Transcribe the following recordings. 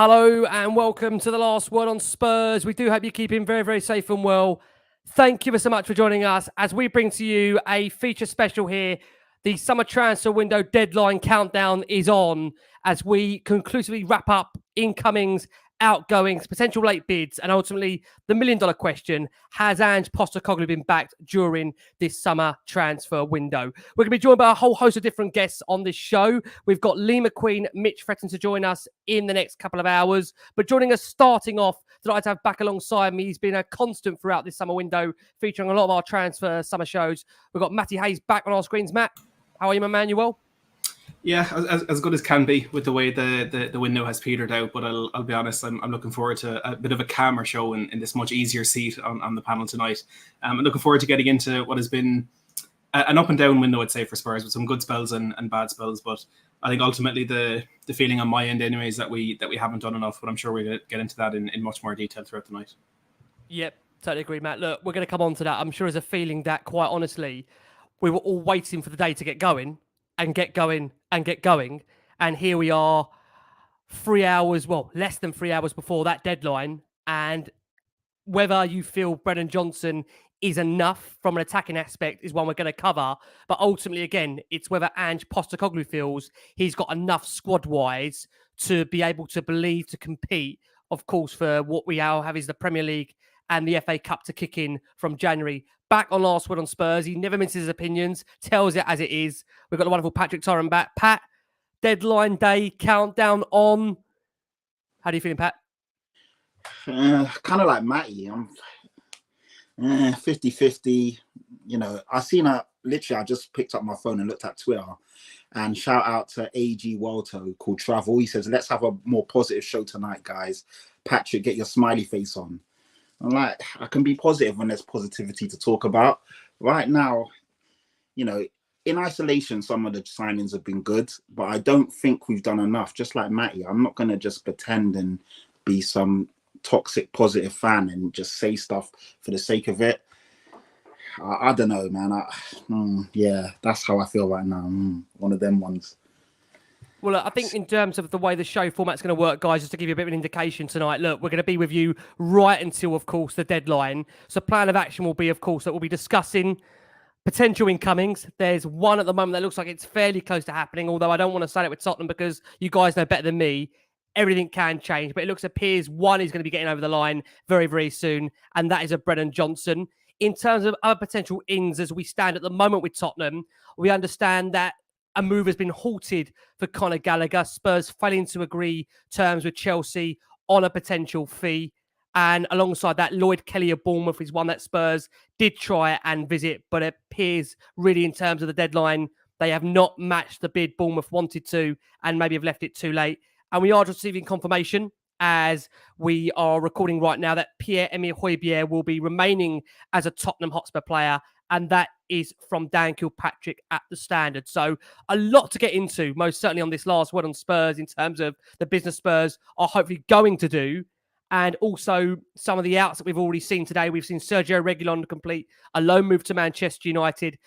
Hello and welcome to the Last Word on Spurs. We do hope you're keeping very, very safe and well. Thank you so much for joining us as we bring to you a feature special here. The summer transfer window deadline countdown is on as we conclusively wrap up incomings, outgoings, potential late bids, and ultimately the million-dollar question: has Ange Postecoglou been backed during this summer transfer window? We're going to be joined by a whole host of different guests on this show. We've got Lee McQueen, Mitch Fretton to join us in the next couple of hours. But joining us starting off, delighted to have back alongside me. He's been a constant throughout this summer window, featuring a lot of our transfer summer shows. We've got Matty Hayes back on our screens. Matt, how are you, my man? You well? Yeah, as good as can be with the way the window has petered out. But I'll be honest, I'm looking forward to a bit of a calmer show in this much easier seat on the panel tonight. I'm looking forward to getting into what has been an up and down window, I'd say, for Spurs, with some good spells and bad spells. But I think ultimately the feeling on my end, anyways, that we haven't done enough. But I'm sure we'll get into that in much more detail throughout the night. Yep, totally agree, Matt. Look, we're going to come on to that. I'm sure there's a feeling that, quite honestly, we were all waiting for the day to get going and get going and get going. And here we are 3 hours, well, less than 3 hours before that deadline. And whether you feel Brennan Johnson is enough from an attacking aspect is one we're going to cover. But ultimately, again, it's whether Ange Postecoglou feels he's got enough squad-wise to be able to believe, to compete, of course, for what we now have is the Premier League and the FA Cup to kick in from January. Back on Last Word on Spurs. He never misses his opinions, tells it as it is. We've got the wonderful Patrick Tyrant back. Pat, deadline day countdown on. How do you feeling, Pat? Kind of like Matty. I'm 50-50. You know, I just picked up my phone and looked at Twitter, and shout out to 𝐂𝐲𝐂𝐀𝐰𝐵 called Travel. He says, let's have a more positive show tonight, guys. Patrick, get your smiley face on. I'm like, I can be positive when there's positivity to talk about. Right now, you know, in isolation, some of the signings have been good, but I don't think we've done enough. Just like Matty, I'm not going to just pretend and be some toxic positive fan and just say stuff for the sake of it. I don't know, man. Yeah, that's how I feel right now. One of them ones. Well, look, I think in terms of the way the show format's going to work, guys, just to give you a bit of an indication tonight, look, we're going to be with you right until, of course, the deadline. So plan of action will be, of course, that we'll be discussing potential incomings. There's one at the moment that looks like it's fairly close to happening, although I don't want to say it with Tottenham because you guys know better than me. Everything can change, but it appears one is going to be getting over the line very, very soon, and that is a Brennan Johnson. In terms of other potential ins as we stand at the moment with Tottenham, we understand that a move has been halted for Conor Gallagher. Spurs failing to agree terms with Chelsea on a potential fee. And alongside that, Lloyd Kelly of Bournemouth is one that Spurs did try and visit, but it appears really in terms of the deadline, they have not matched the bid Bournemouth wanted to and maybe have left it too late. And we are receiving confirmation as we are recording right now that Pierre-Emile Hojbjerg will be remaining as a Tottenham Hotspur player. And that is from Dan Kilpatrick at the Standard. So a lot to get into, most certainly on this Last Word on Spurs in terms of the business Spurs are hopefully going to do. And also some of the outs that we've already seen today. We've seen Sergio Reguilón complete a loan move to Manchester United.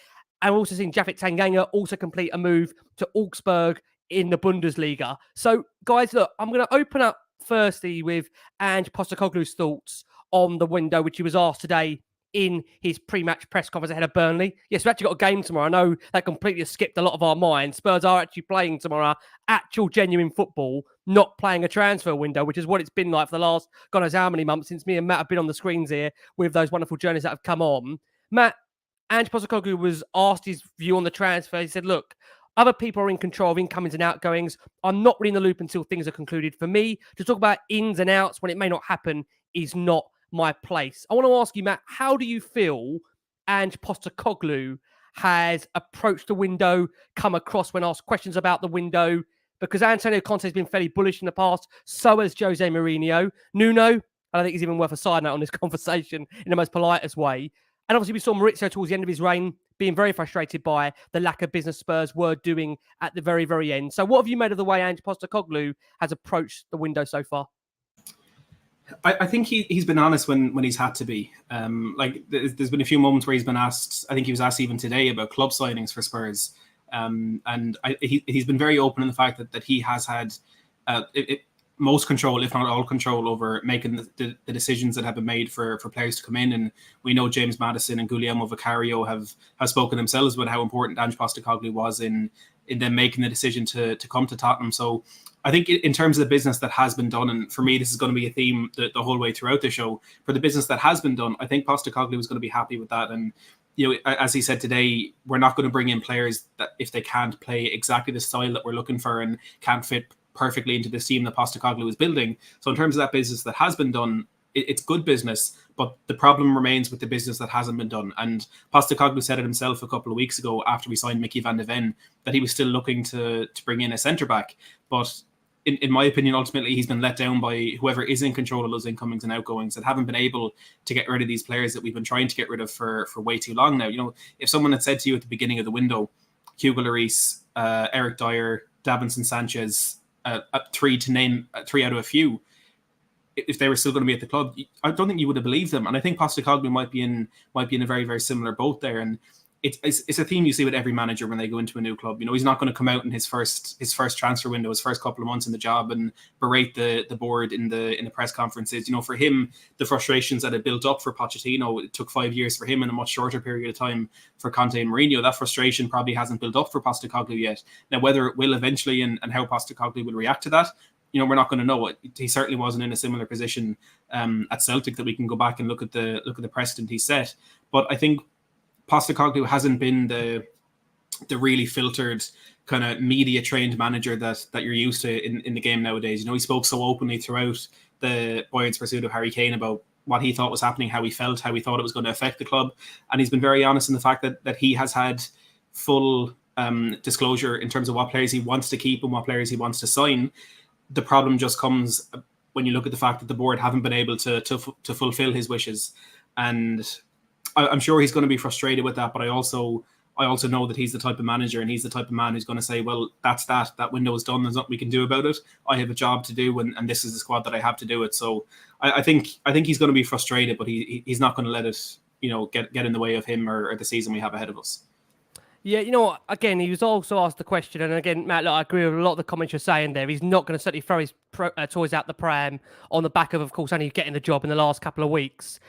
And we've also seen Japhet Tanganga also complete a move to Augsburg in the Bundesliga. So, guys, look, I'm going to open up firstly with Ange Postecoglou's thoughts on the window, which he was asked today in his pre-match press conference ahead of Burnley. Yes, we've actually got a game tomorrow. I know that completely skipped a lot of our minds. Spurs are actually playing tomorrow, actual genuine football, not playing a transfer window, which is what it's been like for the last God knows how many months since me and Matt have been on the screens here with those wonderful journeys that have come on. Matt, Ange Postecoglou was asked his view on the transfer. He said, look, other people are in control of incomings and outgoings. I'm not really in the loop until things are concluded. For me, to talk about ins and outs when it may not happen is not my place. I want to ask you, Matt, how do you feel Ange Postecoglou has approached the window, come across when asked questions about the window? Because Antonio Conte has been fairly bullish in the past. So has Jose Mourinho. Nuno, I don't think he's even worth a side note on this conversation in the most politest way. And obviously we saw Maurizio towards the end of his reign being very frustrated by the lack of business Spurs were doing at the very, very end. So what have you made of the way Ange Postecoglou has approached the window so far? I think he's been honest when he's had to be. Like there's been a few moments where he's been asked. I think he was asked even today about club signings for Spurs, and he's been very open in the fact that he has had most control, if not all control, over making the decisions that have been made for players to come in. And we know James Maddison and Guglielmo Vicario have spoken themselves about how important Ange Postecoglou was in them making the decision to come to Tottenham. So I think in terms of the business that has been done, and for me, this is going to be a theme the whole way throughout the show, for the business that has been done, I think Postecoglou is going to be happy with that. And, you know, as he said today, we're not going to bring in players that if they can't play exactly the style that we're looking for and can't fit perfectly into this team that Postecoglou is building. So in terms of that business that has been done, it's good business, but the problem remains with the business that hasn't been done. And Postecoglou said it himself a couple of weeks ago after we signed Mickey van de Ven that he was still looking to bring in a centre-back. But in my opinion, ultimately, he's been let down by whoever is in control of those incomings and outgoings that haven't been able to get rid of these players that we've been trying to get rid of for way too long now. You know, if someone had said to you at the beginning of the window, Hugo Lloris, Eric Dier, Davinson Sanchez, 3 to name 3 out of a few, if they were still going to be at the club, I don't think you would have believed them. And I think Postecoglou might be in a very, very similar boat there. And it's a theme you see with every manager when they go into a new club. You know, he's not going to come out in his first transfer window, his first couple of months in the job, and berate the board in the press conferences. You know, for him, the frustrations that had built up for Pochettino, it took 5 years for him and a much shorter period of time for Conte and Mourinho. That frustration probably hasn't built up for Postecoglou yet. Now, whether it will eventually and how Postecoglou will react to that, you know, we're not going to know. He certainly wasn't in a similar position at Celtic that we can go back and look at the precedent he set. But I think Postecoglou hasn't been the really filtered kind of media trained manager that you're used to in the game nowadays. You know, he spoke so openly throughout the Bayern's pursuit of Harry Kane about what he thought was happening, how he felt, how he thought it was going to affect the club. And he's been very honest in the fact that he has had full disclosure in terms of what players he wants to keep and what players he wants to sign. The problem just comes when you look at the fact that the board haven't been able to fulfill his wishes. And I'm sure he's going to be frustrated with that, but I also know that he's the type of manager and he's the type of man who's going to say, well, that window is done. There's nothing we can do about it. I have a job to do, and this is the squad that I have to do it. So I think he's going to be frustrated, but he's not going to let it, you know, get in the way of him or the season we have ahead of us. Yeah, you know what? Again, he was also asked the question, and again, Matt, look, I agree with a lot of the comments you're saying there. He's not going to certainly throw his toys out the pram on the back of course, only getting the job in the last couple of weeks.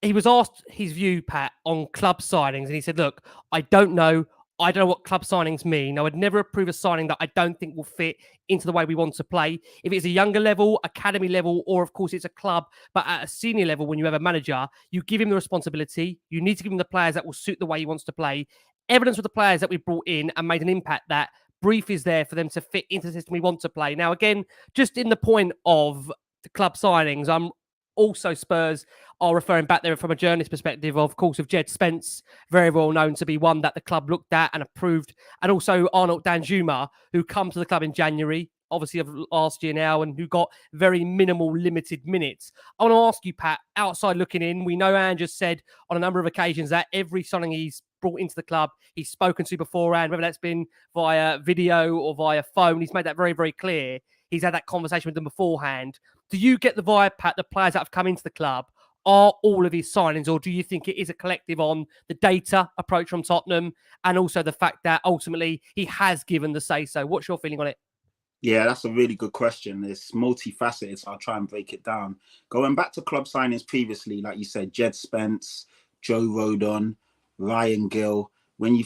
He was asked his view, Pat, on club signings, and he said, look, I don't know. I don't know what club signings mean. I would never approve a signing that I don't think will fit into the way we want to play. If it's a younger level, academy level, or of course it's a club, but at a senior level, when you have a manager, you give him the responsibility. You need to give him the players that will suit the way he wants to play. Evidence with the players that we brought in and made an impact, that brief is there for them to fit into the system we want to play. Now, again, just in the point of the club signings, I'm also Spurs are referring back there from a journalist perspective, of course, of Jed Spence, very well known to be one that the club looked at and approved, and also Arnaud Danjuma, who come to the club in January, obviously of last year now, and who got very minimal, limited minutes. I want to ask you, Pat, outside looking in, we know Ange has said on a number of occasions that every signing he's brought into the club, he's spoken to beforehand, whether that's been via video or via phone. He's made that very, very clear. He's had that conversation with them beforehand. Do you get the vibe, Pat, the players that have come into the club are all of his signings, or do you think it is a collective on the data approach from Tottenham and also the fact that ultimately he has given the say-so? What's your feeling on it? Yeah, that's a really good question. It's multifaceted, so I'll try and break it down. Going back to club signings previously, like you said, Jed Spence, Joe Rodon, Ryan Gill, when you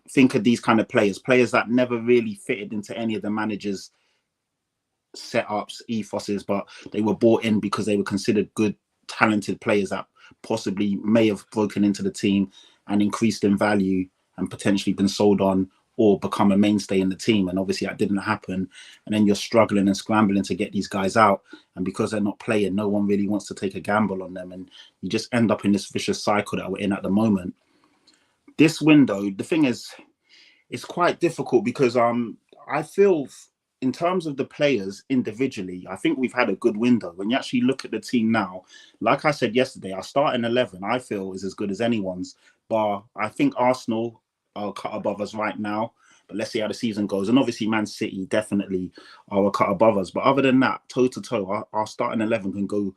think of these kind of players that never really fitted into any of the managers' setups, ethoses, but they were brought in because they were considered good, talented players that possibly may have broken into the team and increased in value and potentially been sold on or become a mainstay in the team. And obviously that didn't happen. And then you're struggling and scrambling to get these guys out. And because they're not playing, no one really wants to take a gamble on them. And you just end up in this vicious cycle that we're in at the moment. This window, the thing is, it's quite difficult because I feel in terms of the players individually, I think we've had a good window. When you actually look at the team now, like I said yesterday, our starting 11, I feel, is as good as anyone's. But I think Arsenal are a cut above us right now. But let's see how the season goes. And obviously Man City definitely are a cut above us. But other than that, toe-to-toe, our starting 11 can go,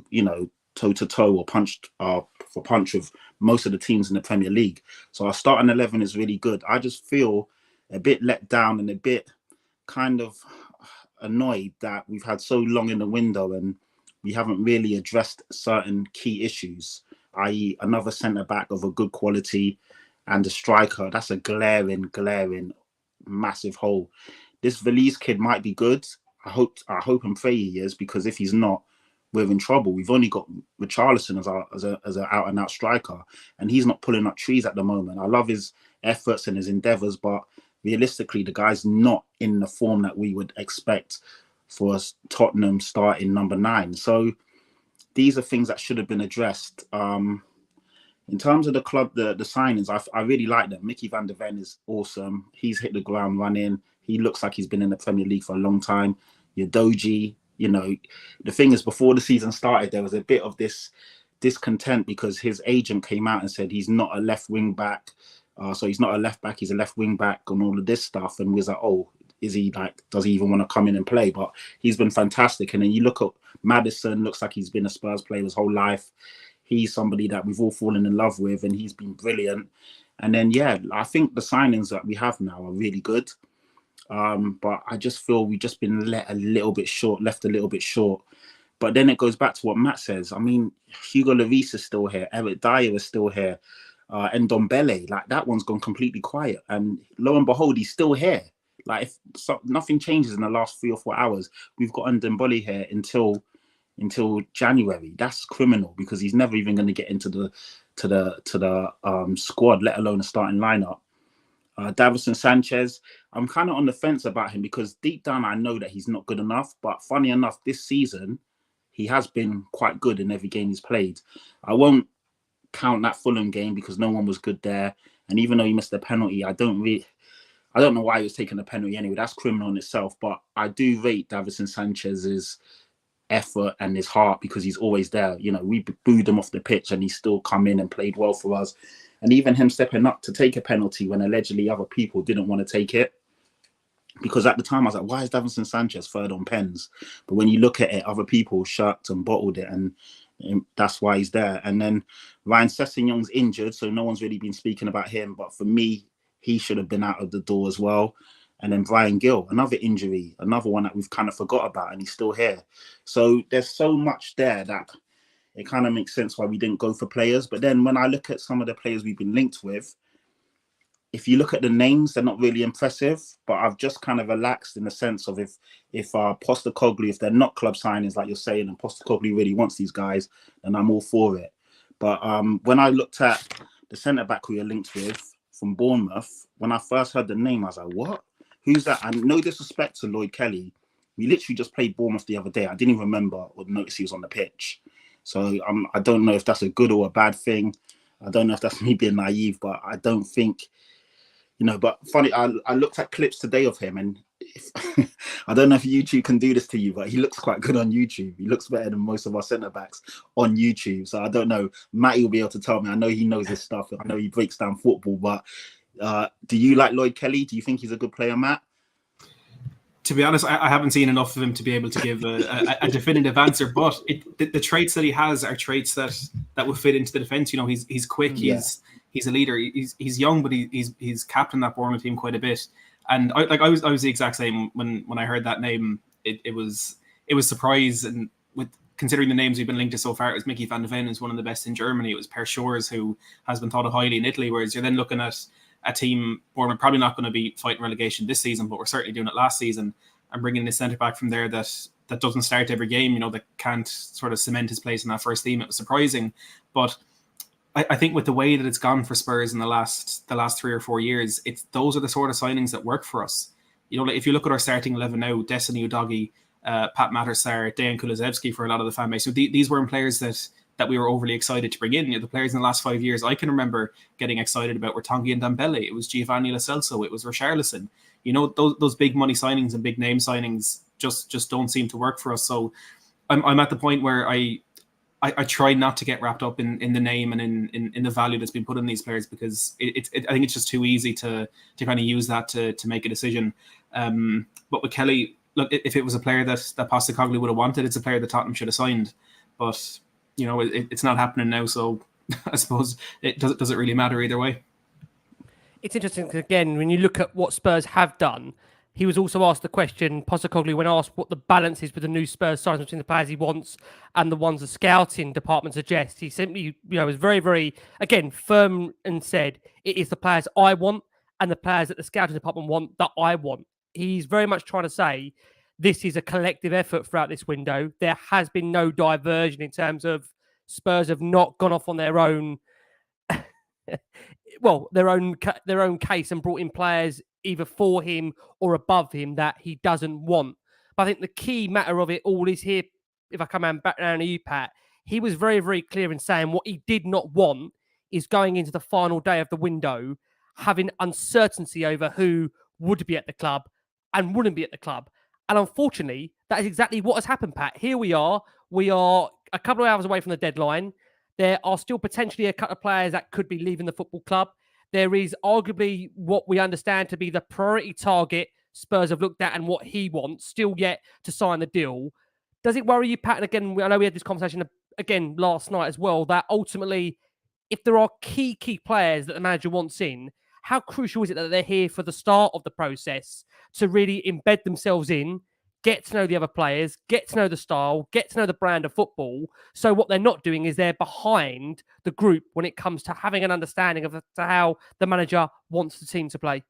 you know, toe-to-toe or punch for punch with most of the teams in the Premier League. So our starting 11 is really good. I just feel a bit let down and a bit kind of annoyed that we've had so long in the window and we haven't really addressed certain key issues, i.e. another centre-back of a good quality and a striker. That's a glaring, massive hole. This Valise kid might be good. I hope and pray he is, because if he's not, we're in trouble. We've only got Richarlison as an out-and-out striker, and he's not pulling up trees at the moment. I love his efforts and his endeavours, but realistically, the guy's not in the form that we would expect for us Tottenham starting number 9. So these are things that should have been addressed. In terms of the club, the signings, I really like them. Mickey van der Ven is awesome. He's hit the ground running. He looks like he's been in the Premier League for a long time. Udogie, you know, the thing is, before the season started, there was a bit of this discontent because his agent came out and said he's not a left wing back. So he's not a left back, he's a left wing back and all of this stuff. And we was like, oh, is he like, does he even want to come in and play? But he's been fantastic. And then you look at Maddison, looks like he's been a Spurs player his whole life. He's somebody that we've all fallen in love with, and he's been brilliant. And then, yeah, I think the signings that we have now are really good. But I just feel we've just been left a little bit short. But then it goes back to what Matt says. I mean, Hugo Lloris is still here. Eric Dier is still here. And Ndombele, like that one's gone completely quiet. And lo and behold, he's still here. Like if nothing changes in the last 3 or 4 hours, we've got Ndombele here until January. That's criminal, because he's never even going to get into the squad, let alone a starting lineup. Davinson Sanchez, I'm kind of on the fence about him, because deep down I know that he's not good enough. But funny enough, this season he has been quite good in every game he's played. I won't count that Fulham game because no one was good there, and even though he missed a penalty, I don't know why he was taking a penalty anyway. That's criminal in itself. But I do rate Davinson Sanchez's effort and his heart, because he's always there. You know, we booed him off the pitch and he's still come in and played well for us. And even him stepping up to take a penalty when allegedly other people didn't want to take it. Because at the time I was like, why is Davinson Sanchez third on pens? But when you look at it, other people shirked and bottled it, and that's why he's there. And then Ryan Sessegnon's injured, so no one's really been speaking about him. But for me, he should have been out of the door as well. And then Brian Gill, another injury, another one that we've kind of forgot about, and he's still here. So there's so much there that it kind of makes sense why we didn't go for players. But then when I look at some of the players we've been linked with, if you look at the names, they're not really impressive. But I've just kind of relaxed in the sense of if Postecoglou, if they're not club signings like you're saying, and Postecoglou really wants these guys, then I'm all for it. But when I looked at the centre-back we are linked with from Bournemouth, when I first heard the name, I was like, what? Who's that? And no disrespect to Lloyd Kelly, we literally just played Bournemouth the other day. I didn't even remember or notice he was on the pitch. So I don't know if that's a good or a bad thing. I don't know if that's me being naive, but I don't think, you know. But funny, I looked at clips today of him, and I don't know if YouTube can do this to you, but he looks quite good on YouTube. He looks better than most of our centre-backs on YouTube. So I don't know. Matty will be able to tell me. I know he knows his stuff. I know he breaks down football, but do you like Lloyd Kelly? Do you think he's a good player, Matt? To be honest, I haven't seen enough of him to be able to give a definitive answer. But the traits that he has are traits that would fit into the defence. You know, he's quick. He's a leader. He's young, but he's captained that Bournemouth team quite a bit. And I was the exact same when I heard that name. It was surprise, and with considering the names we've been linked to so far, it was Mickey van der Ven, who's one of the best in Germany. It was Per Shores, who has been thought of highly in Italy. Whereas you're then looking at a team, Bournemouth probably not going to be fighting relegation this season, but we're certainly doing it last season, and bringing a centre back from there that doesn't start every game, you know, that can't sort of cement his place in that first team. It was surprising, but I think with the way that it's gone for Spurs in the last 3 or 4 years, those are the sort of signings that work for us. You know, like if you look at our starting 11 now, Destiny Udogie, Pat Mattersar, Dejan Kulusevski for a lot of the fan base. So these weren't players that we were overly excited to bring in. You know, the players in the last 5 years I can remember getting excited about were Tanguy Ndombele, it was Giovanni Lo Celso, it was Richarlison. You know, those big money signings and big name signings just don't seem to work for us. So I'm at the point where I try not to get wrapped up in the name and in the value that's been put in these players, because I think it's just too easy to kind of use that to make a decision. But with Kelly, look, if it was a player that Postecoglou would have wanted, it's a player that Tottenham should have signed. But you know, it's not happening now, so I suppose does it really matter either way? It's interesting because, again, when you look at what Spurs have done, he was also asked the question, Postecoglou, when asked what the balance is with the new Spurs signings between the players he wants and the ones the scouting department suggests. He simply, was very, very, again, firm and said, it is the players I want and the players that the scouting department want that I want. He's very much trying to say this is a collective effort throughout this window. There has been no diversion in terms of Spurs have not gone off on their own, their own case and brought in players either for him or above him that he doesn't want. But I think the key matter of it all is here, if I come back down to you, Pat, he was very, very clear in saying what he did not want is going into the final day of the window, having uncertainty over who would be at the club and wouldn't be at the club. And unfortunately, that is exactly what has happened, Pat. Here we are. We are a couple of hours away from the deadline. There are still potentially a couple of players that could be leaving the football club. There is arguably what we understand to be the priority target Spurs have looked at and what he wants still yet to sign the deal. Does it worry you, Pat? And again, I know we had this conversation again last night as well, that ultimately, if there are key players that the manager wants in, how crucial is it that they're here for the start of the process to really embed themselves in, get to know the other players, get to know the style, get to know the brand of football. So what they're not doing is they're behind the group when it comes to having an understanding of how the manager wants the team to play.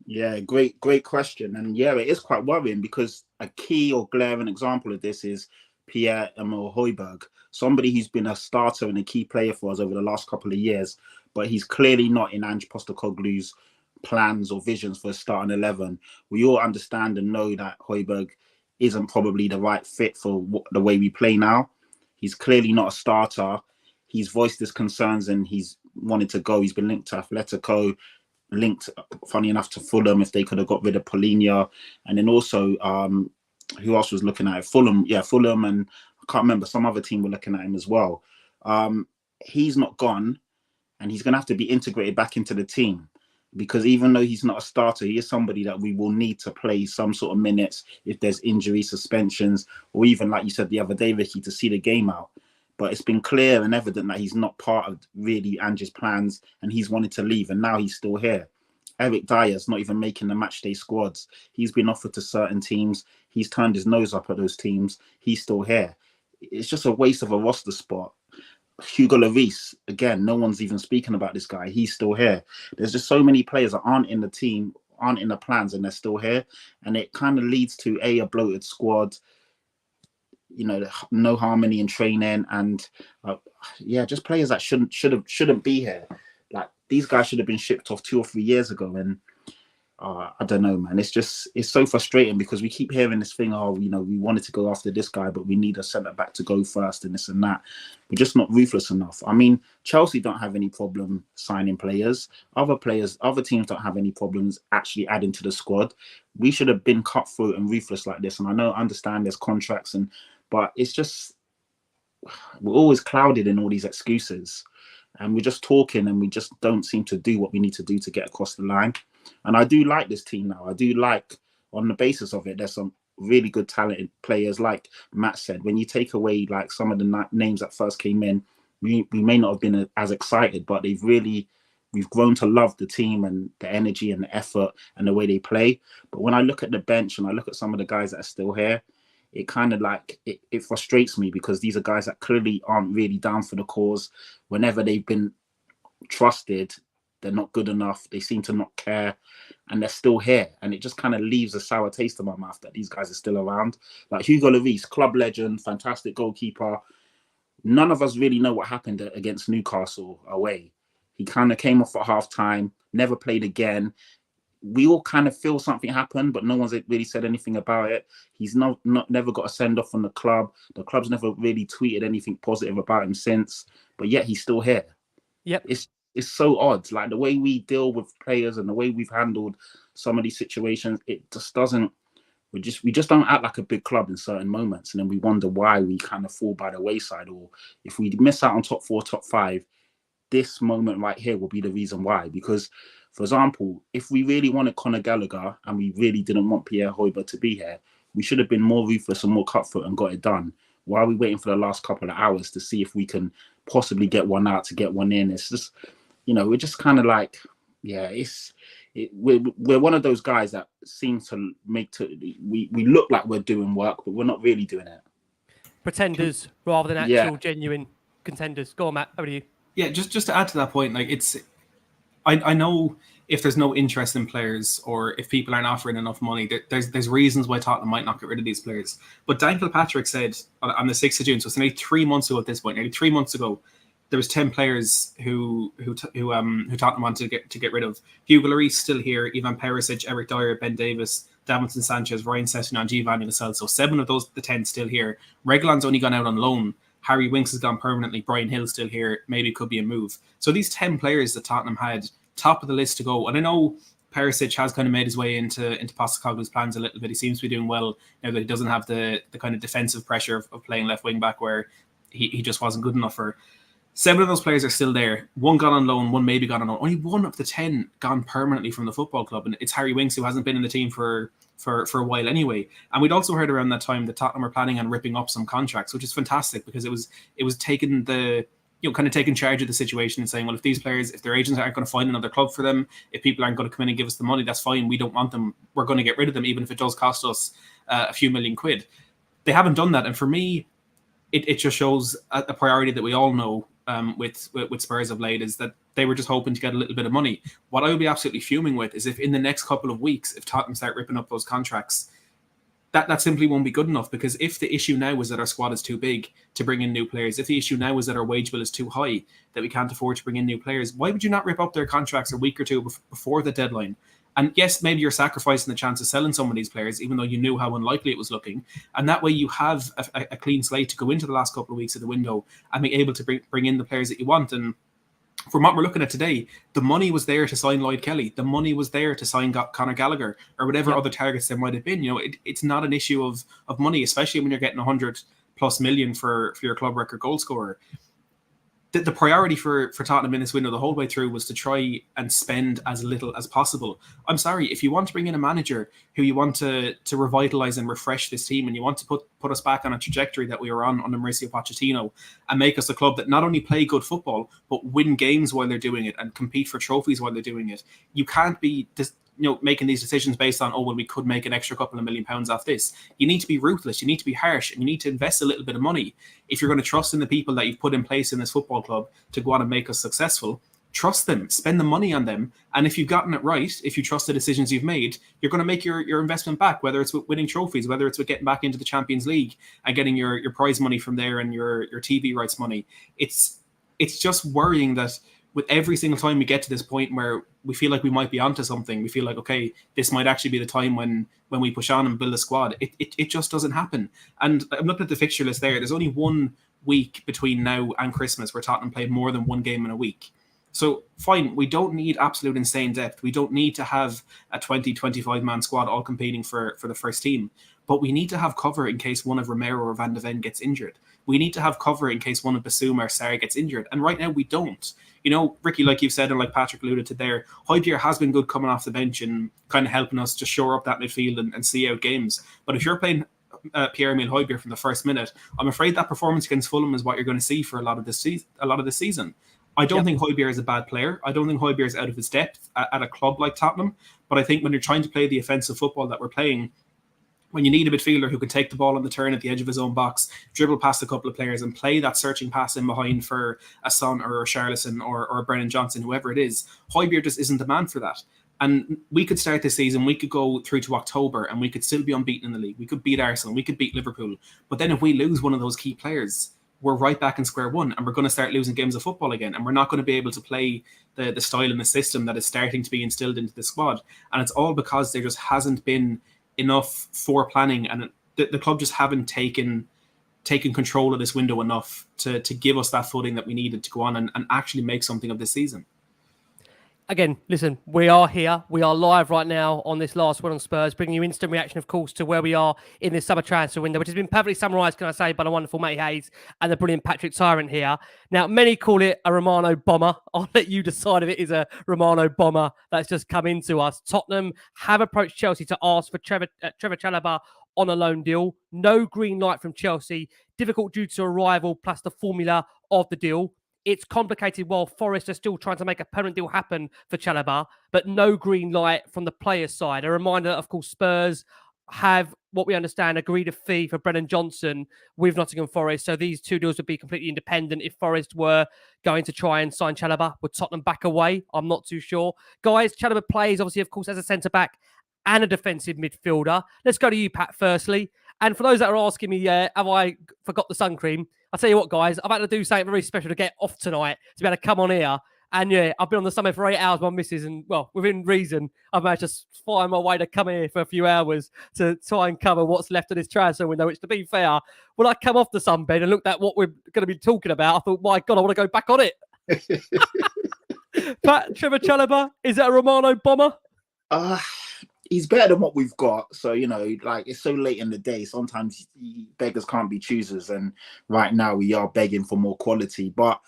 Yeah, great question. And yeah, it is quite worrying because a key or glaring example of this is Pierre-Emile Hojbjerg, somebody who's been a starter and a key player for us over the last couple of years, but he's clearly not in Ange Postecoglou's plans or visions for a starting 11. We all understand and know that Hojbjerg isn't probably the right fit for the way we play now. He's clearly not a starter. He's voiced his concerns and he's wanted to go. He's been linked to Atletico, linked, funny enough, to Fulham if they could have got rid of Polinia. And then also, who else was looking at it? Fulham, and I can't remember, some other team were looking at him as well. He's not gone and he's going to have to be integrated back into the team. Because even though he's not a starter, he is somebody that we will need to play some sort of minutes if there's injury, suspensions, or even, like you said the other day, Ricky, to see the game out. But it's been clear and evident that he's not part of really Ange's plans and he's wanted to leave, and now he's still here. Eric Dier's not even making the matchday squads. He's been offered to certain teams. He's turned his nose up at those teams. He's still here. It's just a waste of a roster spot. Hugo Lloris, again, no one's even speaking about this guy. He's still here. There's just so many players that aren't in the team, aren't in the plans, and they're still here. And it kind of leads to a bloated squad, no harmony in training, and just players that shouldn't be here. Like, these guys should have been shipped off 2 or 3 years ago. And I don't know, man. It's so frustrating because we keep hearing this thing, we wanted to go after this guy, but we need a centre back to go first and this and that. We're just not ruthless enough. I mean, Chelsea don't have any problem signing players. Other teams don't have any problems actually adding to the squad. We should have been cutthroat and ruthless like this. And I understand there's contracts, but it's just, we're always clouded in all these excuses. And we're just talking and we just don't seem to do what we need to do to get across the line. And I do like this team now. I do like, on the basis of it, there's some really good talented players. Like Matt said, when you take away like some of the names that first came in, we may not have been as excited, but we've grown to love the team and the energy and the effort and the way they play. But when I look at the bench and I look at some of the guys that are still here, it kind of like, it frustrates me because these are guys that clearly aren't really down for the cause. Whenever they've been trusted, they're not good enough. They seem to not care, and they're still here. And it just kind of leaves a sour taste in my mouth that these guys are still around. Like Hugo Lloris, club legend, fantastic goalkeeper. None of us really know what happened against Newcastle away. He kind of came off at half time, never played again. We all kind of feel something happened, but no one's really said anything about it. He's never got a send-off from the club. The club's never really tweeted anything positive about him since, but yet he's still here. Yep. It's so odd. Like the way we deal with players and the way we've handled some of these situations, it just doesn't, we just don't act like a big club in certain moments. And then we wonder why we kind of fall by the wayside, or if we miss out on top 4, top 5, this moment right here will be the reason why. Because, for example, if we really wanted Conor Gallagher and we really didn't want Pierre Hojbjerg to be here, we should have been more ruthless and more cutthroat and got it done. Why are we waiting for the last couple of hours to see if we can possibly get one out to get one in? It's just, we're just kind of like, it's we're one of those guys that seems to we look like we're doing work, but we're not really doing it. Pretenders rather than actual genuine contenders. Go on, Matt. Over to you. Yeah, just to add to that point, like I know if there's no interest in players or if people aren't offering enough money, there's reasons why Tottenham might not get rid of these players. But Dan Kilpatrick said on the 6th of June, so it's nearly 3 months ago at this point, nearly 3 months ago, there was 10 players who Tottenham wanted to get rid of. Hugo Lloris still here, Ivan Perisic, Eric Dier, Ben Davis, Davinson Sanchez, Ryan Sessegnon, Giovanni Lo Celso. So 7 of those, the 10 still here. Reguilon's only gone out on loan. Harry Winks has gone permanently. Brian Hill's still here. Maybe could be a move. So these 10 players that Tottenham had, top of the list to go. And I know Perisic has kind of made his way into Postecoglou's plans a little bit. He seems to be doing well now that he doesn't have the kind of defensive pressure of playing left wing back where he just wasn't good enough for. 7 of those players are still there. 1 gone on loan, 1 maybe gone on loan. Only 1 of the 10 gone permanently from the football club. And it's Harry Winks, who hasn't been in the team for a while anyway. And we'd also heard around that time that Tottenham were planning on ripping up some contracts, which is fantastic because it was taking kind of taking charge of the situation and saying, well, if these players, if their agents aren't going to find another club for them, if people aren't going to come in and give us the money, that's fine. We don't want them. We're going to get rid of them, even if it does cost us a few million quid. They haven't done that. And for me, it just shows a priority that we all know with Spurs of late is that they were just hoping to get a little bit of money. What I would be absolutely fuming with is if in the next couple of weeks, if Tottenham start ripping up those contracts, that simply won't be good enough, because if the issue now is that our squad is too big to bring in new players, if the issue now is that our wage bill is too high, that we can't afford to bring in new players, why would you not rip up their contracts a week or two before the deadline? And yes, maybe you're sacrificing the chance of selling some of these players, even though you knew how unlikely it was looking. And that way you have a clean slate to go into the last couple of weeks of the window and be able to bring in the players that you want. And from what we're looking at today, the money was there to sign Lloyd Kelly. The money was there to sign Conor Gallagher or whatever other targets there might have been. You know, it's not an issue of money, especially when you're getting 100+ million for your club record goal scorer. The priority for Tottenham in this window the whole way through was to try and spend as little as possible. I'm sorry, if you want to bring in a manager who you want to revitalise and refresh this team, and you want to put us back on a trajectory that we were on under Mauricio Pochettino and make us a club that not only play good football, but win games while they're doing it and compete for trophies while they're doing it, you can't be making these decisions based on, we could make an extra couple of £1 million off this. You need to be ruthless, you need to be harsh, and you need to invest a little bit of money. If you're going to trust in the people that you've put in place in this football club to go on and make us successful, trust them, spend the money on them. And if you've gotten it right, if you trust the decisions you've made, you're going to make your investment back, whether it's with winning trophies, whether it's with getting back into the Champions League and getting your prize money from there and your TV rights money. It's just worrying that with every single time we get to this point where we feel like we might be onto something, we feel like, okay, this might actually be the time when we push on and build a squad. It just doesn't happen. And I'm looking at the fixture list there. There's only 1 week between now and Christmas where Tottenham played more than 1 game in a week. So fine, we don't need absolute insane depth. We don't need to have a 20, 25-man squad all competing for the first team. But we need to have cover in case one of Romero or Van de Ven gets injured. We need to have cover in case one of Basuma or Sarri gets injured. And right now we don't. You know, Ricky, like you've said, and like Patrick alluded to there, Hojbjerg has been good coming off the bench and kind of helping us to shore up that midfield and see out games. But if you're playing Pierre-Emile Hojbjerg from the first minute, I'm afraid that performance against Fulham is what you're going to see for a lot of this season. I don't think Hojbjerg is a bad player. I don't think Hojbjerg is out of his depth at a club like Tottenham. But I think when you're trying to play the offensive football that we're playing, when you need a midfielder who can take the ball on the turn at the edge of his own box, dribble past a couple of players and play that searching pass in behind for a Son or a Charlison or a Brennan Johnson, whoever it is, Hojbjerg just isn't the man for that. And we could start this season, we could go through to October and we could still be unbeaten in the league. We could beat Arsenal, we could beat Liverpool. But then if we lose one of those key players, we're right back in square one and we're going to start losing games of football again. And we're not going to be able to play the style and the system that is starting to be instilled into the squad. And it's all because there just hasn't been enough for planning, and the club just haven't taken control of this window enough to give us that footing that we needed to go on and actually make something of this season. Again, listen, we are here. We are live right now on this Last Word On Spurs, bringing you instant reaction, of course, to where we are in this summer transfer window, which has been perfectly summarised, can I say, by the wonderful Matty Hayes and the brilliant Patrick Tyrant here. Now, many call it a Romano bomber. I'll let you decide if it is a Romano bomber that's just come into us. Tottenham have approached Chelsea to ask for Trevor Chalobah on a loan deal. No green light from Chelsea. Difficult due to arrival plus the formula of the deal. it's complicated while Forest are still trying to make a permanent deal happen for Chalobah, but no green light from the players' side. A reminder that, of course, Spurs have, what we understand, agreed a fee for Brennan Johnson with Nottingham Forest. So these two deals would be completely independent. If Forest were going to try and sign Chalobah, would Tottenham back away? I'm not too sure. Guys, Chalobah plays, obviously, of course, as a centre-back and a defensive midfielder. Let's go to you, Pat, firstly. And for those that are asking me, have I forgot the sun cream? I'll tell you what, guys, I've had to do something very special to get off tonight to be able to come on here. And yeah, I've been on the summit for 8 hours, my missus, and well, within reason, I've managed to find my way to come here for a few hours to try and cover what's left of this transfer window, which, to be fair, when I come off the sunbed and looked at what we're going to be talking about, I thought, my God, I want to go back on it. Pat, Trevor Chalobah, is that a Romano bomber? He's better than what we've got. So, you know, like, it's so late in the day. Sometimes beggars can't be choosers. And right now we are begging for more quality. But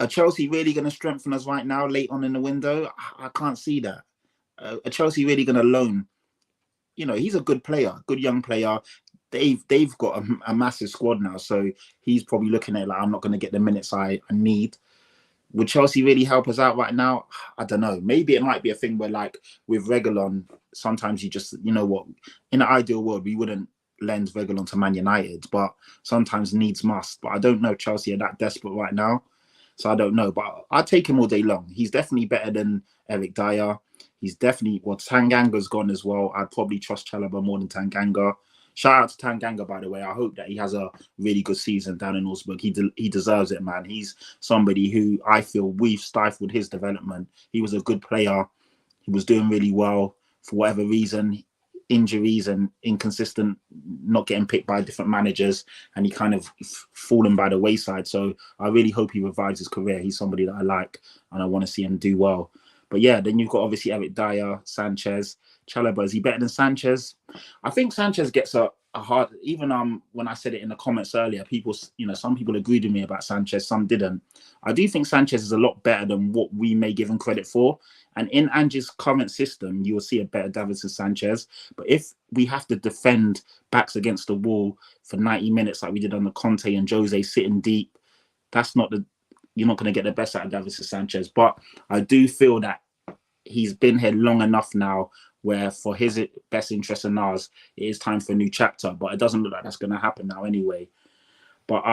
are Chelsea really going to strengthen us right now, late on in the window? I can't see that. Are Chelsea really going to loan? You know, he's a good player, good young player. They've got a massive squad now. So he's probably looking at, like, I'm not going to get the minutes I need. Would Chelsea really help us out right now? I don't know. Maybe it might be a thing where, like, with Reguilón, sometimes you just, you know what, in an ideal world, we wouldn't lend Reguilón to Man United, but sometimes needs must. But I don't know if Chelsea are that desperate right now. So I don't know. But I'd take him all day long. He's definitely better than Eric Dier. He's definitely, well, Tanganga's gone as well. I'd probably trust Chalobah more than Tanganga. Shout out to Tanganga, by the way. I hope that he has a really good season down in Augsburg. He deserves it, man. He's somebody who I feel we've stifled his development. He was a good player. He was doing really well. For whatever reason, injuries and inconsistent, not getting picked by different managers, and he kind of fallen by the wayside. So I really hope he revives his career. He's somebody that I like, and I want to see him do well. But yeah, then you've got obviously Eric Dier, Sanchez, Chalobah. Is he better than Sanchez? I think Sanchez gets a hard, even when I said it in the comments earlier, people, you know, some people agreed with me about Sanchez, some didn't. I do think Sanchez is a lot better than what we may give him credit for. And in Ange's current system, you will see a better Davinson Sanchez. But if we have to defend backs against the wall for 90 minutes like we did on the Conte and Jose sitting deep, you're not going to get the best out of Davinson Sanchez. But I do feel that he's been here long enough now where for his best interest and ours, it is time for a new chapter. But it doesn't look like that's going to happen now anyway. But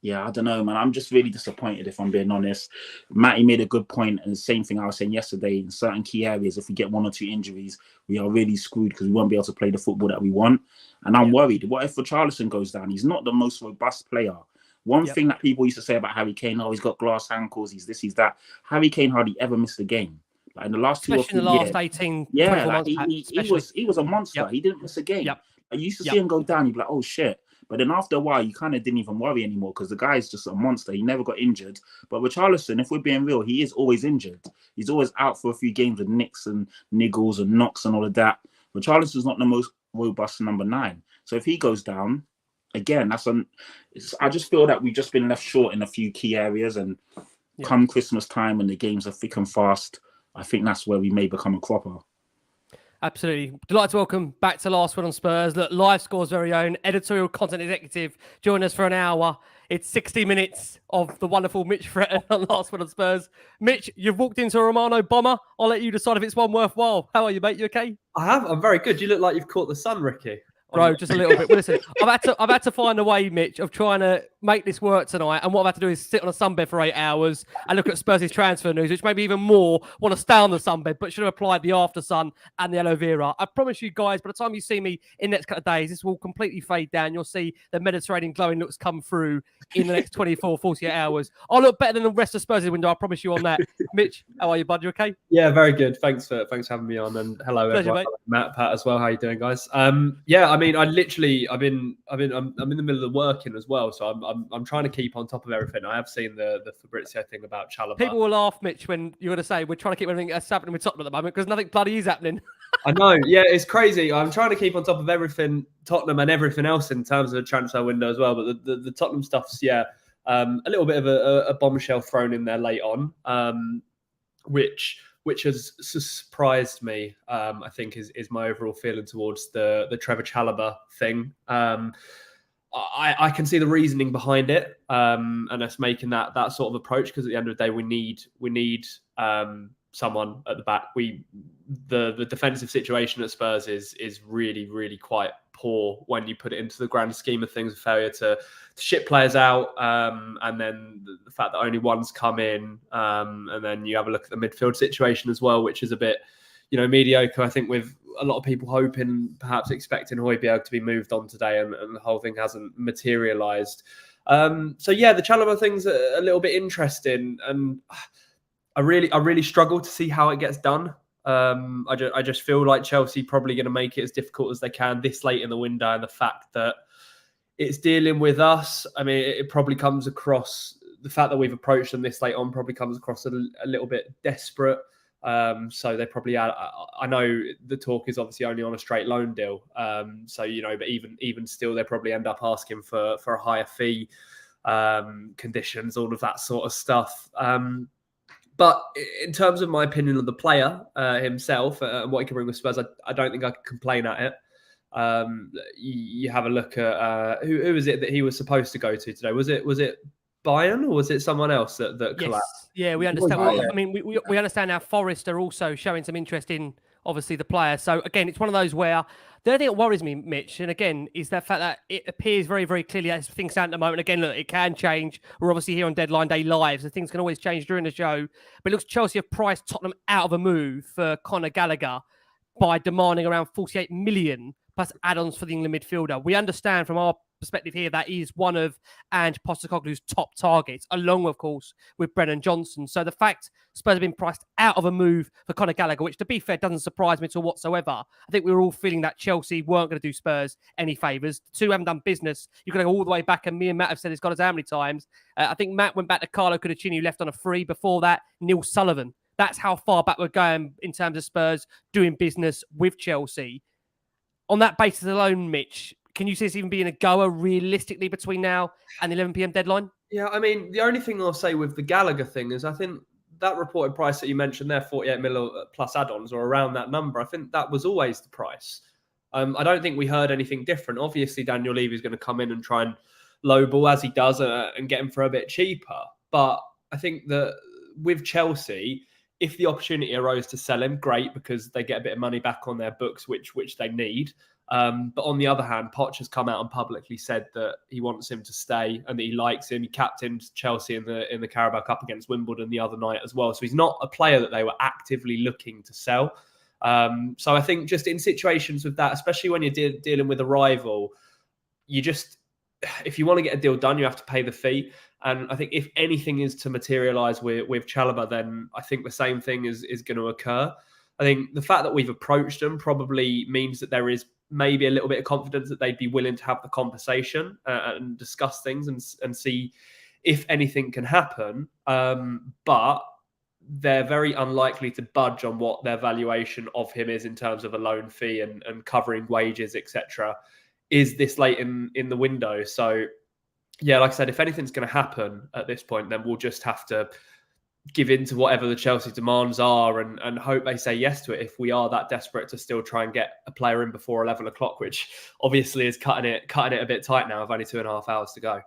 yeah, I don't know, man. I'm just really disappointed, if I'm being honest. Matty made a good point, and the same thing I was saying yesterday. In certain key areas, if we get 1 or 2 injuries, we are really screwed because we won't be able to play the football that we want. And I'm worried. What if Richarlison goes down? He's not the most robust player. One thing that people used to say about Harry Kane, he's got glass ankles, he's this, he's that. Harry Kane hardly ever missed a game. Like in the last 2 or 3 years. Especially in the last 18, 24 months. He was a monster. He didn't miss a game. I used to see him go down, you'd be like, oh shit. But then after a while, you kind of didn't even worry anymore because the guy's just a monster. He never got injured. But Richarlison, if we're being real, he is always injured. He's always out for a few games with nicks and niggles and knocks and all of that. Richarlison's not the most robust number 9. So if he goes down, again, I just feel that we've just been left short in a few key areas. And come Christmas time and the games are thick and fast, I think that's where we may become a cropper. Absolutely. Delighted to welcome back to Last Word on Spurs. Look, Live Score's very own editorial content executive. Join us for an hour. It's 60 minutes of the wonderful Mitch Fretton on Last Word on Spurs. Mitch, you've walked into a Romano bomber. I'll let you decide if it's one worthwhile. How are you, mate? You okay? I have. I'm very good. You look like you've caught the sun, Ricky. Bro, just a little bit. Well, listen, I've had to find a way, Mitch, of trying to make this work tonight. And what I've had to do is sit on a sunbed for 8 hours and look at Spurs' transfer news, which maybe even more want to stay on the sunbed, but should have applied the after sun and the aloe vera. I promise you guys, by the time you see me in the next couple of days, this will completely fade down. You'll see the Mediterranean glowing looks come through in the next 24, 48 hours. I'll look better than the rest of Spurs' window. I promise you on that. Mitch, how are you, bud? You okay? Yeah, very good. Thanks for having me on, and hello everyone. Mate. Matt, Pat as well. How you doing, guys? Yeah, I mean, I'm in the middle of working as well, so I'm trying to keep on top of everything. I have seen the Fabrizio thing about Chalobah. People will laugh, Mitch, when you're going to say we're trying to keep everything that's happening with Tottenham at the moment because nothing bloody is happening. I know, yeah, it's crazy. I'm trying to keep on top of everything Tottenham and everything else in terms of the transfer window as well. But the Tottenham stuff's a little bit of a bombshell thrown in there late on, which has surprised me. I think is my overall feeling towards the Trevor Chalobah thing. I can see the reasoning behind it, and us making that sort of approach, because at the end of the day, we need someone at the back. The defensive situation at Spurs is really, really quite poor when you put it into the grand scheme of things. A failure to ship players out, and then the fact that only one's come in, and then you have a look at the midfield situation as well, which is a bit, mediocre. I think with a lot of people hoping, perhaps expecting Hojbjerg to be moved on today, and the whole thing hasn't materialised. So yeah, the Chalobah thing's a little bit interesting, and I really struggle to see how it gets done. I just feel like Chelsea probably going to make it as difficult as they can this late in the window, and the fact that it's dealing with us. I mean, it probably comes across, the fact that we've approached them this late on probably comes across a little bit desperate. So they probably I know the talk is obviously only on a straight loan deal. So, but even still, they probably end up asking for a higher fee, conditions, all of that sort of stuff. But in terms of my opinion of the player himself and what he can bring with Spurs, I don't think I could complain at it. You have a look at who is it that he was supposed to go to today? Was it Bayern, or was it someone else that collapsed? Yes. Yeah, we understand. I mean, we understand now Forest are also showing some interest in, obviously, the player. So, again, it's one of those where the only thing that worries me, Mitch, and again, is the fact that it appears very, very clearly as things stand at the moment. Again, look, it can change. We're obviously here on Deadline Day Live, so things can always change during the show. But it looks Chelsea have priced Tottenham out of a move for Conor Gallagher by demanding around 48 million plus add-ons for the England midfielder. We understand from our perspective here that is one of Ange Postecoglou's top targets, along, of course, with Brennan Johnson. So the fact Spurs have been priced out of a move for Conor Gallagher, which, to be fair, doesn't surprise me at all whatsoever. I think we were all feeling that Chelsea weren't going to do Spurs any favours. The two haven't done business. You're going to go all the way back, and me and Matt have said it's got us how many times. I think Matt went back to Carlo Cudicini, who left on a free. Before that, Neil Sullivan. That's how far back we're going in terms of Spurs doing business with Chelsea. On that basis alone, Mitch, can you see us even being a goer realistically between now and the 11 p.m. deadline? Yeah, I mean, the only thing I'll say with the Gallagher thing is I think that reported price that you mentioned there, 48 million plus add-ons, or around that number, I think that was always the price. I don't think we heard anything different. Obviously, Daniel Levy is going to come in and try and lowball, as he does, and get him for a bit cheaper. But I think that with Chelsea, if the opportunity arose to sell him, great, because they get a bit of money back on their books, which they need. But on the other hand, Poch has come out and publicly said that he wants him to stay and that he likes him. He captained Chelsea in the Carabao Cup against Wimbledon the other night as well. So he's not a player that they were actively looking to sell. So I think just in situations with that, especially when you're dealing with a rival, if you want to get a deal done, you have to pay the fee. And I think if anything is to materialise with Chalobah, then I think the same thing is going to occur. I think the fact that we've approached them probably means that there is maybe a little bit of confidence that they'd be willing to have the conversation and discuss things and see if anything can happen. But they're very unlikely to budge on what their valuation of him is in terms of a loan fee and covering wages, etc. is this late in the window. So, yeah, like I said, if anything's going to happen at this point, then we'll just have to give in to whatever the Chelsea demands are and hope they say yes to it if we are that desperate to still try and get a player in before 11 o'clock, which obviously is cutting it a bit tight now with only 2.5 hours to go.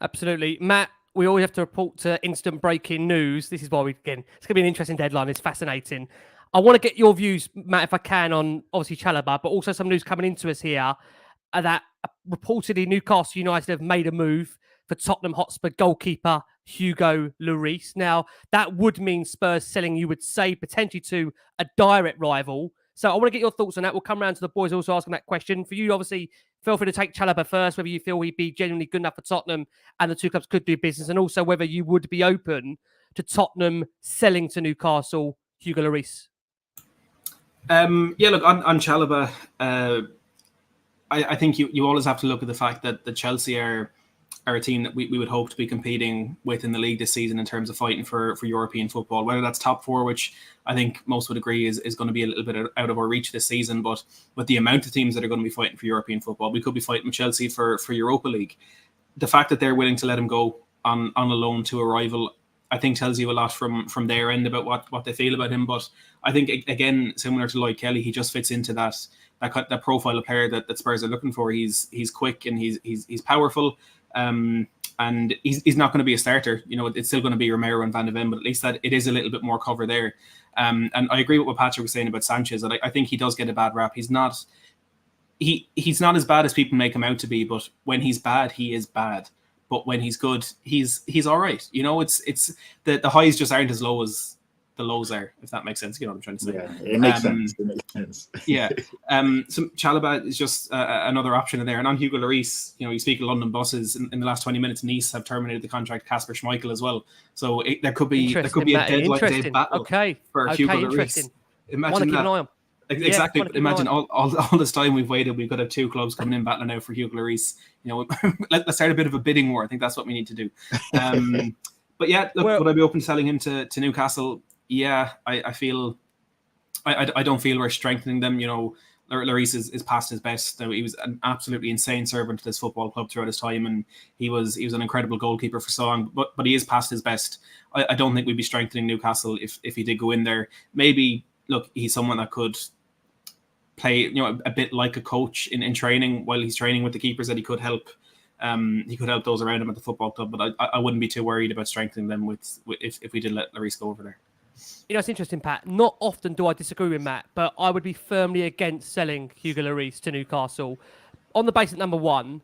Absolutely. Matt, we always have to report to instant breaking news. This is why it's going to be an interesting deadline. It's fascinating. I want to get your views, Matt, if I can, on obviously Chalobah, but also some news coming into us here that reportedly Newcastle United have made a move for Tottenham Hotspur goalkeeper Hugo Lloris. Now, that would mean Spurs selling, you would say, potentially to a direct rival. So I want to get your thoughts on that. We'll come around to the boys also asking that question. For you, obviously, feel free to take Chalobah first, whether you feel he'd be genuinely good enough for Tottenham and the two clubs could do business, and also whether you would be open to Tottenham selling to Newcastle Hugo Lloris. Yeah, look, on Chalobah, I think you always have to look at the fact that the Chelsea are a team that we would hope to be competing with in the league this season in terms of fighting for European football, whether that's top four, which I think most would agree is going to be a little bit out of our reach this season. But with the amount of teams that are going to be fighting for European football, we could be fighting with Chelsea for Europa League. The fact that they're willing to let him go on a loan to a rival, I think tells you a lot from their end about what they feel about him. But I think, again, similar to Lloyd Kelly, he just fits into that that profile of player that Spurs are looking for. He's quick and he's powerful. And he's not going to be a starter. You know, it's still going to be Romero and Van de Ven, but at least that it is a little bit more cover there. And I agree with what Patrick was saying about Sanchez. That I think he does get a bad rap. He's not as bad as people make him out to be, but when he's bad, he is bad. But when he's good, he's all right. You know, it's the highs just aren't as low as the lows are, if that makes sense. You know what I'm trying to say? Yeah, it makes sense. It makes sense. Yeah. So Chalobah is just another option in there. And on Hugo Lloris, you know, you speak of London buses. In the last 20 minutes, Nice have terminated the contract Kasper Schmeichel as well. So there could be a deadline day battle for Hugo Lloris. Imagine that. Exactly. Yeah, imagine all this time we've waited. We could have two clubs coming in battling out for Hugo Lloris. You know, let's start a bit of a bidding war. I think that's what we need to do. But yeah, look, would I be open to selling him to Newcastle? Yeah, I feel I don't feel we're strengthening them. You know, Lloris is past his best. He was an absolutely insane servant to this football club throughout his time, and he was an incredible goalkeeper for so long. But he is past his best. I don't think we'd be strengthening Newcastle if he did go in there. Maybe look, he's someone that could play, you know, a bit like a coach in training while he's training with the keepers, that he could help. He could help those around him at the football club, but I wouldn't be too worried about strengthening them if we did let Lloris go over there. You know, it's interesting, Pat. Not often do I disagree with Matt, but I would be firmly against selling Hugo Lloris to Newcastle. On the basis, number one,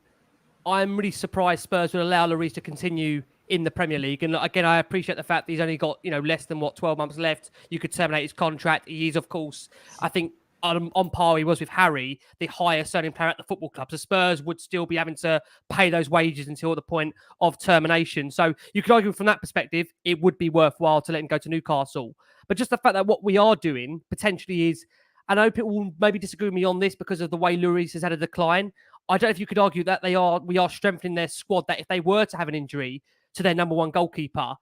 I'm really surprised Spurs would allow Lloris to continue in the Premier League. And again, I appreciate the fact that he's only got, you know, less than 12 months left. You could terminate his contract. He is, of course, I think, on par he was with Harry, the highest earning player at the football club. So Spurs would still be having to pay those wages until the point of termination. So you could argue from that perspective, it would be worthwhile to let him go to Newcastle. But just the fact that what we are doing potentially is, I know people will maybe disagree with me on this because of the way Lloris has had a decline. I don't know if you could argue that we are strengthening their squad, that if they were to have an injury to their number one goalkeeper,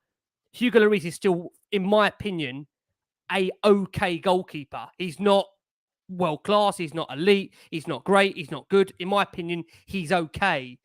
Hugo Lloris is still, in my opinion, a okay goalkeeper. He's not world class, he's not elite, he's not great, he's not good. In my opinion, he's okay.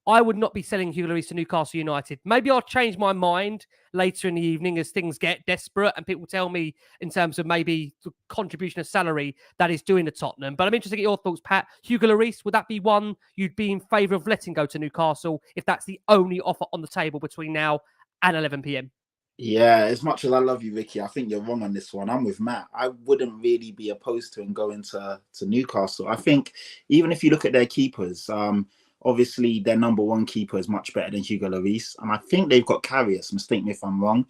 I would not be selling Hugo Lloris to Newcastle United. Maybe I'll change my mind later in the evening as things get desperate and people tell me in terms of maybe the contribution of salary that is doing to Tottenham. But I'm interested to get your thoughts, Pat. Hugo Lloris, would that be one you'd be in favour of letting go to Newcastle if that's the only offer on the table between now and 11 p.m? Yeah, as much as I love you, Ricky, I think you're wrong on this one. I'm with Matt. I wouldn't really be opposed to him going to Newcastle. I think even if you look at their keepers, obviously their number one keeper is much better than Hugo Lloris. And I think they've got Karius, mistake me if I'm wrong.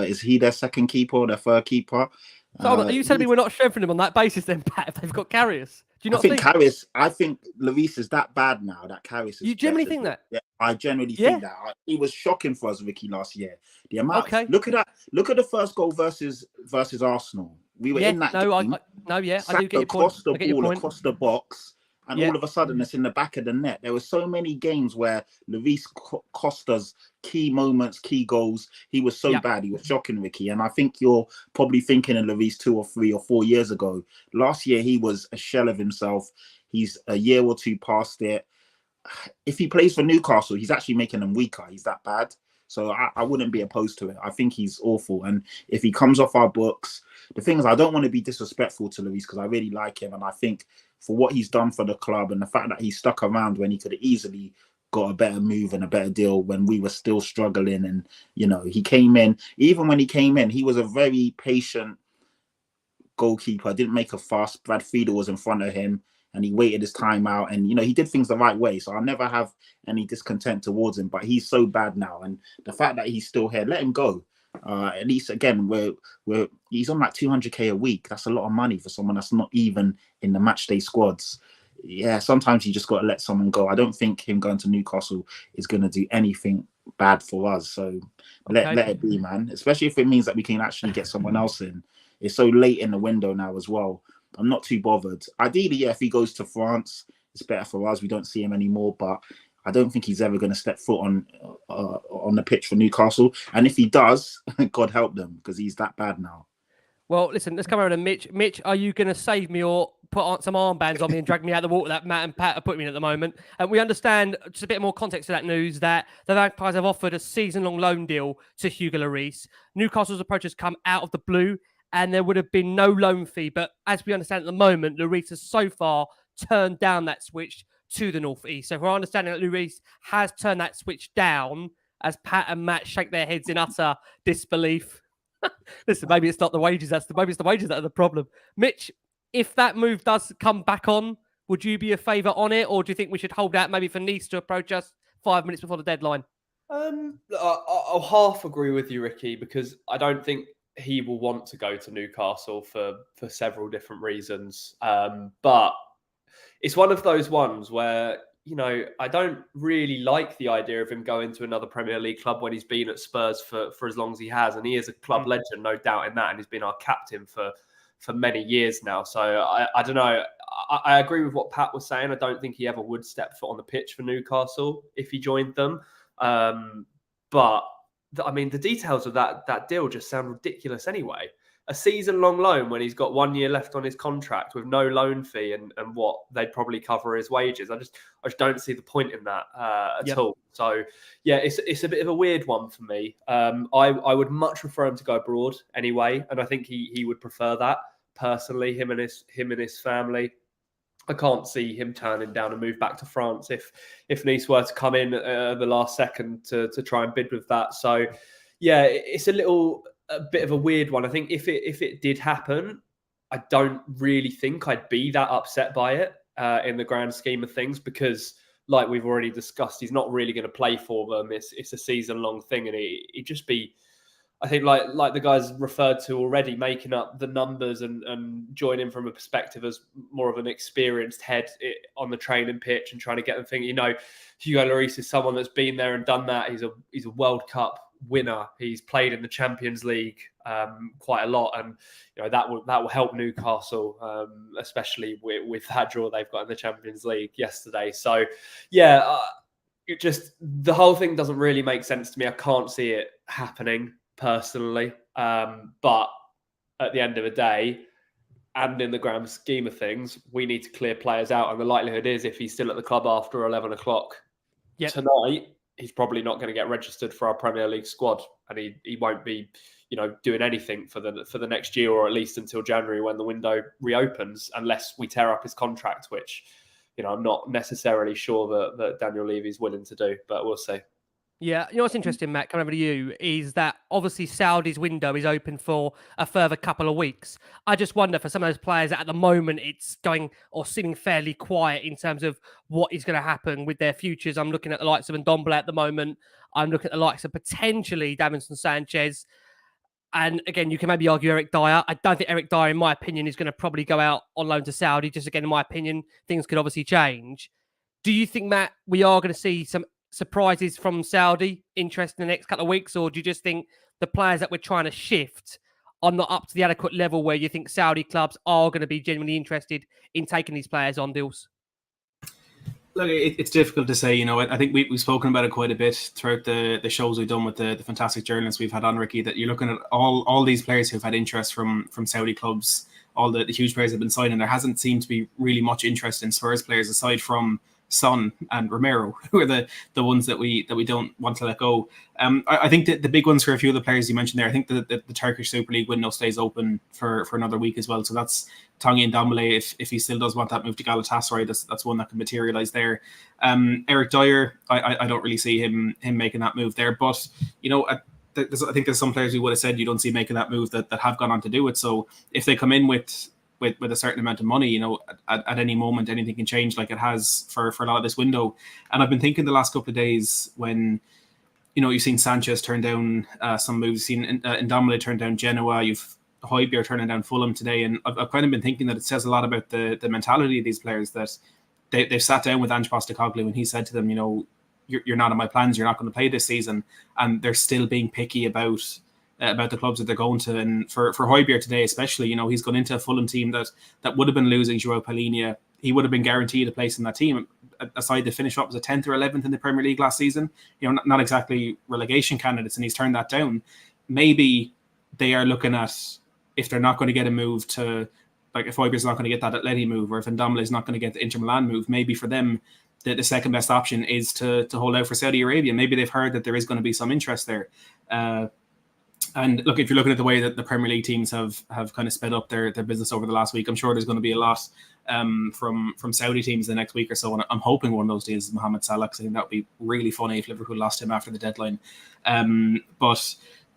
Is he their second keeper or their third keeper? So are you telling me we're not strengthening them on that basis then, Pat, if they've got Karius? Do you not think Karius, I think Lloris is that bad now that Karius is. You generally think that? Yeah, I generally think that. It was shocking for us, Ricky, last year. The amount. Okay. Look at that. Look at the first goal versus Arsenal. We were in that game. I do get your point. Crossed the ball across the box. And all of a sudden, it's in the back of the net. There were so many games where Lloris cost us key moments, key goals. He was so bad. He was shocking, Ricky. And I think you're probably thinking of Lloris 2 or 3 or 4 years ago. Last year, he was a shell of himself. He's a year or two past it. If he plays for Newcastle, he's actually making them weaker. He's that bad. So I wouldn't be opposed to it. I think he's awful. And if he comes off our books, the thing is, I don't want to be disrespectful to Lloris because I really like him. And I think for what he's done for the club and the fact that he stuck around when he could have easily got a better move and a better deal when we were still struggling. And, you know, he came in, even when he came in, he was a very patient goalkeeper. Didn't make a fuss. Brad Friedel was in front of him and he waited his time out. And, you know, he did things the right way. So I'll never have any discontent towards him. But he's so bad now. And the fact that he's still here, let him go. At least, again, he's on like 200k a week. That's a lot of money for someone that's not even in the match day squads. Yeah, sometimes you just got to let someone go. I don't think him going to Newcastle is going to do anything bad for us. So let it be, man. Especially if it means that we can actually get someone else in. It's so late in the window now as well. I'm not too bothered. Ideally, yeah, if he goes to France, it's better for us. We don't see him anymore, but I don't think he's ever going to step foot on the pitch for Newcastle. And if he does, God help them, because he's that bad now. Well, listen, let's come over to Mitch. Mitch, are you going to save me or put on some armbands on me and drag me out the water that Matt and Pat are putting me in at the moment? And we understand, just a bit more context to that news, that the Magpies have offered a season-long loan deal to Hugo Lloris. Newcastle's approach has come out of the blue and there would have been no loan fee. But as we understand at the moment, Lloris has so far turned down that switch to the northeast. So, for our understanding that Lloris has turned that switch down, as Pat and Matt shake their heads in utter disbelief. Listen, maybe it's not the wages. Maybe it's the wages that are the problem. Mitch, if that move does come back on, would you be a favour on it, or do you think we should hold out maybe for Nice to approach us 5 minutes before the deadline? I'll half agree with you, Ricky, because I don't think he will want to go to Newcastle for several different reasons. But it's one of those ones where, I don't really like the idea of him going to another Premier League club when he's been at Spurs for as long as he has. And he is a club legend, no doubt in that. And he's been our captain for many years now. So I don't know. I agree with what Pat was saying. I don't think he ever would step foot on the pitch for Newcastle if he joined them. But the details of that deal just sound ridiculous anyway. A season-long loan when he's got 1 year left on his contract with no loan fee and what they'd probably cover his wages. I just don't see the point in that at all. So yeah, it's a bit of a weird one for me. I would much prefer him to go abroad anyway, and I think he would prefer that personally. Him and his family. I can't see him turning down a move back to France if Nice were to come in at the last second to try and bid with that. So yeah, it's a bit of a weird one. I think if it did happen, I don't really think I'd be that upset by it in the grand scheme of things, because like we've already discussed, he's not really going to play for them. It's a season-long thing, and he'd just be, I think, like the guys referred to already, making up the numbers and joining from a perspective as more of an experienced head on the training pitch and trying to get them thinking, Hugo Lloris is someone that's been there and done that. He's a World Cup winner. He's played in the Champions League quite a lot, and that will help Newcastle, especially with that draw they've got in the Champions League yesterday. So yeah, the whole thing doesn't really make sense to me. I can't see it happening personally, but at the end of the day, and in the grand scheme of things, we need to clear players out, and the likelihood is if he's still at the club after 11 o'clock tonight, he's probably not going to get registered for our Premier League squad, and he won't be, doing anything for the next year, or at least until January when the window reopens, unless we tear up his contract, which, I'm not necessarily sure that Daniel Levy's willing to do, but we'll see. Yeah, what's interesting, Matt, coming over to you, is that obviously Saudi's window is open for a further couple of weeks. I just wonder for some of those players that at the moment it's going or seeming fairly quiet in terms of what is going to happen with their futures. I'm looking at the likes of Ndombele at the moment. I'm looking at the likes of potentially Davinson Sanchez. And again, you can maybe argue Eric Dier. I don't think Eric Dier, in my opinion, is going to probably go out on loan to Saudi. Just again, in my opinion, things could obviously change. Do you think, Matt, we are going to see some surprises from Saudi interest in the next couple of weeks, or do you just think the players that we're trying to shift are not up to the adequate level where you think Saudi clubs are going to be genuinely interested in taking these players on deals? Look, it's difficult to say. I think we've spoken about it quite a bit throughout the shows we've done with the fantastic journalists we've had on, Ricky, that you're looking at all these players who've had interest from Saudi clubs, all the huge players have been signing. There hasn't seemed to be really much interest in Spurs players aside from Son and Romero, who are the ones that we don't want to let go. I think that the big ones for a few of the players you mentioned there, I think the Turkish Super League window stays open for another week as well. So that's Tanguy Ndombele, if he still does want that move to Galatasaray, that's one that can materialise there. Eric Dier, I don't really see him making that move there. But I think there's some players who would have said you don't see making that move that have gone on to do it. So if they come in with a certain amount of money, at any moment, anything can change, like it has for a lot of this window. And I've been thinking the last couple of days when, you've seen Sanchez turn down some moves, you've seen Ndombele turn down Genoa, you've Hojbjerg turning down Fulham today. And I've kind of been thinking that it says a lot about the mentality of these players, that they've sat down with Ange Postecoglou and he said to them, you're not in my plans, you're not going to play this season. And they're still being picky about the clubs that they're going to. And for Hojbjerg today especially, he's gone into a Fulham team that would have been losing João Palhinha. He would have been guaranteed a place in that team, aside to finish up as a 10th or 11th in the Premier League last season. Not exactly relegation candidates, and he's turned that down. Maybe they are looking at, if they're not going to get a move to, like if Hojbjerg's not going to get that Atleti move, or if Ndombele is not going to get the Inter Milan move, maybe for them the second best option is to hold out for Saudi Arabia. Maybe they've heard that there is going to be some interest there. And look, if you're looking at the way that the Premier League teams have kind of sped up their business over the last week, I'm sure there's going to be a lot from Saudi teams the next week or so. And I'm hoping one of those deals is Mohamed Salah, because I think that would be really funny if Liverpool lost him after the deadline. But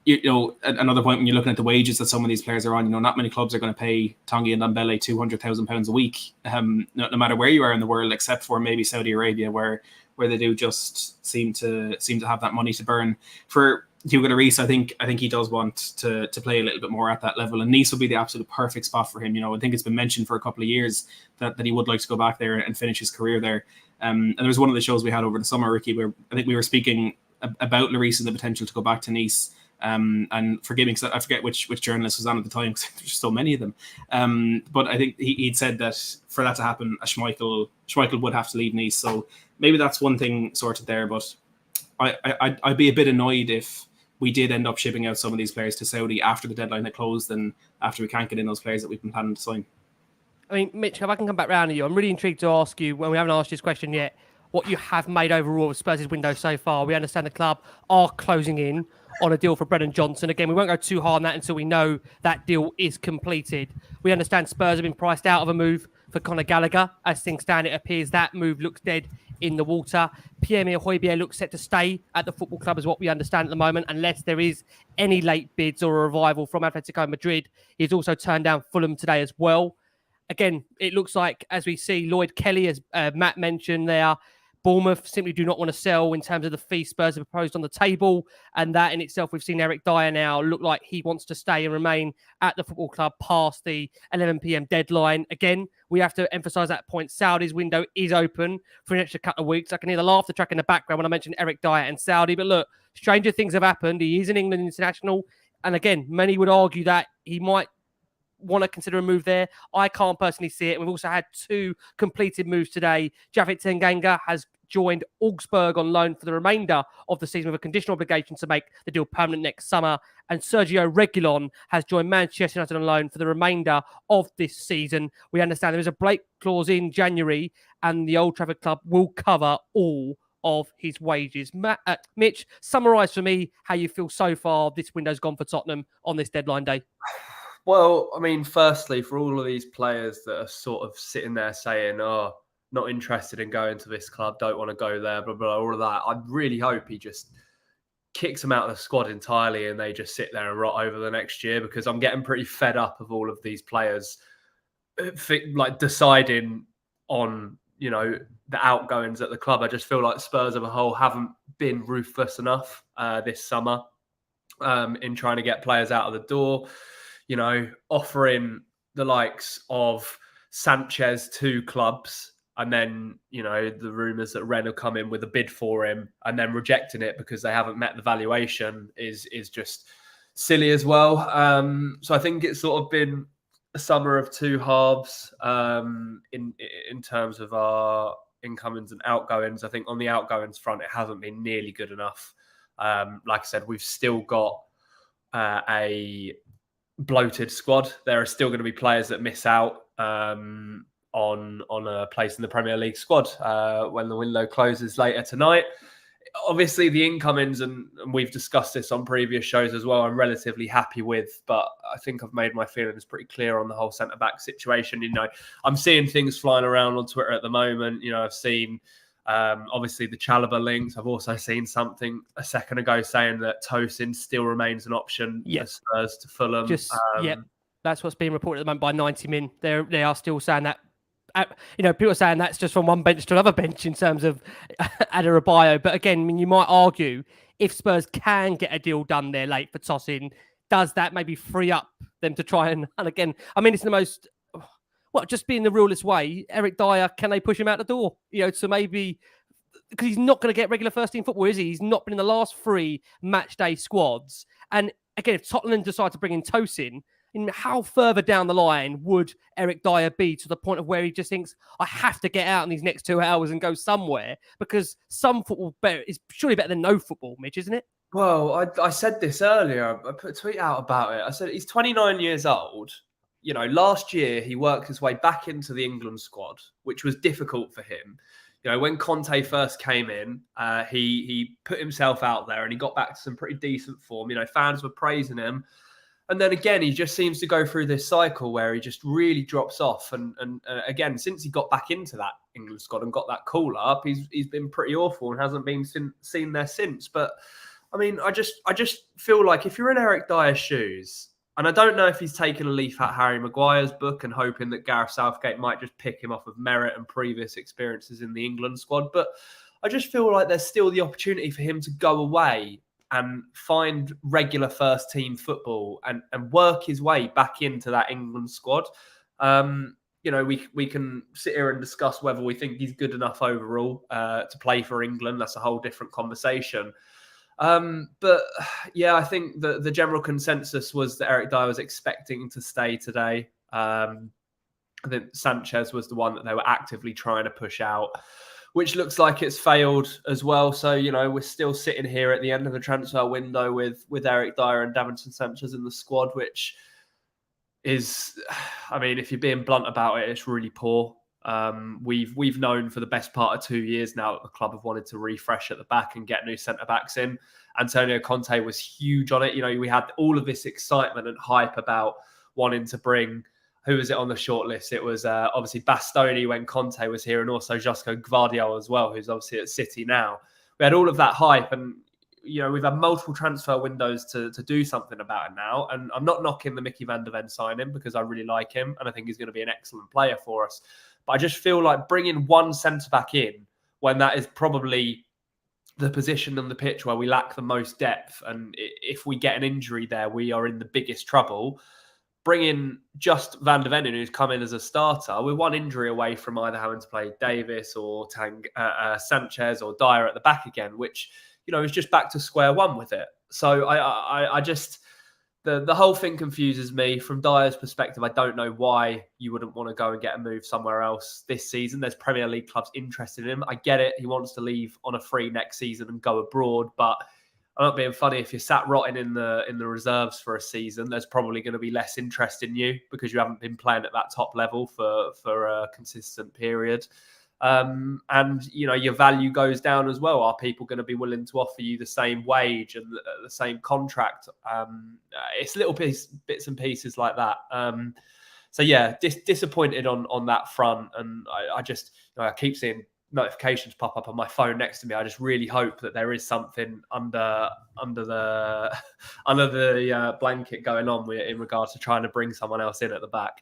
another point, when you're looking at the wages that some of these players are on, not many clubs are going to pay Tanguy and Ndombele £200,000 a week, no matter where you are in the world, except for maybe Saudi Arabia, where they do just seem to have that money to burn. For Hugo Lloris, I think he does want to play a little bit more at that level, and Nice will be the absolute perfect spot for him. I think it's been mentioned for a couple of years that he would like to go back there and finish his career there. And there was one of the shows we had over the summer, Ricky, where I think we were speaking about Lloris and the potential to go back to Nice. And forgive me, because I forget which journalist was on at the time, because there's so many of them. But I think he'd said that for that to happen, Schmeichel would have to leave Nice. So maybe that's one thing sorted there. But I'd be a bit annoyed if we did end up shipping out some of these players to Saudi after the deadline had closed and after we can't get in those players that we've been planning to sign. I mean, Mitch, if I can come back round to you, I'm really intrigued to ask you, when we haven't asked this question yet, what you have made overall of Spurs' window so far. We understand the club are closing in on a deal for Brennan Johnson. Again, we won't go too hard on that until we know that deal is completed. We understand Spurs have been priced out of a move for Conor Gallagher. As things stand, it appears that move looks dead in the water. Pierre-Emile Hojbjerg looks set to stay at the football club, is what we understand at the moment, unless there is any late bids or a revival from Atletico Madrid. He's also turned down Fulham today as well. Again, it looks like, as we see, Lloyd Kelly, as Matt mentioned there, Bournemouth simply do not want to sell in terms of the fee Spurs have proposed on the table. And that in itself, we've seen Eric Dier now look like he wants to stay and remain at the football club past the 11 p.m. deadline. Again, we have to emphasise that point. Saudi's window is open for an extra couple of weeks. I can hear the laughter track in the background when I mentioned Eric Dier and Saudi. But look, stranger things have happened. He is an England international. And again, many would argue that he might want to consider a move there. I can't personally see it. We've also had two completed moves today. Japhet Tanganga has joined Augsburg on loan for the remainder of the season with a conditional obligation to make the deal permanent next summer. And Sergio Reguilon has joined Manchester United on loan for the remainder of this season. We understand there is a break clause in January and the Old Trafford club will cover all of his wages. Mitch, summarise for me how you feel so far this window's gone for Tottenham on this deadline day. Well, I mean, firstly, for all of these players that are sort of sitting there saying, oh, not interested in going to this club, don't want to go there, blah, blah, all of that, I really hope he just kicks them out of the squad entirely and they just sit there and rot over the next year, because I'm getting pretty fed up of all of these players like deciding on, the outgoings at the club. I just feel like Spurs as a whole haven't been ruthless enough this summer in trying to get players out of the door. Offering the likes of Sanchez to clubs and then, the rumours that Rennes will come in with a bid for him and then rejecting it because they haven't met the valuation is just silly as well. So I think it's sort of been a summer of two halves in terms of our incomings and outgoings. I think on the outgoings front, it hasn't been nearly good enough. Like I said, we've still got a bloated squad. There are still going to be players that miss out on a place in the Premier League squad when the window closes later tonight. Obviously, the incomings, and we've discussed this on previous shows as well, I'm relatively happy with, but I think I've made my feelings pretty clear on the whole centre-back situation. I'm seeing things flying around on Twitter at the moment. I've seen obviously the Chalobah links. I've also seen something a second ago saying that Tosin still remains an option for Spurs to Fulham. That's what's being reported at the moment by 90 Min. They are still saying that. People are saying that's just from one bench to another bench in terms of Adebayo. But again, you might argue if Spurs can get a deal done there late for Tosin, does that maybe free up them to try and again, it's the most, just being the realist way, Eric Dier, can they push him out the door? So maybe, because he's not going to get regular first team football, is he? He's not been in the last 3 match day squads. And again, if Tottenham decide to bring in Tosin, how further down the line would Eric Dier be to the point of where he just thinks, I have to get out in these next 2 hours and go somewhere, because some football is surely better than no football, Mitch, isn't it? Well, I said this earlier. I put a tweet out about it. I said he's 29 years old. Last year he worked his way back into the England squad, which was difficult for him. you know, when Conte first came in, he put himself out there and he got back to some pretty decent form. You know, fans were praising him. And then again, he just seems to go through this cycle where he just really drops off. And again, since he got back into that England squad and got that call up, he's been pretty awful and hasn't been seen there since. But I mean, I just feel like if you're in Eric Dier's shoes, and I don't know if he's taken a leaf out Harry Maguire's book and hoping that Gareth Southgate might just pick him off of merit and previous experiences in the England squad, but I just feel like there's still the opportunity for him to go away and find regular first team football and work his way back into that England squad. You know, we can sit here and discuss whether we think he's good enough overall to play for England. That's a whole different conversation. But yeah, I think the general consensus was that Eric Dier was expecting to stay today. I think Sanchez was the one that they were actively trying to push out, which looks like it's failed as well. So, you know, we're still sitting here at the end of the transfer window with Eric Dier and Davinson Sanchez in the squad, which is, I mean, if you're being blunt about it, it's really poor. We've known for the best part of 2 years now that the club have wanted to refresh at the back and get new centre-backs in. Antonio Conte was huge on it. You know, we had all of this excitement and hype about wanting to bring, who was it on the shortlist? It was obviously Bastoni when Conte was here, and also 𝐿𝐴 𝐺𝐵 as well, who's obviously at City now. We had all of that hype, and you know, we've had multiple transfer windows to do something about it now. And I'm not knocking the Mickey van der Ven signing because I really like him and I think he's going to be an excellent player for us. But I just feel like bringing one centre-back in when that is probably the position on the pitch where we lack the most depth, and if we get an injury there, we are in the biggest trouble. Bringing just Van der Ven in, who's come in as a starter, we're one injury away from either having to play Davis or Sanchez or Dier at the back again, which, you know, is just back to square one with it. So I just, the whole thing confuses me. From Dier's perspective, I don't know why you wouldn't want to go and get a move somewhere else this season. There's Premier League clubs interested in him. I get it. He wants to leave on a free next season and go abroad, but I'm not being funny. If you're sat rotting in the reserves for a season, there's probably going to be less interest in you because you haven't been playing at that top level for a consistent period. And, you know, your value goes down as well. Are people going to be willing to offer you the same wage and the same contract? It's little bits and pieces like that. So, yeah, disappointed on that front. And I just, you know, I keep seeing notifications pop up on my phone next to me. I just really hope that there is something under the blanket going on in regards to trying to bring someone else in at the back.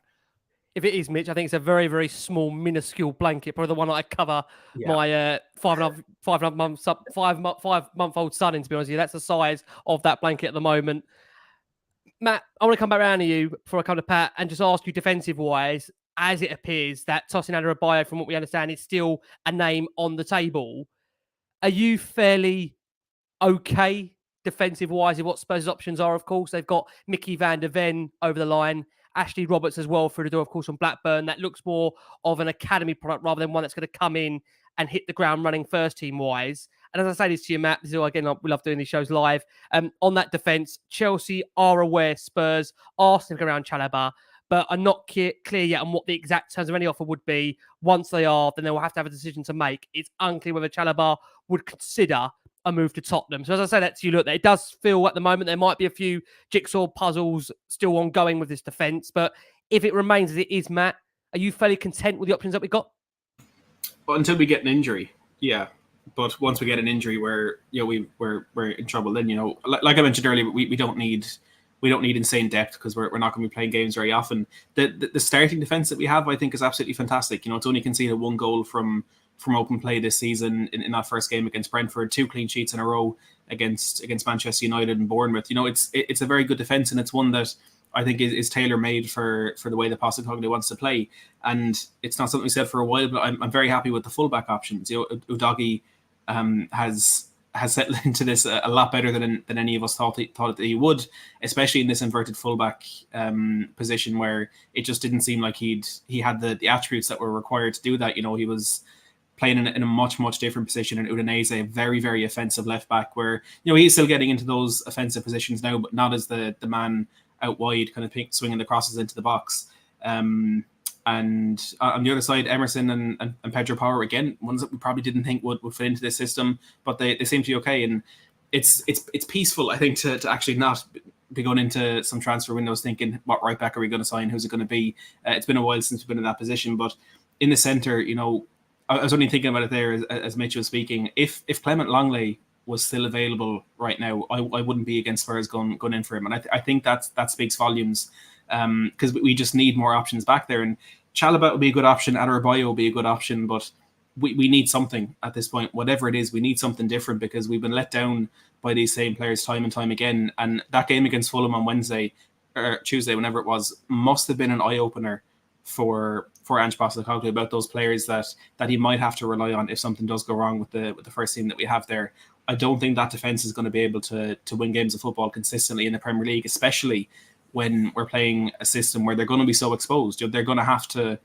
If it is, Mitch, I think it's a very, very small, minuscule blanket. Probably the one that I cover my 5-month-old son in, to be honest with you. That's the size of that blanket at the moment. Matt, I want to come back around to you before I come to Pat and just ask you defensive-wise, as it appears that Tosin Adarabioyo, from what we understand, is still a name on the table. Are you fairly okay defensive-wise in what Spurs' options are, of course? They've got Mickey van der Ven over the line, Ashley Roberts as well through the door, of course, from Blackburn. That looks more of an academy product rather than one that's going to come in and hit the ground running first team-wise. And as I say this to you, Matt, this is all, again, we love doing these shows live. On that defence, Chelsea are aware Spurs are sniffing around Chalobah, but are not clear yet on what the exact terms of any offer would be. Once they are, then they will have to have a decision to make. It's unclear whether Chalobah would consider a move to Tottenham. So as I say that to you, look, it does feel at the moment there might be a few jigsaw puzzles still ongoing with this defence. But if it remains as it is, Matt, are you fairly content with the options that we got? Well, until we get an injury, yeah. But once we get an injury where, you know, we're in trouble, then, you know, like I mentioned earlier, we don't need insane depth because we're not going to be playing games very often. The starting defence that we have, I think, is absolutely fantastic. You know, it's only conceded one goal from open play this season in that first game against Brentford, 2 clean sheets in a row against Manchester United and Bournemouth. You know, it's a very good defence, and it's one that I think is tailor-made for the way that Postecoglou wants to play. And it's not something we said for a while, but I'm very happy with the fullback options. You know, Udogie has settled into this a lot better than any of us thought that he would, especially in this inverted fullback position where it just didn't seem like he had the attributes that were required to do that. You know, he was playing in a much, much different position in Udinese, a very, very offensive left back where, you know, he's still getting into those offensive positions now, but not as the man out wide kind of swinging the crosses into the box. And And on the other side, Emerson and Pedro Porro, again, ones that we probably didn't think would fit into this system, but they seem to be okay. And it's peaceful, I think, to actually not be going into some transfer windows thinking, what right back are we going to sign? Who's it going to be? It's been a while since we've been in that position. But in the centre, I was only thinking about it there as Mitch was speaking. If Clement Longley was still available right now, I wouldn't be against Spurs going in for him. And I think that speaks volumes, because we just need more options back there. And Chalobah will be a good option, Adebayo will be a good option, but we need something at this point. Whatever it is, we need something different, because we've been let down by these same players time and time again. And that game against Fulham on Wednesday or Tuesday, whenever it was, must have been an eye-opener for Ange Postecoglou about those players that he might have to rely on if something does go wrong with the first team that we have there. I don't think that defence is going to be able to win games of football consistently in the Premier League, especially when we're playing a system where they're going to be so exposed. They're going to have to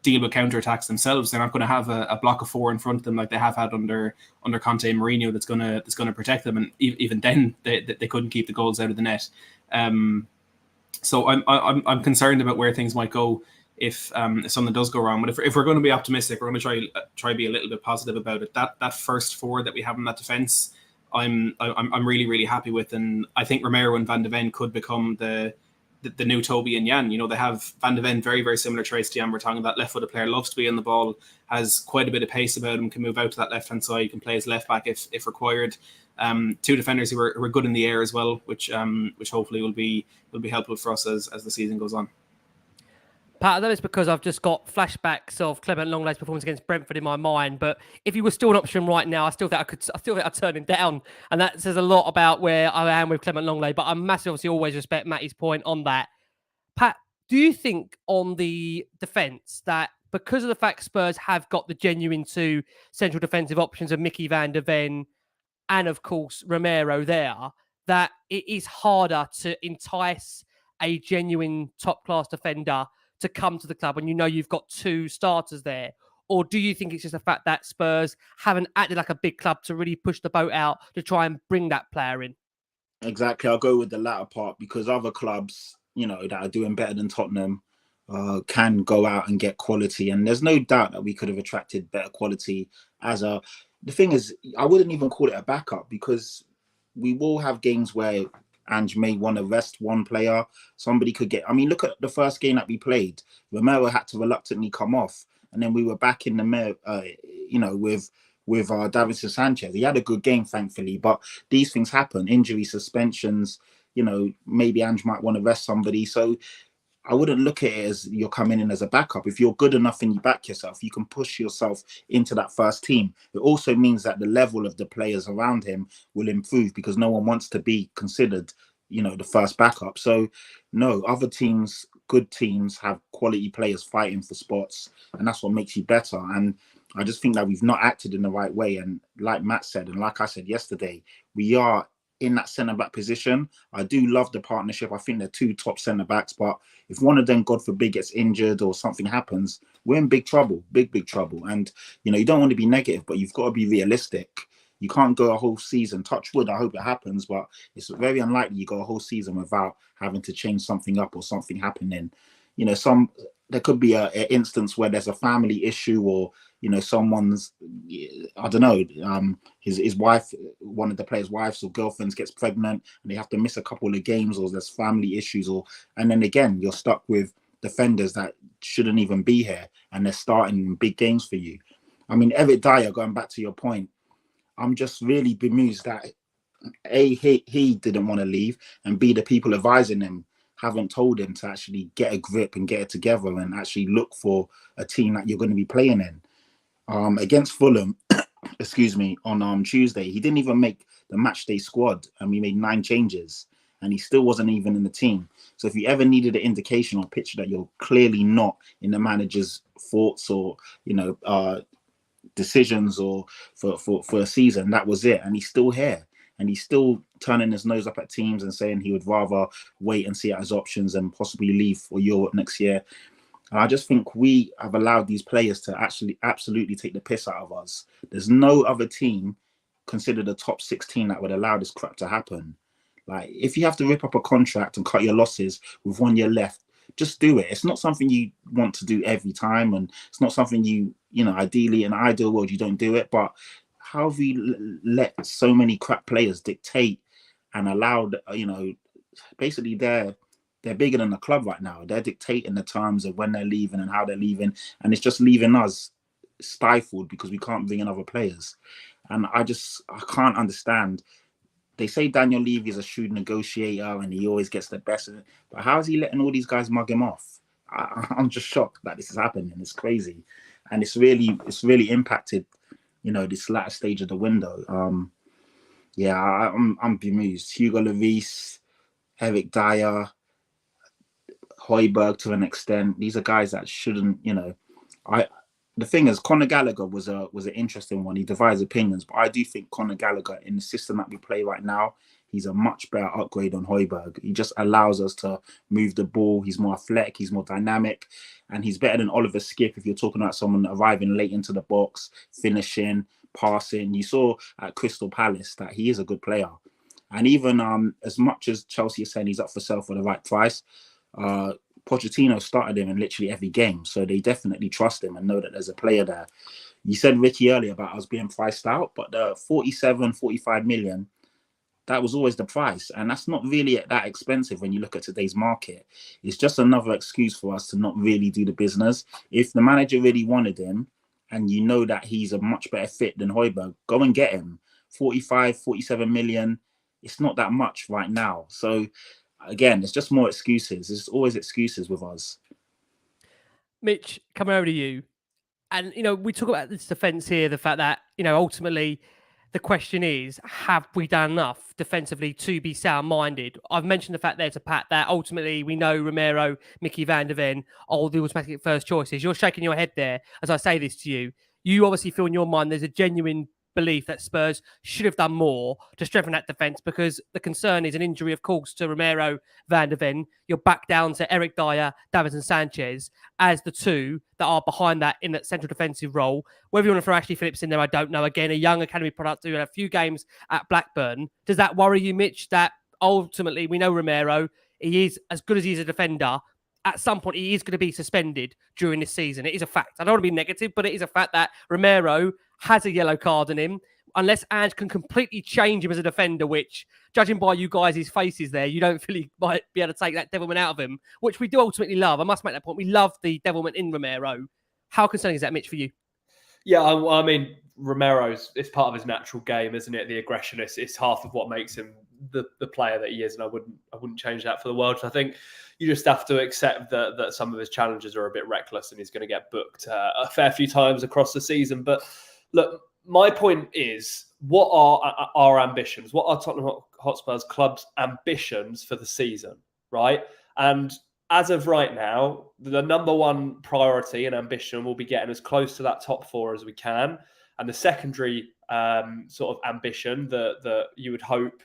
deal with counterattacks themselves. They're not going to have a block of 4 in front of them like they have had under Conte and Mourinho that's going to protect them. And even then, they couldn't keep the goals out of the net. So I'm concerned about where things might go if something does go wrong. But if we're going to be optimistic, we're going to try be a little bit positive about it. That first 4 that we have in that defence, I'm really, really happy with. And I think Romero and Van de Ven could become the new Toby and Jan. They have Van de Ven, very, very similar traits to Jan Vertonghen. That left-footed player, loves to be on the ball, has quite a bit of pace about him, can move out to that left-hand side, can play as left-back if required. 2 defenders who are good in the air as well, which hopefully will be helpful for us as the season goes on. Pat, I know it's because I've just got flashbacks of Clement Longley's performance against Brentford in my mind, but if he was still an option right now, I still think I'd turn him down, and that says a lot about where I am with Clement Longley. But I massively, obviously, always respect Matty's point on that. Pat, do you think on the defence that because of the fact Spurs have got the genuine 2 central defensive options of Mickey Van de Ven and, of course, Romero there, that it is harder to entice a genuine top-class defender to come to the club when you've got 2 starters there? Or do you think it's just the fact that Spurs haven't acted like a big club to really push the boat out to try and bring that player in? Exactly. I'll go with the latter part, because other clubs, that are doing better than Tottenham can go out and get quality. And there's no doubt that we could have attracted better quality the thing is, I wouldn't even call it a backup, because we will have games where Ange may want to rest one player. Somebody could look at the first game that we played. Romero had to reluctantly come off, and then we were back in the with Davinson Sanchez. He had a good game, thankfully, but these things happen. Injuries, suspensions. Maybe Ange might want to rest somebody. So I wouldn't look at it as you're coming in as a backup. If you're good enough and you back yourself, you can push yourself into that first team. It also means that the level of the players around him will improve, because no one wants to be considered, the first backup. So no, other teams, good teams, have quality players fighting for spots, and that's what makes you better. And I just think that we've not acted in the right way. And like Matt said, and like I said yesterday, we are in that centre-back position. I do love the partnership. I think they're 2 top centre-backs, but if one of them, God forbid, gets injured or something happens, we're in big trouble, big trouble. And, you don't want to be negative, but you've got to be realistic. You can't go a whole season, touch wood, I hope it happens, but it's very unlikely you go a whole season without having to change something up or something happening. There could be an instance where there's a family issue, or someone's, I don't know, his wife, one of the players' wives or girlfriends gets pregnant and they have to miss a couple of games, or there's family issues, and then again you're stuck with defenders that shouldn't even be here and they're starting big games for you. Eric Dier, going back to your point, I'm just really bemused that A, he didn't want to leave, and B, the people advising him haven't told him to actually get a grip and get it together and actually look for a team that you're going to be playing in. Against Fulham, on Tuesday, he didn't even make the matchday squad, and we made 9 changes, and he still wasn't even in the team. So if you ever needed an indication or picture that you're clearly not in the manager's thoughts or decisions or for a season, that was it. And he's still here, and he's still turning his nose up at teams and saying he would rather wait and see out his options and possibly leave for Europe next year. And I just think we have allowed these players to actually absolutely take the piss out of us. There's no other team considered a top 16 that would allow this crap to happen. Like, if you have to rip up a contract and cut your losses with 1 year left just do it. It's not something you want to do every time, and it's not something ideally in an ideal world you don't do it. But how have you let so many crap players dictate and allowed, basically they're bigger than the club right now. They're dictating the terms of when they're leaving and how they're leaving, and it's just leaving us stifled because we can't bring in other players. And I can't understand. They say Daniel Levy is a shrewd negotiator and he always gets the best of it, but how is he letting all these guys mug him off? I'm just shocked that this is happening. It's crazy, and it's really impacted, this latter stage of the window. I'm bemused. Hugo Lloris, Eric Dier, Hojbjerg to an extent. These are guys that shouldn't, the thing is, Conor Gallagher was an interesting one. He divides opinions, but I do think Conor Gallagher, in the system that we play right now, he's a much better upgrade on Hojbjerg. He just allows us to move the ball. He's more athletic, he's more dynamic, and he's better than Oliver Skip if you're talking about someone arriving late into the box, finishing, passing. You saw at Crystal Palace that he is a good player. And even as much as Chelsea is saying he's up for sale for the right price, Pochettino started him in literally every game, so they definitely trust him and know that there's a player there. You said, Ricky, earlier about us being priced out, but the 47, 45 million, that was always the price, and that's not really that expensive when you look at today's market. It's just another excuse for us to not really do the business. If the manager really wanted him, and you know that he's a much better fit than Hojbjerg, go and get him. 45, 47 million, it's not that much right now. So again, it's just more excuses. There's always excuses with us. Mitch, coming over to you. And, we talk about this defence here, the fact that, ultimately the question is, have we done enough defensively to be sound-minded? I've mentioned the fact there to Pat that ultimately we know Romero, Mickey van der Ven are the automatic first choices. You're shaking your head there as I say this to you. You obviously feel in your mind there's a genuine belief that Spurs should have done more to strengthen that defence, because the concern is an injury, of course, to Romero, Van der Ven. You're back down to Eric Dier, Davinson Sanchez as the two that are behind that in that central defensive role. Whether you want to throw Ashley Phillips in there, I don't know. Again, a young academy product doing a few games at Blackburn. Does that worry you, Mitch, that ultimately we know Romero, he is as good as he is a defender. At some point, he is going to be suspended during this season. It is a fact. I don't want to be negative, but it is a fact that Romero has a yellow card on him. Unless Ange can completely change him as a defender, which, judging by you guys' faces there, you don't feel he might be able to take that devilment out of him, which we do ultimately love. I must make that point. We love the devilment in Romero. How concerning is that, Mitch, for you? Yeah, I mean, it's part of his natural game, isn't it? The aggression, it's half of what makes him the player that he is, and I wouldn't change that for the world. So I think you just have to accept that some of his challenges are a bit reckless, and he's going to get booked a fair few times across the season. But look, my point is, what are our ambitions? What are Tottenham Hotspur's club's ambitions for the season, right? And as of right now, the number one priority and ambition will be getting as close to that top four as we can. And the secondary sort of ambition that you would hope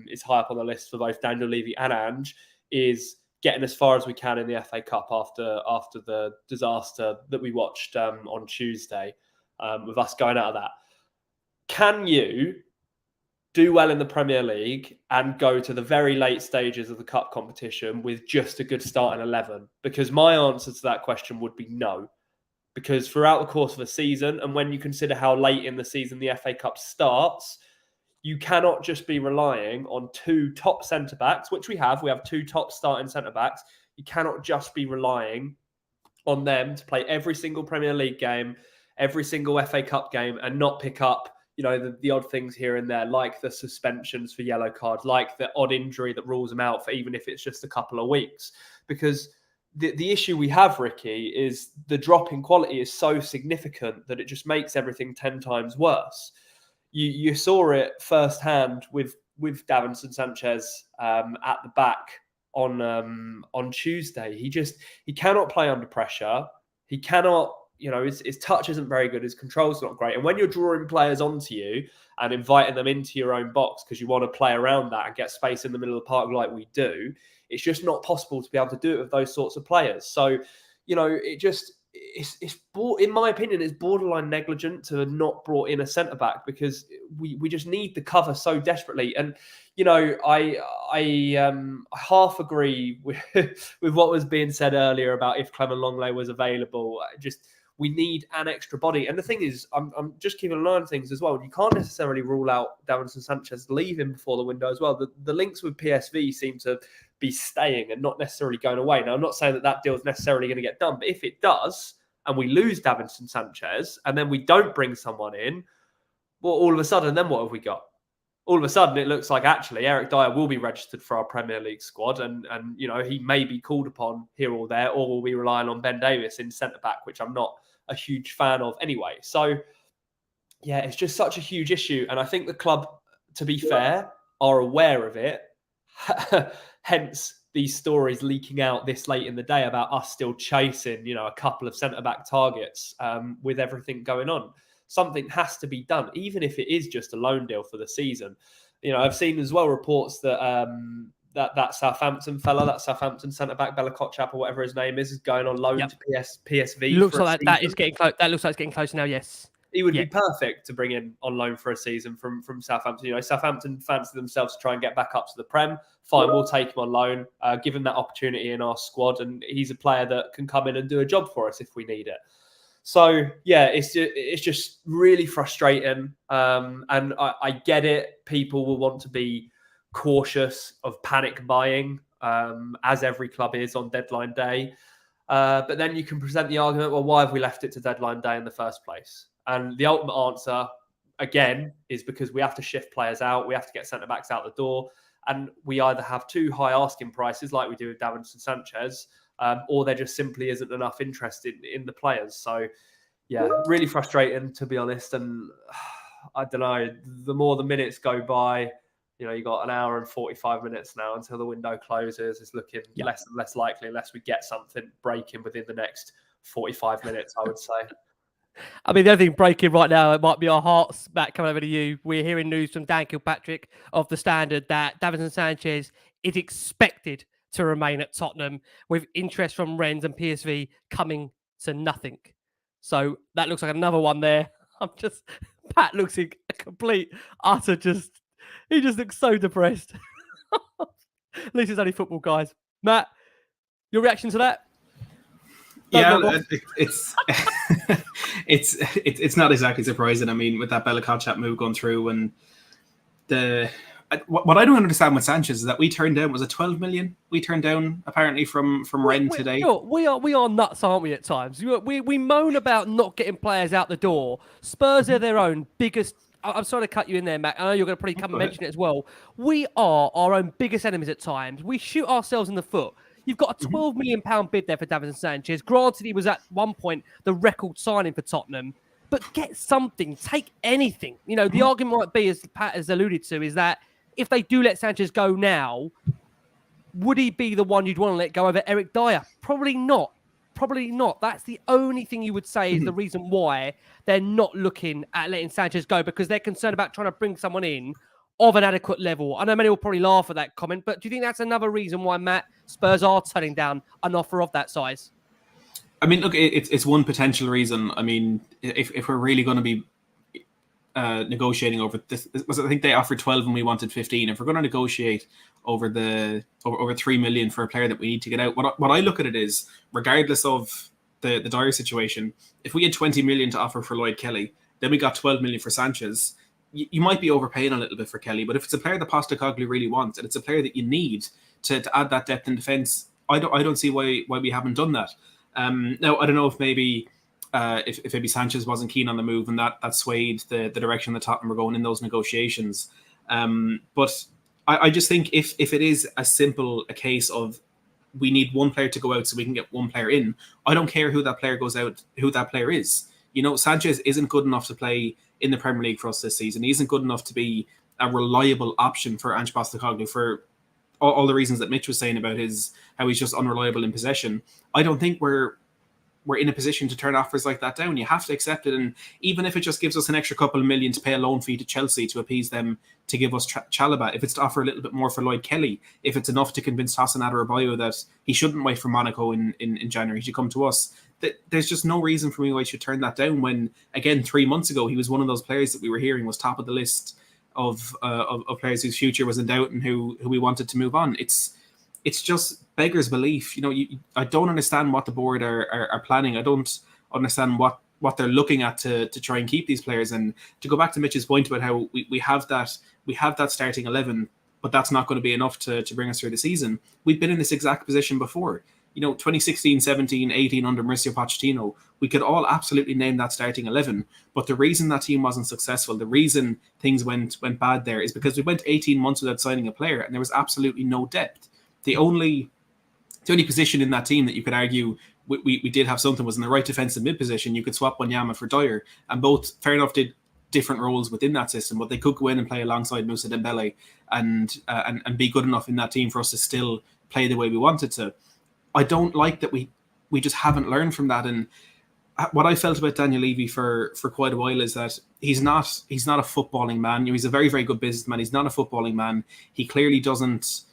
is high up on the list for both Daniel Levy and Ange is getting as far as we can in the FA Cup after the disaster that we watched on Tuesday, with us going out of that. Can you do well in the Premier League and go to the very late stages of the cup competition with just a good starting 11? Because my answer to that question would be no. Because throughout the course of a season, and when you consider how late in the season the FA Cup starts, you cannot just be relying on two top centre-backs, which we have. We have two top starting centre-backs. You cannot just be relying on them to play every single Premier League game, every single FA Cup game, and not pick up, the odd things here and there, like the suspensions for yellow cards, like the odd injury that rules them out for even if it's just a couple of weeks. Because the issue we have, Ricky, is the drop in quality is so significant that it just makes everything 10 times worse. You saw it firsthand with Davinson Sanchez at the back on Tuesday. He cannot play under pressure. He cannot, his touch isn't very good. His control's not great. And when you're drawing players onto you and inviting them into your own box because you want to play around that and get space in the middle of the park like we do, it's just not possible to be able to do it with those sorts of players. So, in my opinion, it's borderline negligent to have not brought in a centre back, because we just need the cover so desperately. And I half agree with what was being said earlier about if Clement Longley was available. We need an extra body. And the thing is, I'm just keeping an eye on things as well. You can't necessarily rule out Davinson Sanchez leaving before the window as well. The links with PSV seem to be staying and not necessarily going away. Now, I'm not saying that deal is necessarily going to get done, but if it does, and we lose Davinson Sanchez, and then we don't bring someone in, well, all of a sudden, then what have we got? All of a sudden, it looks like actually Eric Dier will be registered for our Premier League squad, and he may be called upon here or there, or we'll be relying on Ben Davies in centre back, which I'm not a huge fan of anyway. So, yeah, it's just such a huge issue, and I think the club, to be fair, are aware of it. Hence these stories leaking out this late in the day about us still chasing, a couple of centre-back targets with everything going on. Something has to be done, even if it is just a loan deal for the season. I've seen as well reports that that Southampton fella, that Southampton centre-back, Bella Kotchap or whatever his name is going on loan to PSV. Looks like that is getting close. That looks like it's getting closer now, yes. He would be perfect to bring in on loan for a season from Southampton. Southampton fancy themselves to try and get back up to the Prem. Fine, we'll take him on loan, give him that opportunity in our squad, and he's a player that can come in and do a job for us if we need it. So, yeah, it's just really frustrating. And I get it. People will want to be cautious of panic buying, as every club is on deadline day. But then you can present the argument, well, why have we left it to deadline day in the first place? And the ultimate answer, again, is because we have to shift players out. We have to get centre-backs out the door. And we either have too high asking prices like we do with Davinson Sanchez, or there just simply isn't enough interest in the players. So, yeah, really frustrating, to be honest. And I don't know, the more the minutes go by, you got an hour and 45 minutes now until the window closes. It's looking less and less likely unless we get something breaking within the next 45 minutes, I would say. I mean, the only thing breaking right now, it might be our hearts, Matt, coming over to you. We're hearing news from Dan Kilpatrick of The Standard that Davinson Sanchez is expected to remain at Tottenham, with interest from Rennes and PSV coming to nothing. So that looks like another one there. Pat looks in a complete, utter he just looks so depressed. At least it's only football, guys. Matt, your reaction to that? It's not exactly surprising. I mean, with that Bella Kotchap move going through, and what I don't understand with Sanchez is that we turned down, was it 12 million? We turned down apparently from Rennes today. We are nuts, aren't we? At times, we moan about not getting players out the door. Spurs are their own biggest. I'm sorry to cut you in there, Matt. I know you're going to probably come and mention it as well. We are our own biggest enemies at times. We shoot ourselves in the foot. You've got a £12 million bid there for Davinson Sanchez. Granted, he was at one point the record signing for Tottenham. But get something. Take anything. The argument might be, as Pat has alluded to, is that if they do let Sanchez go now, would he be the one you'd want to let go over Eric Dier? Probably not. Probably not. That's the only thing you would say is the reason why they're not looking at letting Sanchez go, because they're concerned about trying to bring someone in of an adequate level. I know many will probably laugh at that comment, but do you think that's another reason why, Matt, Spurs are turning down an offer of that size? I mean, look, it's one potential reason. I mean, if we're really going to be negotiating over this, I think they offered 12 and we wanted 15. If we're going to negotiate over over 3 million for a player that we need to get out, what I look at it is, regardless of the Dier situation, if we had 20 million to offer for Lloyd Kelly, then we got 12 million for Sanchez, you might be overpaying a little bit for Kelly. But if it's a player that Postecoglou really wants, and it's a player that you need to add that depth in defence, I don't see why we haven't done that. Now, I don't know if maybe if maybe Sanchez wasn't keen on the move and that swayed the direction that Tottenham were going in those negotiations. But I just think if it is as simple a case of we need one player to go out so we can get one player in, I don't care who that player goes out, who that player is. Sanchez isn't good enough to play in the Premier League for us this season. He isn't good enough to be a reliable option for Ange Postecoglou for all the reasons that Mitch was saying about how he's just unreliable in possession. I don't think we're in a position to turn offers like that down. You have to accept it, and even if it just gives us an extra couple of million to pay a loan fee to Chelsea to appease them to give us Chalobah, if it's to offer a little bit more for Lloyd Kelly, if it's enough to convince Hassan Adarabioyo that he shouldn't wait for Monaco in January, he should come to us, there's just no reason for me why I should turn that down when, again, 3 months ago, he was one of those players that we were hearing was top of the list of players whose future was in doubt and who we wanted to move on. It's just beggars belief. I don't understand what the board are planning. I don't understand what they're looking at to try and keep these players. And to go back to Mitch's point about how we have that starting 11, but that's not going to be enough to bring us through the season. We've been in this exact position before. 2016, 17, 18 under Mauricio Pochettino, we could all absolutely name that starting 11. But the reason that team wasn't successful, the reason things went bad there is because we went 18 months without signing a player and there was absolutely no depth. The only position in that team that you could argue we did have something was in the right defensive mid position. You could swap Wanyama for Dier, and both, fair enough, did different roles within that system, but they could go in and play alongside Moussa Dembele and be good enough in that team for us to still play the way we wanted to. I don't like that we just haven't learned from that. And what I felt about Daniel Levy for quite a while is that he's not a footballing man. He's a very, very good businessman. He's not a footballing man. He clearly doesn't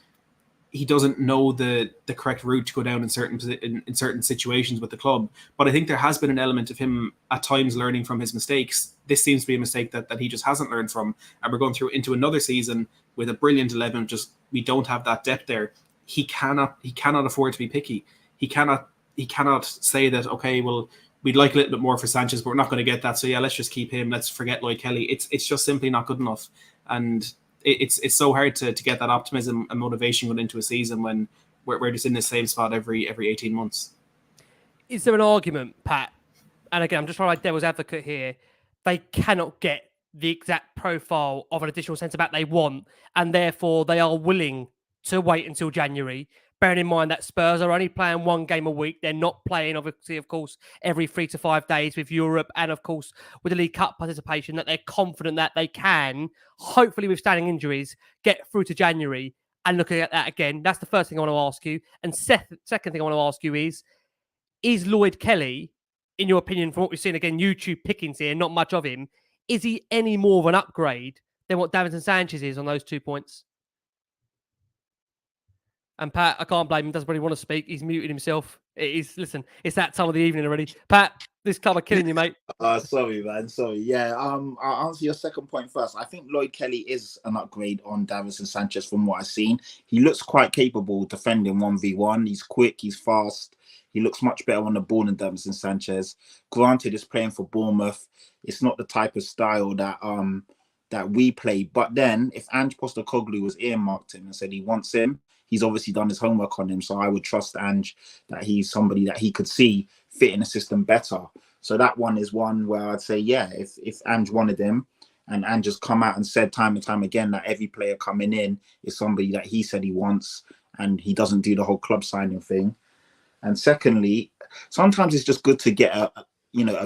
know the correct route to go down in certain situations with the club. But I think there has been an element of him at times learning from his mistakes. This seems to be a mistake that he just hasn't learned from. And we're going through into another season with a brilliant 11. Just we don't have that depth there. He cannot afford to be picky. He cannot say that, okay, well, we'd like a little bit more for Sanchez, but we're not going to get that. So yeah, let's just keep him. Let's forget Lloyd Kelly. It's just simply not good enough. And it's so hard to get that optimism and motivation going into a season when we're just in the same spot every 18 months. Is there an argument, Pat? And again, I'm just trying to play devil's advocate here. They cannot get the exact profile of an additional centre-back they want, and therefore they are willing to wait until January, bearing in mind that Spurs are only playing one game a week. They're not playing, obviously, of course, every 3 to 5 days with Europe and, of course, with the League Cup participation, that they're confident that they can, hopefully withstanding injuries, get through to January. And looking at that again, that's the first thing I want to ask you. And second thing I want to ask you is Lloyd Kelly, in your opinion, from what we've seen, again, YouTube pickings here, not much of him, is he any more of an upgrade than what Davinson Sanchez is on those 2 points? And Pat, I can't blame him. Doesn't really want to speak. He's muted himself. Listen, it's that time of the evening already. Pat, this cover killing you, mate. Sorry, man. Sorry. Yeah. I'll answer your second point first. I think Lloyd Kelly is an upgrade on Davinson Sanchez from what I've seen. He looks quite capable defending 1v1. He's quick. He's fast. He looks much better on the ball than Davinson Sanchez. Granted, he's playing for Bournemouth. It's not the type of style that we play. But then, if Ange Postecoglou was earmarked him and said he wants him, he's obviously done his homework on him. So I would trust Ange that he's somebody that he could see fit in the system better. So that one is one where I'd say, yeah, if Ange wanted him and Ange has come out and said time and time again that every player coming in is somebody that he said he wants and he doesn't do the whole club signing thing. And secondly, sometimes it's just good to get a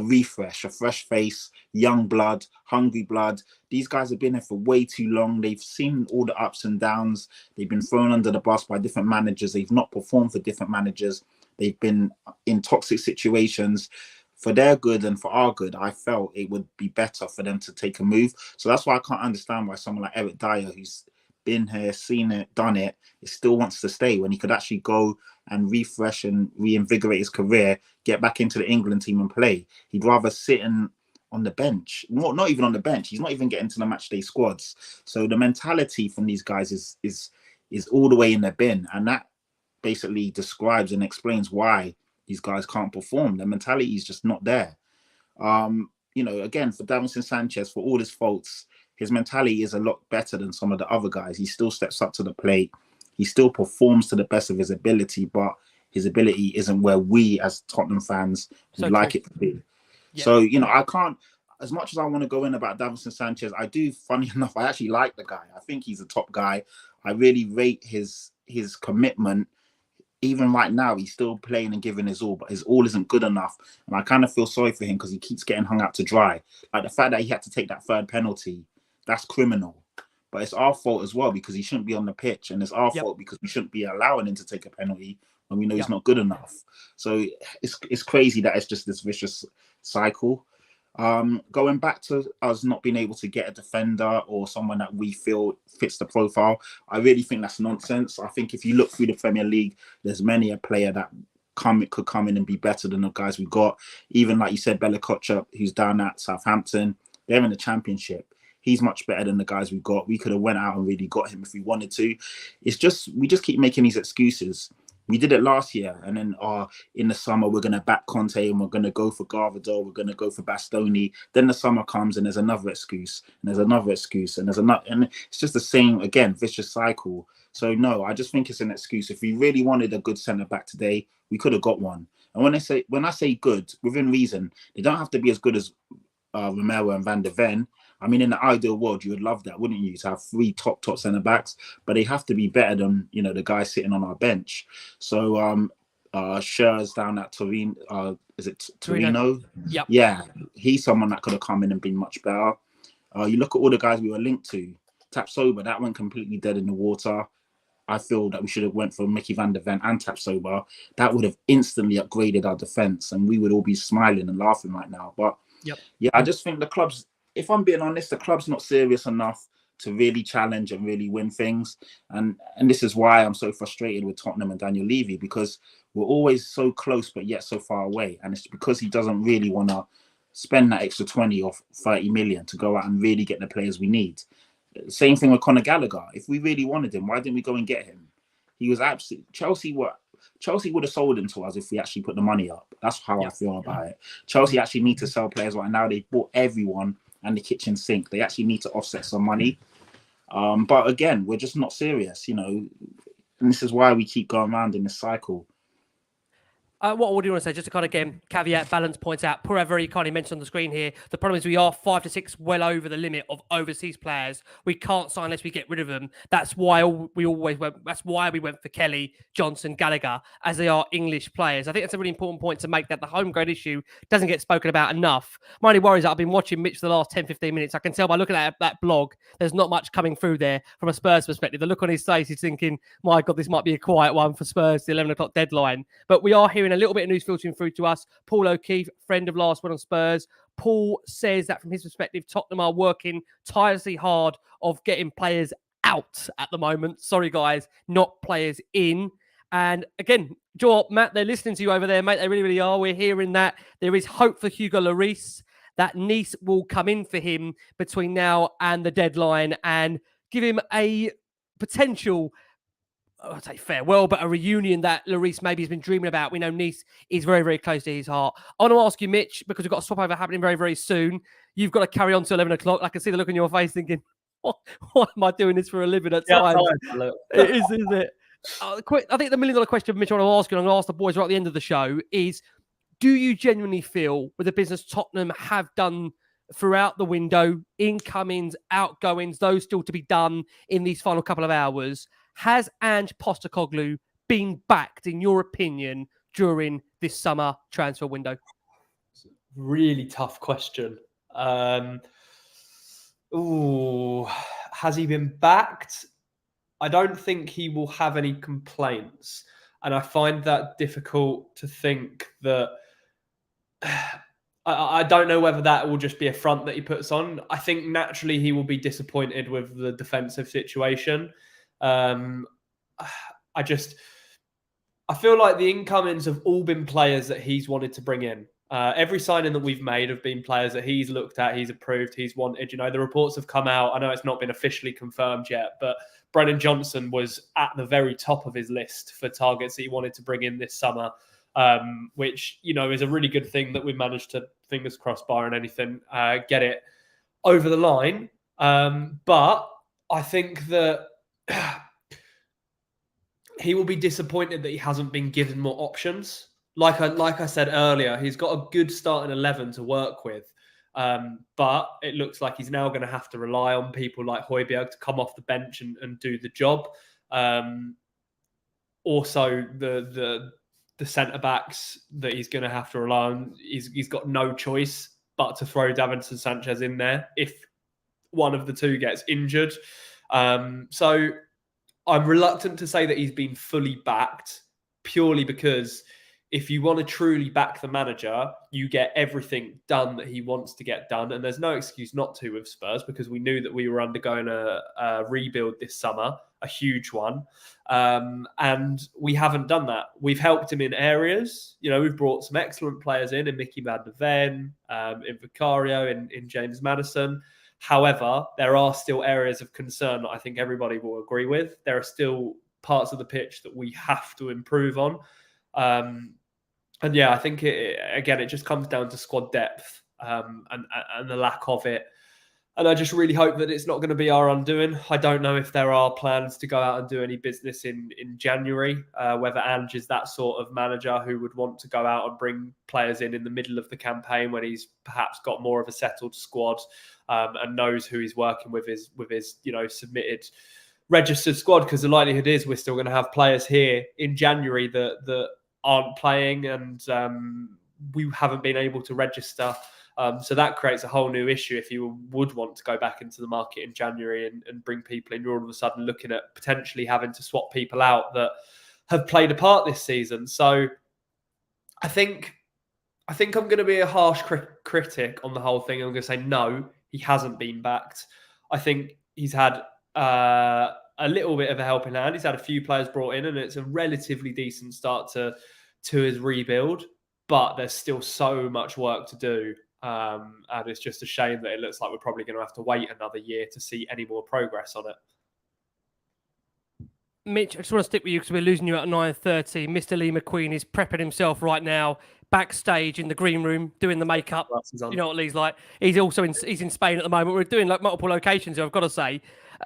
refresh, a fresh face, young blood, hungry blood. These guys have been there for way too long. They've seen all the ups and downs. They've been thrown under the bus by different managers. They've not performed for different managers. They've been in toxic situations. For their good and for our good, I felt it would be better for them to take a move. So that's why I can't understand why someone like Eric Dier, who's been here, seen it, done it, still wants to stay when he could actually go and refresh and reinvigorate his career, get back into the England team and play. He'd rather sit on the bench. Not even on the bench. He's not even getting to the matchday squads. So the mentality from these guys is all the way in the bin. And that basically describes and explains why these guys can't perform. The mentality is just not there. Again, for Davinson Sanchez, for all his faults, his mentality is a lot better than some of the other guys. He still steps up to the plate. He still performs to the best of his ability, but his ability isn't where we as Tottenham fans would like it to be. Yeah. So, I can't, as much as I want to go in about Davinson Sanchez, I do, funny enough, I actually like the guy. I think he's a top guy. I really rate his commitment. Even right now, he's still playing and giving his all, but his all isn't good enough. And I kind of feel sorry for him because he keeps getting hung out to dry. Like the fact that he had to take that third penalty, that's criminal. But it's our fault as well because he shouldn't be on the pitch. And it's our fault because we shouldn't be allowing him to take a penalty when we know he's not good enough. So it's crazy that it's just this vicious cycle. Going back to us not being able to get a defender or someone that we feel fits the profile, I really think that's nonsense. I think if you look through the Premier League, there's many a player that could come in and be better than the guys we got. Even like you said, Bella Kotchap, who's down at Southampton, they're in the Championship. He's much better than the guys we've got. We could have went out and really got him if we wanted to. It's just, we just keep making these excuses. We did it last year, and then in the summer we're going to back Conte and we're going to go for Garvador, we're going to go for Bastoni. Then the summer comes and there's another excuse, and there's another excuse, and there's another, and it's just the same again, vicious cycle. So no, I just think it's an excuse. If we really wanted a good centre back today, we could have got one. And when I say good, within reason, they don't have to be as good as Romero and Van der Ven. I mean, in the ideal world, you would love that, wouldn't you? To have 3 top centre backs, but they have to be better than, you know, the guys sitting on our bench. So Schur's down at Torino. Is it Torino? Yep. Yeah, he's someone that could have come in and been much better. You look at all the guys we were linked to. Tapsoba, that went completely dead in the water. I feel that we should have went for Mickey van der Ven and Tapsoba. That would have instantly upgraded our defence, and we would all be smiling and laughing right now. But yeah, I just think the club's, if I'm being honest, the club's not serious enough to really challenge and really win things. And this is why I'm so frustrated with Tottenham and Daniel Levy, because we're always so close, but yet so far away. And it's because he doesn't really want to spend that extra 20 or 30 million to go out and really get the players we need. Same thing with Conor Gallagher. If we really wanted him, why didn't we go and get him? He was absolutely, Chelsea would have sold him to us if we actually put the money up. That's how I feel about it. Chelsea actually need to sell players right now. They bought everyone and the kitchen sink. They actually need to offset some money. But again, we're just not serious, you know. And this is why we keep going around in this cycle. What would you want to say? Just to kind of, again, caveat, balance points out. Poor Ever, you kind of mentioned on the screen here. The problem is we are 5 to 6 well over the limit of overseas players. We can't sign unless we get rid of them. That's why we always went. That's why we went for Kelly, Johnson, Gallagher, as they are English players. I think that's a really important point to make, that the home ground issue doesn't get spoken about enough. My only worry is that I've been watching Mitch for the last 10, 15 minutes. I can tell by looking at that blog, there's not much coming through there from a Spurs perspective. The look on his face, he's thinking, my God, this might be a quiet one for Spurs, the 11 o'clock deadline. But we are hearing a little bit of news filtering through to us. Paul O'Keefe, friend of Last Word On Spurs. Paul says that from his perspective, Tottenham are working tirelessly hard of getting players out at the moment. Sorry, guys, not players in. And again, Joel, Matt, they're listening to you over there, mate. They really, really are. We're hearing that there is hope for Hugo Lloris, that Nice will come in for him between now and the deadline and give him a potential, I'd say farewell, but a reunion that Lloris maybe has been dreaming about. We know Nice is very, very close to his heart. I want to ask you, Mitch, because we've got a swap over happening very, very soon. You've got to carry on to 11 o'clock. I can see the look on your face thinking, why am I doing this for a living at times? It is, isn't it? I think the $1 million question, Mitch, I want to ask you, and I'm going to ask the boys right at the end of the show, is do you genuinely feel with the business Tottenham have done throughout the window, incomings, outgoings, those still to be done in these final couple of hours, has Ange Postecoglou been backed, in your opinion, during this summer transfer window? Really tough question. Has he been backed? I don't think he will have any complaints. And I find that difficult to think that... I don't know whether that will just be a front that he puts on. I think naturally he will be disappointed with the defensive situation. I feel like the incomings have all been players that he's wanted to bring in. Every signing that we've made have been players that he's looked at, he's approved, he's wanted. You know, the reports have come out. I know it's not been officially confirmed yet, but Brennan Johnson was at the very top of his list for targets that he wanted to bring in this summer, which, you know, is a really good thing that we managed to, fingers crossed, barring anything, get it over the line. But I think that he will be disappointed that he hasn't been given more options. Like I said earlier, he's got a good starting 11 to work with. But it looks like he's now going to have to rely on people like Hojbjerg to come off the bench and do the job. Also, the centre-backs that he's going to have to rely on, he's got no choice but to throw Davinson Sanchez in there if one of the two gets injured. So I'm reluctant to say that he's been fully backed, purely because if you want to truly back the manager, you get everything done that he wants to get done. And there's no excuse not to with Spurs, because we knew that we were undergoing a rebuild this summer, a huge one. And we haven't done that. We've helped him in areas. We've brought some excellent players in Mickey van de Ven, in Vicario, in James Maddison. However, there are still areas of concern that I think everybody will agree with. There are still parts of the pitch that we have to improve on. And yeah, I think it just comes down to squad depth and the lack of it. And I just really hope that it's not going to be our undoing. I don't know if there are plans to go out and do any business in January, whether Ange is that sort of manager who would want to go out and bring players in the middle of the campaign when he's perhaps got more of a settled squad and knows who he's working with his submitted registered squad, because the likelihood is we're still going to have players here in January that aren't playing, and we haven't been able to register. So that creates a whole new issue if you would want to go back into the market in January and bring people in. You're all of a sudden looking at potentially having to swap people out that have played a part this season. So I think I'm going to be a harsh critic on the whole thing. I'm going to say no, he hasn't been backed. I think he's had a little bit of a helping hand. He's had a few players brought in, and it's a relatively decent start to his rebuild. But there's still so much work to do. And it's just a shame that it looks like we're probably going to have to wait another year to see any more progress on it. Mitch, I just want to stick with you because we're losing you at 9:30. Mr. Lee McQueen is prepping himself right now backstage in the green room doing the makeup. You know what Lee's like. He's also he's in Spain at the moment. We're doing like multiple locations here, I've got to say.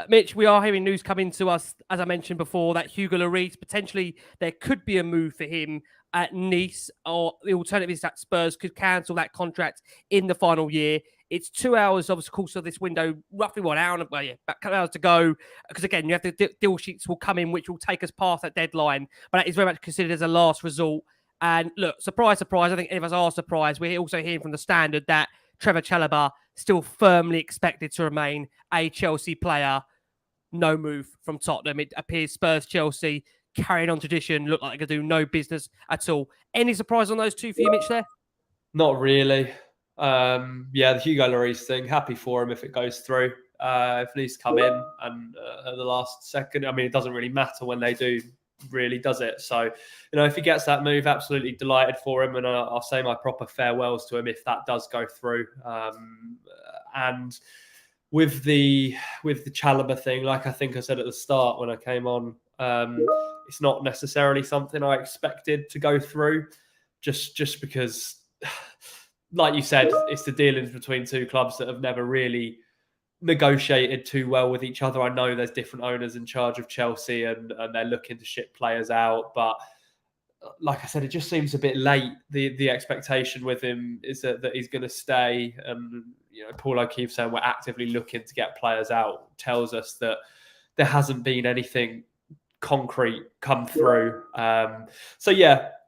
Mitch, we are hearing news coming to us, as I mentioned before, that Hugo Lloris, potentially there could be a move for him at Nice, or the alternative is that Spurs could cancel that contract in the final year. It's 2 hours, of course, of this window, roughly 1 hour, about a couple of hours to go. Because again, you have the deal sheets will come in, which will take us past that deadline. But that is very much considered as a last resort. And look, surprise, surprise, I think any of us are surprised. We're also hearing from the Standard that Trevor Chalobah still firmly expected to remain a Chelsea player. No move from Tottenham. It appears Spurs, Chelsea, carrying on tradition, look like they could do no business at all. Any surprise on those two for you, Mitch, there? Not really. The Hugo Lloris thing, happy for him if it goes through. If he's come in and at the last second, I mean, it doesn't really matter when they do, really, does it? So, if he gets that move, absolutely delighted for him. And I'll say my proper farewells to him if that does go through. And with the Chalobah thing, like I think I said at the start when I came on, it's not necessarily something I expected to go through, just because, like you said, it's the dealings between two clubs that have never really negotiated too well with each other. I know there's different owners in charge of Chelsea and they're looking to ship players out, but like I said, it just seems a bit late. The expectation with him is that he's going to stay. And Paul O'Keefe saying we're actively looking to get players out tells us that there hasn't been anything concrete come through. I'm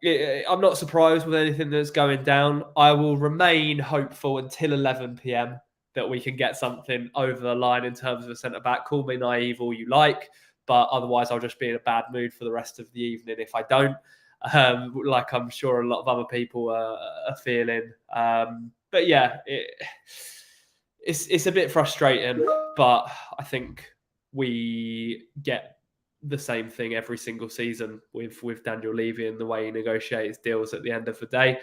not surprised with anything that's going down. I will remain hopeful until 11 p.m. that we can get something over the line in terms of a centre-back. Call me naive all you like, but otherwise I'll just be in a bad mood for the rest of the evening if I don't. Like I'm sure a lot of other people are feeling. It's a bit frustrating, but I think we get the same thing every single season with Daniel Levy and the way he negotiates deals at the end of the day.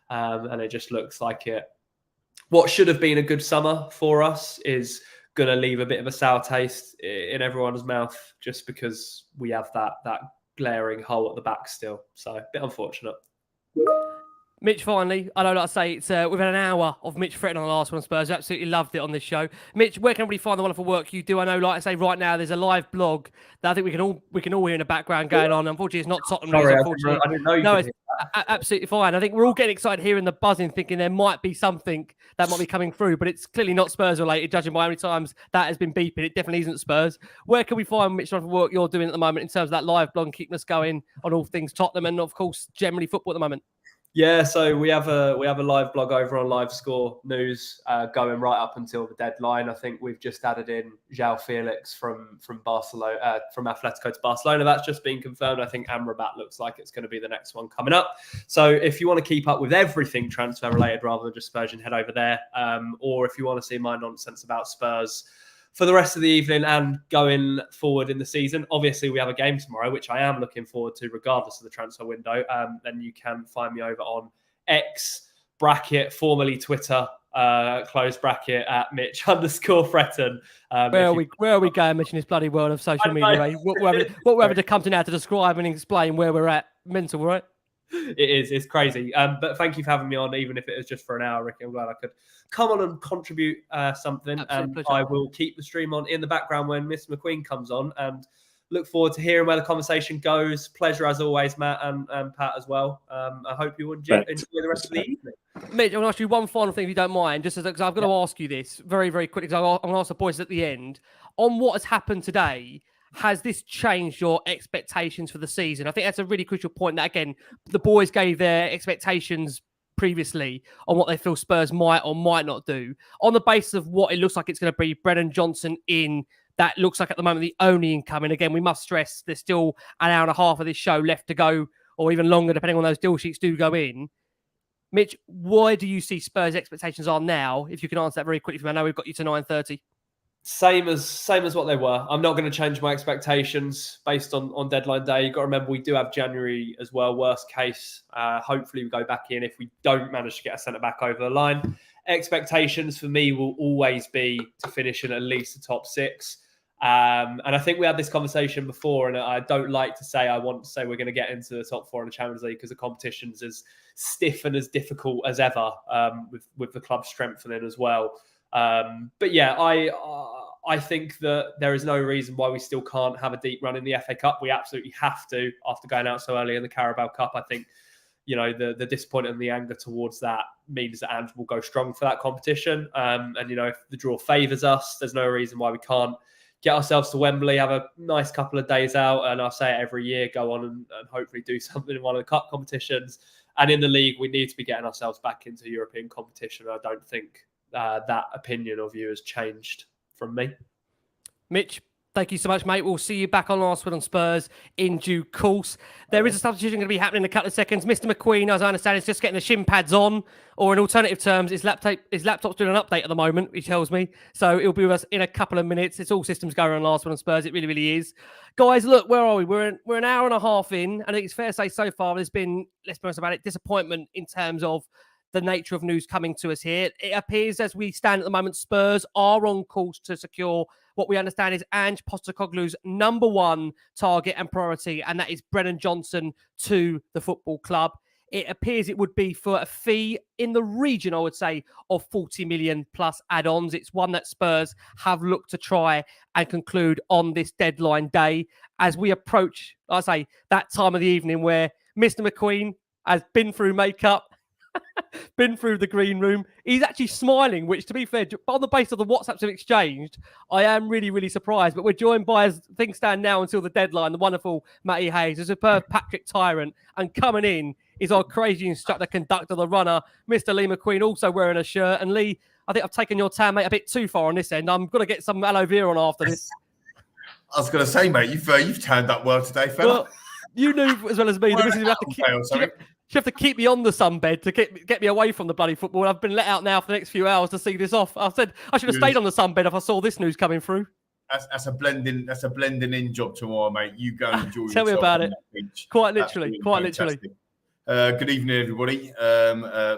And it just looks like what should have been a good summer for us is going to leave a bit of a sour taste in everyone's mouth just because we have that glaring hole at the back still. So a bit unfortunate. Mitch, finally, I know, like I say, it's we've had an hour of Mitch Fretton on the Last Word On Spurs. Absolutely loved it on this show. Mitch, where can everybody find the wonderful work you do? I know, like I say, right now there's a live blog that I think we can all hear in the background going on. Unfortunately, it's not Tottenham news. Unfortunately, I didn't know you no, could it's absolutely fine. I think we're all getting excited hearing the buzzing, thinking there might be something that might be coming through, but it's clearly not Spurs related, judging by how many times that has been beeping. It definitely isn't Spurs. Where can we find Mitch on work you're doing at the moment in terms of that live blog, keeping us going on all things Tottenham and, of course, generally football at the moment? Yeah, so we have a live blog over on Live Score News going right up until the deadline. I think we've just added in João Felix from Barcelona, from Atletico to Barcelona. That's just been confirmed. I think Amrabat looks like it's going to be the next one coming up. So if you want to keep up with everything transfer related rather than just Spurs, head over there. Or if you want to see my nonsense about Spurs for the rest of the evening and going forward in the season. Obviously, we have a game tomorrow, which I am looking forward to regardless of the transfer window. Then you can find me over on X bracket, formerly Twitter, close bracket at Mitch_Fretton. Where are we going, Mitch, in this bloody world of social media? Eh? What we're having to come to now to describe and explain where we're at. Mental, right? It is. It's crazy. But thank you for having me on, even if it was just for an hour, Ricky. I'm glad I could come on and contribute something. And pleasure. I will keep the stream on in the background when Miss McQueen comes on, and look forward to hearing where the conversation goes. Pleasure as always, Matt and Pat as well. I hope you enjoy the rest of the evening. Mitch, I'm going to ask you one final thing, if you don't mind, just because I've got to ask you this very, very quickly, because I'm going to ask the boys at the end. On what has happened today, has this changed your expectations for the season? I think that's a really crucial point that, again, the boys gave their expectations previously on what they feel Spurs might or might not do. On the basis of what it looks like it's going to be, Brennan Johnson in, that looks like at the moment the only incoming. Again, we must stress there's still an hour and a half of this show left to go, or even longer, depending on those deal sheets do go in. Mitch, why do you see Spurs' expectations are now? If you can answer that very quickly for me. I know we've got you to 9:30. Same as what they were. I'm not going to change my expectations based on deadline day. You've got to remember we do have January as well. Worst case, hopefully we go back in if we don't manage to get a centre back over the line. Expectations for me will always be to finish in at least the top six. And I think we had this conversation before, and I don't like to say I want to say we're going to get into the top four in the Champions League because the competition's as stiff and as difficult as ever, with the club strengthening as well. But yeah, I think that there is no reason why we still can't have a deep run in the FA Cup. We absolutely have to after going out so early in the Carabao Cup. I think, the disappointment and the anger towards that means that Ange will go strong for that competition. And, if the draw favours us, there's no reason why we can't get ourselves to Wembley, have a nice couple of days out. And I say it every year, go on and hopefully do something in one of the cup competitions. And in the league, we need to be getting ourselves back into European competition. I don't think that opinion of you has changed from me. Mitch, thank you so much, mate. We'll see you back on Last Word On Spurs in due course. There is a substitution going to be happening in a couple of seconds. Mr. McQueen, as I understand, is just getting the shin pads on, or in alternative terms, his laptop's doing an update at the moment, he tells me. So it'll be with us in a couple of minutes. It's all systems going on Last Word On Spurs. It really, really is. Guys, look, where are we? We're an hour and a half in. I think it's fair to say so far there's been, let's be honest about it, disappointment in terms of the nature of news coming to us here. It appears as we stand at the moment, Spurs are on course to secure what we understand is Ange Postecoglou's number one target and priority, and that is Brennan Johnson to the football club. It appears it would be for a fee in the region, I would say, of 40 million plus add-ons. It's one that Spurs have looked to try and conclude on this deadline day as we approach, I say, that time of the evening where Mr. McQueen has been through makeup, been through the green room. He's actually smiling, which, to be fair, on the basis of the WhatsApps we've exchanged, I am really, really surprised. But we're joined by, as things stand now until the deadline, the wonderful Matty Hayes, the superb Patrick Tyrant, and coming in is our crazy instructor, conductor, the runner, Mr. Lee McQueen, also wearing a shirt. And Lee, I think I've taken your tan, mate, a bit too far on this end. I'm going to get some aloe vera on after this. I was going to say, mate, you've turned up well today, fella. Well, you knew as well as me. You have to keep me on the sunbed to get me away from the bloody football. I've been let out now for the next few hours to see this off. I said I should have stayed on the sunbed if I saw this news coming through. That's a blending in job tomorrow, mate. You go and enjoy Tell yourself. Me about it. Quite literally. Good evening, everybody.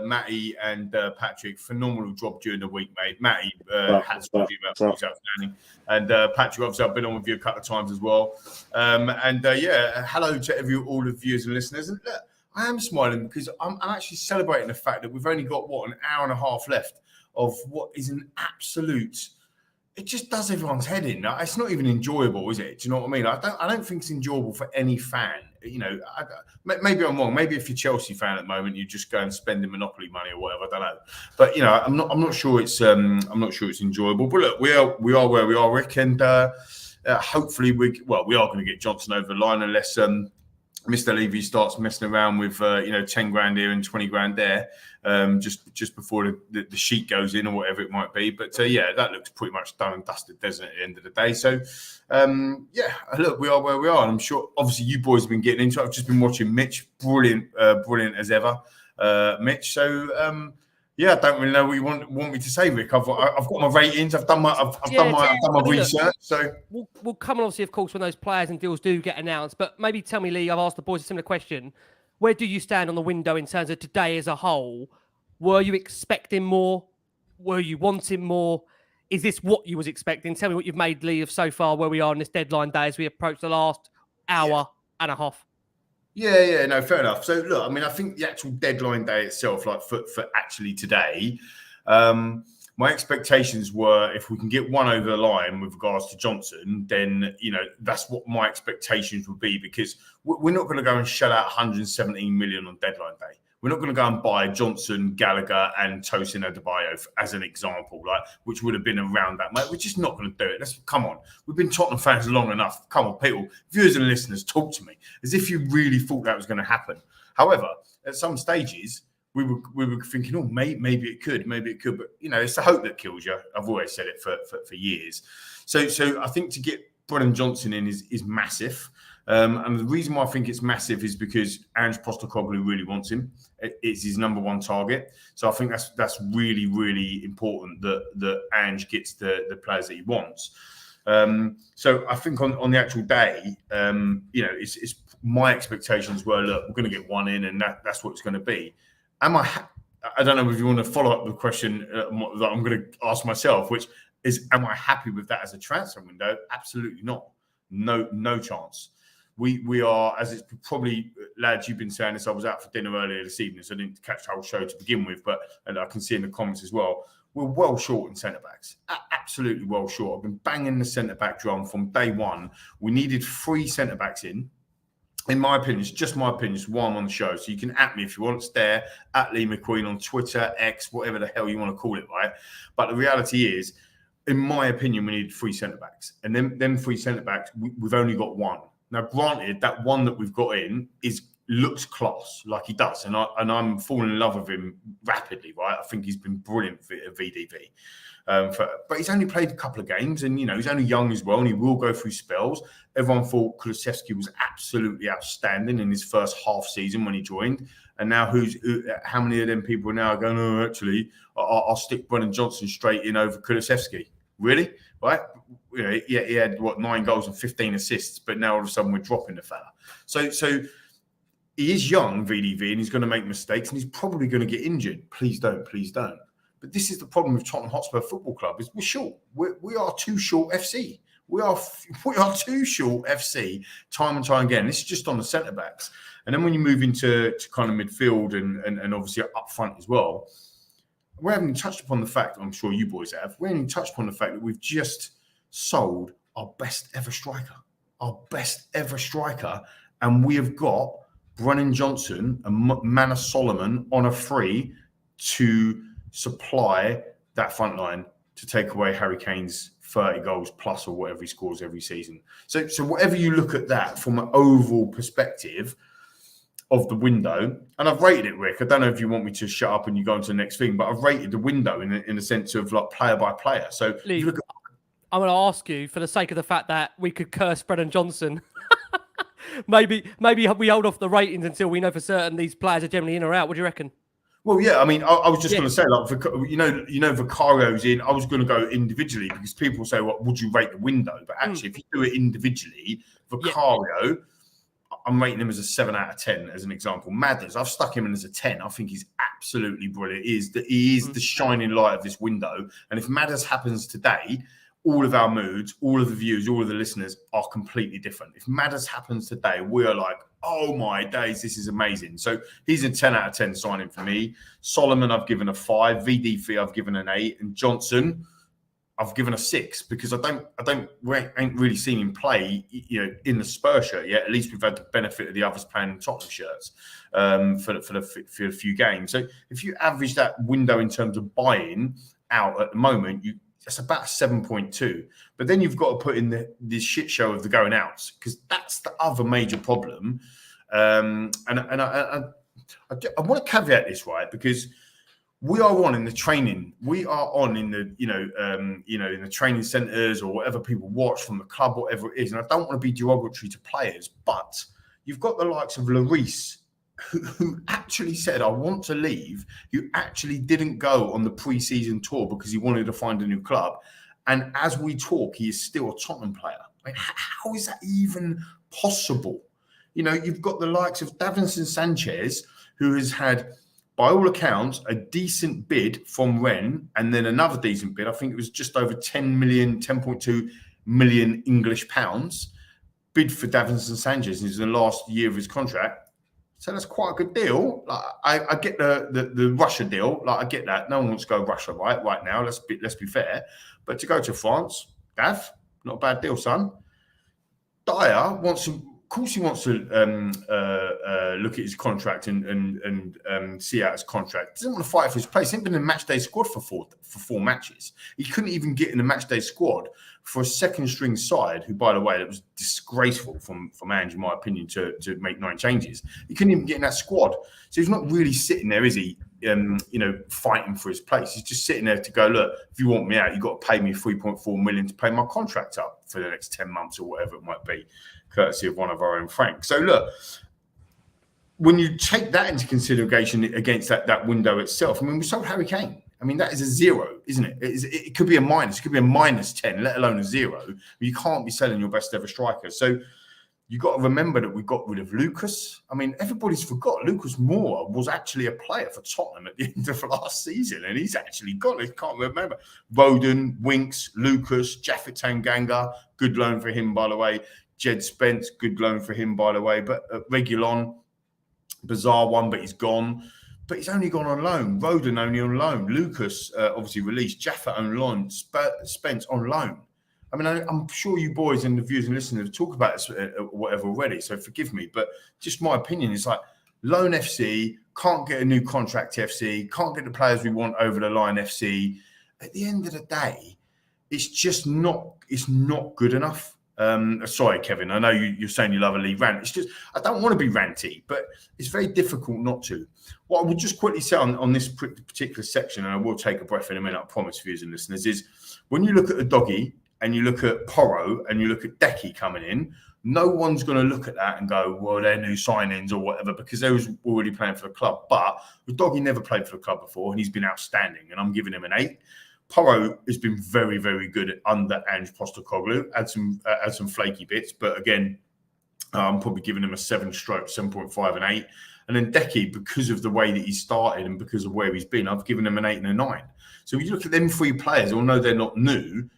Matty and Patrick, phenomenal job during the week, mate. Matty, hats off to you, mate. Outstanding. And Patrick, obviously, I've been on with you a couple of times as well. Hello to all the viewers and listeners. And look, I am smiling because I'm actually celebrating the fact that we've only got, an hour and a half left of what is an absolute... It just does everyone's head in. It's not even enjoyable, is it? Do you know what I mean? I don't think it's enjoyable for any fan. Maybe I'm wrong. Maybe if you're a Chelsea fan at the moment, you just go and spend the Monopoly money or whatever. I don't know. But I'm not sure it's enjoyable. But look, we are where we are, Rick, and hopefully we are going to get Johnson over the line unless Mr. Levy starts messing around with 10 grand here and 20 grand there, just before the sheet goes in or whatever it might be. But that looks pretty much done and dusted, doesn't it, at the end of the day? So look, we are where we are, and I'm sure obviously you boys have been getting into it. I've just been watching Mitch, brilliant as ever, Mitch. So I don't really know what you want me to say, Rick. I've got my ratings. I've done my research. So we'll come on, obviously, of course, when those players and deals do get announced. But maybe tell me, Lee. I've asked the boys a similar question. Where do you stand on the window in terms of today as a whole? Were you expecting more? Were you wanting more? Is this what you was expecting? Tell me what you've made, Lee, of so far where we are on this deadline day as we approach the last hour and a half. Yeah, no, fair enough. So, look, I mean, I think the actual deadline day itself, like for actually today, my expectations were if we can get one over the line with regards to Johnson, then, that's what my expectations would be, because we're not going to go and shell out 117 million on deadline day. We're not going to go and buy Johnson, Gallagher, and Tosin Adebayo as an example, which would have been around that. Mate, we're just not going to do it. Come on. We've been Tottenham fans long enough. Come on, people, viewers and listeners, talk to me as if you really thought that was going to happen. However, at some stages, we were thinking, oh, maybe it could, but it's the hope that kills you. I've always said it for years. So I think to get Brennan Johnson in is massive. And the reason why I think it's massive is because Ange Postecoglou really wants him. It's his number one target. So I think that's really, really important that Ange gets the players that he wants. So I think on the actual day, it's my expectations were, look, we're going to get one in, and that's what it's going to be. I don't know if you want to follow up the question that I'm going to ask myself, which is, am I happy with that as a transfer window? Absolutely not. No chance. We are, as it's probably, lads, you've been saying this, I was out for dinner earlier this evening, so I didn't catch the whole show to begin with, and I can see in the comments as well, we're well short in centre-backs. Absolutely well short. I've been banging the centre-back drum from day one. We needed 3 centre-backs in my opinion. It's just my opinion. It's why I'm on the show. So you can at me if you want. It's there, at Lee McQueen on Twitter, X, whatever the hell you want to call it, right? But the reality is, in my opinion, we needed 3 centre-backs. And then 3 centre-backs, we've only got 1. Now, granted, that one that we've got in looks class, like he does, and I'm falling in love with him rapidly, right? I think he's been brilliant for VDV, but he's only played a couple of games, and he's only young as well, and he will go through spells. Everyone thought 𝐀𝐻𝐿 was absolutely outstanding in his first half season when he joined, and now how many of them people are now going, oh, actually, I'll stick Brennan Johnson straight in over 𝐀𝐻𝐿? Really? Right? He had 9 goals and 15 assists, but now all of a sudden we're dropping the fella. So he is young, VDV, and he's going to make mistakes, and he's probably going to get injured. Please don't. But this is the problem with Tottenham Hotspur Football Club: is we're short. We are too short FC. We are too short FC time and time again. This is just on the centre backs, and then when you move into kind of midfield and obviously up front as well. We haven't touched upon the fact, I'm sure you boys have, we haven't touched upon the fact that we've just sold our best ever striker, and we have got Brennan Johnson and Manor Solomon on a free to supply that front line to take away Harry Kane's 30 goals plus or whatever he scores every season. So whatever you look at that from an overall perspective of the window, and I've rated it, Rick. I don't know if you want me to shut up and you go on to the next thing, but I've rated the window in a sense of like player by player. So Lee, I'm going to ask you, for the sake of the fact that we could curse Brennan Johnson, maybe we hold off the ratings until we know for certain these players are generally in or out. What do you reckon? Well, yeah, I mean, I was just going to say, like, Vicario's in. I was going to go individually because people say, "What would you rate the window?" But actually, if you do it individually, Vicario, I'm rating him as a 7 out of 10 as an example. Madders, I've stuck him in as a 10. I think he's absolutely brilliant. He is the shining light of this window. And if Madders happens today, all of our moods, all of the views, all of the listeners are completely different. If Madders happens today, we are like, oh my days, this is amazing. So he's a 10 out of 10 signing for me. Solomon, I've given a 5. VDV, I've given an 8. And Johnson, I've given a 6 because we ain't really seen him play, in the Spurs shirt yet. At least we've had the benefit of the others playing in Tottenham shirts for a few games. So if you average that window in terms of buying out at the moment, that's about 7.2. But then you've got to put in this shit show of the going outs because that's the other major problem. And I want to caveat this, right, because we are on in the training. We are on in the in the training centres or whatever people watch from the club, whatever it is. And I don't want to be derogatory to players, but you've got the likes of Lloris, who actually said, "I want to leave." Who actually didn't go on the pre-season tour because he wanted to find a new club. And as we talk, he is still a Tottenham player. Like, how is that even possible? You know, you've got the likes of Davinson Sanchez, who has had, by all accounts, a decent bid from Rennes, and then another decent bid. I think it was just over 10.2 million English pounds bid for Davinson Sanchez in the last year of his contract. So that's quite a good deal. Like, I get the Russia deal. Like, I get that. No one wants to go Russia right now. Let's be fair. But to go to France, Dav, not a bad deal, son. Dier wants to. Of course, he wants to look at his contract and see out his contract. He doesn't want to fight for his place. He hasn't been in the match day squad for four matches. He couldn't even get in the match day squad for a second string side, who, by the way, that was disgraceful from Ange, in my opinion, to make 9 changes. He couldn't even get in that squad. So he's not really sitting there, is he? Fighting for his place. He's just sitting there to go, look, if you want me out, you've got to pay me 3.4 million to pay my contract up for the next 10 months or whatever it might be, courtesy of one of our own Frank. So look, when you take that into consideration against that window itself, I mean, we sold Harry Kane. I mean, that is a 0, isn't it? It could be a minus. It could be a minus 10, let alone a 0. You can't be selling your best ever striker. So you've got to remember that we got rid of Lucas. I mean, everybody's forgot Lucas Moura was actually a player for Tottenham at the end of last season, and he's actually gone. I can't remember. Roden, Winks, Lucas, Japhet Tanganga, good loan for him, by the way. Jed Spence, good loan for him, by the way. But Reguilon, bizarre one, but he's gone. But he's only gone on loan. Roden only on loan. Lucas, obviously released. Japhet on loan. Spence on loan. I mean, I'm sure you boys and the viewers and listeners have talked about this whatever already, so forgive me. But just my opinion is like, loan FC, can't get a new contract FC, can't get the players we want over the line FC. At the end of the day, it's just not good enough. Sorry, Kevin, I know you're saying you love a league rant. It's just, I don't want to be ranty, but it's very difficult not to. What I would just quickly say on this particular section, and I will take a breath in a minute, I promise, viewers and listeners, is when you look at a doggy, and you look at Porro and you look at Decky coming in, no one's going to look at that and go, well, they're new signings or whatever, because they was already playing for the club. But the doggy never played for the club before, and he's been outstanding, and I'm giving him an 8. Porro has been very, very good under Ange Postecoglou. Had some flaky bits, but again, I'm probably giving him a 7/7.5 and 8. And then Decky, because of the way that he started and because of where he's been, I've given him an 8 and a 9. So if you look at them 3 players, although they're not new,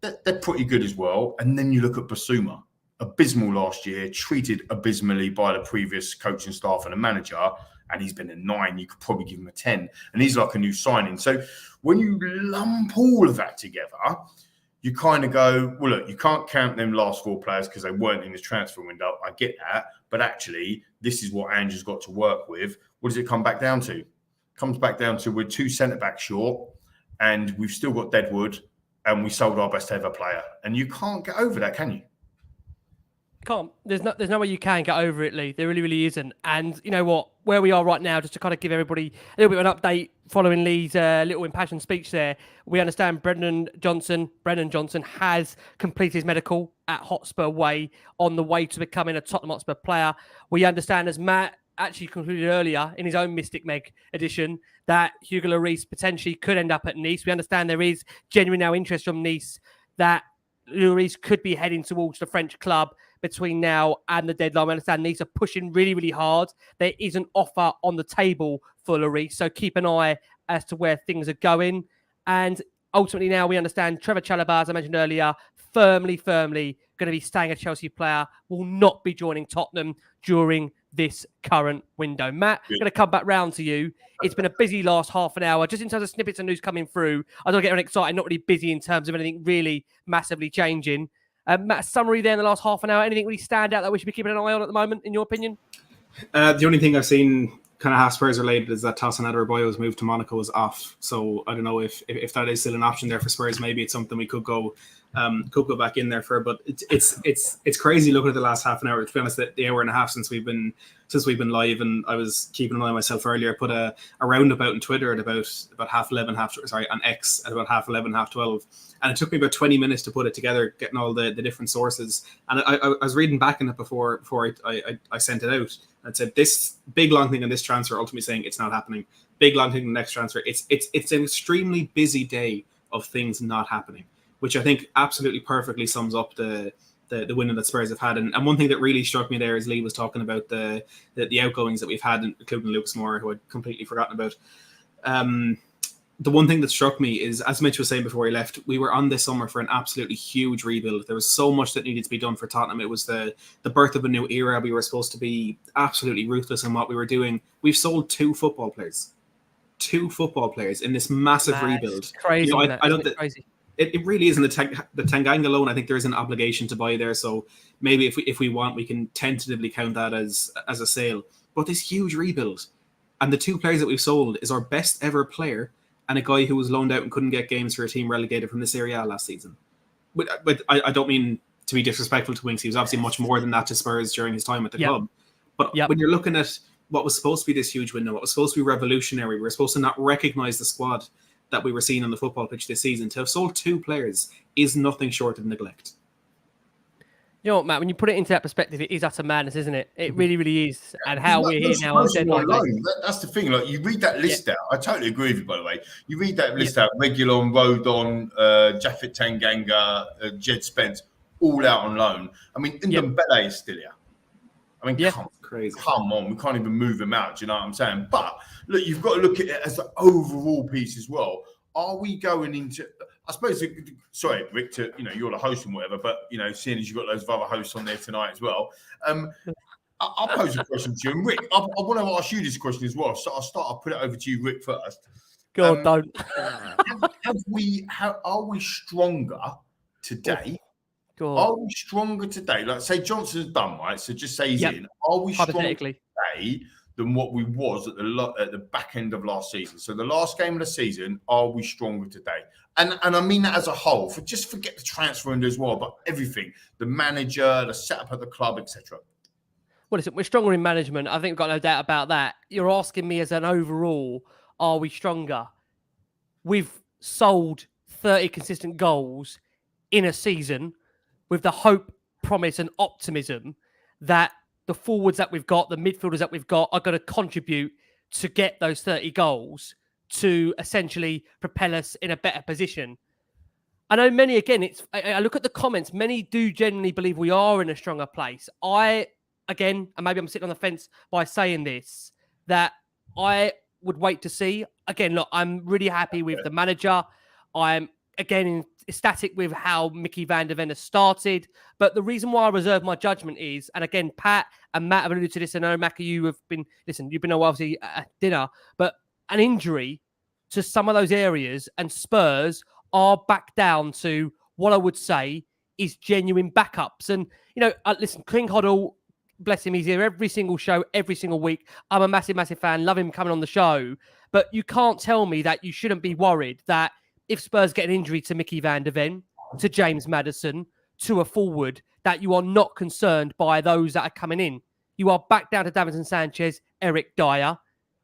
they're pretty good as well. And then you look at Basuma, abysmal last year, treated abysmally by the previous coaching staff and the manager, and he's been a 9. You could probably give him a 10. And he's like a new signing. So when you lump all of that together, you kind of go, well, look, you can't count them last 4 players because they weren't in this transfer window. I get that. But actually, this is what Ange has got to work with. What does it come back down to? It comes back down to we're 2 centre-backs short, and we've still got Deadwood, and we sold our best ever player. And you can't get over that, can you? Can't. There's no way you can get over it, Lee. There really, really isn't. And you know what? Where we are right now, just to kind of give everybody a little bit of an update following Lee's little impassioned speech there, we understand Brennan Johnson has completed his medical at Hotspur Way on the way to becoming a Tottenham Hotspur player. We understand, as Matt actually concluded earlier in his own Mystic Meg edition, that Hugo Lloris potentially could end up at Nice. We understand there is genuine now interest from Nice that Lloris could be heading towards the French club between now and the deadline. We understand Nice are pushing really, really hard. There is an offer on the table for Lloris, so keep an eye as to where things are going. And ultimately now we understand Trevor Chalobah, as I mentioned earlier, firmly going to be staying a Chelsea player, will not be joining Tottenham during this current window. Matt, I'm going to come back round to you. It's been a busy last half an hour, just in terms of snippets of news coming through. I don't get very excited, not really busy in terms of anything really massively changing. Matt, summary there in the last half an hour. Anything really stand out that we should be keeping an eye on at the moment, in your opinion? The only thing I've seen kind of half Spurs related is that Tosin Adarabioyo's move to Monaco is off. So I don't know if that is still an option there for Spurs. Maybe it's something we could go back in there for. But it's crazy looking at the last half an hour. To be honest, the hour and a half since we've been live, and I was keeping an eye on myself earlier. I put a roundabout on Twitter at about 11:30, on X at about 11:30, 12:30, and it took me about 20 minutes to put it together, getting all the different sources. And I was reading back in it before I sent it out. And said this big long thing on this transfer, ultimately saying it's not happening. Big long thing on the next transfer. It's an extremely busy day of things not happening, which I think absolutely perfectly sums up the winning that Spurs have had. And one thing that really struck me there is Lee was talking about the outgoings that we've had, including Lucas Moore, who I'd completely forgotten about. The one thing that struck me is, as Mitch was saying before he left, we were on this summer for an absolutely huge rebuild. There was so much that needed to be done for Tottenham. It was the birth of a new era. We were supposed to be absolutely ruthless in what we were doing. We've sold two football players in this massive rebuild. It's crazy. I don't think it really isn't the Tanganga loan. I think there is an obligation to buy there. So maybe if we want, we can tentatively count that as a sale. But this huge rebuild, and the two players that we've sold is our best ever player and a guy who was loaned out and couldn't get games for a team relegated from the Serie A last season. But I don't mean to be disrespectful to Winks. He was obviously much more than that to Spurs during his time at the club. But when you're looking at what was supposed to be this huge window, what was supposed to be revolutionary, we were supposed to not recognise the squad that we were seeing on the football pitch this season. To have sold two players is nothing short of neglect. You know what, Matt? When you put it into that perspective, it is utter madness, isn't it? It really, really is. And how we're here now on deadline day. That's the thing. Like, you read that list out. I totally agree with you, by the way. You read that list out: Reguilon, Rodon, Japhet Tanganga, Jed Spence, all out on loan. I mean, Ndombele is still here. I mean, come on, we can't even move him out. Do you know what I'm saying? But look, you've got to look at it as the overall piece as well. Are we going into? I suppose, sorry, Rick, you're the host and whatever, but, seeing as you've got loads of other hosts on there tonight as well, I'll pose a question to you. And Rick, I want to ask you this question as well. So I'll put it over to you, Rick, first. Go on, don't. Are we stronger today? Are we stronger today? Like, say Johnson's done, right? So just say he's in. Are we stronger today than what we was at the back end of last season? So the last game of the season, are we stronger today? And I mean that as a whole. Forget the transfer window as well, but everything, the manager, the setup of the club, etc. Well, listen, we're stronger in management. I think we've got no doubt about that. You're asking me as an overall, are we stronger? We've sold 30 consistent goals in a season with the hope, promise, and optimism that the forwards that we've got, the midfielders that we've got, are going to contribute to get those 30 goals to essentially propel us in a better position. I know many, again, I look at the comments, many do genuinely believe we are in a stronger place. Again, and maybe I'm sitting on the fence by saying this, that I would wait to see. Again, look, I'm really happy with the manager. I'm, again, ecstatic with how Mickey van der Ven has started. But the reason why I reserve my judgment is, and again, Pat and Matt have alluded to this, and I know, Macca, you've been obviously at dinner, but an injury to some of those areas, and Spurs are back down to what I would say is genuine backups. And, listen, King Hoddle, bless him, he's here every single show, every single week. I'm a massive, massive fan, love him coming on the show. But you can't tell me that you shouldn't be worried that if Spurs get an injury to Mickey van der Ven, to James Maddison, to a forward, that you are not concerned by those that are coming in. You are back down to Davinson Sanchez, Eric Dier.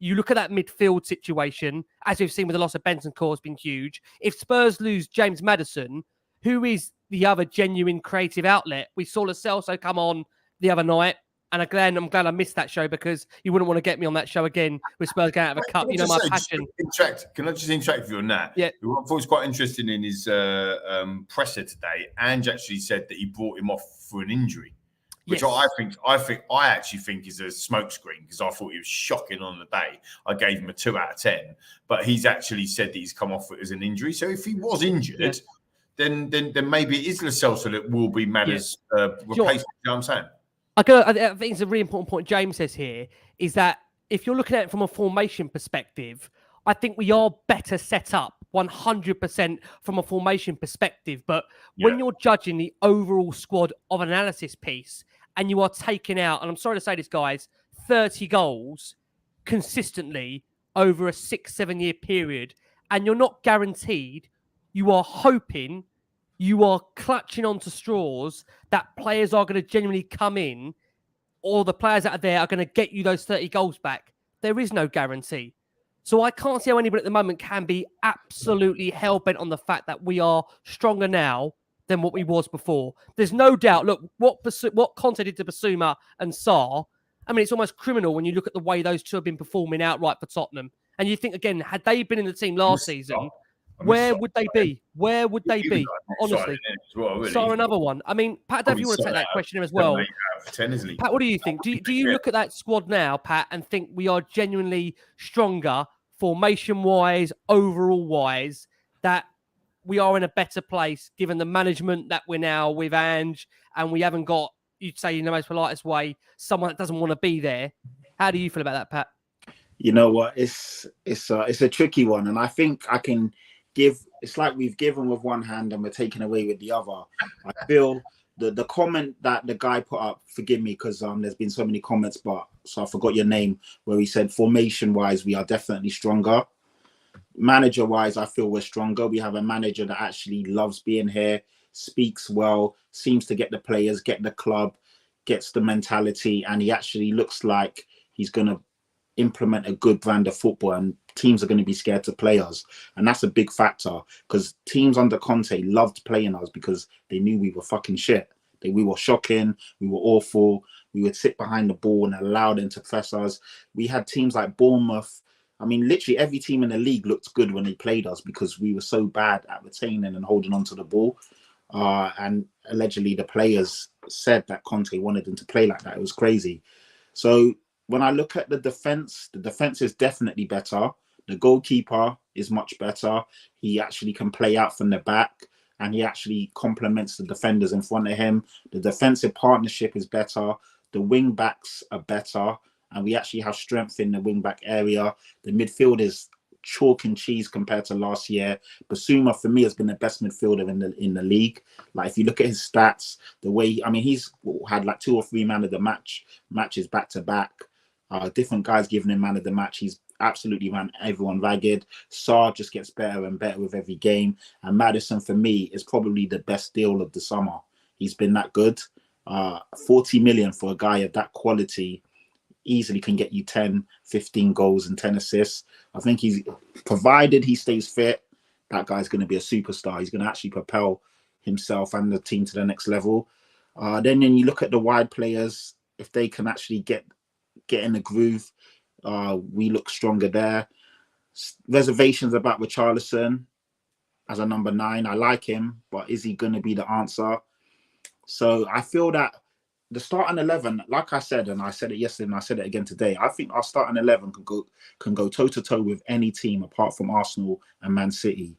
You look at that midfield situation, as we've seen with the loss of Bentancur has been huge. If Spurs lose James Maddison, who is the other genuine creative outlet? We saw Lo Celso come on the other night, and I'm glad I missed that show, because you wouldn't want to get me on that show again with Spurs going out of a cup. My passion. Can I just interact with you on that? Yeah. What I thought was quite interesting in his presser today, Ange actually said that he brought him off for an injury. Which I actually think is a smokescreen, because I thought he was shocking on the day. I gave him a 2 out of 10, but he's actually said that he's come off as an injury. So if he was injured, then maybe it is Lo Celso that will be Madder's replacement. You know what I'm saying? I think it's a really important point James says here, is that if you're looking at it from a formation perspective, I think we are better set up 100% from a formation perspective. But when you're judging the overall squad of an analysis piece, and you are taking out, and I'm sorry to say this, guys, 30 goals, consistently over a 6-7 year period, and you're not guaranteed, you are hoping, you are clutching onto straws that players are going to genuinely come in, or the players that are there are going to get you those 30 goals back. There is no guarantee. So I can't see how anybody at the moment can be absolutely hell-bent on the fact that we are stronger now than what we was before. There's no doubt. Look, what Conte did to Basuma and Sarr, I mean, it's almost criminal when you look at the way those two have been performing outright for Tottenham. And you think, again, had they been in the team last season, where would they be? Where would they be? Honestly. Sarr, another one. I mean, Pat, if you want to take that question as well. Pat, what do you think? Do you look at that squad now, Pat, and think we are genuinely stronger, formation-wise, overall-wise, that we are in a better place given the management that we're now with Ange, and we haven't got, you'd say in the most politest way, someone that doesn't want to be there? How do you feel about that, Pat? You know what? It's a tricky one, and I think I can give. It's like we've given with one hand and we're taking away with the other. I feel the comment that the guy put up. Forgive me because there's been so many comments, but so I forgot your name. Where he said formation-wise we are definitely stronger. Manager-wise, I feel we're stronger. We have a manager that actually loves being here, speaks well, seems to get the players, get the club, gets the mentality, and he actually looks like he's going to implement a good brand of football, and teams are going to be scared to play us. And that's a big factor because teams under Conte loved playing us because they knew we were fucking shit. We were shocking, we were awful, we would sit behind the ball and allow them to press us. We had teams like Bournemouth. I mean, literally every team in the league looked good when they played us because we were so bad at retaining and holding on to the ball. And allegedly the players said that Conte wanted them to play like that. It was crazy. So when I look at the defense is definitely better. The goalkeeper is much better. He actually can play out from the back and he actually complements the defenders in front of him. The defensive partnership is better. The wing backs are better. And we actually have strength in the wing-back area. The midfield is chalk and cheese compared to last year. Basuma, for me, has been the best midfielder in the league. Like, if you look at his stats, the way, he's had like 2 or 3 man of the matches back-to-back. Different guys giving him man of the match. He's absolutely ran everyone ragged. Sarr just gets better and better with every game. And Maddison, for me, is probably the best deal of the summer. He's been that good. 40 million for a guy of that quality easily can get you 10, 15 goals and 10 assists. I think he's, provided he stays fit, that guy's going to be a superstar. He's going to actually propel himself and the team to the next level. Then you look at the wide players, if they can actually get in the groove, we look stronger there. Reservations about Richarlison as a number 9. I like him, but is he going to be the answer? So I feel that the starting 11, like I said, and I said it yesterday and I said it again today, I think our starting 11 can go toe-to-toe with any team apart from Arsenal and Man City.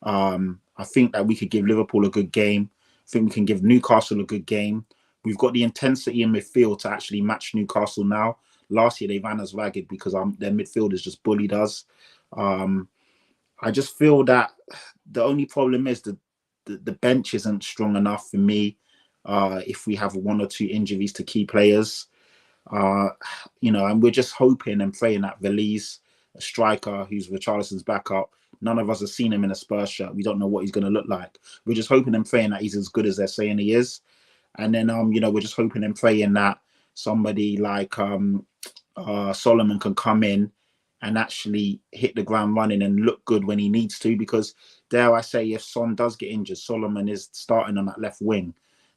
I think that we could give Liverpool a good game. I think we can give Newcastle a good game. We've got the intensity in midfield to actually match Newcastle now. Last year, they ran us ragged because their midfielders just bullied us. I just feel that the only problem is the bench isn't strong enough for me. If we have 1 or 2 injuries to key players, and we're just hoping and praying that Veliz, a striker who's Richarlison's backup, none of us have seen him in a Spurs shirt. We don't know what he's going to look like. We're just hoping and praying that he's as good as they're saying he is. And then, we're just hoping and praying that somebody like Solomon can come in and actually hit the ground running and look good when he needs to. Because dare I say, if Son does get injured, Solomon is starting on that left wing.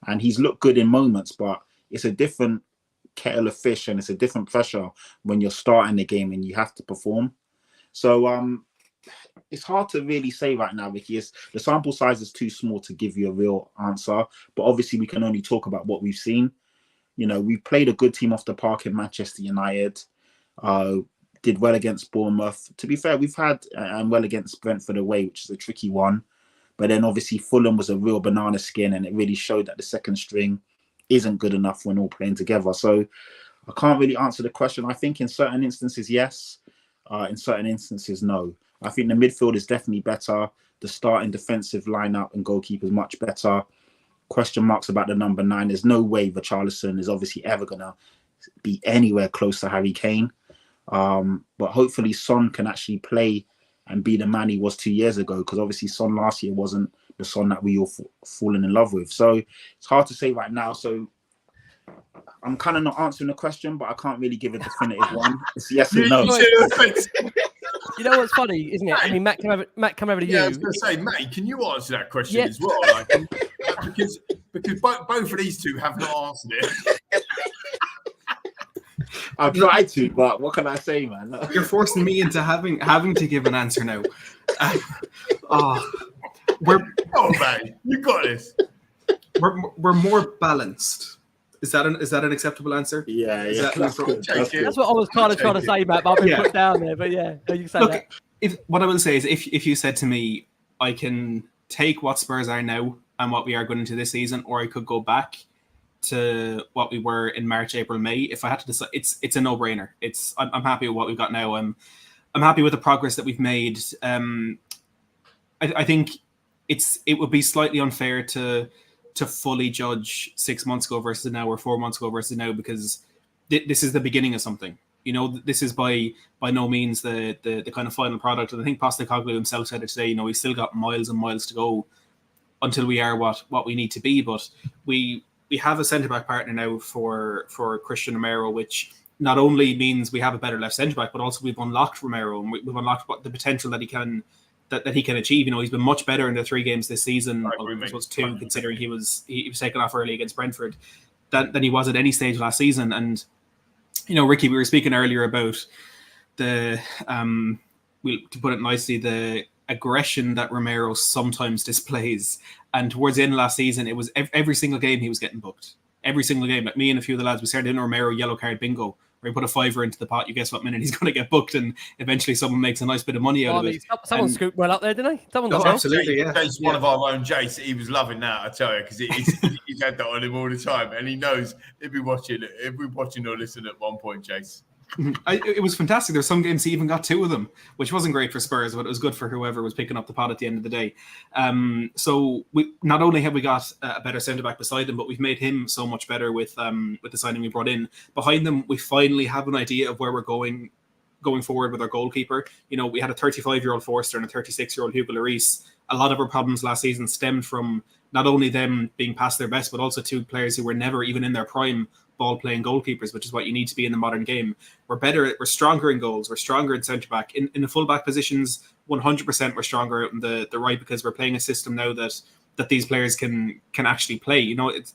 And he's looked good in moments, but it's a different kettle of fish and it's a different pressure when you're starting the game and you have to perform. So it's hard to really say right now, Vicky. The sample size is too small to give you a real answer. But obviously, we can only talk about what we've seen. We've played a good team off the park in Manchester United. Did well against Bournemouth. To be fair, we've had well against Brentford away, which is a tricky one. But then obviously Fulham was a real banana skin and it really showed that the second string isn't good enough when all playing together. So I can't really answer the question. I think in certain instances, yes. In certain instances, no. I think the midfield is definitely better. The starting defensive lineup and goalkeeper is much better. Question marks about the number 9. There's no way Richarlison is obviously ever going to be anywhere close to Harry Kane. But hopefully Son can actually play and be the man he was 2 years ago, because obviously Son last year wasn't the Son that we all fallen in love with. So it's hard to say right now. So I'm kind of not answering the question, but I can't really give a definitive one. It's yes or no. You know what's funny, isn't it? I mean, Matt, come over to you. Yeah, I was going to say, Matty, can you answer that question as well? Like, because both of these two have not answered it. I've tried to, but what can I say, man? You're forcing me into having to give an answer now. Man, you got this. We're more balanced. Is that an acceptable answer? Yeah, That's good. That's what I was kind of trying to say, Matt, but I've been put down there. But yeah, you can say that. What I will say is, if you said to me, I can take what Spurs are now and what we are going into this season, or I could go back to what we were in March, April, May. If I had to decide, it's a no-brainer. I'm happy with what we've got now. I'm happy with the progress that we've made. I think it would be slightly unfair to fully judge 6 months ago versus now, or 4 months ago versus now, because this is the beginning of something. You know, this is by no means the kind of final product. And I think Postecoglou himself said it today. You know, he's still got miles and miles to go until we are what we need to be. But we have a centre-back partner now for Christian Romero, which not only means we have a better left centre-back, but also we've unlocked Romero, and we've unlocked the potential that he can achieve. You know, he's been much better in the 3 games this season. It was 2, considering he was taken off early against Brentford, than he was at any stage last season. And you know, Ricky, we were speaking earlier about the to put it nicely, the aggression that Romero sometimes displays. And towards the end of last season, it was every single game he was getting booked. Every single game. Like me and a few of the lads, we started doing Romero yellow card bingo, where you put a $5 into the pot, you guess what minute he's going to get booked, and eventually someone makes a nice bit of money out of it. Someone scooped well up there, didn't they? Someone got absolutely, yeah. Jace, one of our own, Jace, he was loving that, I tell you, because he's had that on him all the time, and he knows he'll be watching or listening at one point, Jace. It was fantastic. There's some games he even got 2 of them, which wasn't great for Spurs, but it was good for whoever was picking up the pot at the end of the day. So we not only have we got a better centre back beside him, but we've made him so much better with the signing we brought in. Behind them, we finally have an idea of where we're going forward with our goalkeeper. You know, we had a 35-year-old Forster and a 36-year-old Hugo Lloris. A lot of our problems last season stemmed from not only them being past their best, but also 2 players who were never even in their prime ball-playing goalkeepers, which is what you need to be in the modern game. We're stronger in goals, we're stronger in centre-back. In the full-back positions, 100% we're stronger out in the right, because we're playing a system now that these players can actually play. You know, it's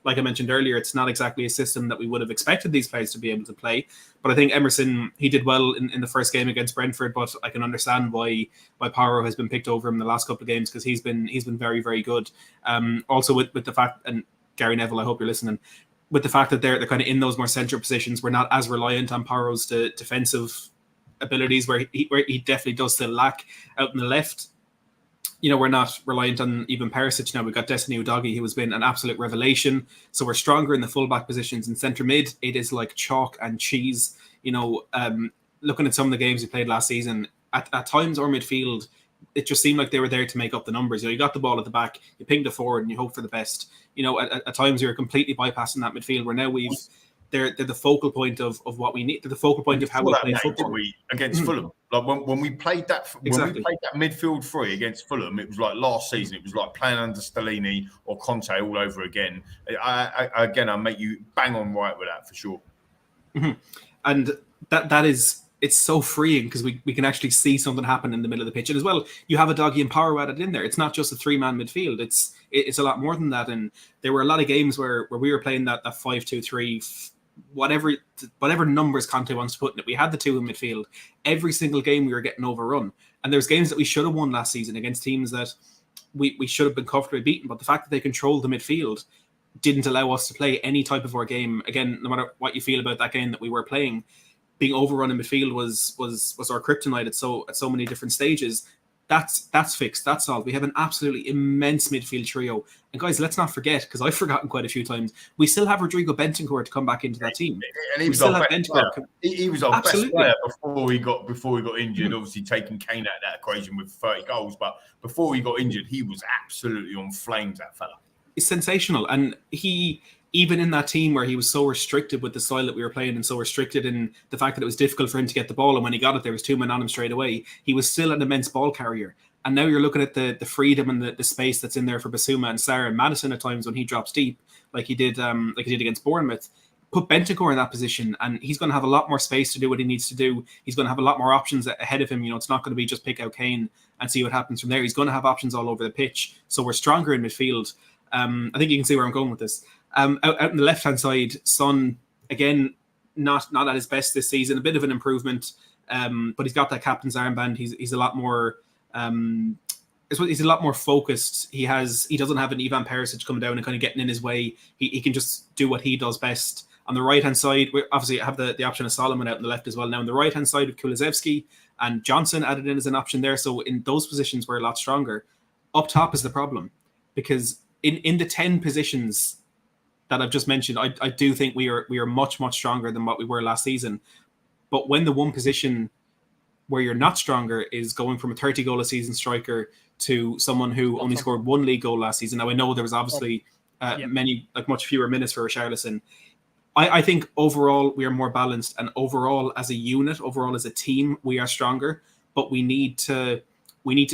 like I mentioned earlier, it's not exactly a system that we would have expected these players to be able to play. But I think Emerson, he did well in the first game against Brentford, but I can understand why Power has been picked over him in the last couple of games, because he's been very, very good. Also with the fact, and Gary Neville, I hope you're listening, with the fact that they're kind of in those more central positions, we're not as reliant on Paro's defensive abilities, where he definitely does still lack out in the left. You know, we're not reliant on even Perisic now. We've got Destiny Udogie, who has been an absolute revelation. So we're stronger in the fullback positions. In centre mid, it is like chalk and cheese. You know, looking at some of the games we played last season, at times our midfield, it just seemed like they were there to make up the numbers. You know, you got the ball at the back, you pinged it forward, and you hope for the best. You know, at times we were completely bypassing that midfield, where now they're the focal point of what we need. They're the focal point of how we play football. Against Fulham, like when we played that, when we played that midfield 3 against Fulham, it was like last season. It was like playing under Stellini or Conte all over again. I make you bang on right with that for sure. Mm-hmm. And that is. It's so freeing, because we can actually see something happen in the middle of the pitch. And as well, you have Udogie and Power added in there. It's not just a 3-man midfield. It's a lot more than that. And there were a lot of games where we were playing that 5-2-3, whatever numbers Conte wants to put in it. We had the 2 in midfield. Every single game we were getting overrun. And there's games that we should have won last season against teams that we should have been comfortably beaten. But the fact that they controlled the midfield didn't allow us to play any type of our game. Again, no matter what you feel about that game that we were playing, being overrun in midfield was our kryptonite at so many different stages. That's fixed. That's solved. We have an absolutely immense midfield trio. And guys, let's not forget, because I've forgotten quite a few times, we still have Rodrigo Bentancur to come back into that team. And he was our best player. He was our best player before he got injured. Mm-hmm. Obviously, taking Kane out of that equation with 30 goals, but before he got injured, he was absolutely on flames. That fella. It's sensational, and he even in that team where he was so restricted with the style that we were playing and so restricted in the fact that it was difficult for him to get the ball, and when he got it, there was 2 men on him straight away, he was still an immense ball carrier. And now you're looking at the freedom and the space that's in there for Basuma and Sarr and Maddison at times when he drops deep, like he did against Bournemouth. Put Bentancur in that position, and he's going to have a lot more space to do what he needs to do. He's going to have a lot more options ahead of him. It's not going to be just pick out Kane and see what happens from there. He's going to have options all over the pitch. So we're stronger in midfield. I think you can see where I'm going with this. Out on the left-hand side, Son, again, not at his best this season. A bit of an improvement, but he's got that captain's armband. He's a lot more... he's a lot more focused. He doesn't have an Ivan Perisic coming down and kind of getting in his way. He can just do what he does best. On the right-hand side, we obviously have the option of Solomon out on the left as well. Now on the right-hand side of 𝐀𝐻𝐬𝐧𝐭 and Johnson added in as an option there. So in those positions, we're a lot stronger. Up top is the problem, because in the 10 positions that I've just mentioned, I do think we are much, much stronger than what we were last season. But when the one position where you're not stronger is going from a 30-goal a season striker to someone who only scored 1 league goal last season. Now, I know there was obviously much fewer minutes for Richarlison. I think overall we are more balanced, and overall as a unit, overall as a team, we are stronger. But we need to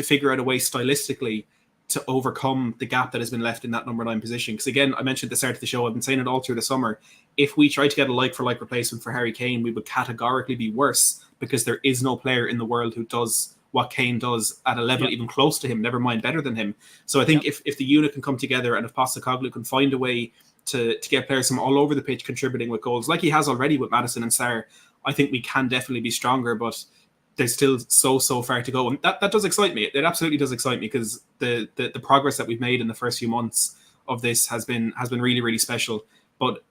figure out a way stylistically to overcome the gap that has been left in that number 9 position. Because again, I mentioned at the start of the show, I've been saying it all through the summer, if we tried to get a like-for-like replacement for Harry Kane, we would categorically be worse, because there is no player in the world who does what Kane does at a level even close to him, never mind better than him. So I think if the unit can come together, and if Postecoglou can find a way to get players from all over the pitch contributing with goals, like he has already with Maddison and Sarr, I think we can definitely be stronger, but there's still so far to go. And that does excite me. It absolutely does excite me, because the progress that we've made in the first few months of this has been really, really special. But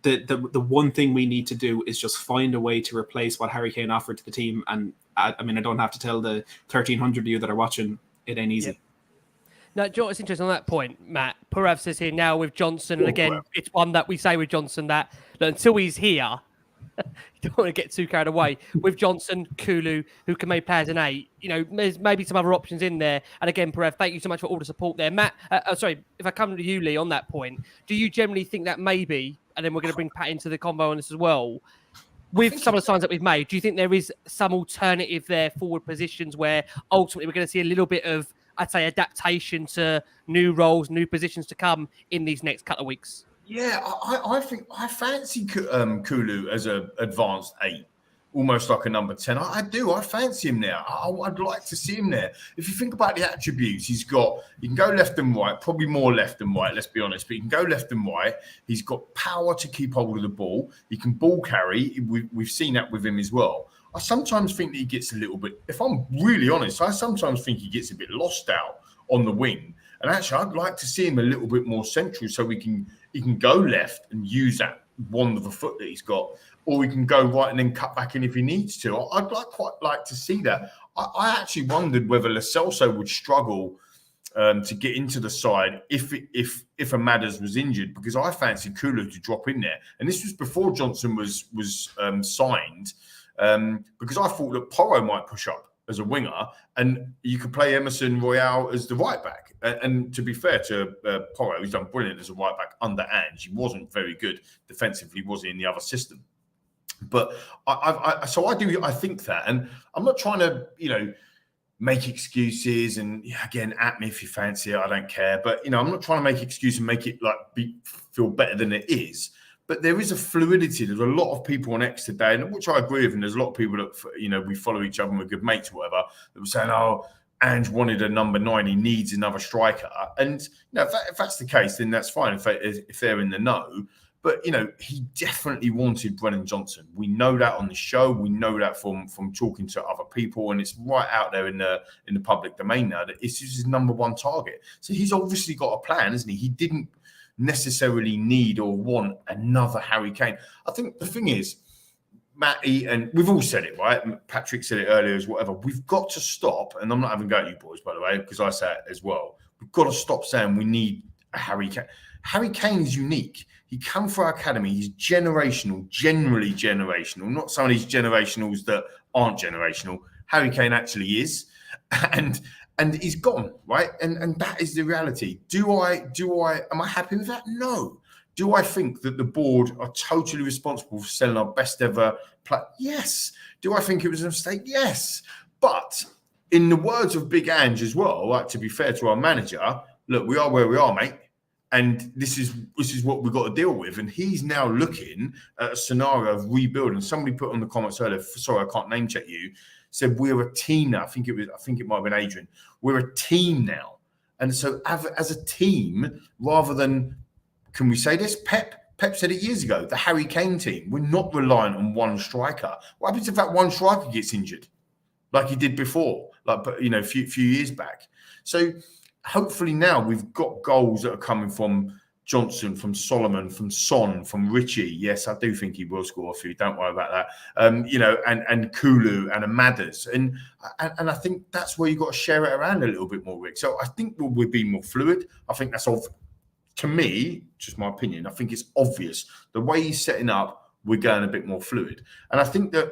the one thing we need to do is just find a way to replace what Harry Kane offered to the team. And I don't have to tell the 1,300 of you that are watching, it ain't easy. Yeah. Now, Joe, it's interesting on that point, Matt. Purav says here now with Johnson, and again, it's one that we say with Johnson that until he's here, you don't want to get too carried away. With Johnson, Kulu, who can make players an 8, there's maybe some other options in there. And again, Purav, thank you so much for all the support there. Matt, sorry, if I come to you, Lee, on that point, do you generally think that maybe, and then we're going to bring Pat into the convo on this as well, with some of the signs that we've made, do you think there is some alternative there, forward positions, where ultimately we're going to see a little bit of, I'd say, adaptation to new roles, new positions to come in these next couple of weeks? Yeah, I think I fancy Kulu as an advanced 8, almost like a number 10. I do. I fancy him there. I'd like to see him there. If you think about the attributes he's got, he can go left and right, probably more left and right, let's be honest, but he can go left and right. He's got power to keep hold of the ball. He can ball carry. We've seen that with him as well. I sometimes think that he gets a little bit, if I'm really honest, I sometimes think he gets a bit lost out on the wing. And actually, I'd like to see him a little bit more central, so he can go left and use that wand of a foot that he's got, or he can go right and then cut back in if he needs to. I'd quite like to see that. I actually wondered whether Lo Celso would struggle to get into the side if a Madders was injured, because I fancied Kulu to drop in there. And this was before Johnson was signed, because I thought that Porro might push up as a winger, and you could play Emerson Royale as the right back. And to be fair to Porro, he's done brilliant as a right back under Ange. He wasn't very good defensively, was he, in the other system? But I think that, and I'm not trying to, make excuses, and again, at me if you fancy it, I don't care. But I'm not trying to make excuses and make it feel better than it is. But there is a fluidity. There's a lot of people on X today, and which I agree with. And there's a lot of people that we follow each other and we're good mates or whatever, that were saying, "Oh, Ange wanted a number 9. He needs another striker." And if that's the case, then that's fine. If they're in the know. But he definitely wanted Brennan Johnson. We know that on the show. We know that from talking to other people, and it's right out there in the public domain now that it's just his number 1 target. So he's obviously got a plan, isn't he? He didn't necessarily need or want another Harry Kane. I think the thing is, Matty, and we've all said it, right? Patrick said it earlier as whatever. We've got to stop, and I'm not having a go at you boys, by the way, because I say it as well. We've got to stop saying we need a Harry Kane. Harry Kane is unique. He came for our academy. He's generational, generally generational. Not some of these generationals that aren't generational. Harry Kane actually is. And he's gone, right? And that is the reality. Am I happy with that? No. Do I think that the board are totally responsible for selling our best ever player? Yes. Do I think it was a mistake? Yes. But in the words of Big Ange as well, like, to be fair to our manager, look, we are where we are, mate. And this is what we've got to deal with. And he's now looking at a scenario of rebuilding. Somebody put on the comments earlier, sorry, I can't name check you, said we're a team now. I think it might have been Adrian. We're a team now. And so as a team, rather than, can we say this? Pep said it years ago, the Harry Kane team. We're not reliant on one striker. What happens if that one striker gets injured, like he did before, like, you know, a few years back? So hopefully now we've got goals that are coming from Johnson, from Solomon, from Son, from Richie. Yes, I do think he will score a few. Don't worry about that. You know, and Kulu and a Madders. And I think that's where you've got to share it around a little bit more, Rick. So I think we'll be more fluid. I think that's all. To me, just my opinion, I think it's obvious. The way he's setting up, we're going a bit more fluid. And I think that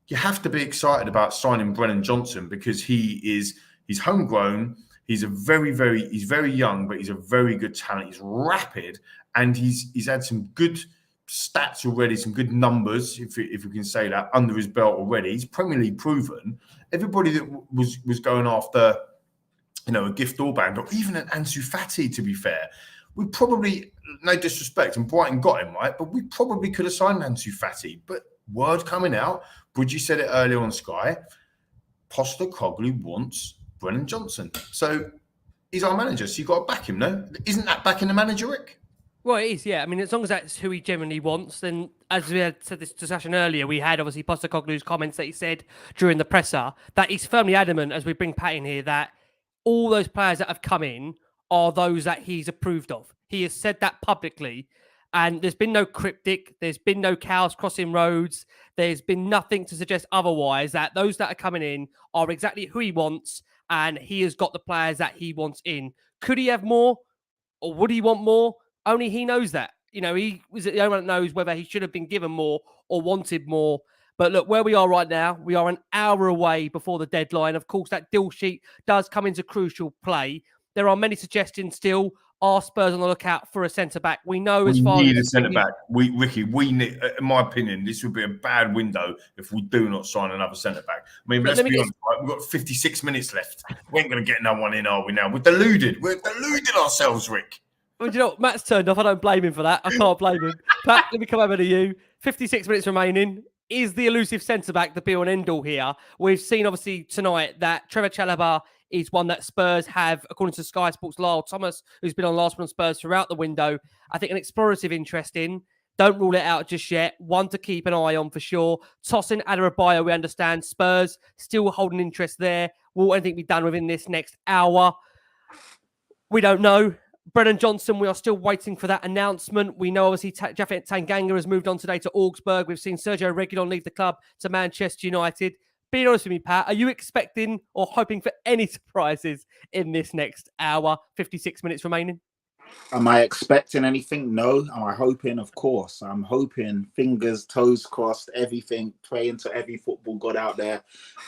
you have to be excited about signing Brennan Johnson because he's homegrown. He's he's very young, but he's a very good talent. He's rapid, and he's had some good stats already, some good numbers, if we can say that, under his belt already. He's Premier League proven. Everybody that was going after, you know, a Gift Orban, or even an Ansu Fati, to be fair, we probably, no disrespect, and Brighton got him, right? But we probably could have signed Ansu Fati. But word coming out, Bridgie said it earlier on Sky, Postecoglou wants Brennan Johnson. So he's our manager, so you've got to back him, no? Isn't that backing the manager, Rick? Well, it is, yeah. I mean, as long as that's who he genuinely wants, then as we had said this discussion earlier, we had obviously Postecoglou's comments that he said during the presser that he's firmly adamant, as we bring Pat in here, that all those players that have come in are those that he's approved of. He has said that publicly, and there's been no cryptic, there's been no cows crossing roads, there's been nothing to suggest otherwise, that those that are coming in are exactly who he wants, and he has got the players that he wants in. Could he have more, or would he want more? Only he knows that. You know, he was the only one that knows whether he should have been given more or wanted more. But look, where we are right now, we are an hour away before the deadline. Of course, that deal sheet does come into crucial play. There are many suggestions still. Are Spurs on the lookout for a centre-back? We know as far as... We need a centre-back. Ricky, we need, in my opinion, this would be a bad window if we do not sign another centre-back. I mean, let's be honest, right? We've got 56 minutes left. We ain't going to get no one in, are we now? We're deluded. We're deluded ourselves, Rick. Well, you know, Matt's turned off. I don't blame him for that. I can't blame him. Pat, let me come over to you. 56 minutes remaining. Is the elusive centre-back the be-all and end-all here? We've seen, obviously, tonight that Trevor Chalobah is one that Spurs have, according to Sky Sports' Lyle Thomas, who's been on Last Word On Spurs throughout the window. I think an explorative interest in. Don't rule it out just yet. One to keep an eye on for sure. Tosin Adarabioyo, we understand. Spurs still holding interest there. Will anything be done within this next hour? We don't know. Brennan Johnson, we are still waiting for that announcement. We know, obviously, Japhet Tanganga has moved on today to 𝐷𝐸𝐵g. We've seen Sergio Reguilón leave the club to Manchester United. Being honest with me, Pat, are you expecting or hoping for any surprises in this next hour? 56 minutes remaining. Am I expecting anything? No. Am I hoping? Of course. I'm hoping, fingers, toes crossed, everything, praying to every football god out there.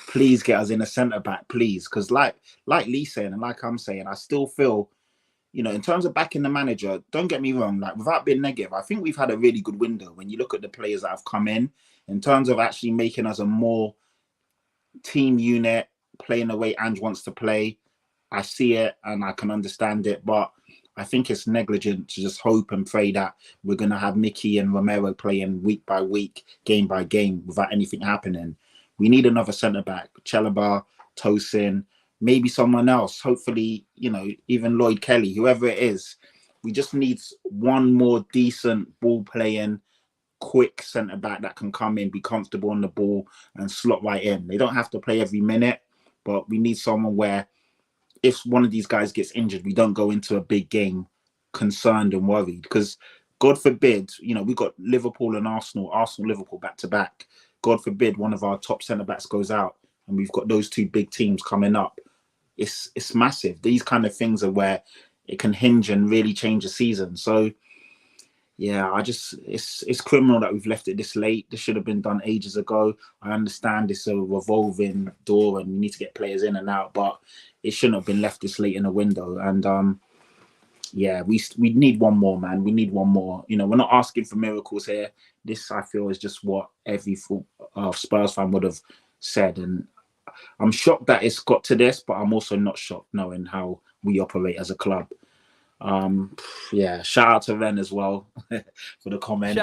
Please get us in a centre-back, please. Because like Lee's saying and like I'm saying, I still feel, you know, in terms of backing the manager, don't get me wrong, like without being negative, I think we've had a really good window when you look at the players that have come in terms of actually making us a more team unit, playing the way Ange wants to play. I see it and I can understand it, but I think it's negligent to just hope and pray that we're going to have Mickey and Romero playing week by week, game by game without anything happening. We need another centre-back, Chalobah, Tosin, maybe someone else, hopefully, you know, even Lloyd Kelly, whoever it is. We just need one more decent ball-playing, quick centre-back that can come in, be comfortable on the ball and slot right in. They don't have to play every minute, but we need someone where if one of these guys gets injured, we don't go into a big game concerned and worried. Because God forbid, you know, we've got Liverpool and Arsenal, Liverpool back-to-back. God forbid one of our top centre-backs goes out and we've got those two big teams coming up. It's massive. These kind of things are where it can hinge and really change a season. So, yeah, it's criminal that we've left it this late. This should have been done ages ago. I understand it's a revolving door and we need to get players in and out, but it shouldn't have been left this late in the window. And yeah, we need one more, man. We need one more. You know, we're not asking for miracles here. This, I feel, is just what every Spurs fan would have said. And I'm shocked that it's got to this, but I'm also not shocked knowing how we operate as a club. Yeah, shout out to Ren as well for the comment.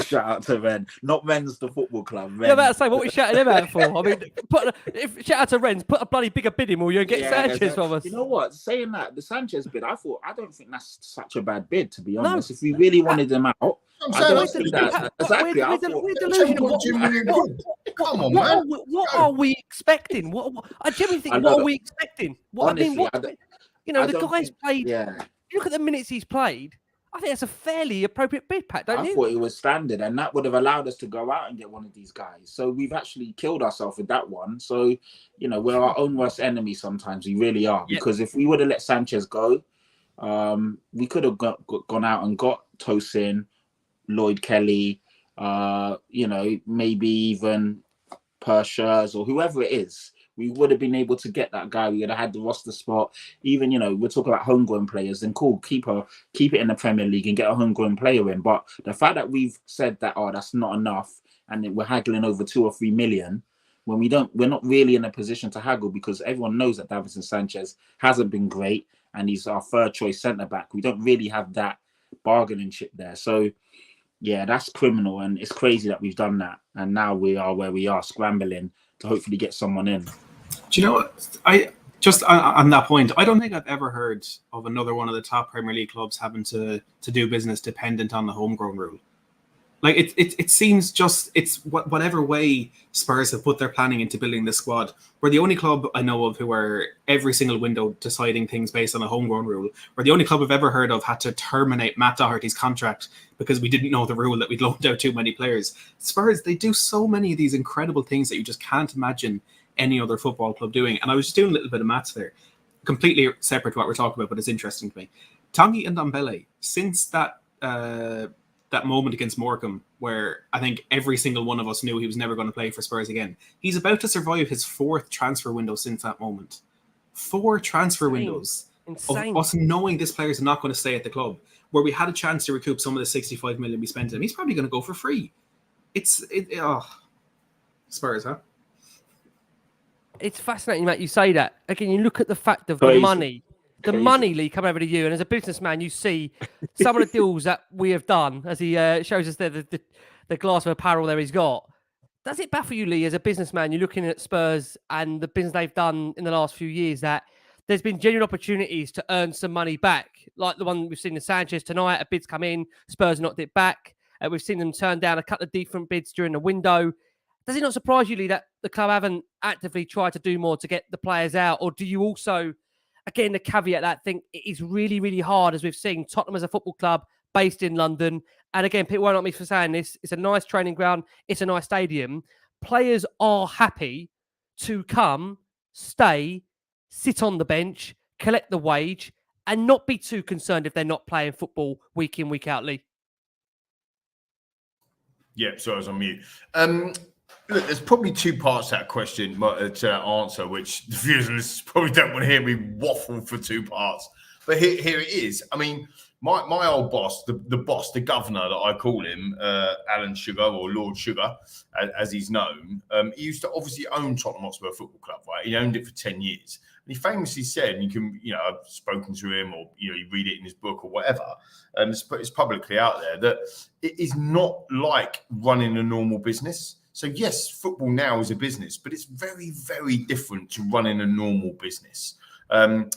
Shout out to Ren. Not Ren's the football club. Ren. Yeah, about to say, what we shouting him out for? I mean, shout out to Ren's, put a bloody bigger bid in or you'll get Sanchez from us. You know what? Saying that, the Sanchez bid, I don't think that's such a bad bid, to be honest. No. If we really wanted them out, I don't think that. Exactly. Come on, man. What are we expecting? I genuinely think, what are we expecting? Honestly, the guy's played. Yeah. Look at the minutes he's played. I think that's a fairly appropriate bid, Pat, don't you? I thought it was standard, and that would have allowed us to go out and get one of these guys. So we've actually killed ourselves with that one. So, you know, we're our own worst enemy sometimes. We really are. Yep. Because if we would have let Sanchez go, we could have gone out and got Tosin, Lloyd Kelly, you know, maybe even Pershers or whoever it is. We would have been able to get that guy. We would have had the roster spot. Even, you know, we're talking about homegrown players. Then cool, keep it in the Premier League and get a homegrown player in. But the fact that we've said that, that's not enough, and we're haggling over 2 or 3 million, when we're not really in a position to haggle, because everyone knows that Davinson Sanchez hasn't been great and he's our third choice centre back. We don't really have that bargaining chip there. So yeah, that's criminal, and it's crazy that we've done that. And now we are where we are, scrambling to hopefully get someone in. Do you know what? I just on that point, I don't think I've ever heard of another one of the top Premier League clubs having to do business dependent on the homegrown rule. Like it seems just it's whatever way Spurs have put their planning into building this squad. We're the only club I know of who are every single window deciding things based on a homegrown rule. We're the only club I've ever heard of had to terminate Matt Doherty's contract because we didn't know the rule that we'd loaned out too many players. Spurs, they do so many of these incredible things that you just can't imagine any other football club doing. And I was just doing a little bit of maths there, completely separate to what we're talking about, but it's interesting to me. Tanguy Ndombele, since that moment against Morecambe, where I think every single one of us knew he was never going to play for Spurs again, he's about to survive his 4th transfer window since that moment. 4 transfer windows of us knowing this player's not going to stay at the club, where we had a chance to recoup some of the 65 million we spent on him. He's probably going to go for free. Spurs, huh? It's fascinating, Matt, you say that. Again, you look at the fact of the money. The money, Lee, coming over to you. And as a businessman, you see some of the deals that we have done, as he shows us there, the glass of apparel there he's got. Does it baffle you, Lee, as a businessman, you're looking at Spurs and the business they've done in the last few years, that there's been genuine opportunities to earn some money back, like the one we've seen in Sanchez tonight? A bid's come in, Spurs knocked it back. We've seen them turn down a couple of different bids during the window. Does it not surprise you, Lee, that the club haven't actively tried to do more to get the players out? Or do you also, again, the caveat that think it is really, really hard, as we've seen Tottenham as a football club based in London. And again, people won't like me for saying this. It's a nice training ground. It's a nice stadium. Players are happy to come, stay, sit on the bench, collect the wage, and not be too concerned if they're not playing football week in, week out, Lee. Yeah, so I was on mute. Look, there's probably 2 parts to that question, to that answer, which the viewers and listeners probably don't want to hear me waffle for 2 parts. But here it is. I mean, my old boss, the boss, the governor that I call him, Alan Sugar, or Lord Sugar, as he's known, he used to obviously own Tottenham Hotspur Football Club, right? He owned it for 10 years. And he famously said, and you can, I've spoken to him, or, you read it in his book or whatever, it's publicly out there, that it is not like running a normal business. So yes, football now is a business, but it's very, very different to running a normal business. There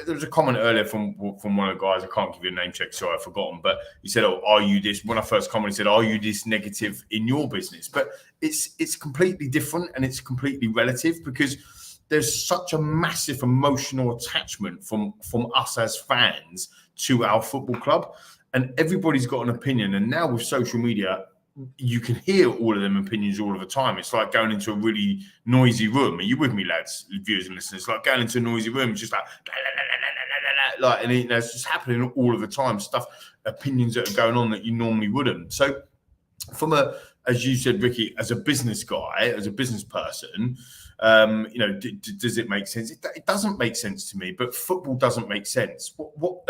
was a comment earlier from one of the guys. I can't give you a name check, sorry, I've forgotten. But he said, "Oh, are you this?" When I first commented, he said, "Are you this negative in your business?" But it's completely different, and it's completely relative, because there's such a massive emotional attachment from us as fans to our football club, and everybody's got an opinion. And now with social media, you can hear all of them opinions all of the time. It's like going into a really noisy room. Are you with me, lads, viewers and listeners? It's like going into a noisy room. It's just like, and it's just happening all of the time. Opinions that are going on that you normally wouldn't. So from a as you said, Ricky, as a business guy, as a business person, does it make sense? It doesn't make sense to me. But football doesn't make sense. What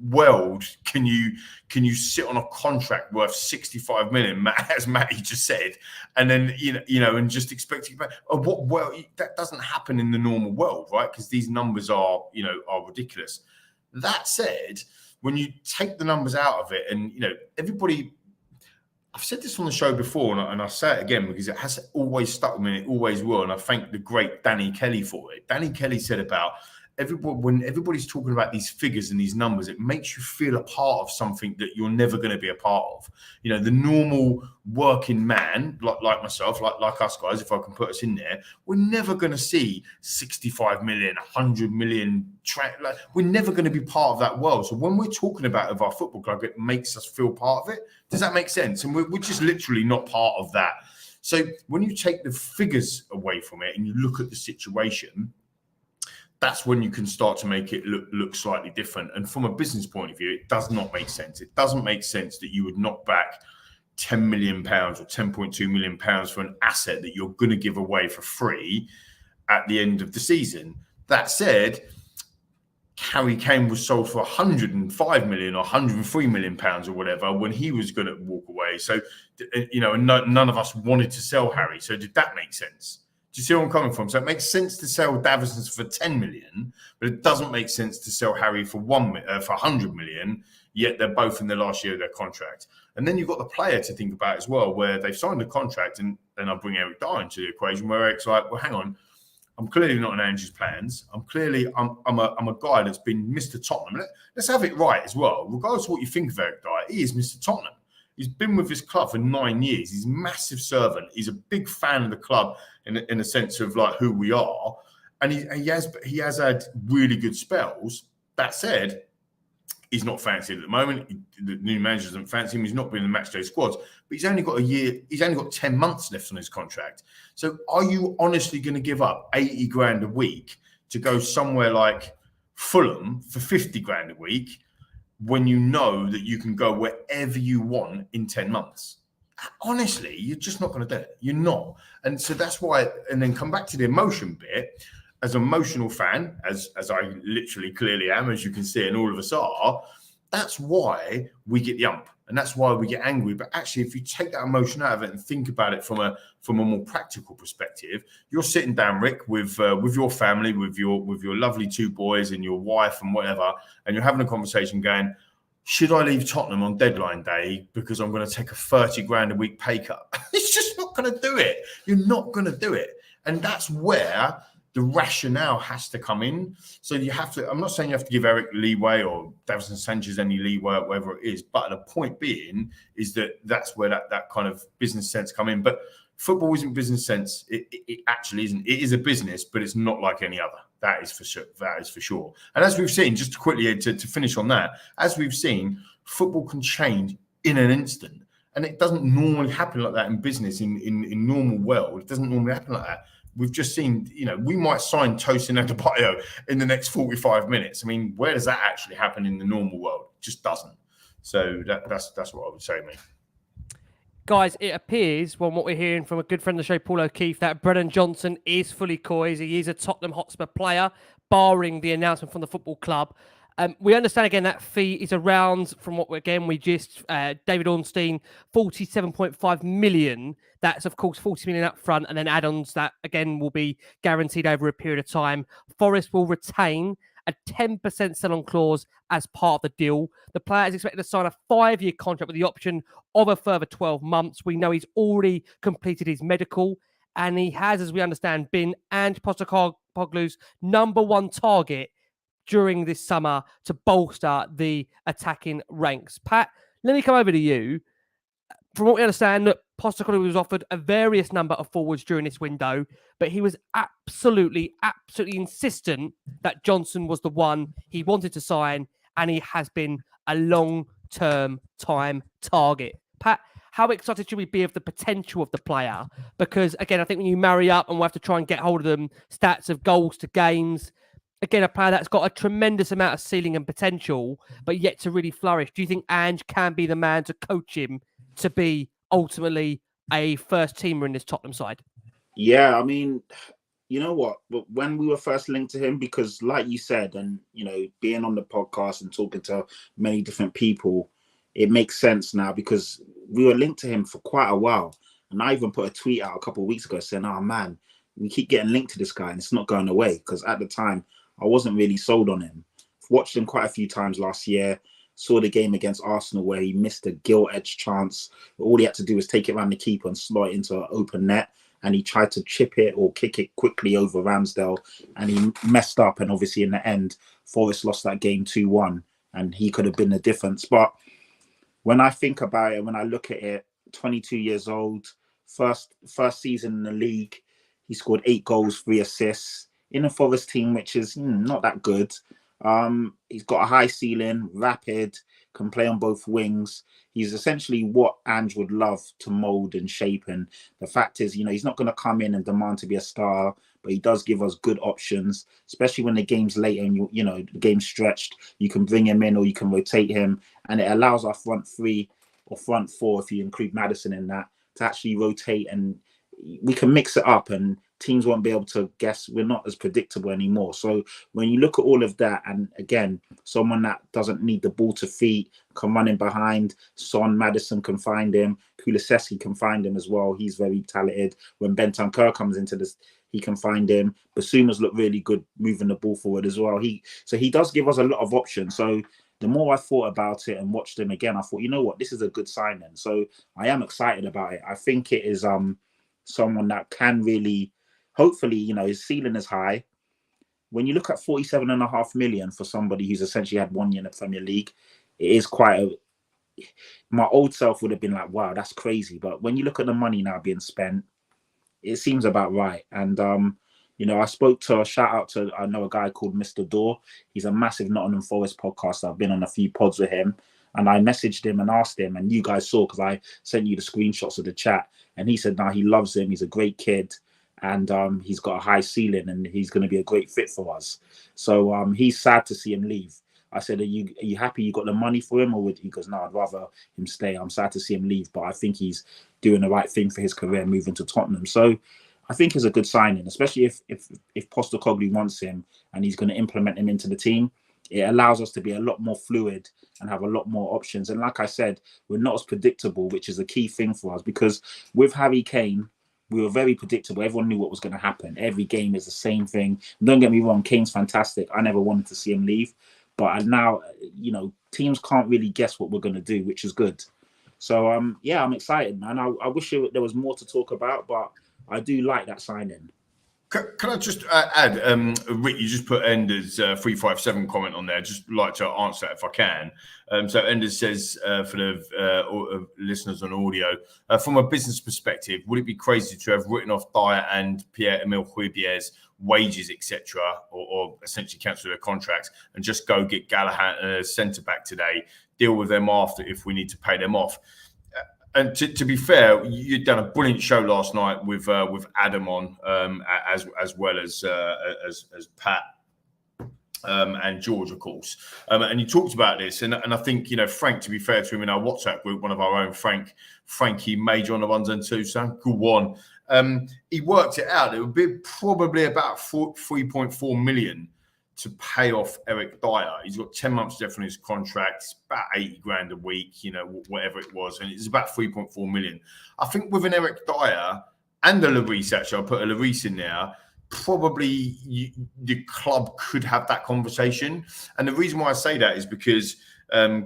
world can you sit on a contract worth 65 million, as Matty just said, and then and just expect it? What world? That doesn't happen in the normal world, right? Because these numbers are ridiculous. That said, when you take the numbers out of it, and everybody. I've said this on the show before, and I'll say it again because it has always stuck with me, and it always will. And I thank the great Danny Kelly for it. Danny Kelly said about when everybody's talking about these figures and these numbers, it makes you feel a part of something that you're never going to be a part of. The normal working man, like myself, like us guys, if I can put us in there, we're never going to see 65 million, 100 million. We're never going to be part of that world. So when we're talking about of our football club, it makes us feel part of it. Does that make sense? And we're just literally not part of that. So when you take the figures away from it and you look at the situation, that's when you can start to make it look slightly different. And from a business point of view, it does not make sense. It doesn't make sense that you would knock back £10 million or £10.2 million for an asset that you're going to give away for free at the end of the season. That said, Harry Kane was sold for 105 million or 103 million pounds or whatever when he was going to walk away. So, none of us wanted to sell Harry. So did that make sense? Do you see where I'm coming from? So it makes sense to sell Davinson for 10 million, but it doesn't make sense to sell Harry for 100 million, yet they're both in the last year of their contract. And then you've got the player to think about as well, where they've signed a contract, and then I'll bring Eric Dier into the equation, where Eric's like, well, hang on, I'm clearly not in Ange's plans. I'm a guy that's been Mr. Tottenham. Let's have it right as well. Regardless of what you think of Eric Dier, he is Mr. Tottenham. He's been with his club for 9 years. He's a massive servant. He's a big fan of the club in a sense of like who we are. And he has had really good spells. That said, he's not fancied at the moment. The new manager doesn't fancy him. He's not been in the matchday squads. But he's only got a year. He's only got 10 months left on his contract. So are you honestly going to give up 80 grand a week to go somewhere like Fulham for 50 grand a week when you know that you can go wherever you want in 10 months? Honestly, you're just not going to do it. You're not. And so that's why, and then come back to the emotion bit. As an emotional fan, as I literally clearly am, as you can see, and all of us are, that's why we get the ump. And that's why we get angry. But actually, if you take that emotion out of it and think about it from a more practical perspective, you're sitting down, Rick, with your family, with your lovely two boys and your wife and whatever, and you're having a conversation going, should I leave Tottenham on deadline day because I'm going to take a 30 grand a week pay cut? It's just not going to do it. You're not going to do it. And that's where the rationale has to come in. So you have to, I'm not saying you have to give Eric leeway or Davinson Sanchez any leeway or whatever it is, but the point being is that that's where that kind of business sense come in. But football isn't business sense. It actually isn't. It is a business, but it's not like any other. That is for sure. That is for sure. And as we've seen, just quickly to finish on that, as we've seen, football can change in an instant. And it doesn't normally happen like that in business, in normal world. It doesn't normally happen like that. We've just seen, we might sign Tosin Adebayo in the next 45 minutes. I mean, where does that actually happen in the normal world? It just doesn't. So that's what I would say, mate. Guys, it appears, from what we're hearing from a good friend of the show, Paul O'Keefe, that Brennan Johnson is fully coy. He is a Tottenham Hotspur player, barring the announcement from the football club. We understand, again, that fee is around, from what, David Ornstein, 47.5 million. That's, of course, 40 million up front, and then add-ons that, again, will be guaranteed over a period of time. Forest will retain a 10% sell-on clause as part of the deal. The player is expected to sign a 5-year contract with the option of a further 12 months. We know he's already completed his medical, and he has, as we understand, been Ange Postecoglou's number one target during this summer to bolster the attacking ranks. Pat, let me come over to you. From what we understand, Postecoglou was offered a various number of forwards during this window, but he was absolutely insistent that Johnson was the one he wanted to sign, and he has been a long-term time target. Pat, how excited should we be of the potential of the player? Because, again, I think when you marry up and we'll have to try and get hold of them, stats of goals to games, again, a player that's got a tremendous amount of ceiling and potential, but yet to really flourish. Do you think Ange can be the man to coach him to be ultimately a first teamer in this Tottenham side? Yeah, I mean, you know what? When we were first linked to him, because like you said, and being on the podcast and talking to many different people, it makes sense now because we were linked to him for quite a while. And I even put a tweet out a couple of weeks ago saying, "Oh man, we keep getting linked to this guy and it's not going away." Because at the time, I wasn't really sold on him. Watched him quite a few times last year. Saw the game against Arsenal where he missed a gilt-edged chance. All he had to do was take it around the keeper and slot it into an open net. And he tried to chip it or kick it quickly over Ramsdale, and he messed up. And obviously, in the end, Forest lost that game 2-1, and he could have been the difference. But when I think about it, when I look at it, 22 years old, first season in the league, he scored 8 goals, 3 assists in a Forest team, which is not that good. He's got a high ceiling, rapid, can play on both wings. He's essentially what Ange would love to mold and shape. And the fact is, he's not going to come in and demand to be a star, but he does give us good options, especially when the game's late and the game's stretched. You can bring him in or you can rotate him, and it allows our front 3 or front 4, if you include Maddison in that, to actually rotate, and we can mix it up and teams won't be able to guess. We're not as predictable anymore. So when you look at all of that, and again, someone that doesn't need the ball to feet, can run in behind, Son, Maddison can find him, Kulusevski can find him as well. He's very talented. When Bentancur comes into this, he can find him. Basuma's look really good moving the ball forward as well. He does give us a lot of options. So the more I thought about it and watched him again, I thought, you know what, this is a good signing. So I am excited about it. I think it is someone that can really, hopefully, his ceiling is high. When you look at 47.5 million for somebody who's essentially had 1 year in the Premier League, it is quite my old self would have been like, wow, that's crazy. But when you look at the money now being spent, it seems about right. And, I spoke to, I know a guy called Mr. Dier. He's a massive Nottingham Forest podcaster. I've been on a few pods with him. And I messaged him and asked him, and you guys saw because I sent you the screenshots of the chat. And he said, he loves him. He's a great kid. And he's got a high ceiling and he's going to be a great fit for us. So he's sad to see him leave. I said, are you happy you got the money for him? Or he goes, no, I'd rather him stay. I'm sad to see him leave, but I think he's doing the right thing for his career moving to Tottenham. So I think it's a good signing, especially if Postecoglou wants him and he's going to implement him into the team. It allows us to be a lot more fluid and have a lot more options. And like I said, we're not as predictable, which is a key thing for us, because with Harry Kane, we were very predictable. Everyone knew what was going to happen. Every game is the same thing. Don't get me wrong, Kane's fantastic. I never wanted to see him leave. But now, teams can't really guess what we're going to do, which is good. So, I'm excited, man. I wish there was more to talk about, but I do like that signing. Can I just add, Rick, you just put Enders 357 comment on there. Just like to answer that if I can. So Enders says for the listeners on audio, from a business perspective, would it be crazy to have written off Dier and Pierre-Emile Hojbjerg's wages, etc., or essentially cancel their contracts and just go get Gallagher centre-back today, deal with them after if we need to pay them off? And to be fair, you'd done a brilliant show last night with Adam on, as well as Pat and George, of course. And you talked about this, and I think Frank, to be fair to him, in our WhatsApp group, one of our own, Frankie Major on the ones and twos, so good one. He worked it out. It would be probably about 3.4 million to pay off Eric Dier. He's got 10 months left on his contract. It's about 80 grand a week, whatever it was. And it's about 3.4 million. I think with an Eric Dier and a Lloris, actually, I'll put a Lloris in there, probably the club could have that conversation. And the reason why I say that is because,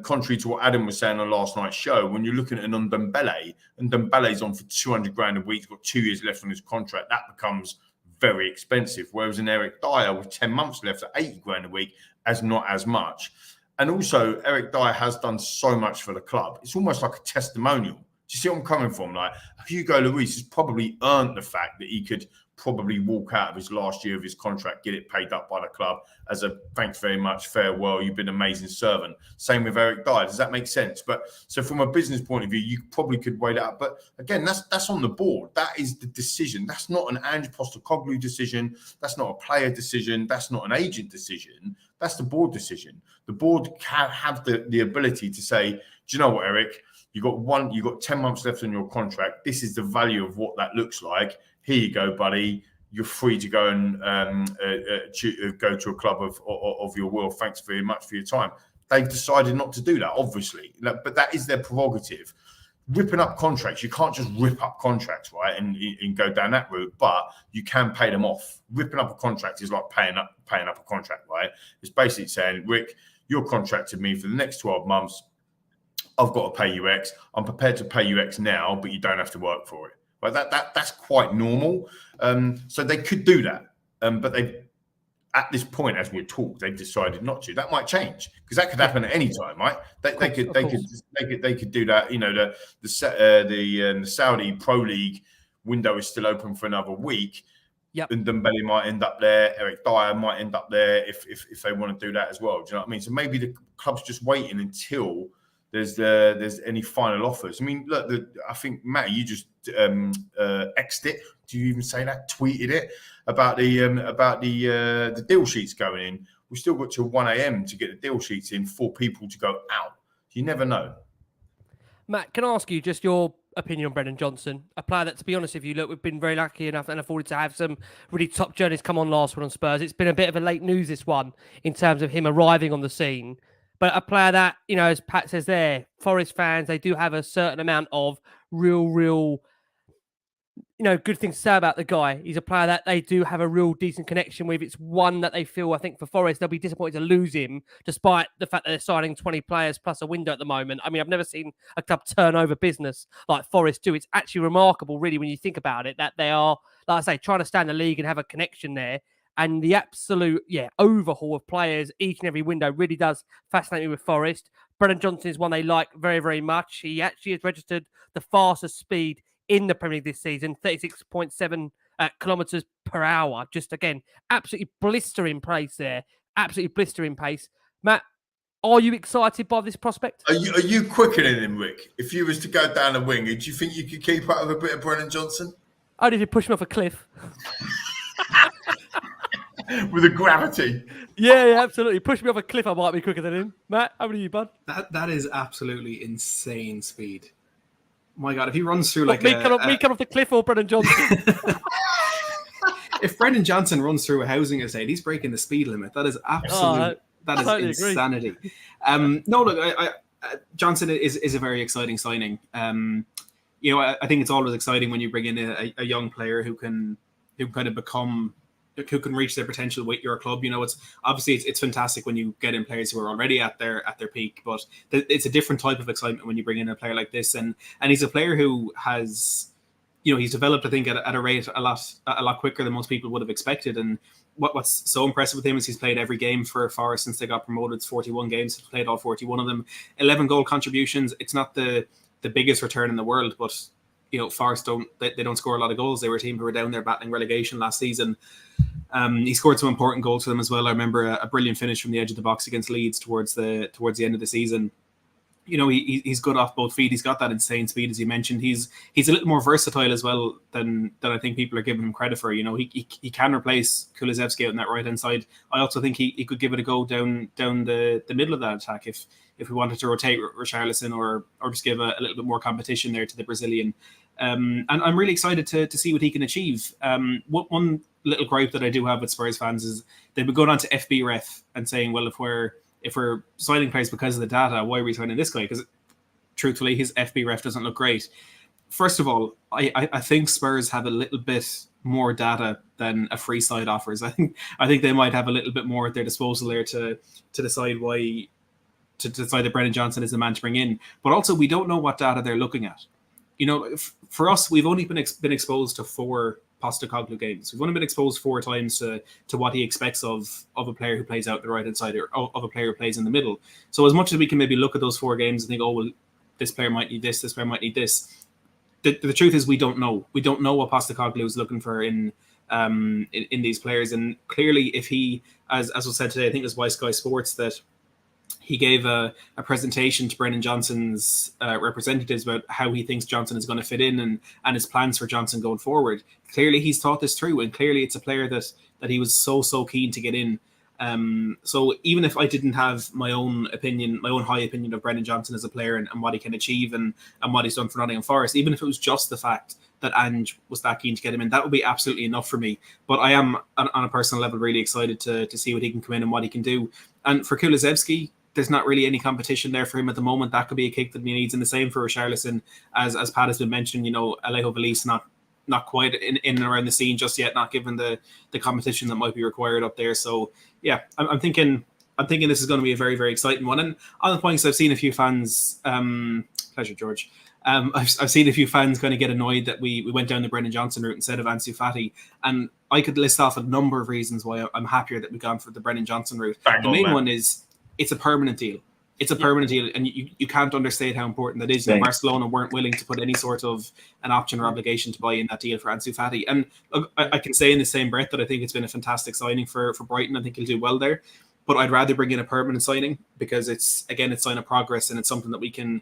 contrary to what Adam was saying on last night's show, when you're looking at an Ndombele, and Ndombele's on for 200 grand a week, he's got 2 years left on his contract, that becomes very expensive. Whereas an Eric Dier with 10 months left at 80 grand a week as not as much. And also, Eric Dier has done so much for the club. It's almost like a testimonial. Do you see what I'm coming from? Like, Hugo Lloris has probably earned the fact that he could probably walk out of his last year of his contract, get it paid up by the club as a thanks very much, farewell, you've been an amazing servant. Same with Eric Dier. Does that make sense? But so from a business point of view, you probably could weigh that up. But again, that's on the board. That is the decision. That's not an Ange Postecoglou decision. That's not a player decision. That's not an agent decision. That's the board decision. The board can have the ability to say, do you know what, Eric? You've got 10 months left on your contract. This is the value of what that looks like. Here you go, buddy. You're free to go and go to a club of your will. Thanks very much for your time. They've decided not to do that, obviously, but that is their prerogative. Ripping up contracts, you can't just rip up contracts, right, and go down that route, but you can pay them off. Ripping up a contract is like paying up a contract, right? It's basically saying, Rick, you're contracted me for the next 12 months. I've got to pay you X. I'm prepared to pay you X now, but you don't have to work for it. Right? That's quite normal. So they could do that, but they. At this point, as we talk, they've decided not to. That might change because that could happen at any time, right? They could do that. You know, the Saudi Pro League window is still open for another week. Yep. And Dembele might end up there. Eric Dier might end up there if they want to do that as well. Do you know what I mean? So maybe the club's just waiting until there's any final offers. I mean, look, I think Matt, you just X'd it. Do you even say that? Tweeted it about the deal sheets going in. We still got till 1 a.m. to get the deal sheets in for people to go out. You never know. Matt, can I ask you just your opinion on Brennan Johnson, a player that, to be honest with you, look, we've been very lucky enough and afforded to have some really top journeys come on Last Word On Spurs. It's been a bit of a late news, this one, in terms of him arriving on the scene. But a player that, you know, as Pat says there, Forest fans, they do have a certain amount of real, you know, good things to say about the guy. He's a player that they do have a real decent connection with. It's one that they feel, I think, for Forest, they'll be disappointed to lose him, despite the fact that they're signing 20 players plus a window at the moment. I mean, I've never seen a club turn over business like Forest do. It's actually remarkable, really, when you think about it, that they are, like I say, trying to stand the league and have a connection there. And the absolute, overhaul of players each and every window really does fascinate me with Forest. Brennan Johnson is one they like very, very much. He actually has registered the fastest speed in the Premier League this season, 36.7 kilometres per hour. Just, again, absolutely blistering pace there. Absolutely blistering pace. Matt, are you excited by this prospect? Are you quicker than him, Rick? If you was to go down the wing, do you think you could keep up with a bit of Brennan Johnson? Only if you push me off a cliff. With a gravity. Yeah, absolutely. Push me off a cliff, I might be quicker than him. Matt, how about you, bud? That is absolutely insane speed. My God, if he runs through like me come off the cliff or Brennan Johnson? If Brennan Johnson runs through a housing estate, he's breaking the speed limit. That is absolute. That is totally insanity. No, look, Johnson is a very exciting signing. You know, I think it's always exciting when you bring in a young player who can kind of become, who can reach their potential with your club. You know, it's obviously it's fantastic when you get in players who are already at their peak, but it's a different type of excitement when you bring in a player like this. And he's a player who has, you know, he's developed, I think, at a rate a lot quicker than most people would have expected. And what's so impressive with him is he's played every game for Forest since they got promoted. It's 41 games. He's played all 41 of them. 11 goal contributions. It's not the biggest return in the world, but you know, Forest don't score a lot of goals. They were a team who were down there battling relegation last season. He scored some important goals for them as well. I remember a brilliant finish from the edge of the box against Leeds towards the end of the season. You know, he's good off both feet. He's got that insane speed, as you mentioned. He's a little more versatile as well than I think people are giving him credit for. You know, he can replace 𝐀𝐀𝐬𝐧𝐭 out on that right hand side. I also think he could give it a go down the middle of that attack if we wanted to rotate Richarlison or just give a little bit more competition there to the Brazilian. And I'm really excited to see what he can achieve. One little gripe that I do have with Spurs fans is they've been going on to FBref and saying, well, if we're signing players because of the data, why are we signing this guy? Because truthfully, his FBref doesn't look great. First of all, I think Spurs have a little bit more data than a free side offers. I think they might have a little bit more at their disposal there to decide that Brennan Johnson is the man to bring in. But also, we don't know what data they're looking at. You know, for us, we've only been exposed to 4 Postecoglou games. We've only been exposed 4 times to what he expects of a player who plays out the right hand side or of a player who plays in the middle. So as much as we can maybe look at those 4 games and think, oh well, this player might need this player might need this. The truth is we don't know. We don't know what Postecoglou is looking for in these players. And clearly, if he, as was said today, I think it was by Sky Sports, that he gave a presentation to Brennan Johnson's representatives about how he thinks Johnson is going to fit in and his plans for Johnson going forward. Clearly, he's thought this through, and clearly it's a player that he was so keen to get in. So even if I didn't have my own opinion, my own high opinion of Brennan Johnson as a player and what he can achieve and what he's done for Nottingham Forest, even if it was just the fact that Ange was that keen to get him in, that would be absolutely enough for me. But I am, on a personal level, really excited to see what he can come in and what he can do. And for Kulusevski, there's not really any competition there for him at the moment. That could be a kick that he needs. And the same for Richarlison, as Pat has been mentioned, Alejo Valise not quite in and around the scene just yet, not given the competition that might be required up there. So yeah, I'm thinking this is going to be a very, very exciting one. And on the points, I've seen a few fans, pleasure, George. I've seen a few fans kind of get annoyed that we went down the Brennan Johnson route instead of Ansu Fati. And I could list off a number of reasons why I'm happier that we've gone for the Brennan Johnson route. The main one is it's a permanent deal. It's a permanent deal, and you can't understate how important that is. Barcelona weren't willing to put any sort of an option or obligation to buy in that deal for Ansu Fati. And I can say in the same breath that I think it's been a fantastic signing for Brighton. I think he'll do well there. But I'd rather bring in a permanent signing because it's sign of progress, and it's something that we can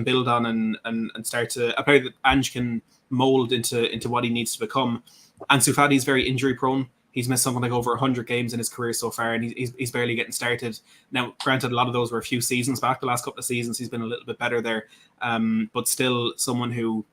build on and start to a player that Ange can mold into what he needs to become. Ansu Fati is very injury prone. He's missed something like over 100 games in his career so far, and he's barely getting started. Now, granted, a lot of those were a few seasons back. The last couple of seasons, he's been a little bit better there, but still someone who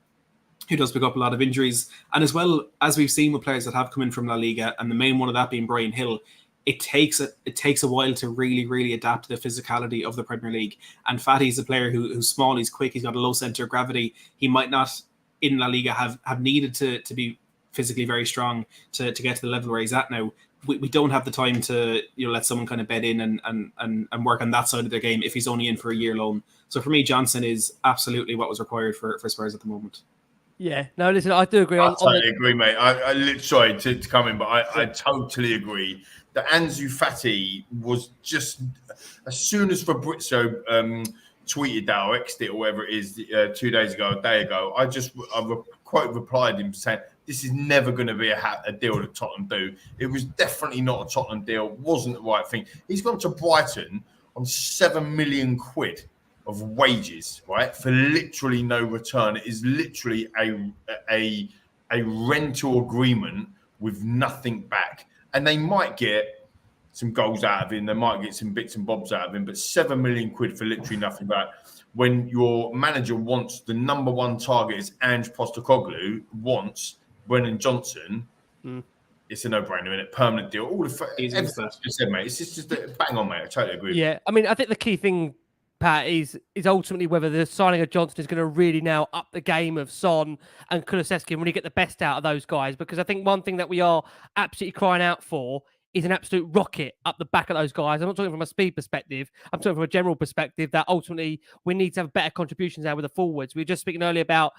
does pick up a lot of injuries. And as well, as we've seen with players that have come in from La Liga, and the main one of that being Bryan Hill, it takes a while to really, really adapt to the physicality of the Premier League. And Fati's a player who's small, he's quick, he's got a low centre of gravity. He might not, in La Liga, have needed to be physically very strong to get to the level where he's at now. We don't have the time to let someone kind of bed in and work on that side of their game if he's only in for a year loan. So for me, Johnson is absolutely what was required for Spurs at the moment. Yeah, no, listen, I do agree. I totally agree, mate. I sorry to come in, but I totally agree that Ansu Fati was just, as soon as Fabrizio tweeted that or X'd it or whatever it is 2 days ago, a day ago, I replied him saying, this is never going to be a deal that Tottenham do. It was definitely not a Tottenham deal. Wasn't the right thing. He's gone to Brighton on £7 million of wages, right, for literally no return. It is literally a rental agreement with nothing back. And they might get some goals out of him. They might get some bits and bobs out of him. But £7 million for literally nothing back. When your manager wants the number one target is Ange Postecoglou, wants Brennan Johnson, it's a no-brainer, isn't it? Permanent deal. All the everything you said, mate. It's just bang on, mate. I totally agree. Yeah, I mean, I think the key thing, Pat, is ultimately whether the signing of Johnson is going to really now up the game of Son and Kulusevski and really get the best out of those guys. Because I think one thing that we are absolutely crying out for is an absolute rocket up the back of those guys. I'm not talking from a speed perspective. I'm talking from a general perspective that ultimately we need to have better contributions there with the forwards. We were just speaking earlier about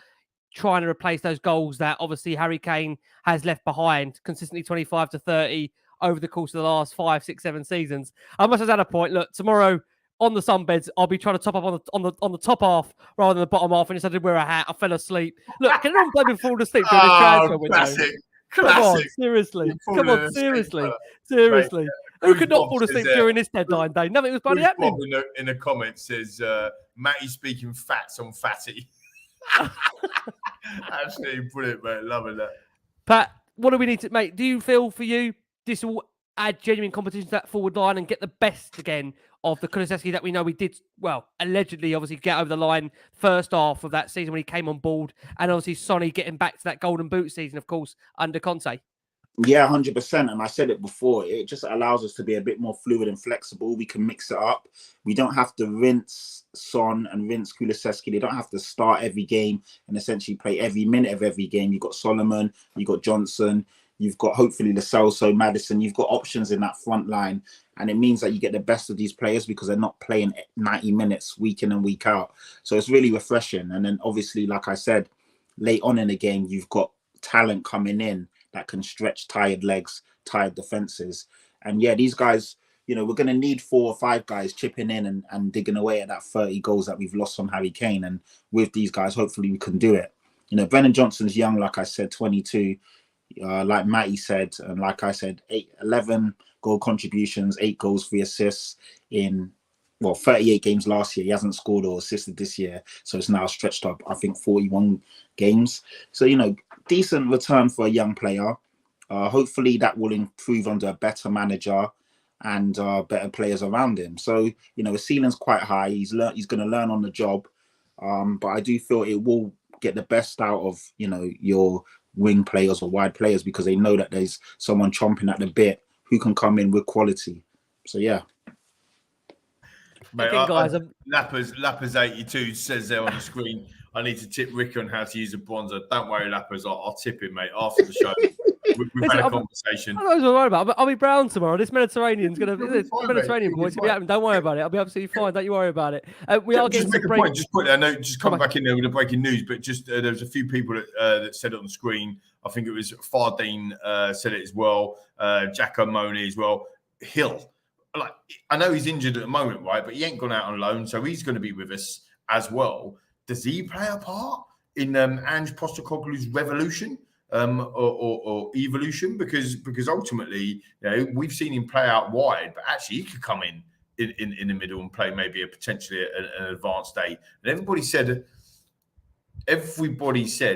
trying to replace those goals that obviously Harry Kane has left behind, consistently 25 to 30 over the course of the last 5, 6, 7 seasons. I must have had a point. Look, tomorrow on the sunbeds, I'll be trying to top up on the top half rather than the bottom half. And instead I did wear a hat, I fell asleep. Look, can anyone blame me for falling asleep during this transfer window? Classic. Come on, seriously. Come on, seriously. Seriously. Who could not fall asleep during this deadline day? Nothing was bloody happening. In the comments says, Matty speaking fats on Fatty. Absolutely brilliant, mate. Loving that. Pat, what do we need to, mate? Do you feel for you this will add genuine competition to that forward line and get the best again of the Kulusevski that we know we did, well, allegedly, obviously, get over the line first half of that season when he came on board, and obviously Sonny getting back to that golden boot season, of course, under Conte? Yeah, 100%. And I said it before, it just allows us to be a bit more fluid and flexible. We can mix it up. We don't have to rinse Son and rinse Kulusevski. They don't have to start every game and essentially play every minute of every game. You've got Solomon, you've got Johnson, you've got hopefully Lo Celso, Maddison. You've got options in that front line. And it means that you get the best of these players because they're not playing 90 minutes week in and week out. So it's really refreshing. And then obviously, like I said, late on in the game, you've got talent coming in that can stretch tired legs, tired defenses. And yeah, these guys, we're going to need 4 or 5 guys chipping in and digging away at that 30 goals that we've lost from Harry Kane. And with these guys, hopefully we can do it. Brennan Johnson's young, like I said, 22, like Matty said, and like I said, 11 goal contributions, 8 goals, 3 assists in 38 games last year. He hasn't scored or assisted this year. So it's now stretched up, I think, 41 games. So, decent return for a young player. Hopefully that will improve under a better manager. and better players around him. So, you know, the ceiling's quite high. He's going to learn on the job. But I do feel it will get the best out of, you know, your wing players or wide players, because they know that there's someone chomping at the bit who can come in with quality. So, yeah. Mate, Again, guys, Lappers 82 says there on the screen, I need to tip Rick on how to use a bronzer. Don't worry, Lappers, I'll tip him, mate, after the show. We've had a conversation. I don't know what to worry about. I'll be brown tomorrow. This Mediterranean boy's going to be happening. Don't worry about it. I'll be absolutely fine. Don't you worry about it. We are getting just make a point. Just quickly, I know, just coming back in there with the breaking news, but just there was a few people that said it on the screen. I think it was Fardine said it as well. Jacko Moni as well. Hill. Like, I know he's injured at the moment, right? But he ain't gone out on loan, so he's going to be with us as well. Does he play a part in Ange Postecoglou's revolution or evolution? Because ultimately, you know, we've seen him play out wide, but actually he could come in the middle and play maybe potentially an advanced eight. And everybody said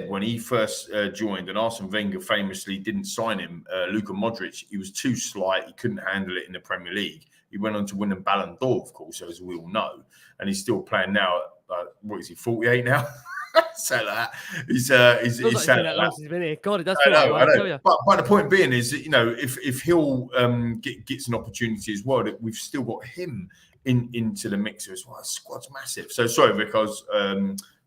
when he first joined, and Arsene Wenger famously didn't sign him, Luka Modric, he was too slight. He couldn't handle it in the Premier League. He went on to win a Ballon d'Or, of course, as we all know. And he's still playing now. What is he, 48 now? So that he's saying that. He's been here. God, it does I feel like know. you. But the point being is that, you know, if Hill gets an opportunity as well, that we've still got him into the mixer as well. The squad's massive. So sorry, Vic, I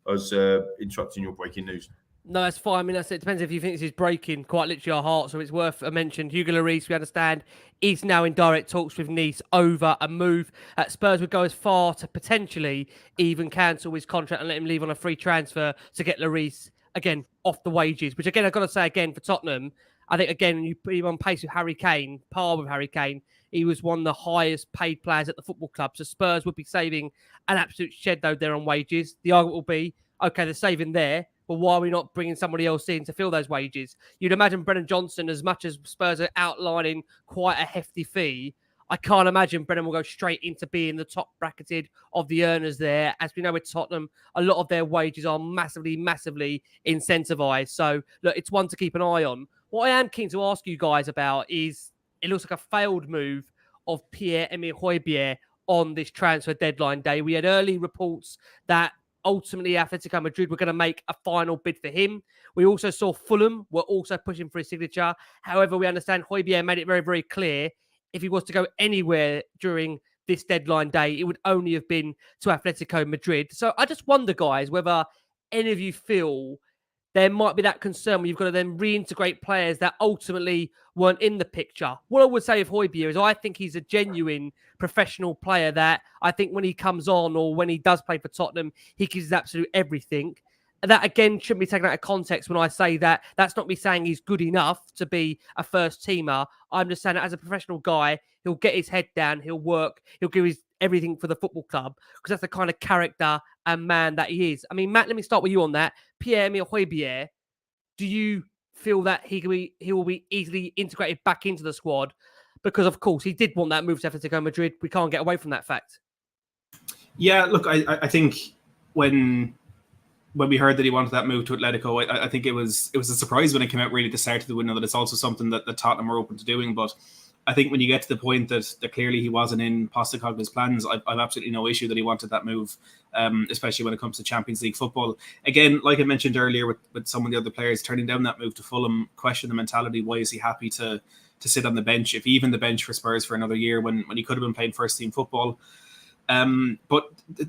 was interrupting your breaking news. No, that's fine. I mean, it depends if you think this is breaking quite literally our hearts, so it's worth a mention. Hugo Lloris, we understand, is now in direct talks with Nice over a move. Spurs would go as far to potentially even cancel his contract and let him leave on a free transfer to get Lloris, again, off the wages, which, again, I've got to say, again, for Tottenham, I think, again, you put him on pace with Harry Kane, par with Harry Kane. He was one of the highest paid players at the football club. So Spurs would be saving an absolute shed load there on wages. The argument will be, okay, they're saving there, but why are we not bringing somebody else in to fill those wages? You'd imagine Brennan Johnson, as much as Spurs are outlining quite a hefty fee, I can't imagine Brennan will go straight into being the top bracketed of the earners there. As we know with Tottenham, a lot of their wages are massively, massively incentivised. So, look, it's one to keep an eye on. What I am keen to ask you guys about is, it looks like a failed move of Pierre-Emile Hojbjerg on this transfer deadline day. We had early reports that ultimately Atletico Madrid were going to make a final bid for him. We also saw Fulham were also pushing for his signature. However, we understand Hojbjerg made it very, very clear if he was to go anywhere during this deadline day, it would only have been to Atletico Madrid. So I just wonder, guys, whether any of you feel there might be that concern where you've got to then reintegrate players that ultimately weren't in the picture. What I would say of Hojbjerg is I think he's a genuine professional player that I think when he comes on or when he does play for Tottenham, he gives his absolute everything. And that, again, shouldn't be taken out of context when I say that. That's not me saying he's good enough to be a first teamer. I'm just saying that as a professional guy, he'll get his head down, he'll work, he'll give his everything for the football club, because that's the kind of character and man that he is. I mean, Matt, let me start with you on that. Pierre-Emile Hojbjerg, do you feel that he will be easily integrated back into the squad? Because, of course, he did want that move to Atletico Madrid. We can't get away from that fact. Yeah, look, I think when we heard that he wanted that move to Atletico, I think it was a surprise when it came out really at the start of the window that it's also something that Tottenham were open to doing. But I think when you get to the point that clearly he wasn't in Postecoglou's plans, I've absolutely no issue that he wanted that move, especially when it comes to Champions League football. Again, like I mentioned earlier with some of the other players, turning down that move to Fulham, question the mentality. Why is he happy to sit on the bench, if even the bench for Spurs for another year when he could have been playing first team football? But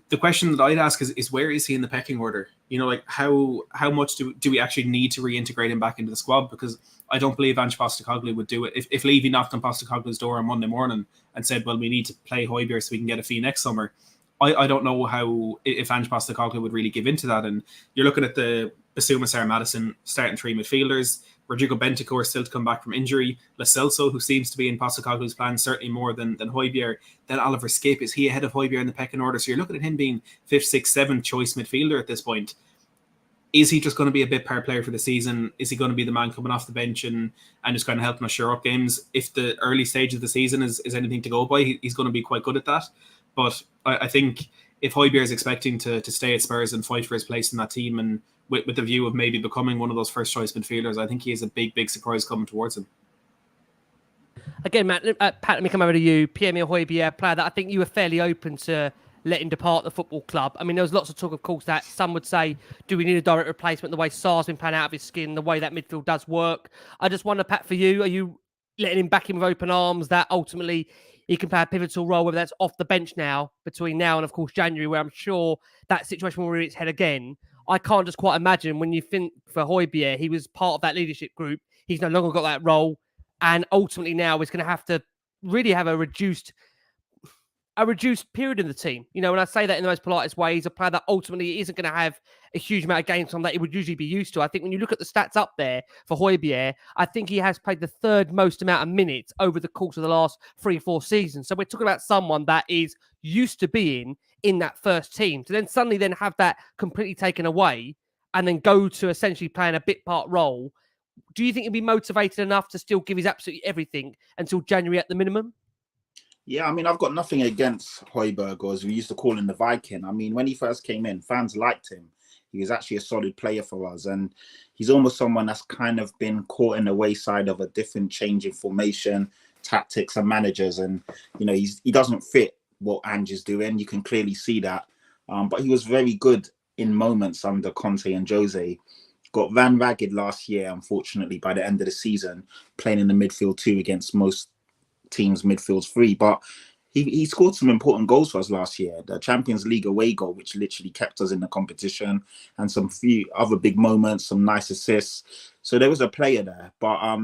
the question that I'd ask is where is he in the pecking order? You know, like how much do we actually need to reintegrate him back into the squad? Because I don't believe Ange Postecoglou would do it. If Levy knocked on Postecoglou's door on Monday morning and said, well, we need to play Hojbjerg so we can get a fee next summer, I don't know if Ange Postecoglou would really give into that. And you're looking at the Basuma, Sarr, Madison starting three midfielders, Rodrigo Bentancur still to come back from injury, Lo Celso, who seems to be in Postecoglou's plan certainly more than Hojbjerg, then Oliver Skipp. Is he ahead of Hojbjerg in the pecking order? So you're looking at him being 5th, 6th, 7th choice midfielder at this point. Is he just going to be a bit par player for the season? Is he going to be the man coming off the bench and just kind of helping us shore up games? If the early stage of the season is anything to go by, he's going to be quite good at that. But I think if Hojbjerg is expecting to stay at Spurs and fight for his place in that team, and with the view of maybe becoming one of those first choice midfielders, I think he has a big, big surprise coming towards him. Again, Matt, Pat, let me come over to you. Pierre-Emile Hojbjerg, player that I think you were fairly open to letting depart the football club. I mean, there was lots of talk, of course, that some would say, do we need a direct replacement? The way Sarr's been playing out of his skin, the way that midfield does work. I just wonder, Pat, for you, are you letting him back in with open arms that ultimately he can play a pivotal role, whether that's off the bench now, between now and, of course, January, where I'm sure that situation will rear its head again. I can't just quite imagine when you think for Hojbjerg, he was part of that leadership group. He's no longer got that role. And ultimately now is going to have to really have a reduced period in the team. You know, when I say that in the most politest way, he's a player that ultimately isn't going to have a huge amount of games on that he would usually be used to. I think when you look at the stats up there for Hojbjerg, I think he has played the third most amount of minutes over the course of the last 3-4 seasons. So we're talking about someone that is used to being in that first team. To then suddenly then have that completely taken away and then go to essentially playing a bit part role. Do you think he'll be motivated enough to still give his absolutely everything until January at the minimum? Yeah, I mean, I've got nothing against Hojbjerg, or as we used to call him, the Viking. I mean, when he first came in, fans liked him. He was actually a solid player for us. And he's almost someone that's kind of been caught in the wayside of a different change in formation, tactics and managers. And, you know, he doesn't fit what Ange is doing. You can clearly see that. But he was very good in moments under Conte and Jose. Got ran ragged last year, unfortunately, by the end of the season, playing in the midfield 2 against most teams' midfields 3. But he scored some important goals for us last year. The Champions League away goal, which literally kept us in the competition, and some few other big moments, some nice assists. So there was a player there. But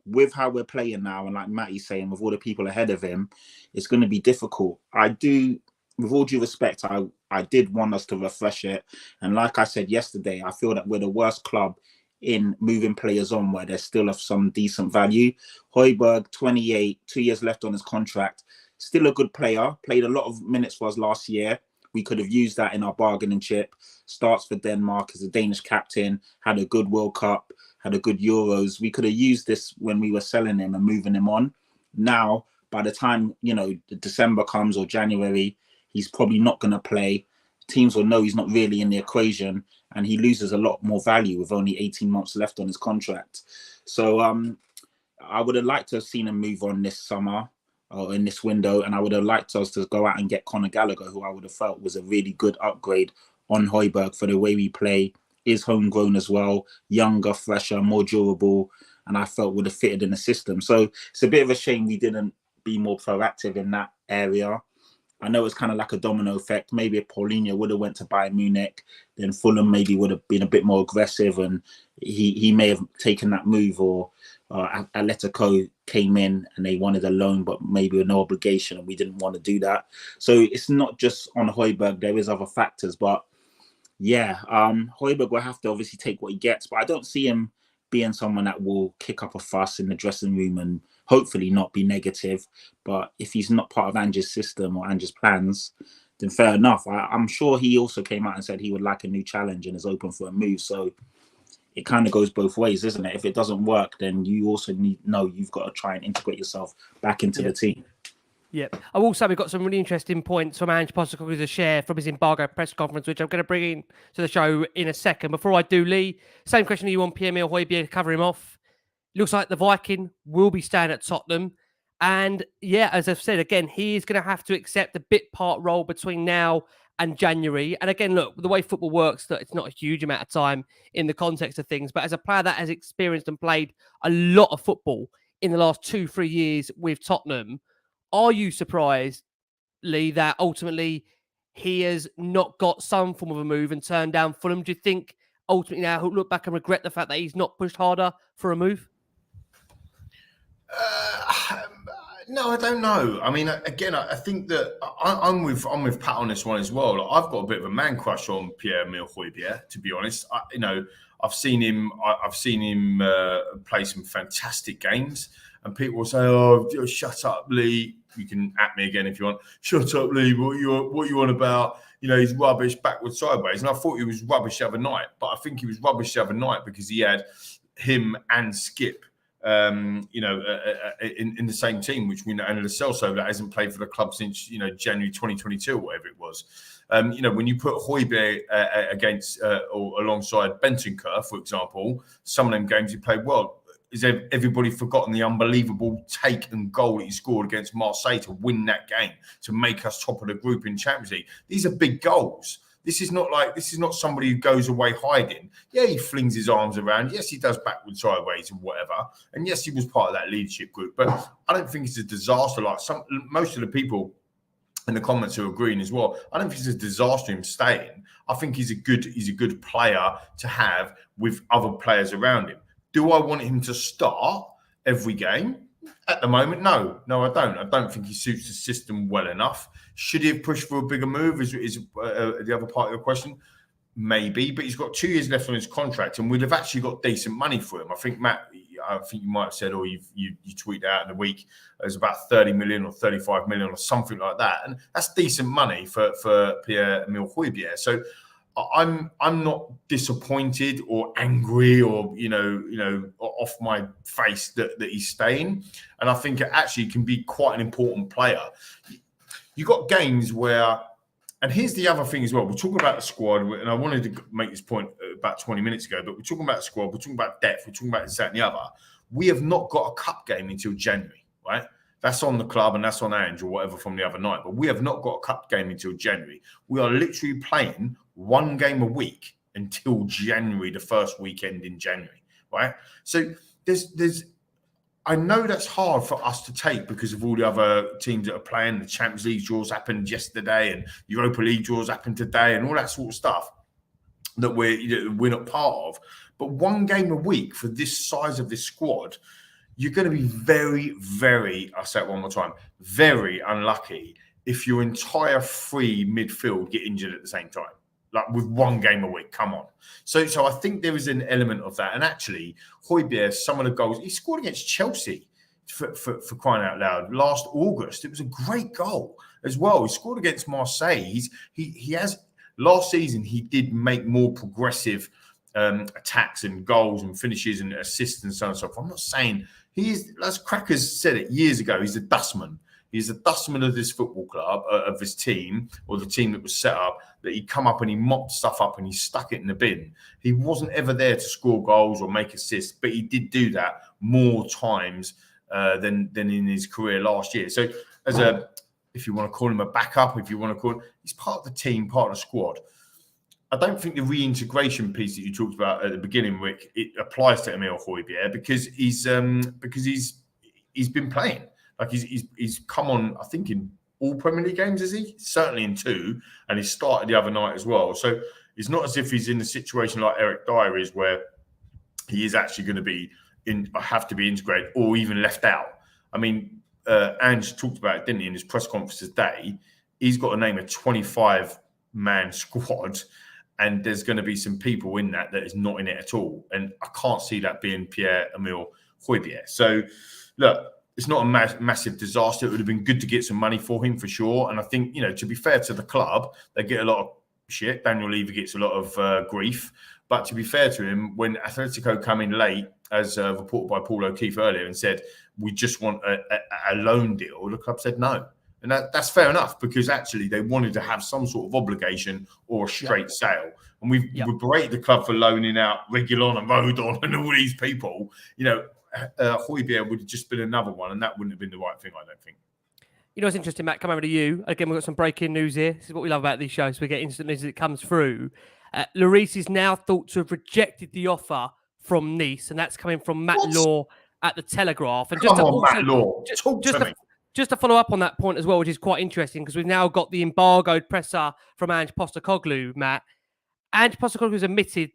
with how we're playing now, and like Matty's saying, with all the people ahead of him, it's going to be difficult. With all due respect, I did want us to refresh it. And like I said yesterday, I feel that we're the worst club in moving players on where there's still of some decent value. Hojbjerg, 28, 2 years left on his contract. Still a good player. Played a lot of minutes for us last year. We could have used that in our bargaining chip. Starts for Denmark as a Danish captain. Had a good World Cup. Had a good Euros. We could have used this when we were selling him and moving him on. Now, by the time, you know, December comes or January, he's probably not going to play. Teams will know he's not really in the equation, and he loses a lot more value with only 18 months left on his contract. So I would have liked to have seen him move on this summer or in this window, and I would have liked us to go out and get Conor Gallagher, who I would have felt was a really good upgrade on Hojbjerg for the way we play. Is homegrown as well, younger, fresher, more durable, and I felt would have fitted in the system. So it's a bit of a shame we didn't be more proactive in that area. I know it's kind of like a domino effect. Maybe if Paulinho would have went to Bayern Munich, then Fulham maybe would have been a bit more aggressive, and he may have taken that move, or Atletico came in and they wanted a loan, but maybe with no obligation, and we didn't want to do that. So it's not just on Hojbjerg. There is other factors, but yeah, Hojbjerg will have to obviously take what he gets, but I don't see him being someone that will kick up a fuss in the dressing room and hopefully not be negative. But if he's not part of Ange's system or Ange's plans, then fair enough. I'm sure he also came out and said he would like a new challenge and is open for a move. So it kind of goes both ways, isn't it? If it doesn't work, then you also you've got to try and integrate yourself back into the team. Yep. I will say we've got some really interesting points from Ange Postecoglou to share from his embargo press conference, which I'm going to bring in to the show in a second. Before I do, Lee, same question to you on Pierre-Emile Hojbjerg to cover him off. Looks like the Viking will be staying at Tottenham. And yeah, as I've said, again, he is going to have to accept a bit part role between now and January. And again, look, the way football works, that it's not a huge amount of time in the context of things. But as a player that has experienced and played a lot of football in the last 2-3 years with Tottenham, are you surprised, Lee, that ultimately he has not got some form of a move and turned down Fulham? Do you think ultimately now he'll look back and regret the fact that he's not pushed harder for a move? No, I don't know. I mean, again, I think that I'm with Pat on this one as well. Like, I've got a bit of a man crush on Pierre-Emile Hojbjerg, to be honest. I've seen him play some fantastic games, and people will say, "Oh, shut up, Lee." You can at me again if you want. Shut up, Lee. What you on about? You know, he's rubbish, backwards, sideways. And I thought he was rubbish the other night, but I think he was rubbish the other night because he had him and Skip, in the same team, which we know, and Lo Celso that hasn't played for the club since January 2022 or whatever it was. When you put Hojbjerg against or alongside Bentancur, for example, some of them games he played well. Has everybody forgotten the unbelievable take and goal that he scored against Marseille to win that game, to make us top of the group in Champions League? These are big goals. This is not somebody who goes away hiding. Yeah, he flings his arms around. Yes, he does backward, sideways, and whatever. And yes, he was part of that leadership group. But I don't think it's a disaster. Like most of the people in the comments who are agreeing as well, I don't think it's a disaster him staying. I think he's a good player to have with other players around him. Do I want him to start every game? At the moment, no, I don't. I don't think he suits the system well enough. Should he have pushed for a bigger move? Is the other part of your question? Maybe, but he's got 2 years left on his contract, and we'd have actually got decent money for him. I think Matt, you might have said, or you tweeted out in the week, it was about 30 million or 35 million or something like that, and that's decent money for Pierre-Emile Hojbjerg. So I'm not disappointed or angry or off my face that he's staying, and I think it actually can be quite an important player. You got games where, and here's the other thing as well. We're talking about the squad, and I wanted to make this point about 20 minutes ago, but we're talking about the squad, we're talking about depth, we're talking about this, that, and the other. We have not got a cup game until January, right? That's on the club and that's on Ange or whatever from the other night. But we have not got a cup game until January. We are literally playing one game a week until January, the first weekend in January, right? So I know that's hard for us to take because of all the other teams that are playing. The Champions League draws happened yesterday and Europa League draws happened today and all that sort of stuff that we're not part of. But one game a week for this size of this squad, you're going to be very, very, I'll say it one more time, very unlucky if your entire free midfield get injured at the same time. Like with one game a week, come on. So I think there is an element of that. And actually, Hojbjerg, some of the goals, he scored against Chelsea for crying out loud last August. It was a great goal as well. He scored against Marseille. He has, last season, he did make more progressive attacks and goals and finishes and assists and so on and so forth. I'm not saying as Crackers said it years ago, he's a dustman. He's a dustman of this football club, of this team, or the team that was set up, that he'd come up and he mopped stuff up and he stuck it in the bin. He wasn't ever there to score goals or make assists, but he did do that more times than in his career last year. So if you want to call him a backup, he's part of the team, part of the squad. I don't think the reintegration piece that you talked about at the beginning, Rick, it applies to Emile Hojbjerg because he's been playing. Like he's come on, I think, in all Premier League games, is he? Certainly in 2, and he started the other night as well. So it's not as if he's in a situation like Eric Dier is, where he is actually going to have to be integrated or even left out. I mean, Ange talked about it, didn't he, in his press conference today? He's got to name a 25-man squad, and there's going to be some people in that is not in it at all. And I can't see that being Pierre-Emile Hojbjerg. So, look, it's not a massive disaster. It would have been good to get some money for him for sure. And I think, to be fair to the club, they get a lot of shit. Daniel Levy gets a lot of grief. But to be fair to him, when Atletico come in late, as reported by Paul O'Keefe earlier, and said, we just want a loan deal, the club said no. And that's fair enough, because actually they wanted to have some sort of obligation or a straight sale. And we berated the club for loaning out Reguilon and Rodon and all these people. Hojbjerg would have just been another one, and that wouldn't have been the right thing, I don't think. It's interesting, Matt, come over to you. Again, we've got some breaking news here. This is what we love about these shows. We get instant news as it comes through. Lloris is now thought to have rejected the offer from Nice, and that's coming from Matt Law at the Telegraph. And Matt Law, just to follow up on that point as well, which is quite interesting, because we've now got the embargoed presser from Ange Postecoglou, Matt. Ange Postecoglou has admitted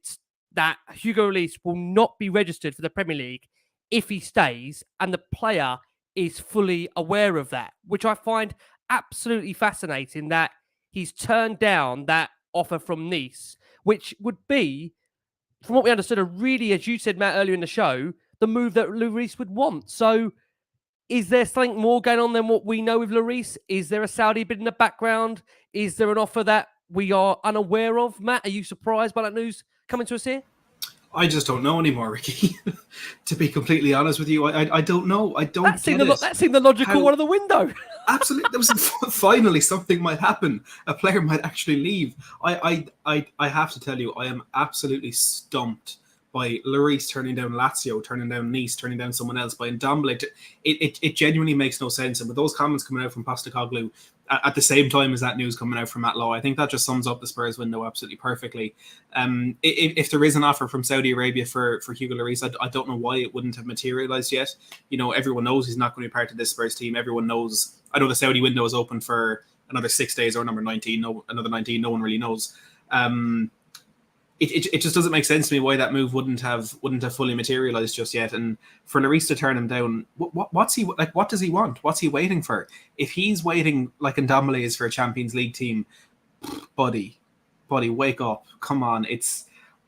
that Hugo Lloris will not be registered for the Premier League if he stays, and the player is fully aware of that, which I find absolutely fascinating, that he's turned down that offer from Nice, which would be, from what we understood, a really, as you said, Matt, earlier in the show, the move that Lloris would want. So is there something more going on than what we know with Lloris? Is there a Saudi bid in the background? Is there an offer that we are unaware of? Matt, are you surprised by that news coming to us here? I just don't know anymore, Ricky. To be completely honest with you, I don't know. I don't that seemed the logical one of the window. Absolutely, there was finally something might happen. A player might actually leave. I have to tell you, I am absolutely stumped by Lloris turning down Lazio, turning down Nice, turning down someone else, by Ndombele. It genuinely makes no sense. And with those comments coming out from Postecoglou at the same time as that news coming out from Matt Law, I think that just sums up the Spurs window absolutely perfectly. If there is an offer from Saudi Arabia for Hugo Lloris, I don't know why it wouldn't have materialised yet. You know, everyone knows he's not going to be part of this Spurs team. Everyone knows. I know the Saudi window is open for another 6 days or number 19, another 19. No one really knows. It just doesn't make sense to me why that move wouldn't have fully materialized just yet. And for Lloris to turn him down, what's he like? What does he want? What's he waiting for? If he's waiting like Ndombele is for a Champions League team, buddy, wake up! Come on,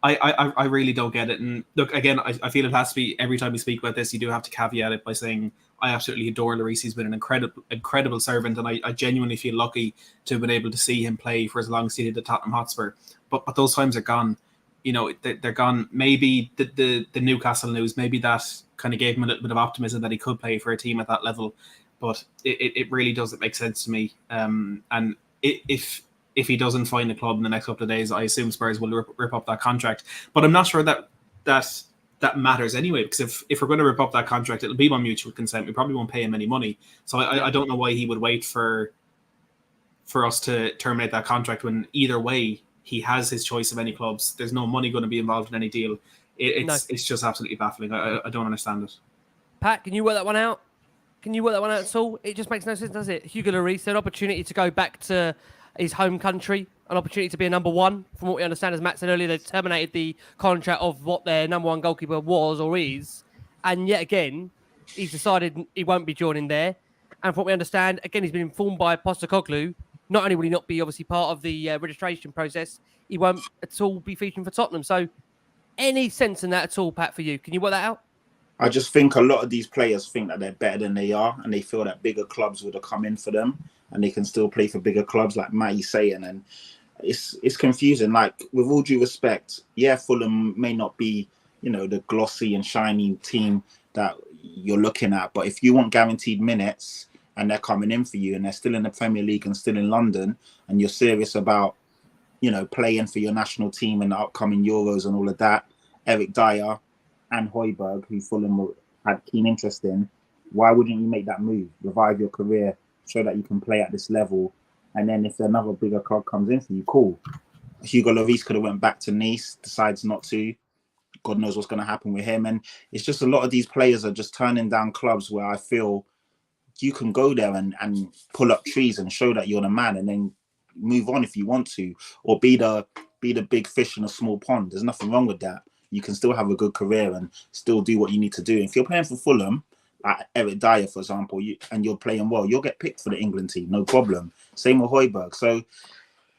I really don't get it. And look, again, I feel it has to be every time we speak about this, you do have to caveat it by saying I absolutely adore Lloris. He's been an incredible servant, and I genuinely feel lucky to have been able to see him play for as long as he did at Tottenham Hotspur. But those times are gone. You know, they're gone. Maybe the Newcastle news, maybe that kind of gave him a little bit of optimism that he could play for a team at that level. But it really doesn't make sense to me. And if he doesn't find a club in the next couple of days, I assume Spurs will rip up that contract. But I'm not sure that matters anyway, because if we're going to rip up that contract, it'll be by mutual consent. We probably won't pay him any money. So I don't know why he would wait for us to terminate that contract when either way he has his choice of any clubs. There's no money going to be involved in any deal. It's just absolutely baffling. I don't understand it. Pat, can you work that one out? Can you work that one out at all? It just makes no sense, does it? Hugo Lloris, an opportunity to go back to his home country, an opportunity to be a number one. From what we understand, as Matt said earlier, they've terminated the contract of what their number one goalkeeper was or is. And yet again, he's decided he won't be joining there. And from what we understand, again, he's been informed by Postecoglou. Not only will he not be obviously part of the registration process, he won't at all be featuring for Tottenham. So any sense in that at all, Pat, for you? Can you work that out? I just think a lot of these players think that they're better than they are, and they feel that bigger clubs would have come in for them and they can still play for bigger clubs, like Matty's saying. And it's confusing. Like, with all due respect, yeah, Fulham may not be, you know, the glossy and shiny team that you're looking at, but if you want guaranteed minutes and they're coming in for you and they're still in the Premier League and still in London, and you're serious about, you know, playing for your national team in the upcoming Euros and all of that, Eric Dier and Hojbjerg, who Fulham had keen interest in, why wouldn't you make that move? Revive your career, show that you can play at this level, and then if another bigger club comes in for you, cool. Hugo Lloris could have went back to Nice, decides not to. God knows what's going to happen with him. And it's just a lot of these players are just turning down clubs where I feel you can go there and pull up trees and show that you're the man, and then move on if you want to, or be the big fish in a small pond. There's nothing wrong with that. You can still have a good career and still do what you need to do. If you're playing for Fulham, like Eric Dier, for example, and you're playing well, you'll get picked for the England team, no problem. Same with Hojbjerg. So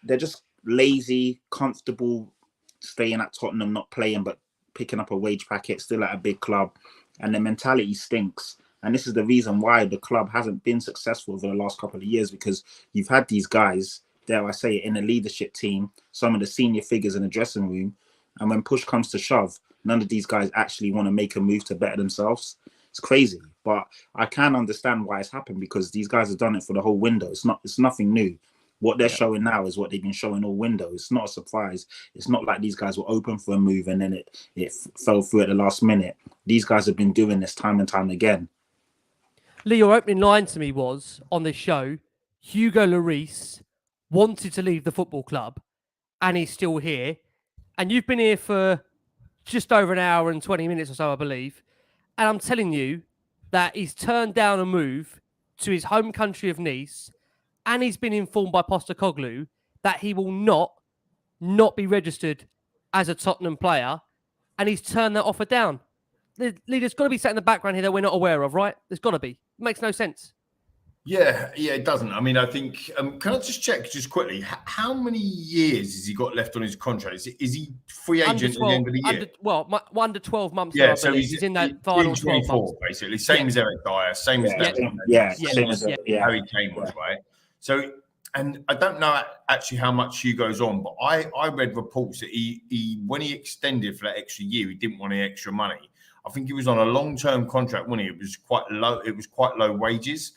they're just lazy, comfortable, staying at Tottenham, not playing, but picking up a wage packet, still at a big club. And the mentality stinks. And this is the reason why the club hasn't been successful over the last couple of years, because you've had these guys, dare I say it, in the leadership team, some of the senior figures in the dressing room. And when push comes to shove, none of these guys actually want to make a move to better themselves. It's crazy, but I can understand why it's happened, because these guys have done it for the whole window. It's nothing new. What they're showing now is what they've been showing all window. It's not a surprise. It's not like these guys were open for a move and then it fell through at the last minute. These guys have been doing this time and time again. Lee, your opening line to me was, on this show, Hugo Lloris wanted to leave the football club and he's still here. And you've been here for just over an hour and 20 minutes or so, I believe. And I'm telling you that he's turned down a move to his home country of Nice, and he's been informed by Postecoglou that he will not be registered as a Tottenham player, and he's turned that offer down. There's got to be something in the background here that we're not aware of, right? There's got to be. It makes no sense. Yeah, it doesn't. I mean, I think, can I just check just quickly, how many years has he got left on his contract? Is he free agent at the end of the year? Under 12 months. Yeah, now, so he's in that final 12 months. Basically. Same as Eric Dier, same as Harry Kane was, right? So, and I don't know actually how much Hugo's on, but I read reports that he when he extended for that extra year, he didn't want any extra money. I think he was on a long-term contract, wasn't he? It was quite low. It was quite low wages.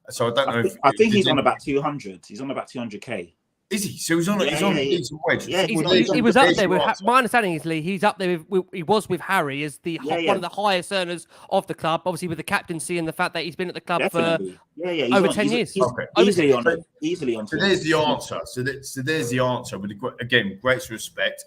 So I don't know I think he's on about 200. He's on about 200k. Is he? So he's on a decent wage. Yeah, he was up there with. My understanding is, Lee, he's up there with. He was with Harry as the one of the highest earners of the club. Obviously, with the captaincy and the fact that he's been at the club for over 10 years. He's easily on. So there's the answer. So there's the answer. With again, great respect.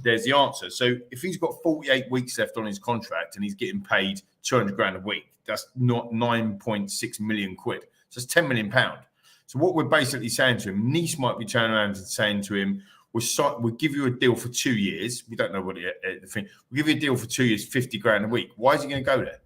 There's the answer. So if he's got 48 weeks left on his contract and he's getting paid 200 grand a week, that's not 9.6 million quid. So it's 10 million pound. So what we're basically saying to him, Nice might be turning around and saying to him, we'll give you a deal for 2 years. We don't know what the thing. We'll give you a deal for 2 years, 50 grand a week. Why is he going to go there?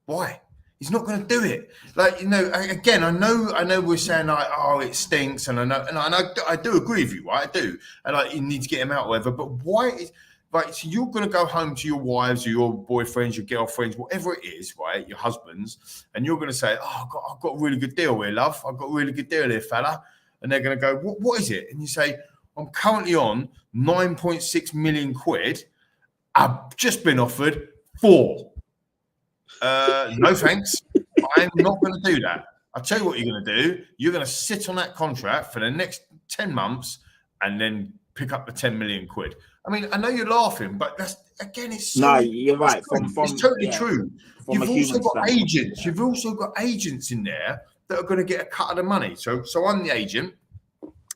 Why? He's not going to do it. Like, again, I know we're saying like, oh, it stinks, and I do agree with you, right? I do, and you need to get him out, whatever. But why is right? So you're going to go home to your wives or your boyfriends, your girlfriends, whatever it is, right? Your husbands, and you're going to say, oh, I've got a really good deal here, love. I've got a really good deal here, fella. And they're going to go, what is it? And you say, I'm currently on 9.6 million quid. I've just been offered 4. No thanks. I'm not going to do that. I'll tell you what you're going to do. You're going to sit on that contract for the next 10 months and then pick up the 10 million quid. I mean, I know you're laughing, but that's again, it's no, you're right. It's totally true. You've also got agents. You've also got agents in there that are going to get a cut of the money. So I'm the agent,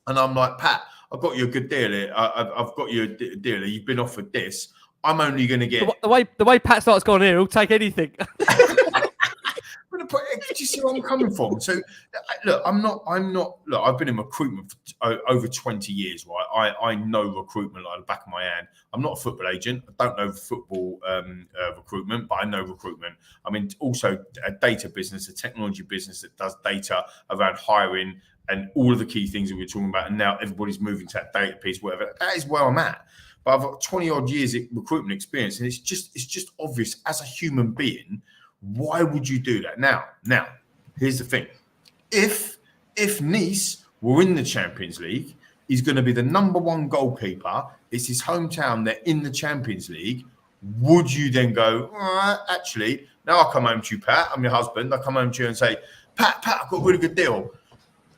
and I'm like, Pat, I've got you a good deal here. I've got you a deal here. You've been offered this. I'm only going to get the way Pat starts going here. He'll take anything. Do you see where I'm coming from? So, look, I'm not. Look, I've been in recruitment for over 20 years, right? I know recruitment like the back of my hand. I'm not a football agent. I don't know football recruitment, but I know recruitment. I mean, also a data business, a technology business that does data around hiring and all of the key things that we're talking about. And now everybody's moving to that data piece, whatever. That is where I'm at. But I've got 20 odd years of recruitment experience, and it's just obvious as a human being. Why would you do that? Now, here's the thing. If Nice were in the Champions League, he's going to be the number 1 goalkeeper. It's his hometown. They're in the Champions League. Would you then go, actually, now I'll come home to you, Pat. I'm your husband. I'll come home to you and say, Pat, I've got a really good deal.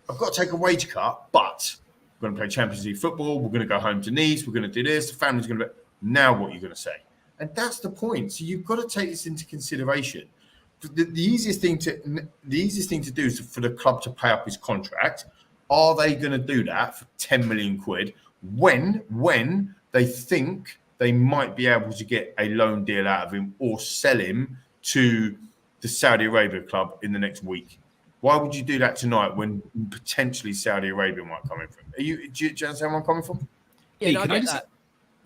I've got to take a wage cut, but we're going to play Champions League football. We're going to go home to Nice. We're going to do this. The family's going to be... Now what are you going to say? And that's the point. So you've got to take this into consideration. The easiest thing to do is for the club to pay up his contract. Are they going to do that for 10 million quid when they think they might be able to get a loan deal out of him or sell him to the Saudi Arabia club in the next week? Why would you do that tonight when potentially Saudi Arabia might come in from? Do you understand where I'm coming from? Yeah, no, I get that.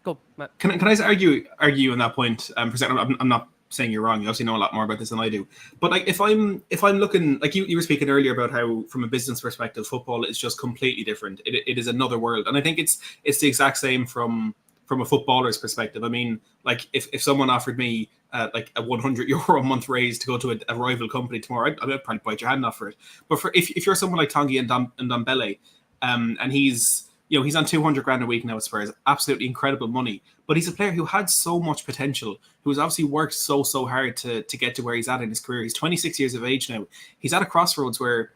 Go, Matt. Can I just argue on that point? For a second, I'm not saying you're wrong. You obviously know a lot more about this than I do. But like, if I'm looking, like you were speaking earlier about how, from a business perspective, football is just completely different. It is another world, and I think it's the exact same from a footballer's perspective. I mean, like if someone offered me like a €100 a month raise to go to a rival company tomorrow, I'd probably bite your hand off for it. But if you're someone like Tanguy and Ndombele, and he's on 200 grand a week now at Spurs, absolutely incredible money. But he's a player who had so much potential, who's obviously worked so hard to get to where he's at in his career. He's 26 years of age now. He's at a crossroads where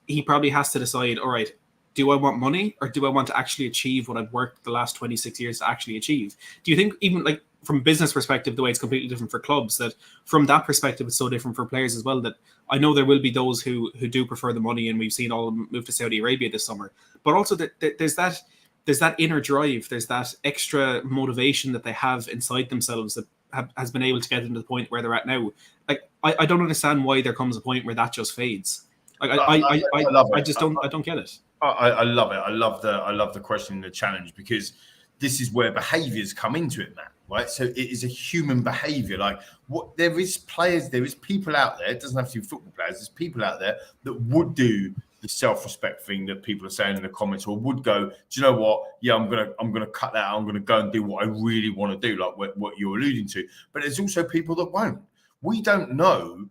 he probably has to decide, all right, do I want money or do I want to actually achieve what I've worked the last 26 years to actually achieve? Do you think, even like from a business perspective, the way it's completely different for clubs, that from that perspective, it's so different for players as well, that I know there will be those who do prefer the money, and we've seen all of them move to Saudi Arabia this summer. But also that there's that inner drive, there's that extra motivation that they have inside themselves that has been able to get them to the point where they're at now. Like, I don't understand why there comes a point where that just fades. Like I don't get it. I love it. I love the question and the challenge, because this is where behaviours come into it, Matt. Right? So it is a human behaviour. Like, what there is people out there. It doesn't have to be football players. There's people out there that would do the self-respect thing that people are saying in the comments, or would go, do you know what? Yeah, I'm gonna cut that out. I'm gonna go and do what I really want to do, like what you're alluding to. But there's also people that won't. We don't know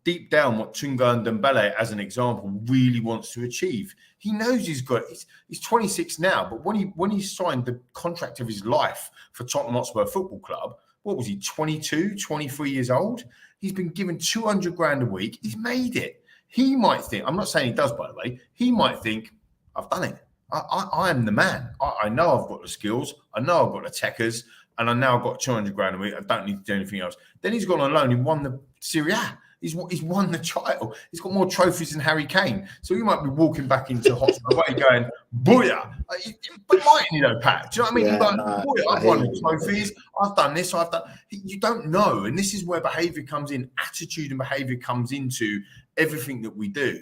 deep down what Tanguy Ndombele, as an example, really wants to achieve. He knows he's 26 now, but when he signed the contract of his life for Tottenham Hotspur Football Club, what was he, 22, 23 years old? He's been given 200 grand a week. He's made it. He might think, I'm not saying he does, by the way, he might think, I've done it. I am the man. I know I've got the skills. I know I've got the techers, and I now got 200 grand a week. I don't need to do anything else. Then he's gone on loan. He won the Serie A. He's won the title. He's got more trophies than Harry Kane. So he might be walking back into Hotspur Way going, booyah. But mightn't you know, Pat? Do you know what I mean? Yeah, booyah, I've won the trophies. I've done this. You don't know. And this is where behaviour comes in. Attitude and behaviour comes into everything that we do.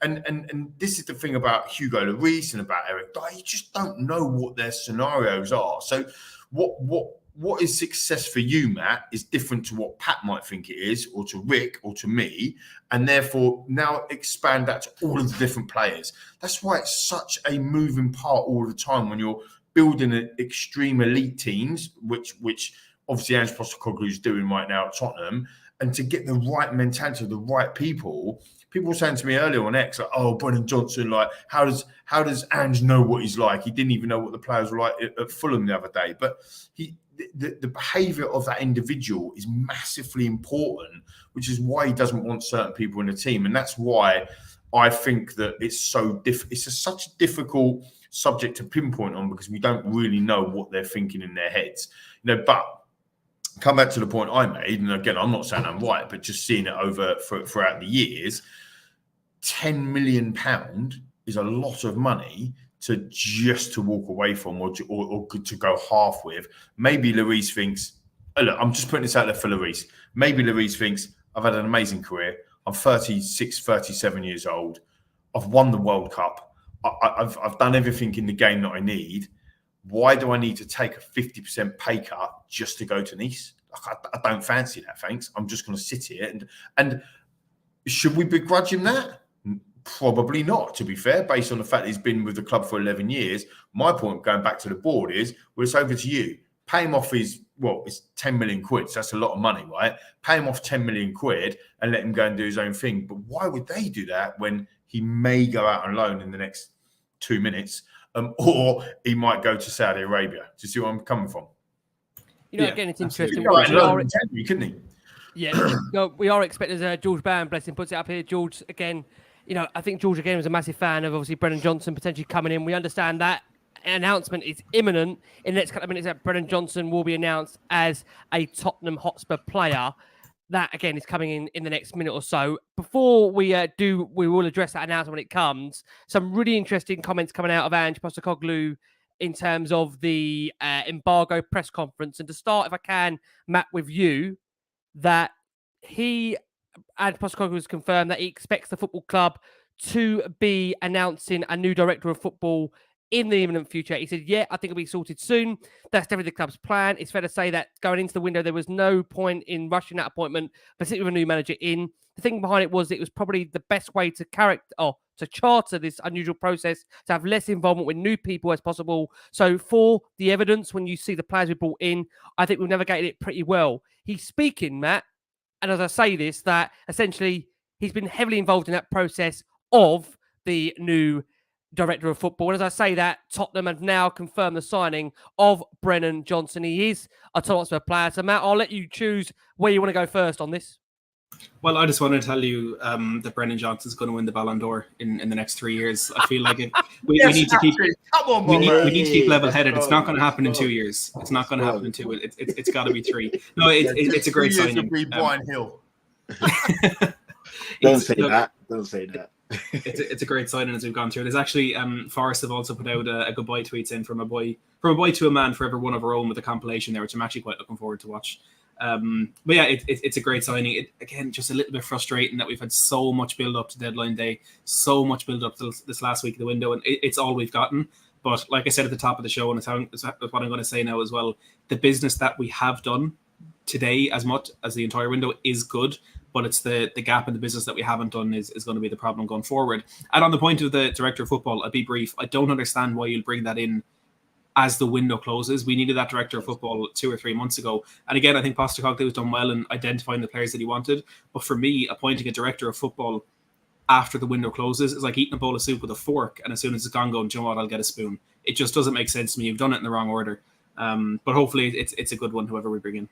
And this is the thing about Hugo Lloris and about Eric Dier. You just don't know what their scenarios are. So what is success for you, Matt, is different to what Pat might think it is, or to Rick, or to me, and therefore now expand that to all of the different players. That's why it's such a moving part all the time when you're building an extreme elite teams, which obviously Ange Postecoglou is doing right now at Tottenham, and to get the right mentality of the right people. People were saying to me earlier on X, like, "Oh, Brennan Johnson, like, how does Ange know what he's like? He didn't even know what the players were like at Fulham the other day." But the behaviour of that individual is massively important, which is why he doesn't want certain people in the team, and that's why I think that it's so such a difficult subject to pinpoint on, because we don't really know what they're thinking in their heads, you know. But come back to the point I made, and again, I'm not saying I'm right, but just seeing it over throughout the years, £10 million is a lot of money to walk away from, or to go half with. Maybe Lloris thinks, look, I'm just putting this out there for Lloris. Maybe Lloris thinks, I've had an amazing career. I'm 36, 37 years old. I've won the World Cup. I've done everything in the game that I need. Why do I need to take a 50% pay cut just to go to Nice? I don't fancy that, thanks. I'm just going to sit here. And should we begrudge him that? Probably not, to be fair, based on the fact that he's been with the club for 11 years. My point, going back to the board, is, well, it's over to you. Pay him off it's 10 million quid. So that's a lot of money, right? Pay him off 10 million quid and let him go and do his own thing. But why would they do that when he may go out on loan in the next 2 minutes? Or he might go to Saudi Arabia. Do you see where I'm coming from? You know, again, it's interesting. Couldn't he? Yeah, we are expecting, as George Band, bless him, puts it up here. George, again, you know, I think George, again, was a massive fan of, obviously, Brennan Johnson potentially coming in. We understand that announcement is imminent. In the next couple of minutes, that Brennan Johnson will be announced as a Tottenham Hotspur player. That, again, is coming in the next minute or so. Before we we will address that announcement when it comes. Some really interesting comments coming out of Ange Postecoglou in terms of the embargo press conference. And to start, if I can, Matt, with you, that Ange Postecoglou has confirmed that he expects the football club to be announcing a new director of football in the imminent future. He said, yeah, I think it'll be sorted soon. That's definitely the club's plan. It's fair to say that going into the window, there was no point in rushing that appointment, particularly with a new manager in. The thing behind it was was probably the best way to charter this unusual process, to have less involvement with new people as possible. So for the evidence, when you see the players we brought in, I think we've navigated it pretty well. He's speaking, Matt, and as I say this, that essentially he's been heavily involved in that process of the new director of football. And as I say that, Tottenham have now confirmed the signing of Brennan Johnson. He is a Tottenham Hotspur player. So, Matt, I'll let you choose where you want to go first on this. Well, I just want to tell you that Brennan Johnson's going to win the Ballon d'Or in the next 3 years. I feel like we need to keep we need to keep level-headed. It's not going to happen in 2 years. It's not going to happen in 2. It's got to be 3. No, it's a great signing. Brian Hill. Don't say that. Don't say that. It's a great signing as we've gone through. There's actually Forest have also put out a goodbye tweets in from a boy to a man, forever one of our own, with a compilation there, which I'm actually quite looking forward to watch. But yeah, it's a great signing. Again, just a little bit frustrating that we've had so much build up to deadline day, so much build up to this last week of the window, and it's all we've gotten. But like I said at the top of the show, and it's what I'm going to say now as well, the business that we have done today, as much as the entire window, is good. But it's the gap in the business that we haven't done is going to be the problem going forward. And on the point of the director of football, I'll be brief. I don't understand why you'll bring that in as the window closes. We needed that director of football 2 or 3 months ago. And again, I think Postecoglou has done well in identifying the players that he wanted. But for me, appointing a director of football after the window closes is like eating a bowl of soup with a fork. And as soon as it's gone, going, do you know what, I'll get a spoon. It just doesn't make sense to me. You've done it in the wrong order. But hopefully it's a good one, whoever we bring in.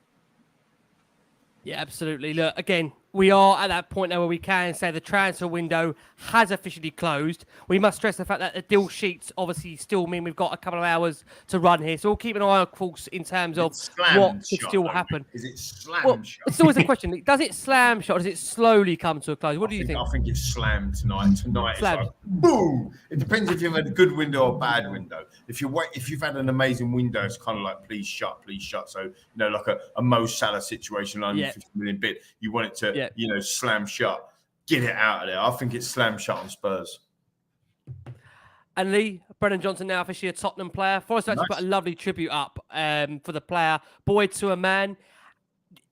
Yeah, absolutely. Look, again, we are at that point now where we can say the transfer window has officially closed. We must stress the fact that the deal sheets obviously still mean we've got a couple of hours to run here. So we'll keep an eye on, of course, in terms of what could still happen. Is it slam shut? It's always a question. Does it slam shut or does it slowly come to a close? What do you think? I think it's slammed tonight. Tonight it's like boom. It depends if you've had a good window or a bad window. If you've had an amazing window, it's kind of like please shut. So like a Mo Salah situation, like 50 million bid. You want it to slam shut. Get it out of there. I think it's slam shut on Spurs. And Lee, Brennan Johnson now officially a Tottenham player. Forrest actually put a lovely tribute up for the player. Boy to a man.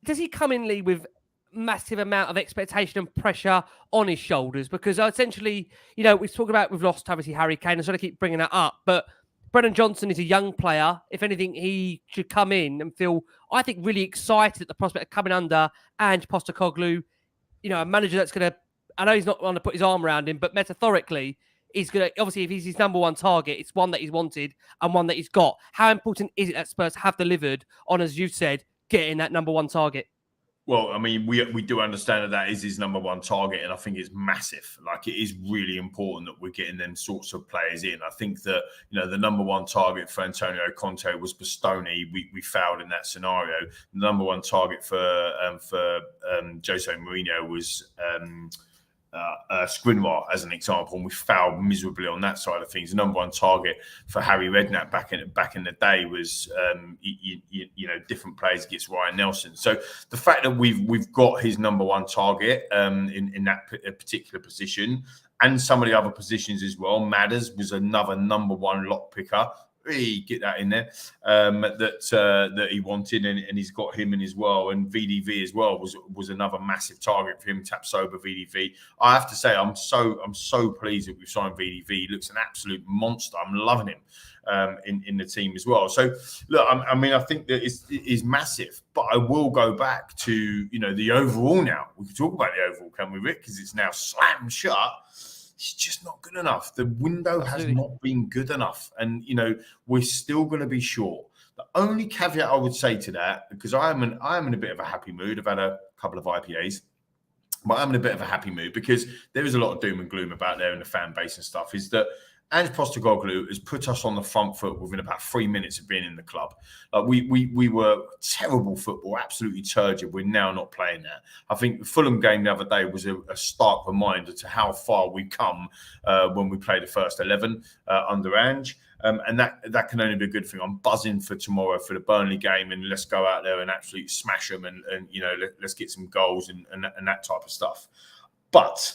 Does he come in, Lee, with massive amount of expectation and pressure on his shoulders? Because essentially, we've talked about we've lost obviously Harry Kane. I sort of keep bringing that up, but Brennan Johnson is a young player. If anything, he should come in and feel, I think, really excited at the prospect of coming under Ange Postecoglou, a manager that's going to, I know he's not going to put his arm around him, but metaphorically, he's going to, obviously, if he's his number one target, it's one that he's wanted and one that he's got. How important is it that Spurs have delivered on, as you said, getting that number one target? Well, I mean, we do understand that is his number one target, and I think it's massive. Like, it is really important that we're getting them sorts of players in. I think that, the number one target for Antonio Conte was Bastoni. We failed in that scenario. The number one target for Jose Mourinho was Skriniar, as an example, and we failed miserably on that side of things. The number one target for Harry Redknapp back in the day was different players against Ryan Nelson. So the fact that we've got his number one target in that particular position, and some of the other positions as well. Madders was another number one lock picker. Really get that in there that he wanted, and he's got him in as well. And VDV as well was another massive target for him. Tapsoba VDV. I have to say, I'm so pleased that we've signed VDV. He looks an absolute monster. I'm loving him in the team as well. So look, I think that it's massive. But I will go back to the overall now. We can talk about the overall, can we, Rick? Because it's now slam shut. It's just not good enough. The window has not been good enough. And, we're still going to be short. The only caveat I would say to that, because I am in a bit of a happy mood. I've had a couple of IPAs, but I'm in a bit of a happy mood because there is a lot of doom and gloom about there in the fan base and stuff, is that Ange Postecoglou has put us on the front foot within about 3 minutes of being in the club. We were terrible football, absolutely turgid. We're now not playing that. I think the Fulham game the other day was a stark reminder to how far we come when we play the first 11 under Ange. And that can only be a good thing. I'm buzzing for tomorrow for the Burnley game, and let's go out there and absolutely smash them, and let's get some goals and that type of stuff. But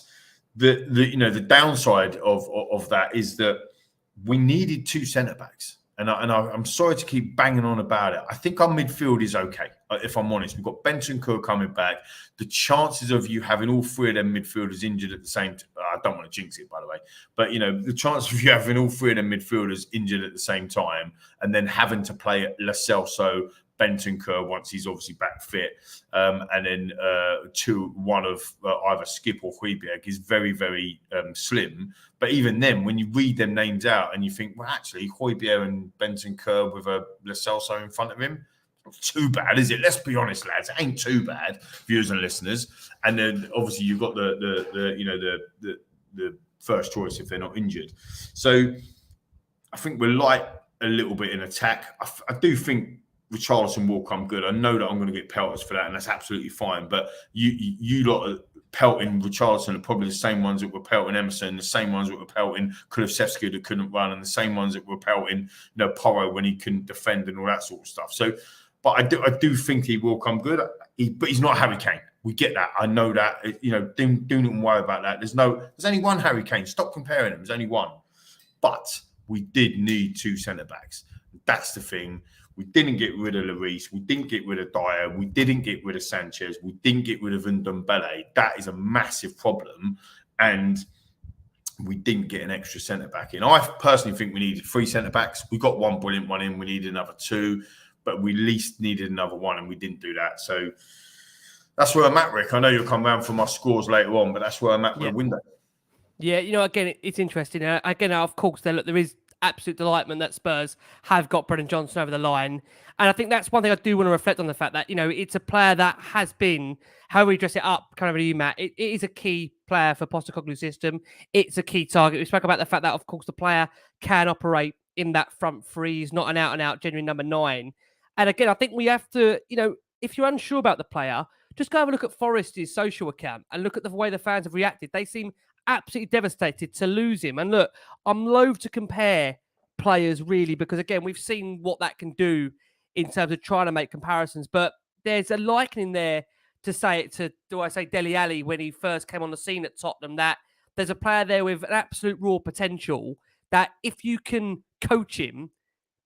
the downside of that is that we needed two centre backs, and I'm sorry to keep banging on about it. I think our midfield is okay. If I'm honest, we've got Bentancur coming back. The chances of you having all three of them midfielders injured at the same time, I don't want to jinx it, by the way, but the chance of you having all three of them midfielders injured at the same time, and then having to play Lo Celso, Bentancur once he's obviously back fit, and then one of either Skip or Hojbjerg is very, very slim. But even then, when you read them names out and you think, well, actually, Hojbjerg and Bentancur with a Lo Celso in front of him, not too bad, is it? Let's be honest, lads. It ain't too bad, viewers and listeners. And then obviously you've got the first choice if they're not injured. So I think we're light a little bit in attack. I do think Richarlison will come good. I know that I'm going to get pelters for that, and that's absolutely fine. But you lot are pelting Richarlison are probably the same ones that were pelting Emerson, the same ones that were pelting Kulusevski that couldn't run, and the same ones that were pelting Porro when he couldn't defend and all that sort of stuff. So, but I do think he will come good. But he's not Harry Kane. We get that. I know that. Do not worry about that. There's only one Harry Kane. Stop comparing them. There's only one. But we did need two centre backs. That's the thing. We didn't get rid of Lloris. We didn't get rid of Dier. We didn't get rid of Sanchez. We didn't get rid of Ndombele. That is a massive problem. And we didn't get an extra centre-back in. I personally think we needed 3 centre-backs. We got one brilliant one in. We needed another 2. But we at least needed another one, and we didn't do that. So that's where I'm at, Rick. I know you'll come round for my scores later on, but that's where I'm at with the window. Yeah, again, it's interesting. Again, of course, there is absolute delightment that Spurs have got Brennan Johnson over the line. And I think that's one thing I do want to reflect on, the fact that, it's a player that has been, how we dress it up, kind of you, Matt, it is a key player for Postecoglou's system. It's a key target. We spoke about the fact that, of course, the player can operate in that front three. He's not an out-and-out genuine number 9. And again, I think we have to, if you're unsure about the player, just go have a look at Forest's social account and look at the way the fans have reacted. They seem absolutely devastated to lose him. And look, I'm loath to compare players really, because again, we've seen what that can do in terms of trying to make comparisons. But there's a likening there to say it to, do I say Dele Alli when he first came on the scene at Tottenham, that there's a player there with an absolute raw potential that if you can coach him,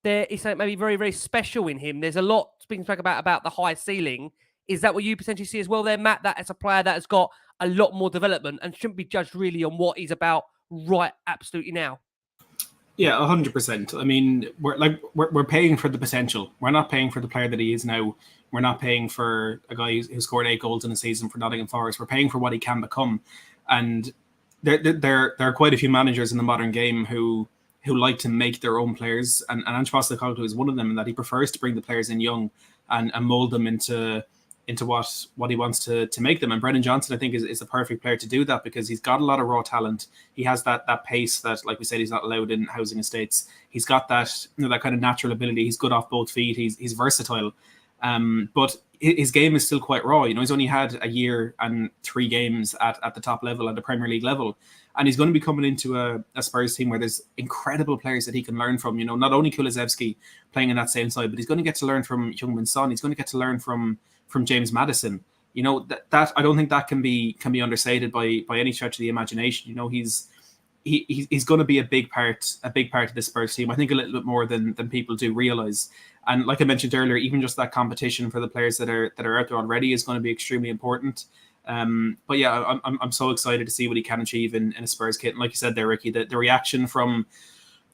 there is something maybe very, very special in him. There's a lot being spoken about the high ceiling. Is that what you potentially see as well there, Matt? That as a player that has got a lot more development and shouldn't be judged really on what he's about right absolutely now? Yeah, 100%. I mean, we're paying for the potential. We're not paying for the player that he is now. We're not paying for a guy who scored 8 goals in a season for Nottingham Forest. We're paying for what he can become. And there are quite a few managers in the modern game who like to make their own players. And Ange Postecoglou is one of them, in that he prefers to bring the players in young and mold them into what he wants to make them. And Brennan Johnson, I think, is the perfect player to do that, because he's got a lot of raw talent. He has that pace that, like we said, he's not allowed in housing estates. He's got that that kind of natural ability. He's good off both feet. He's versatile. But his game is still quite raw. He's only had a year and 3 games at the top level, at the Premier League level. And he's going to be coming into a Spurs team where there's incredible players that he can learn from. Not only KulusEvski playing in that same side, but he's going to get to learn from Heung-min Son. He's going to get to learn from James Maddison. That I don't think that can be understated by any stretch of the imagination. He's going to be a big part of this Spurs team. I think a little bit more than people do realize. And like I mentioned earlier, even just that competition for the players that are out there already is going to be extremely important. But yeah, I'm so excited to see what he can achieve in a Spurs kit. And like you said there, Ricky, the reaction from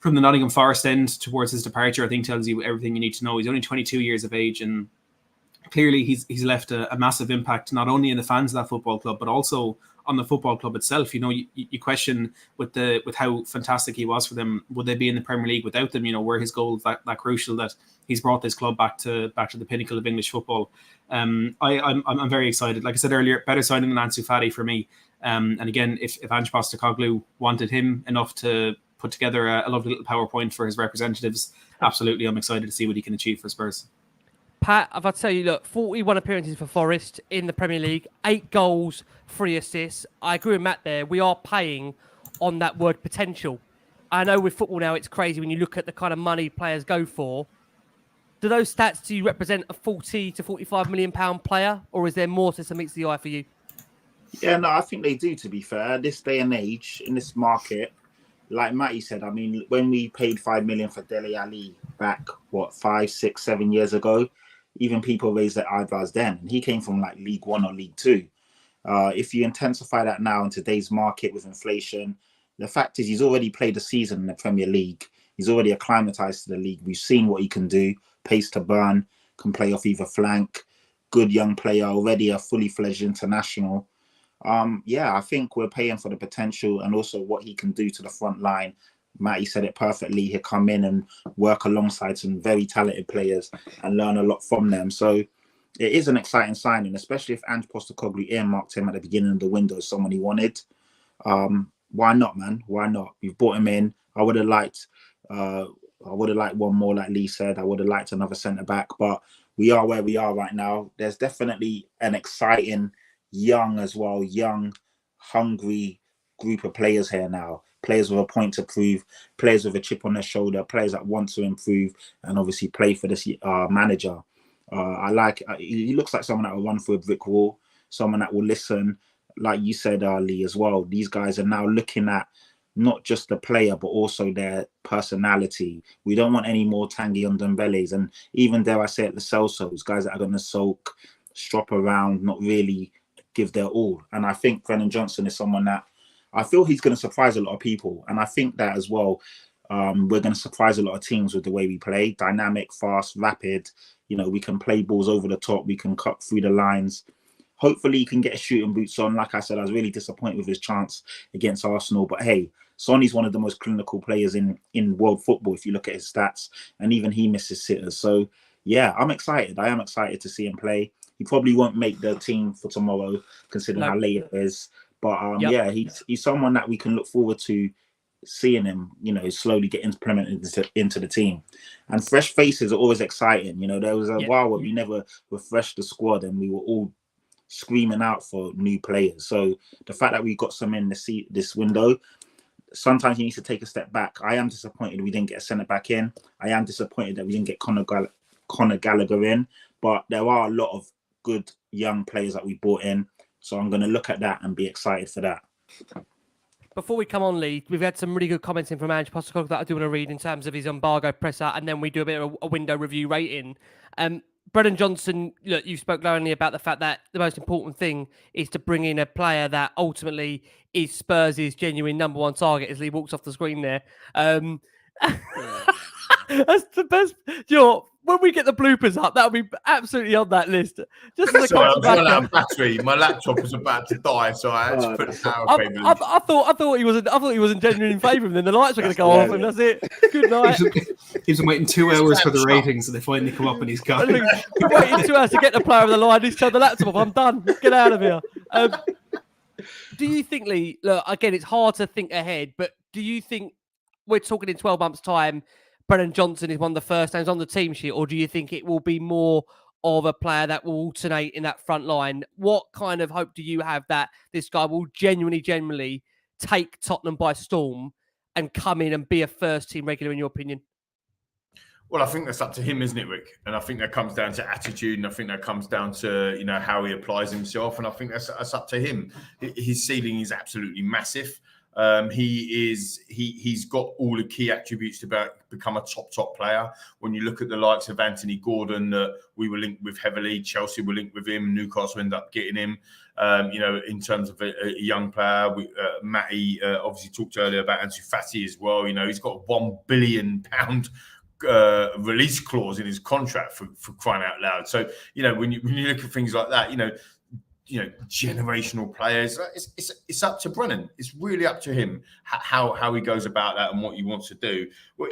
the Nottingham Forest end towards his departure, I think, tells you everything you need to know. He's only 22 years of age, and clearly he's left a massive impact, not only in the fans of that football club, but also on the football club itself. You question with how fantastic he was for them. Would they be in the Premier League without them? Were his goals that crucial that he's brought this club back to the pinnacle of English football? I'm very excited. Like I said earlier, better signing than Ansu Fati for me. And again, if Ange Postecoglou wanted him enough to put together a lovely little PowerPoint for his representatives, absolutely, I'm excited to see what he can achieve for Spurs. Pat, if I tell you, look, 41 appearances for Forest in the Premier League, 8 goals, 3 assists. I agree with Matt there. We are paying on that word potential. I know with football now, it's crazy when you look at the kind of money players go for. Do those stats, do you represent a 40 to 45 million pound player, or is there more to meets the eye for you? Yeah, no, I think they do, to be fair. This day and age, in this market, like Matty said, I mean, when we paid 5 million for Dele Alli back, 5, 6, 7 years ago, even people raised their eyebrows then. He came from like League 1 or League 2. If you intensify that now in today's market with inflation, the fact is he's already played a season in the Premier League. He's already acclimatized to the league. We've seen what he can do. Pace to burn, can play off either flank. Good young player, already a fully fledged international. Yeah, I think we're paying for the potential and also what he can do to the front line. Matty said it perfectly. He'll come in and work alongside some very talented players and learn a lot from them. So it is an exciting signing, especially if Ange Postecoglou earmarked him at the beginning of the window as someone he wanted. Why not, man? Why not? You've brought him in. I would have liked one more, like Lee said. I would have liked another centre-back, but we are where we are right now. There's definitely an exciting, young, hungry group of players here now. Players with a point to prove, players with a chip on their shoulder, players that want to improve and obviously play for this manager. He looks like someone that will run through a brick wall, someone that will listen. Like you said, Lee, as well, these guys are now looking at not just the player, but also their personality. We don't want any more Tanguy Ndombele's, and even, dare I say it, the Celsos, guys that are going to sulk, strop around, not really give their all. And I think Brennan Johnson is someone that I feel he's going to surprise a lot of people. And I think that as well, we're going to surprise a lot of teams with the way we play. Dynamic, fast, rapid. We can play balls over the top. We can cut through the lines. hopefully he can get his shooting boots on. Like I said, I was really disappointed with his chance against Arsenal. But hey, Sonny's one of the most clinical players in world football, if you look at his stats. And even he misses sitters. So, yeah, I'm excited. I am excited to see him play. He probably won't make the team for tomorrow, considering how late it is. But, yeah, he's someone that we can look forward to seeing him, slowly get implemented into the team. And fresh faces are always exciting. There was a while where we never refreshed the squad and we were all screaming out for new players. So the fact that we got some in this window, sometimes you need to take a step back. I am disappointed we didn't get a centre back in. I am disappointed that we didn't get Conor Gallagher in. But there are a lot of good young players that we brought in. So I'm going to look at that and be excited for that. Before we come on, Lee, we've had some really good comments in from Ange Postecoglou that I do want to read in terms of his embargo presser, and then we do a bit of a window review rating. Brennan Johnson, look, you spoke glowingly about the fact that the most important thing is to bring in a player that ultimately is Spurs' genuine number one target as Lee walks off the screen there. That's the best. When we get the bloopers up, that'll be absolutely on that list. Just as Sorry, I'm running out of battery. My laptop was about to die, so I had to put the power cable in. I thought he was in genuine favour, and then the lights were going to go off, and that's it. Good night. He's been waiting 2 hours for the ratings, and they finally come up, and he's gone. Been waiting 2 hours to get the player of the line. He's turned the laptop off. I'm done. Get out of here. Do you think, Lee? Look, again, it's hard to think ahead, but do you think we're talking in 12 months' time? Brennan Johnson is one of the first names on the team sheet, or do you think it will be more of a player that will alternate in that front line? What kind of hope do you have that this guy will genuinely take Tottenham by storm and come in and be a first team regular, in your opinion? Well, I think that's up to him, isn't it, Rick? And I think that comes down to attitude, and I think that comes down to how he applies himself, and I think that's up to him. His ceiling is absolutely massive. He's got all the key attributes to become a top player. When you look at the likes of Anthony Gordon, that we were linked with heavily, Chelsea were linked with him, Newcastle ended up getting him. In terms of a young player, Matty obviously talked earlier about Ansu Fati as well. He's got a £1 billion release clause in his contract for crying out loud. So when you look at things like that, generational players. It's up to Brennan. It's really up to him how he goes about that and what he wants to do. Well,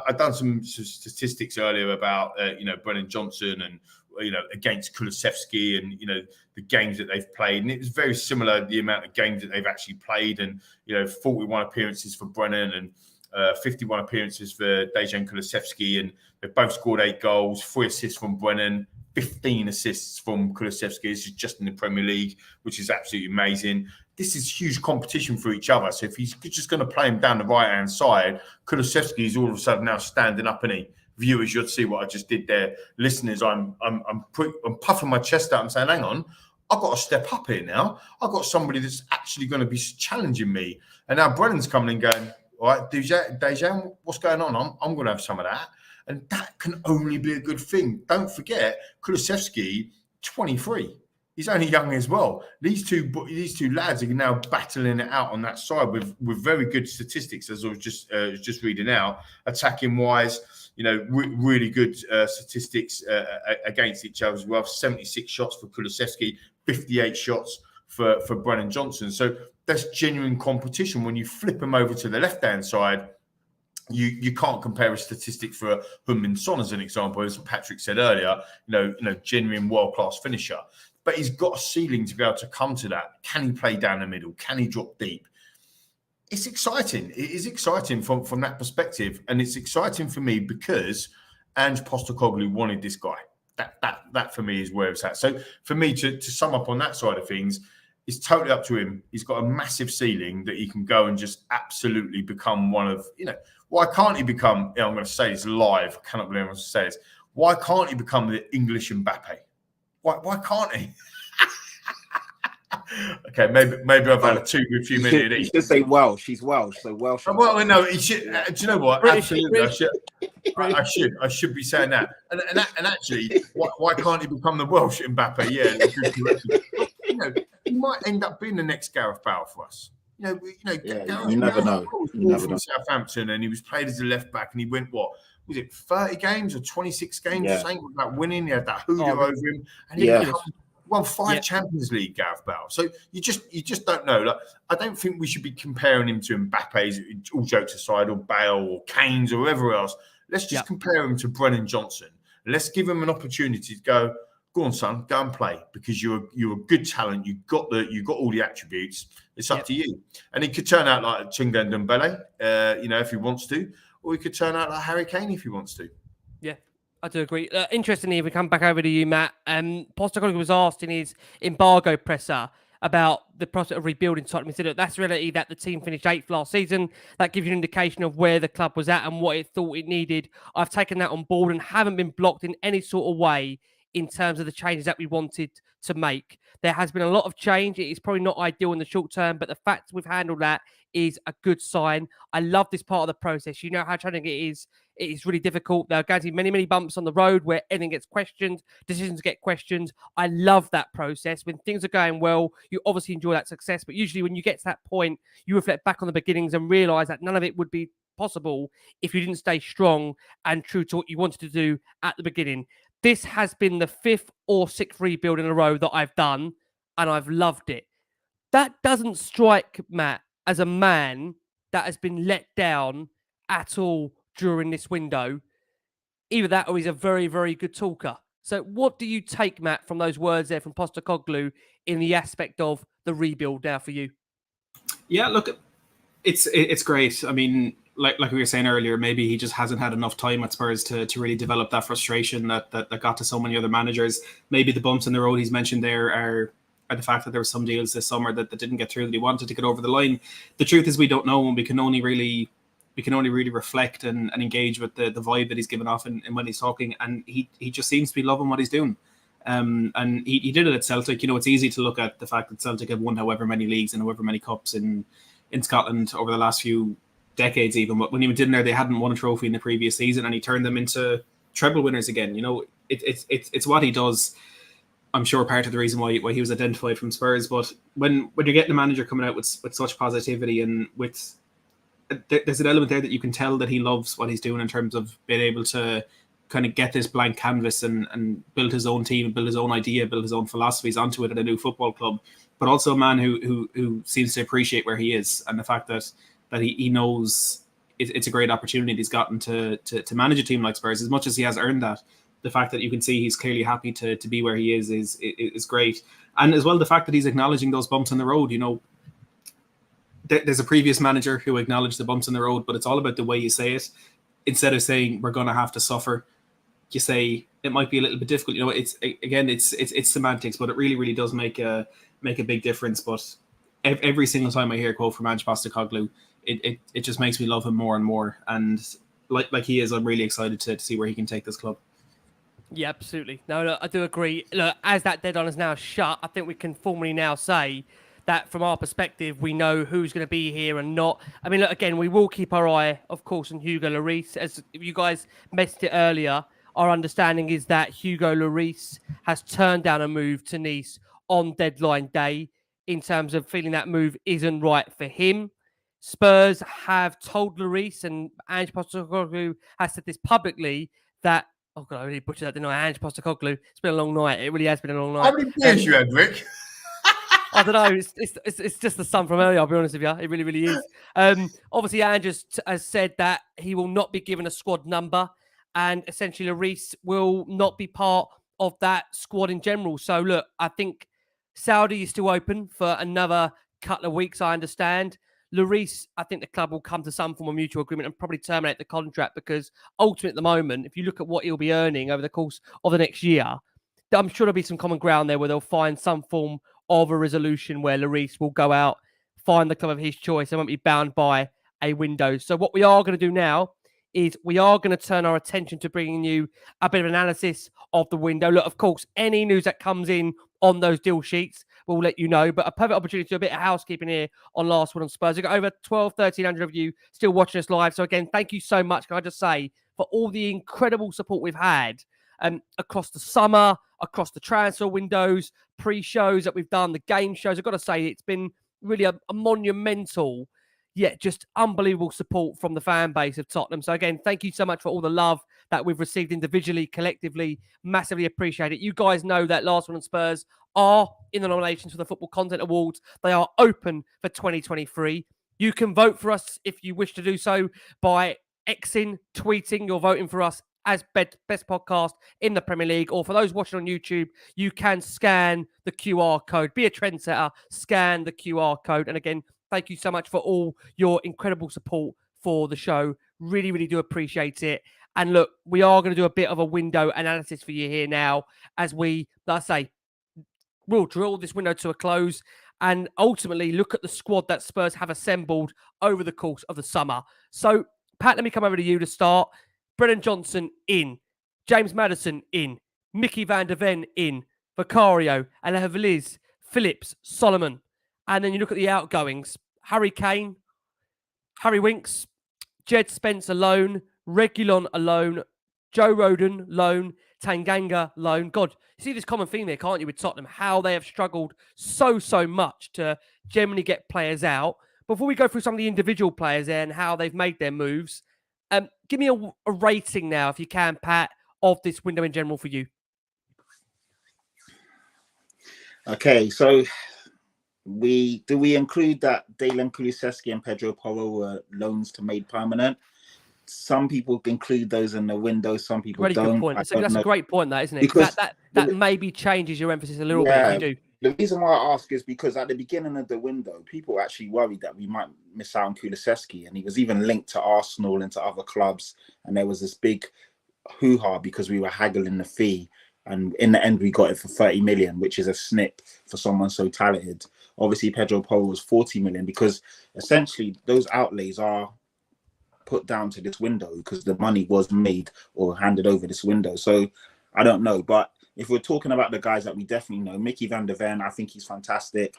I've done some statistics earlier about Brennan Johnson and against Kulusevski and the games that they've played, and it was very similar, the amount of games that they've actually played, and 41 appearances for Brennan and 51 appearances for Dejan Kulusevski, and they've both scored 8 goals, 3 assists from Brennan, 15 assists from Kulusevski. This is just in the Premier League, which is absolutely amazing. This is huge competition for each other. So if he's just going to play him down the right-hand side, Kulusevski is all of a sudden now standing up, and viewers, you'll see what I just did there. Listeners, I'm puffing my chest out and saying, hang on, I've got to step up here now. I've got somebody that's actually going to be challenging me. And now Brennan's coming and going, all right, Dejan, what's going on? I'm going to have some of that. And that can only be a good thing. Don't forget, Kulusevski, 23. He's only young as well. These two lads are now battling it out on that side with very good statistics, as I was just reading out. Attacking wise, really good statistics against each other as well. 76 shots for Kulusevski, 58 shots for Brennan Johnson. So that's genuine competition. When you flip him over to the left-hand side, you can't compare a statistic for Heung-min Son as an example, as Patrick said earlier, genuine world-class finisher. But he's got a ceiling to be able to come to that. Can he play down the middle? Can he drop deep? It's exciting. It is exciting from that perspective. And it's exciting for me because Ange Postecoglou wanted this guy. That for me is where it's at. So for me to sum up on that side of things, it's totally up to him. He's got a massive ceiling that he can go and just absolutely become one of, why can't he become, I'm going to say this live, I cannot believe I'm going to say this. Why can't he become the English Mbappe? Why can't he? Okay, maybe I've had a too good few minutes. You should say Welsh. She's Welsh, so Welsh. Well, no, he should. Do you know what? British, Absolutely, I should be saying that. And actually, why can't he become the Welsh Mbappe? Yeah, he might end up being the next Gareth Bale for us. You never know. You never know. Southampton, and he was played as a left back, and he went was it 30 games or 26 games? Yeah. Something about winning. He had that hoodoo over him, and won 5 Champions League, Gareth Bale. So you just don't know. Like, I don't think we should be comparing him to Mbappe's, all jokes aside, or Bale or Kane's or whoever else. Let's just compare him to Brennan Johnson. Let's give him an opportunity to go on, son, go and play, because you're a good talent. You've got all the attributes. It's up to you. And he could turn out like Chinga Ndombele, if he wants to, or he could turn out like Harry Kane if he wants to. Yeah, I do agree. Interestingly, if we come back over to you, Matt, Postecoglou was asked in his embargo presser about the process of rebuilding Tottenham. He said, look, that's reality that the team finished 8th last season. That gives you an indication of where the club was at and what it thought it needed. I've taken that on board and haven't been blocked in any sort of way in terms of the changes that we wanted to make. There has been a lot of change. It is probably not ideal in the short term, but the fact we've handled that is a good sign. I love this part of the process. You know how challenging it is. It is really difficult. There are going to be many, many bumps on the road where anything gets questioned, decisions get questioned. I love that process. When things are going well, you obviously enjoy that success. But usually when you get to that point, you reflect back on the beginnings and realise that none of it would be possible if you didn't stay strong and true to what you wanted to do at the beginning. This has been the 5th or 6th rebuild in a row that I've done, and I've loved it. That doesn't strike Matt as a man that has been let down at all during this window. Either that or he's a very, very good talker. So what do you take, Matt, from those words there from Postecoglou in the aspect of the rebuild now for you? Yeah, look, it's great. I mean, like we were saying earlier, maybe he just hasn't had enough time at Spurs to really develop that frustration that got to so many other managers. Maybe the bumps in the road he's mentioned there are the fact that there were some deals this summer that didn't get through that he wanted to get over the line. The truth is we don't know, and we can only really reflect and engage with the vibe that he's given off and when he's talking. And he just seems to be loving what he's doing. And he did it at Celtic. You know, it's easy to look at the fact that Celtic have won however many leagues and however many cups in Scotland over the last few decades even. But when he went in there, they hadn't won a trophy in the previous season, and he turned them into treble winners again. You know, it's what he does. I'm sure part of the reason why he was identified from Spurs. But when you're getting a manager coming out with such positivity and with there's an element there that you can tell that he loves what he's doing in terms of being able to kind of get this blank canvas and build his own team, build his own idea, build his own philosophies onto it at a new football club. But also a man who seems to appreciate where he is, and the fact that he knows it's a great opportunity he's gotten to manage a team like Spurs. As much as he has earned that, the fact that you can see he's clearly happy to be where he is great. And as well, the fact that he's acknowledging those bumps in the road. You know, there's a previous manager who acknowledged the bumps in the road, but it's all about the way you say it. Instead of saying we're going to have to suffer, you say it might be a little bit difficult. You know, it's semantics, but it really, really does make a big difference. But every single time I hear a quote from Ange Postecoglou, it just makes me love him more and more. And like he is, I'm really excited to see where he can take this club. Yeah, absolutely. No, I do agree. Look, as that deadline is now shut, I think we can formally now say that from our perspective, we know who's going to be here and not. I mean, look, again, we will keep our eye, of course, on Hugo Lloris. As you guys mentioned it earlier, our understanding is that Hugo Lloris has turned down a move to Nice on deadline day in terms of feeling that move isn't right for him. Spurs have told Lloris, and Ange Postecoglou has said this publicly, that, oh God, I really butchered that, didn't I? Ange Postecoglou. It's been a long night. It really has been a long night. How many beers you had, Rick? I don't know. It's just the sun from earlier, I'll be honest with you. It really, really is. Obviously, Ange has said that he will not be given a squad number, and essentially Lloris will not be part of that squad in general. So, look, I think Saudi is still open for another couple of weeks, I understand. Lloris, I think the club will come to some form of mutual agreement and probably terminate the contract, because ultimately at the moment, if you look at what he'll be earning over the course of the next year, I'm sure there'll be some common ground there where they'll find some form of a resolution where Lloris will go out, find the club of his choice, and won't be bound by a window. So what we are going to do now is we are going to turn our attention to bringing you a bit of analysis of the window. Look, of course, any news that comes in on those deal sheets, we'll let you know. But a perfect opportunity to do a bit of housekeeping here on Last Word on Spurs. We've got over 1,300 of you still watching us live. So again, thank you so much, can I just say, for all the incredible support we've had across the summer, across the transfer windows, pre-shows that we've done, the game shows. I've got to say, it's been really a monumental, yet just unbelievable support from the fan base of Tottenham. So again, thank you so much for all the love, that we've received individually, collectively. Massively appreciate it. You guys know that Last Word On Spurs are in the nominations for the Football Content Awards. They are open for 2023. You can vote for us if you wish to do so by Xing, tweeting. You're voting for us as best podcast in the Premier League, or for those watching on YouTube, you can scan the QR code. Be a trendsetter, scan the QR code. And again, thank you so much for all your incredible support for the show. Really, really do appreciate it. And look, we are going to do a bit of a window analysis for you here now as we, let's say, we'll draw this window to a close and ultimately look at the squad that Spurs have assembled over the course of the summer. So, Pat, let me come over to you to start. Brennan Johnson in, James Maddison in, Mickey van der Ven in, Vicario, Alehavliz, Phillips, Solomon. And then you look at the outgoings, Harry Kane, Harry Winks, Jed Spence alone, Reguilon alone, Joe Rodon loan, Tanganga loan. God, you see this common theme there, can't you, with Tottenham, how they have struggled so much to generally get players out. Before we go through some of the individual players there and how they've made their moves, give me a rating now, if you can, Pat, of this window in general for you. Okay, so we include that Dejan Kulusevski and Pedro Porro were loans to made permanent? Some people include those in the window, some people Really don't. Good point. That's a great point, that, isn't it? Because that maybe changes your emphasis a little bit if you do. The reason why I ask is because at the beginning of the window, people actually worried that we might miss out on Kulusevski, and he was even linked to Arsenal and to other clubs. And there was this big hoo-ha because we were haggling the fee. And in the end, we got it for 30 million, which is a snip for someone so talented. Obviously, Pedro Porro was 40 million because essentially those outlays are put down to this window because the money was made or handed over this window. So I don't know. But if we're talking about the guys that we definitely know, Mickey van der Ven, I think he's fantastic.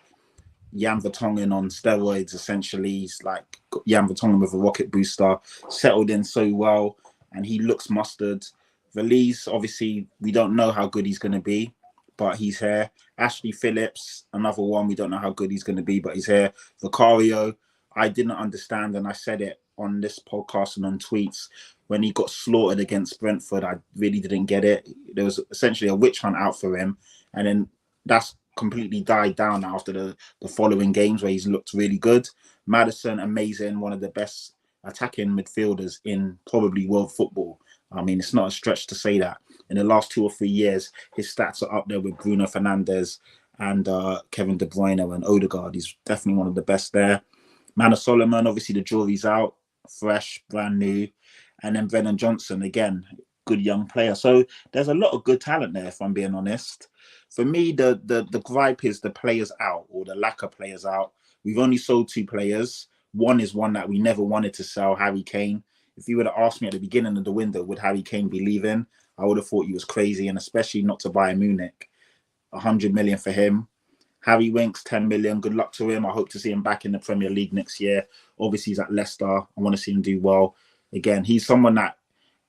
Jan Vertonghen on steroids, essentially. He's like Jan Vertonghen with a rocket booster, settled in so well, and he looks mustard. Valise, obviously, we don't know how good he's going to be, but he's here. Ashley Phillips, another one, we don't know how good he's going to be, but he's here. Vicario, I didn't understand, and I said it on this podcast and on tweets, when he got slaughtered against Brentford, I really didn't get it. There was essentially a witch hunt out for him, and then that's completely died down after the following games where he's looked really good. Maddison, amazing, one of the best attacking midfielders in probably world football. I mean, it's not a stretch to say that. In the last 2 or 3 years, his stats are up there with Bruno Fernandes and Kevin De Bruyne and Odegaard. He's definitely one of the best there. Manor Solomon, obviously the jury's out, fresh, brand new. And then Brennan Johnson, again, good young player. So there's a lot of good talent there, if I'm being honest. For me, the gripe is the players out, or the lack of players out. We've only sold 2 players. One is one that we never wanted to sell, Harry Kane. If you would have asked me at the beginning of the window, would Harry Kane be leaving? I would have thought he was crazy, and especially not to Bayern Munich. 100 million for him. Harry Winks, 10 million. Good luck to him. I hope to see him back in the Premier League next year. Obviously, he's at Leicester. I want to see him do well. Again, he's someone that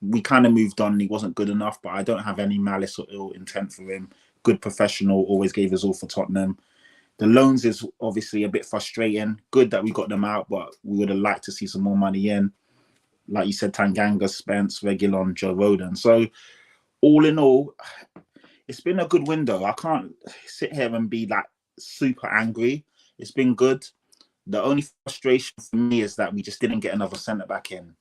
we kind of moved on. He wasn't good enough, but I don't have any malice or ill intent for him. Good professional, always gave us all for Tottenham. The loans is obviously a bit frustrating. Good that we got them out, but we would have liked to see some more money in. Like you said, Tanganga, Spence, Reguilon, Joe Rodon. So all in all, it's been a good window. I can't sit here and be like super angry. It's been good. The only frustration for me is that we just didn't get another centre-back in.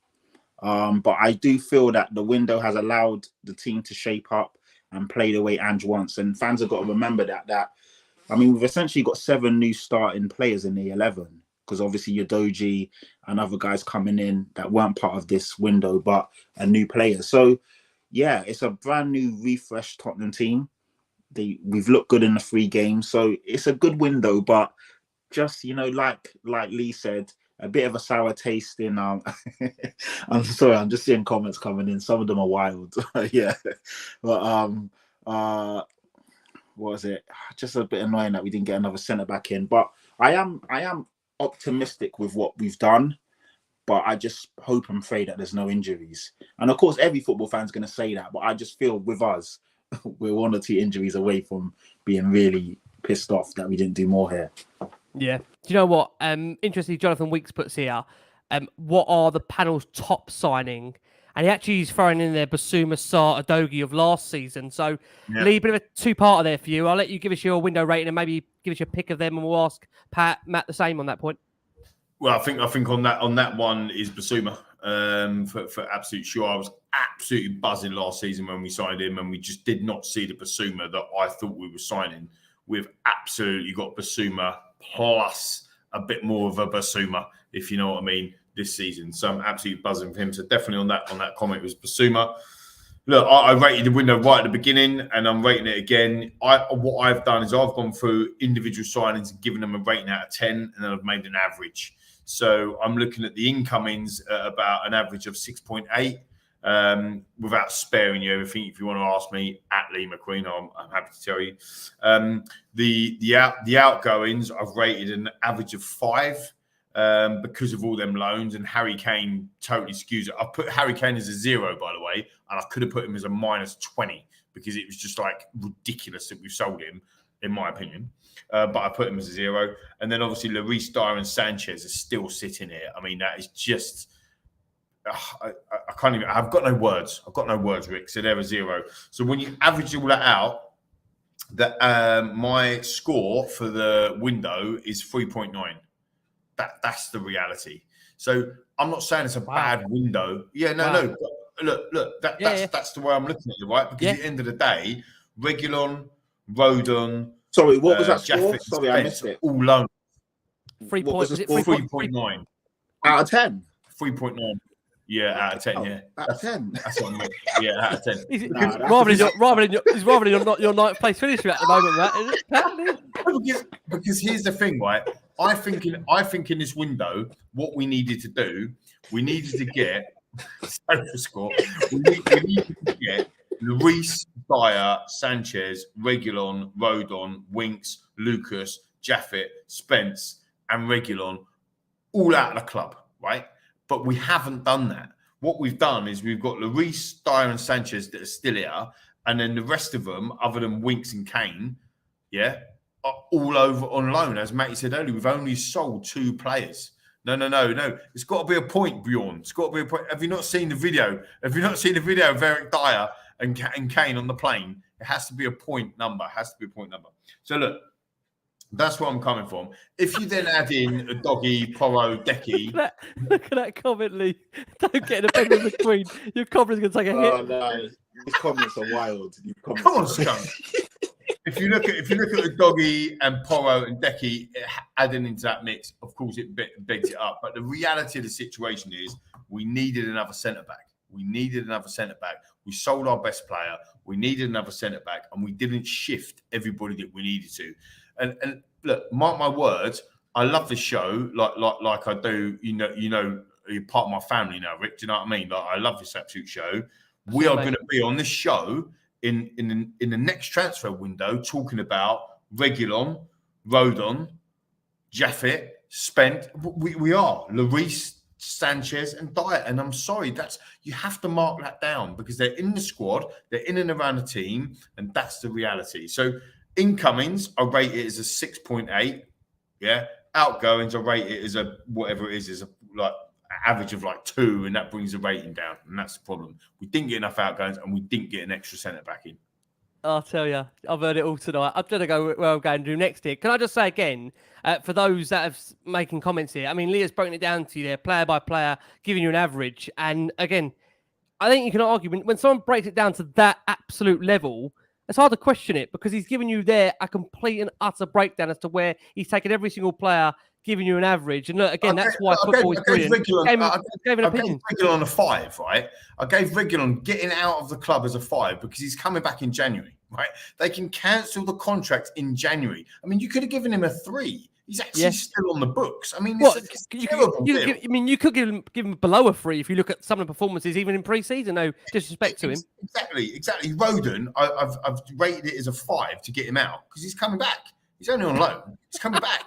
But I do feel that the window has allowed the team to shape up and play the way Ange wants. And fans have got to remember that I mean, we've essentially got 7 new starting players in the 11. Because obviously Udogie and other guys coming in that weren't part of this window, but a new player. So, yeah, it's a brand new, refreshed Tottenham team. We've looked good in the 3 games. So it's a good window, but just, like Lee said, a bit of a sour taste in... I'm sorry, I'm just seeing comments coming in. Some of them are wild. Yeah. But, what was it? Just a bit annoying that we didn't get another centre-back in. But I am optimistic with what we've done, but I just hope and pray that there's no injuries. And of course, every football fan's going to say that, but I just feel with us, we're 1 or 2 injuries away from being really pissed off that we didn't do more here. Yeah. Do you know what? Interestingly, Jonathan Weeks puts here, what are the panel's top signing? and he actually is throwing in there Basuma, Sarr, Udogie of last season. So, Yeah. Lee, a bit of a two-parter there for you. I'll let you give us your window rating and maybe give us your pick of them, and we'll ask Matt the same on that point. Well, I think on that one is Basuma. For absolute sure. I was absolutely buzzing last season when we signed him, and we just did not see the Basuma that I thought we were signing. We've absolutely got Basuma plus a bit more of a Basuma, if you know what I mean, this season. So I'm absolutely buzzing for him. So definitely on that comment was Basuma. Look, I rated the window right at the beginning, and I'm rating it again. What I've done is I've gone through individual signings and given them a rating out of 10, and then I've made an average. So I'm looking at the incomings at about an average of 6.8, without sparing you everything. If you want to ask me, at Lee McQueen, I'm happy to tell you. The outgoings I've rated an average of 5 because of all them loans, and Harry Kane totally skews it. I've put Harry Kane as a 0, by the way, and I could have put him as a -20 because it was just like ridiculous that we've sold him, in my opinion. But I put him as a 0. And then obviously Lloris, Dier and Sanchez are still sitting here. I mean, that is just, I can't even, I've got no words. Rick. So they're a 0. So when you average all that out, my score for the window is 3.9. That's the reality. So I'm not saying it's a bad window. Yeah, no. Look, that's the way I'm looking at it, right? Because at the end of the day, Reguilon, Rodon. Sorry, what was that score? Jaffet, Sorry, I missed it. All low. 3.9 out of 10. 3.9. Yeah, out of 10. Yeah, out of 10. That's what I mean. Yeah, out of 10. He's rather than your ninth place finisher at the moment, Matt. Because here's the thing, right? I think in this window, what we needed to do, we needed to get score. We needed to get Lloris, Dier, Sanchez, Reguilon, Rodon, Winks, Lucas, Jaffet, Spence, and Reguilon all out of the club, right? But we haven't done that. What we've done is we've got Lloris, Dier, and Sanchez that are still here, and then the rest of them, other than Winks and Kane, are all over on loan. As Matty said earlier, we've only sold 2 players. No. It's got to be a point, Bjorn. It's got to be a point. Have you not seen the video? Have you not seen the video of Eric Dier and Kane on the plane? It has to be a point number. So look, that's where I'm coming from. If you then add in a Doggy, Porro, Decky. Look at that comment, Lee. Don't get offended with the Queen. Your comment's going to take a hit. Oh, no. These comments are wild. Come on, scum. If you look at the Doggy and Porro and Decky adding into that mix, of course it begs it up. But the reality of the situation is we needed another centre back. We sold our best player. We needed another centre back, and we didn't shift everybody that we needed to. And look, mark my words, I love this show like I do. You know, you're part of my family now, Rick. Do you know what I mean? Like, I love this absolute show. We are going to be on this show in the next transfer window talking about Reguilon, Rodon, Jaffet, Spence. We are Lloris, Sanchez, and Dier. And I'm sorry, you have to mark that down because they're in the squad, they're in and around the team, and that's the reality. So incomings, I rate it as a 6.8. Yeah. Outgoings, I rate it as a whatever it is like average of like 2, and that brings the rating down. And that's the problem. We didn't get enough outgoings, and we didn't get an extra centre back in. I'll tell you, I've heard it all tonight. I'm going to go where I'm going to do next here. Can I just say again, for those that have making comments here, I mean, Leah's broken it down to you there, player by player, giving you an average. And again, I think you can argue when someone breaks it down to that absolute level, it's hard to question it because he's given you there a complete and utter breakdown as to where he's taken every single player, giving you an average. And look, again, that's why football is brilliant. I gave Reguilon a 5, right? I gave Reguilon getting out of the club as a 5 because he's coming back in January, right? They can cancel the contract in January. I mean, you could have given him a 3. He's actually still on the books. I mean, you could give him below a 3 if you look at some of the performances, even in pre-season. No disrespect to him. Exactly. Rodon, I've rated it as a 5 to get him out because he's coming back. He's only on loan. He's coming back.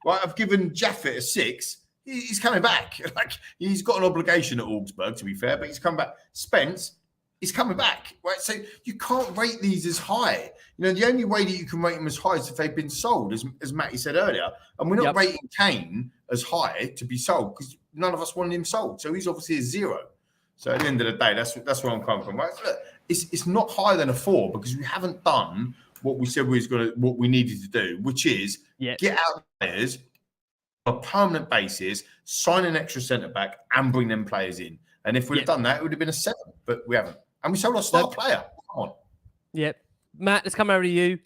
Right, I've given Jaffet a 6. He's coming back. Like he's got an obligation at 𝐷𝐷𝐷𝐷𝐷, to be fair, but he's coming back. Spence, he's coming back. Right, so you can't rate these as high. You know, the only way that you can rate them as high is if they've been sold, as Matty said earlier. And we're not rating Kane as high to be sold because none of us wanted him sold. So he's obviously a 0. So at the end of the day, that's where I'm coming from. Right? Look, it's not higher than a 4 because we haven't done what we said what we needed to do, which is get out players on a permanent basis, sign an extra centre back, and bring them players in. And if we'd have done that, it would have been a 7, but we haven't. And we sold our star player. Come on. Yep. Matt, let's come over to you.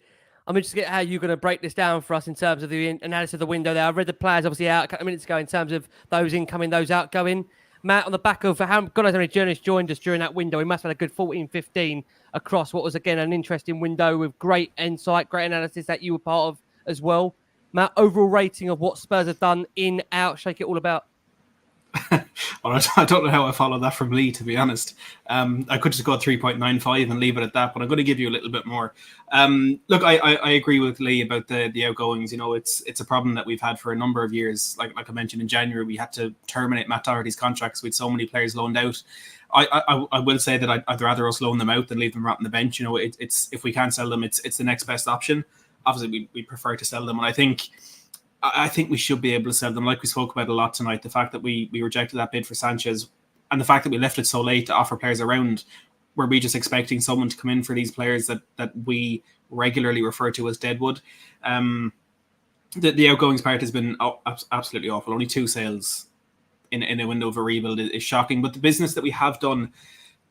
I'm interested to get how you're going to break this down for us in terms of the analysis of the window there. I read the players obviously out a couple of minutes ago in terms of those incoming, those outgoing. Matt, on the back of God knows how many journalists joined us during that window, we must have had a good 14, 15 across what was, again, an interesting window with great insight, great analysis that you were part of as well. Matt, overall rating of what Spurs have done in, out, shake it all about. Well, I don't know how I follow that from Lee, to be honest. I could just go 3.95 and leave it at that, but I'm going to give you a little bit more. Look, I agree with Lee about the outgoings. You know, it's a problem that we've had for a number of years. Like I mentioned in January, we had to terminate Matt Doherty's contracts with so many players loaned out. I will say that I'd rather us loan them out than leave them right on the bench. You know, it's if we can't sell them, it's the next best option. Obviously, we prefer to sell them, and I think we should be able to sell them. Like we spoke about a lot tonight, the fact that we rejected that bid for Sanchez and the fact that we left it so late to offer players around, were we just expecting someone to come in for these players that we regularly refer to as deadwood? The outgoings part has been absolutely awful. Only 2 sales in a window of a rebuild is shocking. But the business that we have done,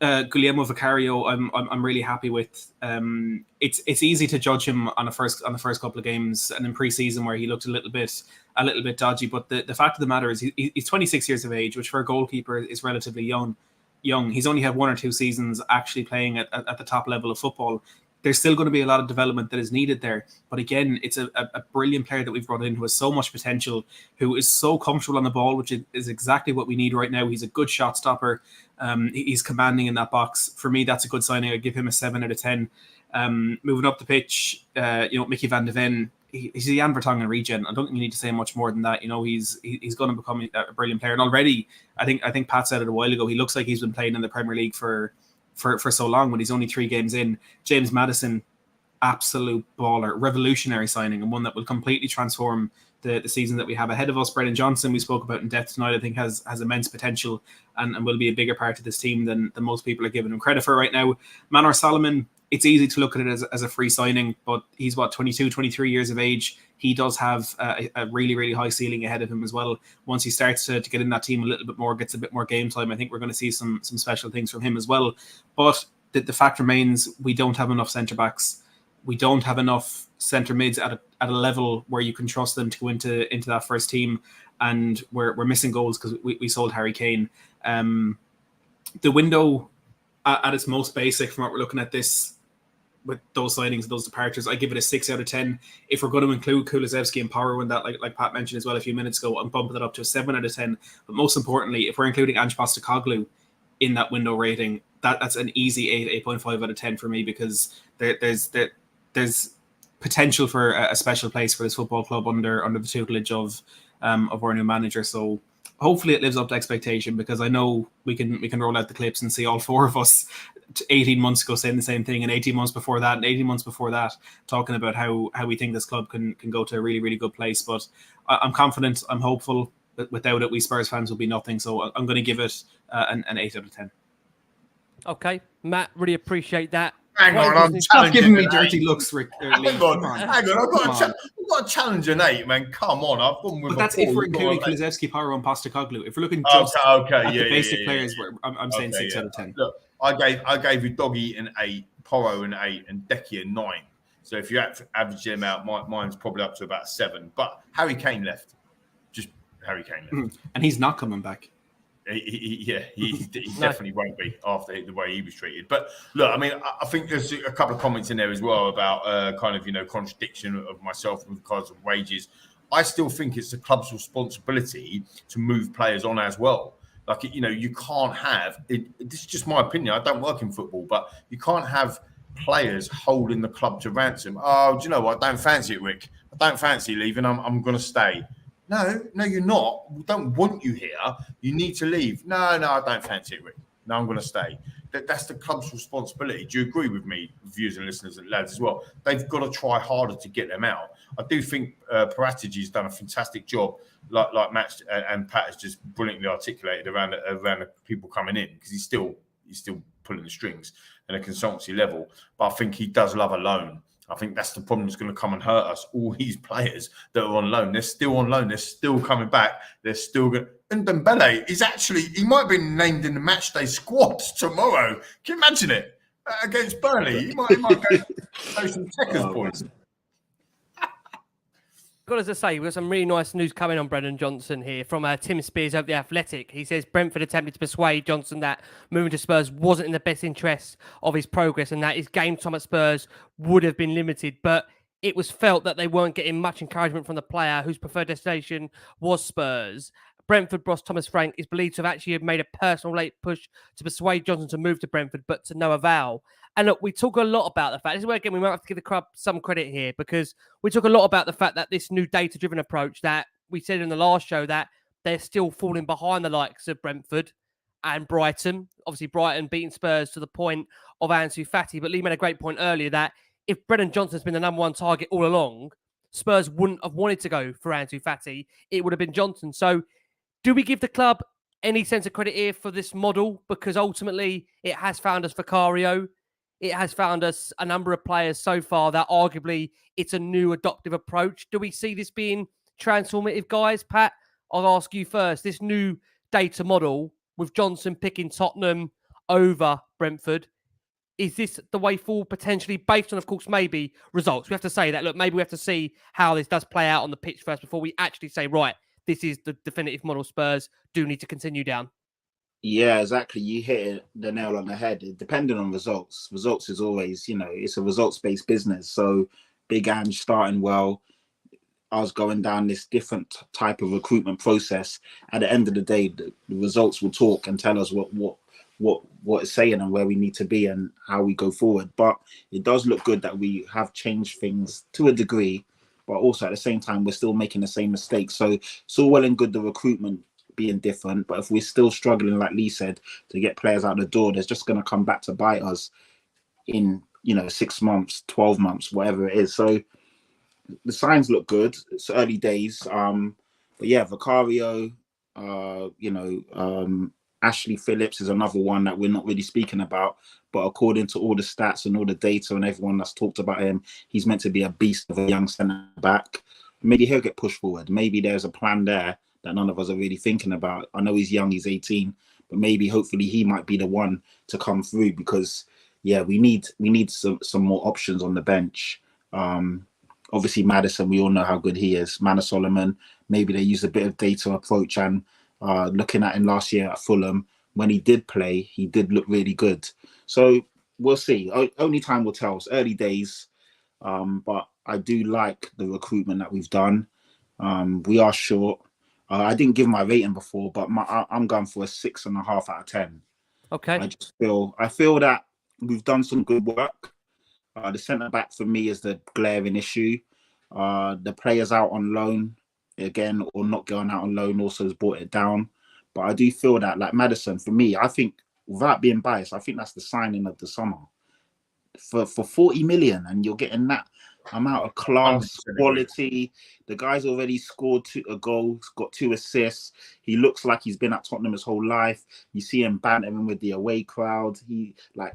𝐂𝐀𝐬 𝐂𝐻, I'm really happy with. It's easy to judge him on the first couple of games and in pre-season where he looked a little bit dodgy. But the fact of the matter is he's 26 years of age, which for a goalkeeper is relatively young. He's only had 1 or 2 seasons actually playing at the top level of football. There's still going to be a lot of development that is needed there. But again, it's a brilliant player that we've brought in who has so much potential, who is so comfortable on the ball, which is exactly what we need right now. He's a good shot stopper. He's commanding in that box. For me, that's a good signing. I'd give him a 7 out of 10. Moving up the pitch, Mickey van de Ven, he's a Jan Vertonghen regen. I don't think you need to say much more than that. You know, he's going to become a brilliant player. And already, I think Pat said it a while ago, he looks like he's been playing in the Premier League for so long, when he's only 3 games in. James Maddison, absolute baller, revolutionary signing, and one that will completely transform the season that we have ahead of us. Brennan Johnson, we spoke about in depth tonight, I think has immense potential and will be a bigger part of this team than most people are giving him credit for right now. Manor Solomon, it's easy to look at it as a free signing, but he's 22, 23 years of age. He does have a really, really high ceiling ahead of him as well. Once he starts to get in that team a little bit more, gets a bit more game time, I think we're going to see some special things from him as well. But the fact remains, we don't have enough centre-backs. We don't have enough centre mids at a level where you can trust them to go into that first team. And we're missing goals because we sold Harry Kane. The window at its most basic, from what we're looking at this, with those signings and those departures, I give it a 6 out of 10. If we're going to include 𝐿𝐻𝐿𝐵𝐻 and Power, and that, like Pat mentioned as well a few minutes ago, I'm bumping it up to a 7 out of 10. But most importantly, if we're including Ange Postecoglou in that window rating, that's an easy 8.5 out of 10 for me, because there's potential for a special place for this football club under the tutelage of our new manager. So hopefully it lives up to expectation, because I know we can roll out the clips and see all 4 of us 18 months ago saying the same thing, and 18 months before that, and 18 months before that, talking about how we think this club can go to a really, really good place. But I'm confident, I'm hopeful that without it, we Spurs fans will be nothing. So I'm going to give it an 8 out of 10. Okay, Matt, really appreciate that. Hang on, stop giving me dirty looks, Rick. Hang on, I've got to challenge an 8, man. Come on, I've gone with. But that's if we're including 𝐿𝐻𝐿𝐵𝐻, Power, and Postecoglou. If we're looking just at the basic players, I'm saying 6 out of 10. Look, I gave you Doggy an 8, Porro an 8, and Decky a 9. So if you average them out, mine's probably up to about 7. But Harry Kane left. Just Harry Kane left, and he's not coming back. He definitely won't be after the way he was treated. But look, I mean, I think there's a couple of comments in there as well about kind of, contradiction of myself with regards of wages. I still think it's the club's responsibility to move players on as well. Like, you can't have it. This is just my opinion. I don't work in football, but you can't have players holding the club to ransom. Oh, do you know what? I don't fancy it, Rick. I don't fancy leaving. I'm going to stay. No, you're not. We don't want you here. You need to leave. No, I don't fancy it, Rick. No, I'm going to stay. that's the club's responsibility. Do you agree with me, viewers and listeners and lads as well? They've got to try harder to get them out. I do think Paratigi's done a fantastic job, like Matt and Pat has just brilliantly articulated around the people coming in, because he's still pulling the strings at a consultancy level. But I think he does love a loan. I think that's the problem that's going to come and hurt us. All these players that are on loan, they're still on loan. They're still coming back. They're still going. And Dembele is he might be named in the matchday squad tomorrow. Can you imagine it? Against Burnley. He might go some checkers points. Got as I say, we've got some really nice news coming on Brennan Johnson here from Tim Spears of The Athletic. He says Brentford attempted to persuade Johnson that moving to Spurs wasn't in the best interest of his progress and that his game time at Spurs would have been limited. But it was felt that they weren't getting much encouragement from the player whose preferred destination was Spurs. Brentford boss Thomas Frank is believed to have actually made a personal late push to persuade Johnson to move to Brentford, but to no avail. And look, we talk a lot about the fact, this is where again we might have to give the club some credit here, because we talk a lot about the fact that this new data-driven approach that we said in the last show that they're still falling behind the likes of Brentford and Brighton. Obviously, Brighton beating Spurs to the point of Ansu Fati, but Lee made a great point earlier that if Brennan Johnson's been the number one target all along, Spurs wouldn't have wanted to go for Ansu Fati. It would have been Johnson. So do we give the club any sense of credit here for this model? Because ultimately it has found us Vicario. It has found us a number of players so far that arguably it's a new adoptive approach. Do we see this being transformative, guys? Pat, I'll ask you first. This new data model with Johnson picking Tottenham over Brentford, is this the way forward potentially based on, of course, maybe results? We have to say that, look, maybe we have to see how this does play out on the pitch first before we actually say, right, this is the definitive model Spurs do need to continue down. Yeah, exactly. You hit the nail on the head. Depending on results. Results is always, it's a results-based business. So Big Ange starting well, I was going down this different type of recruitment process. At the end of the day, the results will talk and tell us what it's saying and where we need to be and how we go forward. But it does look good that we have changed things to a degree, but also at the same time, we're still making the same mistakes. So it's all well and good the recruitment being different, but if we're still struggling, like Lee said, to get players out the door, there's just going to come back to bite us in 6 months, 12 months, whatever it is. So the signs look good. It's early days, but yeah, Vicario, Ashley Phillips is another one that we're not really speaking about, but according to all the stats and all the data and everyone that's talked about him, he's meant to be a beast of a young centre back. Maybe he'll get pushed forward. Maybe there's a plan there that none of us are really thinking about. I know he's young, he's 18, but maybe hopefully he might be the one to come through, because yeah, we need some more options on the bench. Obviously Maddison, we all know how good he is. Manor Solomon, maybe they use a bit of data approach, and looking at him last year at Fulham, when he did play, he did look really good. So we'll see. Only time will tell. It's early days, but I do like the recruitment that we've done. We are short. I didn't give my rating before, but I'm going for a 6.5 out of 10. Okay. I feel that we've done some good work. The centre back for me is the glaring issue. The players out on loan again, or not going out on loan, also has brought it down. But I do feel that, like Maddison, for me, I think, without being biased, I think that's the signing of the summer. For 40 million, and you're getting that amount of class, quality. The guy's already scored a goal, got 2 assists. He looks like he's been at Tottenham his whole life. You see him bantering with the away crowd.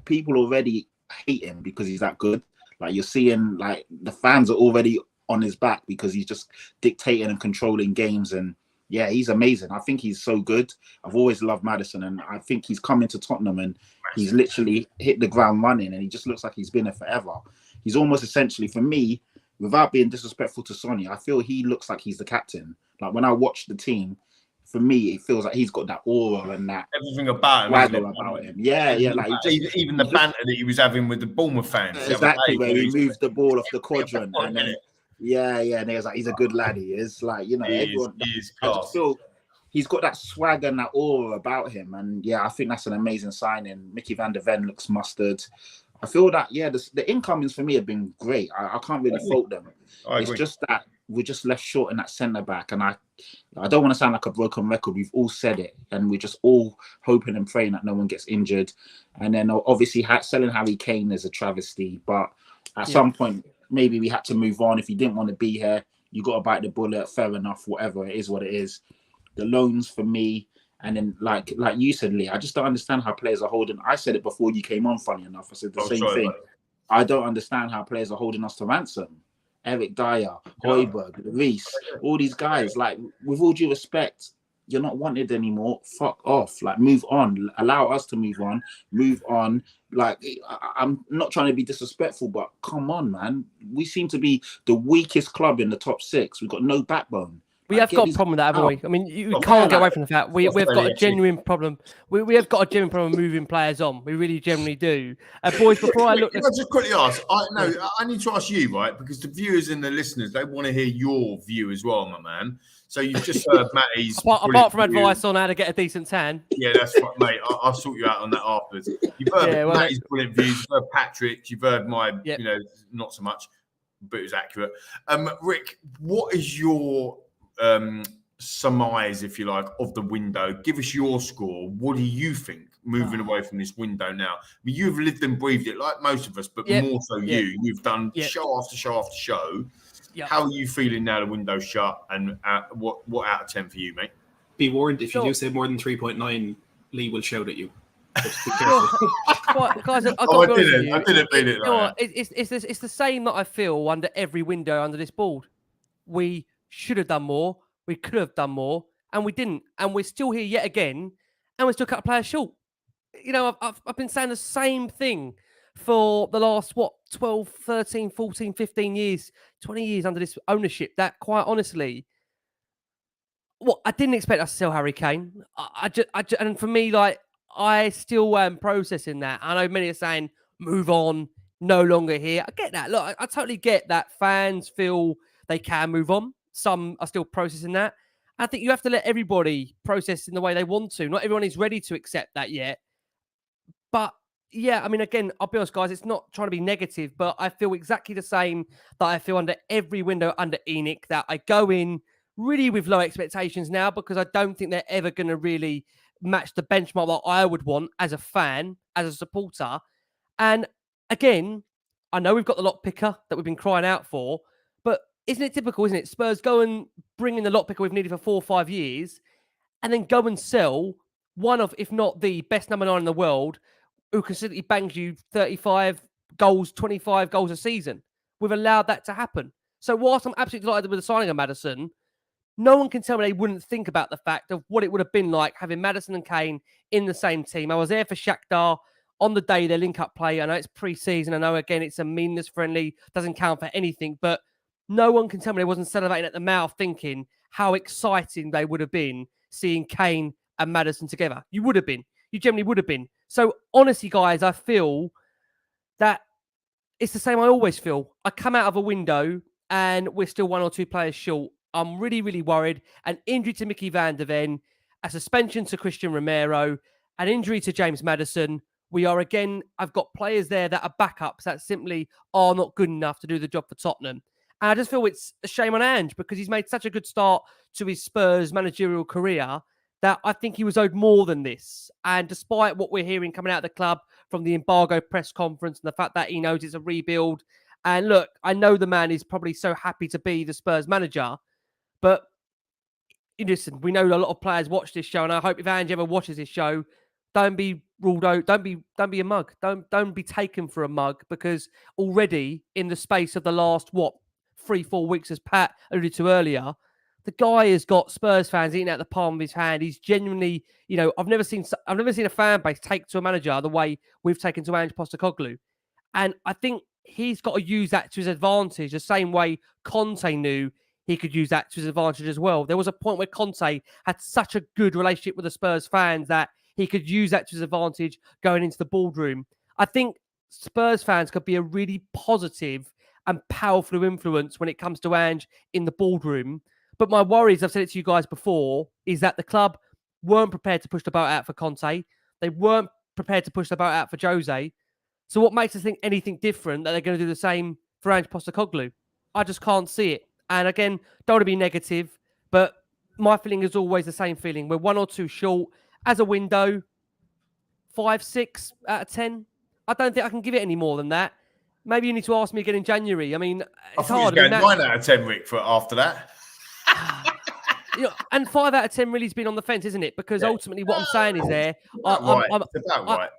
People already hate him because he's that good. You're seeing, the fans are already on his back because he's just dictating and controlling games. And yeah, he's amazing. I think he's so good. I've always loved Maddison, and I think he's come into Tottenham and he's literally hit the ground running, and he just looks like he's been there forever. He's almost essentially, for me, without being disrespectful to Sonny, I feel he looks like he's the captain. When I watch the team, for me, it feels like he's got that aura and that everything about him. About him. Yeah. Even the banter that he was having with the Bournemouth fans. Exactly, where he moved the ball off the quadrant. And then, and he was like, he's a good lad, he is. Everyone. He is class. I just feel he's got that swagger and that aura about him. And yeah, I think that's an amazing signing. Mickey van der Ven looks mustard. I feel that, the incomings for me have been great. I can't really fault them. It's just that we're just left short in that centre back. And I don't want to sound like a broken record. We've all said it, and we're just all hoping and praying that no one gets injured. And then obviously selling Harry Kane is a travesty. But at some point, maybe we had to move on. If you didn't want to be here, you got to bite the bullet. Fair enough. Whatever, it is what it is. The loans for me. And then, like you said, Lee, I just don't understand how players are holding. I said it before you came on, funny enough. I said the same thing. Right. I don't understand how players are holding us to ransom. Eric Dier, Hojbjerg, Lloris, all these guys. Like, with all due respect, you're not wanted anymore. Fuck off. Like, move on. Allow us to move on. Move on. Like, I'm not trying to be disrespectful, but come on, man. We seem to be the weakest club in the top 6. We've got no backbone. We have got a problem with that, haven't we? I mean, you can't get away from the fact we've got a genuine problem. We have got a genuine problem moving players on. We really generally do. Boys, before I look... Can I just quickly ask? I need to ask you, right? Because the viewers and the listeners, they want to hear your view as well, my man. So you've just heard Matty's... apart from advice on how to get a decent tan. Yeah, that's right, mate. I'll sort you out on that afterwards. You've heard Matty's brilliant views. You've heard Patrick. You've heard my, not so much, but it was accurate. Rick, what is your... surmise, if you like, of the window? Give us your score. What do you think moving away from this window now? I mean, you've lived and breathed it like most of us, but more so you. You've done show after show after show. How are you feeling now the window's shut? And what out of 10 for you, mate? Be warned, if you do say more than 3.9, Lee will shout at you. Just be careful. Guys, I didn't mean it like that. It's the same that I feel under every window under this board. We should have done more. We could have done more, and we didn't. And we're still here yet again, and we're still cut a player short. You know, I've been saying the same thing for the last, 12, 13, 14, 15 years, 20 years under this ownership, that quite honestly, I didn't expect us to sell Harry Kane. And for me, like, I still am processing that. I know many are saying, move on, no longer here. I get that. Look, I totally get that fans feel they can move on. Some are still processing that. I think you have to let everybody process in the way they want to. Not everyone is ready to accept that yet. But yeah, I mean, again, I'll be honest, guys, it's not trying to be negative, but I feel exactly the same that I feel under every window under ENIC, that I go in really with low expectations now because I don't think they're ever going to really match the benchmark that I would want as a fan, as a supporter. And again, I know we've got the lock picker that we've been crying out for, but isn't it typical, isn't it? Spurs go and bring in the lot picker we've needed for 4 or 5 years and then go and sell one of, if not the best number 9 in the world, who consistently bangs you 35 goals, 25 goals a season. We've allowed that to happen. So whilst I'm absolutely delighted with the signing of Maddison, no one can tell me they wouldn't think about the fact of what it would have been like having Maddison and Kane in the same team. I was there for Shakhtar on the day their link-up play. I know it's pre-season. I know, again, it's a meanness-friendly, doesn't count for anything, but no one can tell me they wasn't salivating at the mouth thinking how exciting they would have been seeing Kane and Maddison together. You would have been. You generally would have been. So honestly, guys, I feel that it's the same I always feel. I come out of a window and we're still 1 or 2 players short. I'm really, really worried. An injury to Mickey van der Ven, a suspension to Christian Romero, an injury to James Maddison. We are, again, I've got players there that are backups that simply are not good enough to do the job for Tottenham. And I just feel it's a shame on Ange because he's made such a good start to his Spurs managerial career that I think he was owed more than this. And despite what we're hearing coming out of the club from the embargo press conference and the fact that he knows it's a rebuild, and look, I know the man is probably so happy to be the Spurs manager, but listen, we know a lot of players watch this show, and I hope if Ange ever watches this show, don't be ruled out. Don't be a mug. Don't be taken for a mug, because already in the space of the last 3-4 weeks, as Pat alluded to earlier, the guy has got Spurs fans eating out the palm of his hand. He's genuinely, I've never seen a fan base take to a manager the way we've taken to Ange Postecoglou. And I think he's got to use that to his advantage, the same way Conte knew he could use that to his advantage as well. There was a point where Conte had such a good relationship with the Spurs fans that he could use that to his advantage going into the boardroom. I think Spurs fans could be a really positive and powerful influence when it comes to Ange in the boardroom. But my worries, I've said it to you guys before, is that the club weren't prepared to push the boat out for Conte. They weren't prepared to push the boat out for Jose. So what makes us think anything different that they're going to do the same for Ange Postecoglou? I just can't see it. And again, don't want to be negative, but my feeling is always the same feeling. We're 1 or 2 short as a window. 5, 6 out of 10. I don't think I can give it any more than that. Maybe you need to ask me again in January. I mean, it's hard. I was going 9 out of 10, Rick, for after that. And 5 out of 10 really has been on the fence, isn't it? Because ultimately, what I'm saying is there. I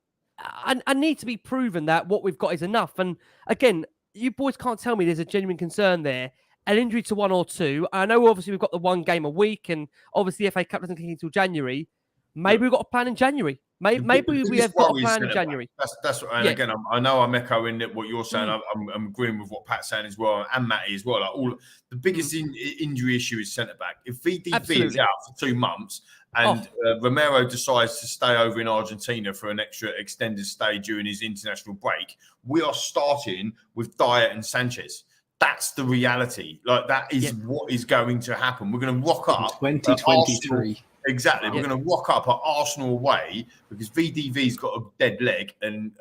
need to be proven that what we've got is enough. And again, you boys can't tell me there's a genuine concern there. An injury to 1 or 2. I know obviously we've got the 1 game a week, and obviously the FA Cup doesn't kick until January. Maybe we've got a plan in January. Maybe we have got a plan in January. That's and again, I know I'm echoing what you're saying. I'm agreeing with what Pat's saying as well, and Matty as well. Like the biggest injury issue is centre back. If VDV is out for 2 months and Romero decides to stay over in Argentina for an extra extended stay during his international break, we are starting with Dier and Sanchez. That's the reality. Like that is what is going to happen. We're going to rock up 2023. Exactly. We're going to rock up at Arsenal away because VDV's got a dead leg and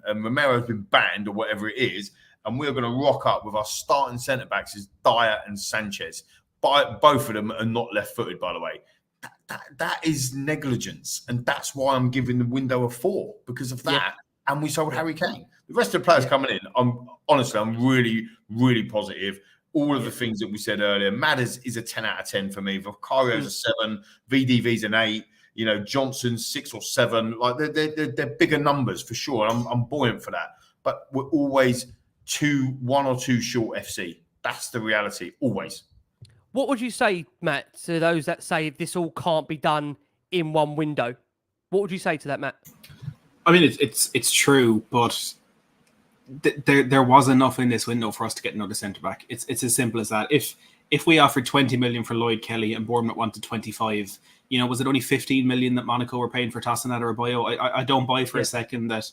Romero's been banned or whatever it is. And we're going to rock up with our starting centre-backs as Dier and Sanchez. Both of them are not left-footed, by the way. That is negligence. And that's why I'm giving the window a 4 because of that. Yeah. And we sold Harry Kane. The rest of the players coming in, I'm really, really positive. All of the things that we said earlier. Madders is a 10 out of 10 for me. Vicario's a 7. VDV's an 8. You know, Johnson's 6 or 7. Like they're bigger numbers for sure. I'm buoyant for that. But we're always 1 or 2 short FC. That's the reality. Always. What would you say, Matt, to those that say this all can't be done in 1 window? What would you say to that, Matt? I mean, it's true, but there was enough in this window for us to get another centre back. It's as simple as that. If we offered 20 million for Lloyd Kelly and Bournemouth wanted 25, you know, was it only 15 million that Monaco were paying for Tosinat or Adebayo? I don't buy for a second that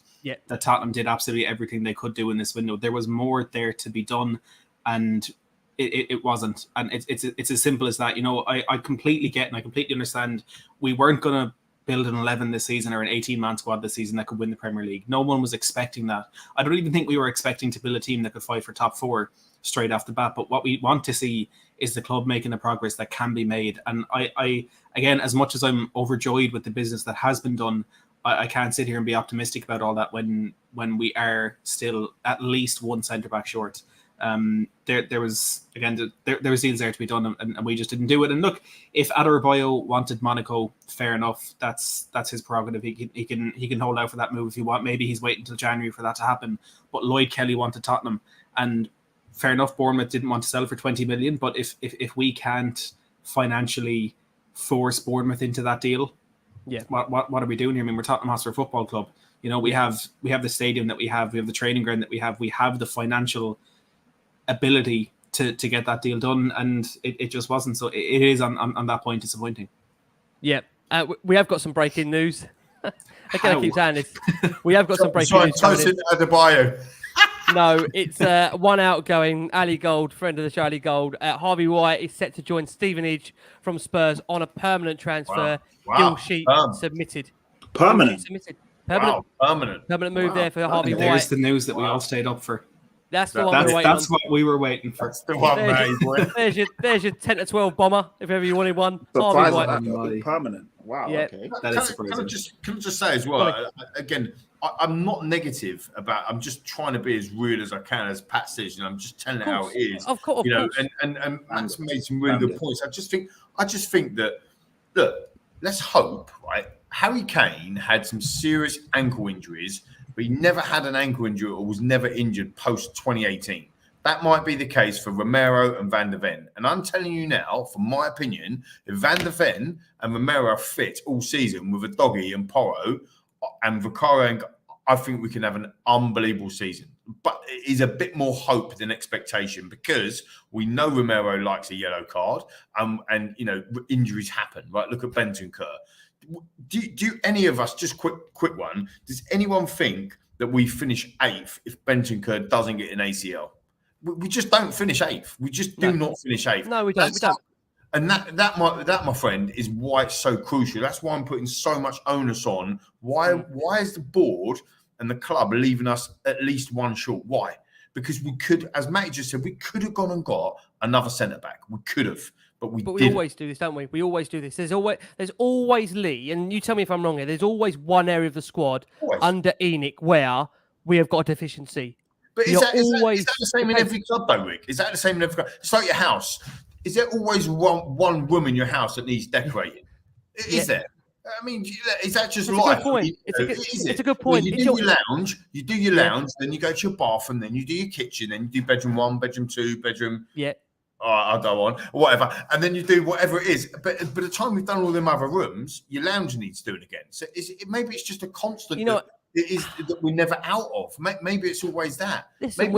Tottenham did absolutely everything they could do in this window. There was more there to be done, and it wasn't. And it's as simple as that. You know, I completely get and I completely understand. We weren't going to build an 11 this season or an 18-man squad this season that could win the Premier League. No one was expecting that. I don't even think we were expecting to build a team that could fight for top 4 straight off the bat. But what we want to see is the club making the progress that can be made. And I again, as much as I'm overjoyed with the business that has been done, I can't sit here and be optimistic about all that when we are still at least 1 centre-back short. There was deals there to be done, and we just didn't do it. And look, if Adebayo wanted Monaco, fair enough. That's his prerogative. He can hold out for that move if he want. Maybe he's waiting until January for that to happen. But Lloyd Kelly wanted Tottenham, and fair enough. Bournemouth didn't want to sell for 20 million. But if we can't financially force Bournemouth into that deal, what are we doing here? I mean, we're Tottenham Hotspur Football Club. You know, we have the stadium that we have the training ground that we have the financial ability to get that deal done, and it just wasn't. So it is on that point disappointing. Yeah, we have got some breaking news. Again, I keep saying this. We have got some breaking news. No, it's one outgoing, Ali Gold, friend of the show, Ali Gold. Harvey White is set to join Stevenage from Spurs on a permanent transfer. Deal sheet submitted. Permanent. Permanent move there for Harvey White. There's the news that we all stayed up for. That's the one we're waiting on. That's what we were waiting for. That's the one, mate. There's your 10 to 12 bomber, if ever you wanted one. Permanent. Wow, okay. Can I just say as well, again, I'm not negative about, I'm just trying to be as real as I can, as Pat says, you know, I'm just telling it how it is. Of course. And Matt's made some really good points. I just think that, look, let's hope, right? Harry Kane had some serious ankle injuries, but he never had an ankle injury or was never injured post 2018. That might be the case for Romero and Van der Ven. And I'm telling you now, from my opinion, if Van der Ven and Romero are fit all season with a doggy and Porro and Vicario, I think we can have an unbelievable season. But it is a bit more hope than expectation because we know Romero likes a yellow card and you know, injuries happen, right? Look at Bentancur. Do any of us, just quick one, does anyone think that we finish 8th if Bentancur doesn't get an ACL? We just don't finish 8th. We just do not finish 8th. No, we don't. And that, my friend, is why it's so crucial. That's why I'm putting so much onus on. Why is the board and the club leaving us at least 1 short? Why? Because we could, as Matty just said, we could have gone and got another centre back. We could have, but we But we didn't. always do this, don't we? We always do this. There's always Lee, and you tell me if I'm wrong here. There's always one area of the squad under ENIC where we have got a deficiency. But is that the same in every club, though, Rick? Is that the same in every club? It's like your house. Is there always one room in your house that needs decorating? Is there? I mean, is that just life? It's a good point. You do your lounge, then you go to your bathroom, then you do your kitchen, then you do bedroom 1, bedroom 2, bedroom. Yeah. I'll go on, or whatever. And then you do whatever it is. But by the time we've done all them other rooms, your lounge needs doing again. So maybe it's just a constant that we're never out of. Maybe it's always that. Listen,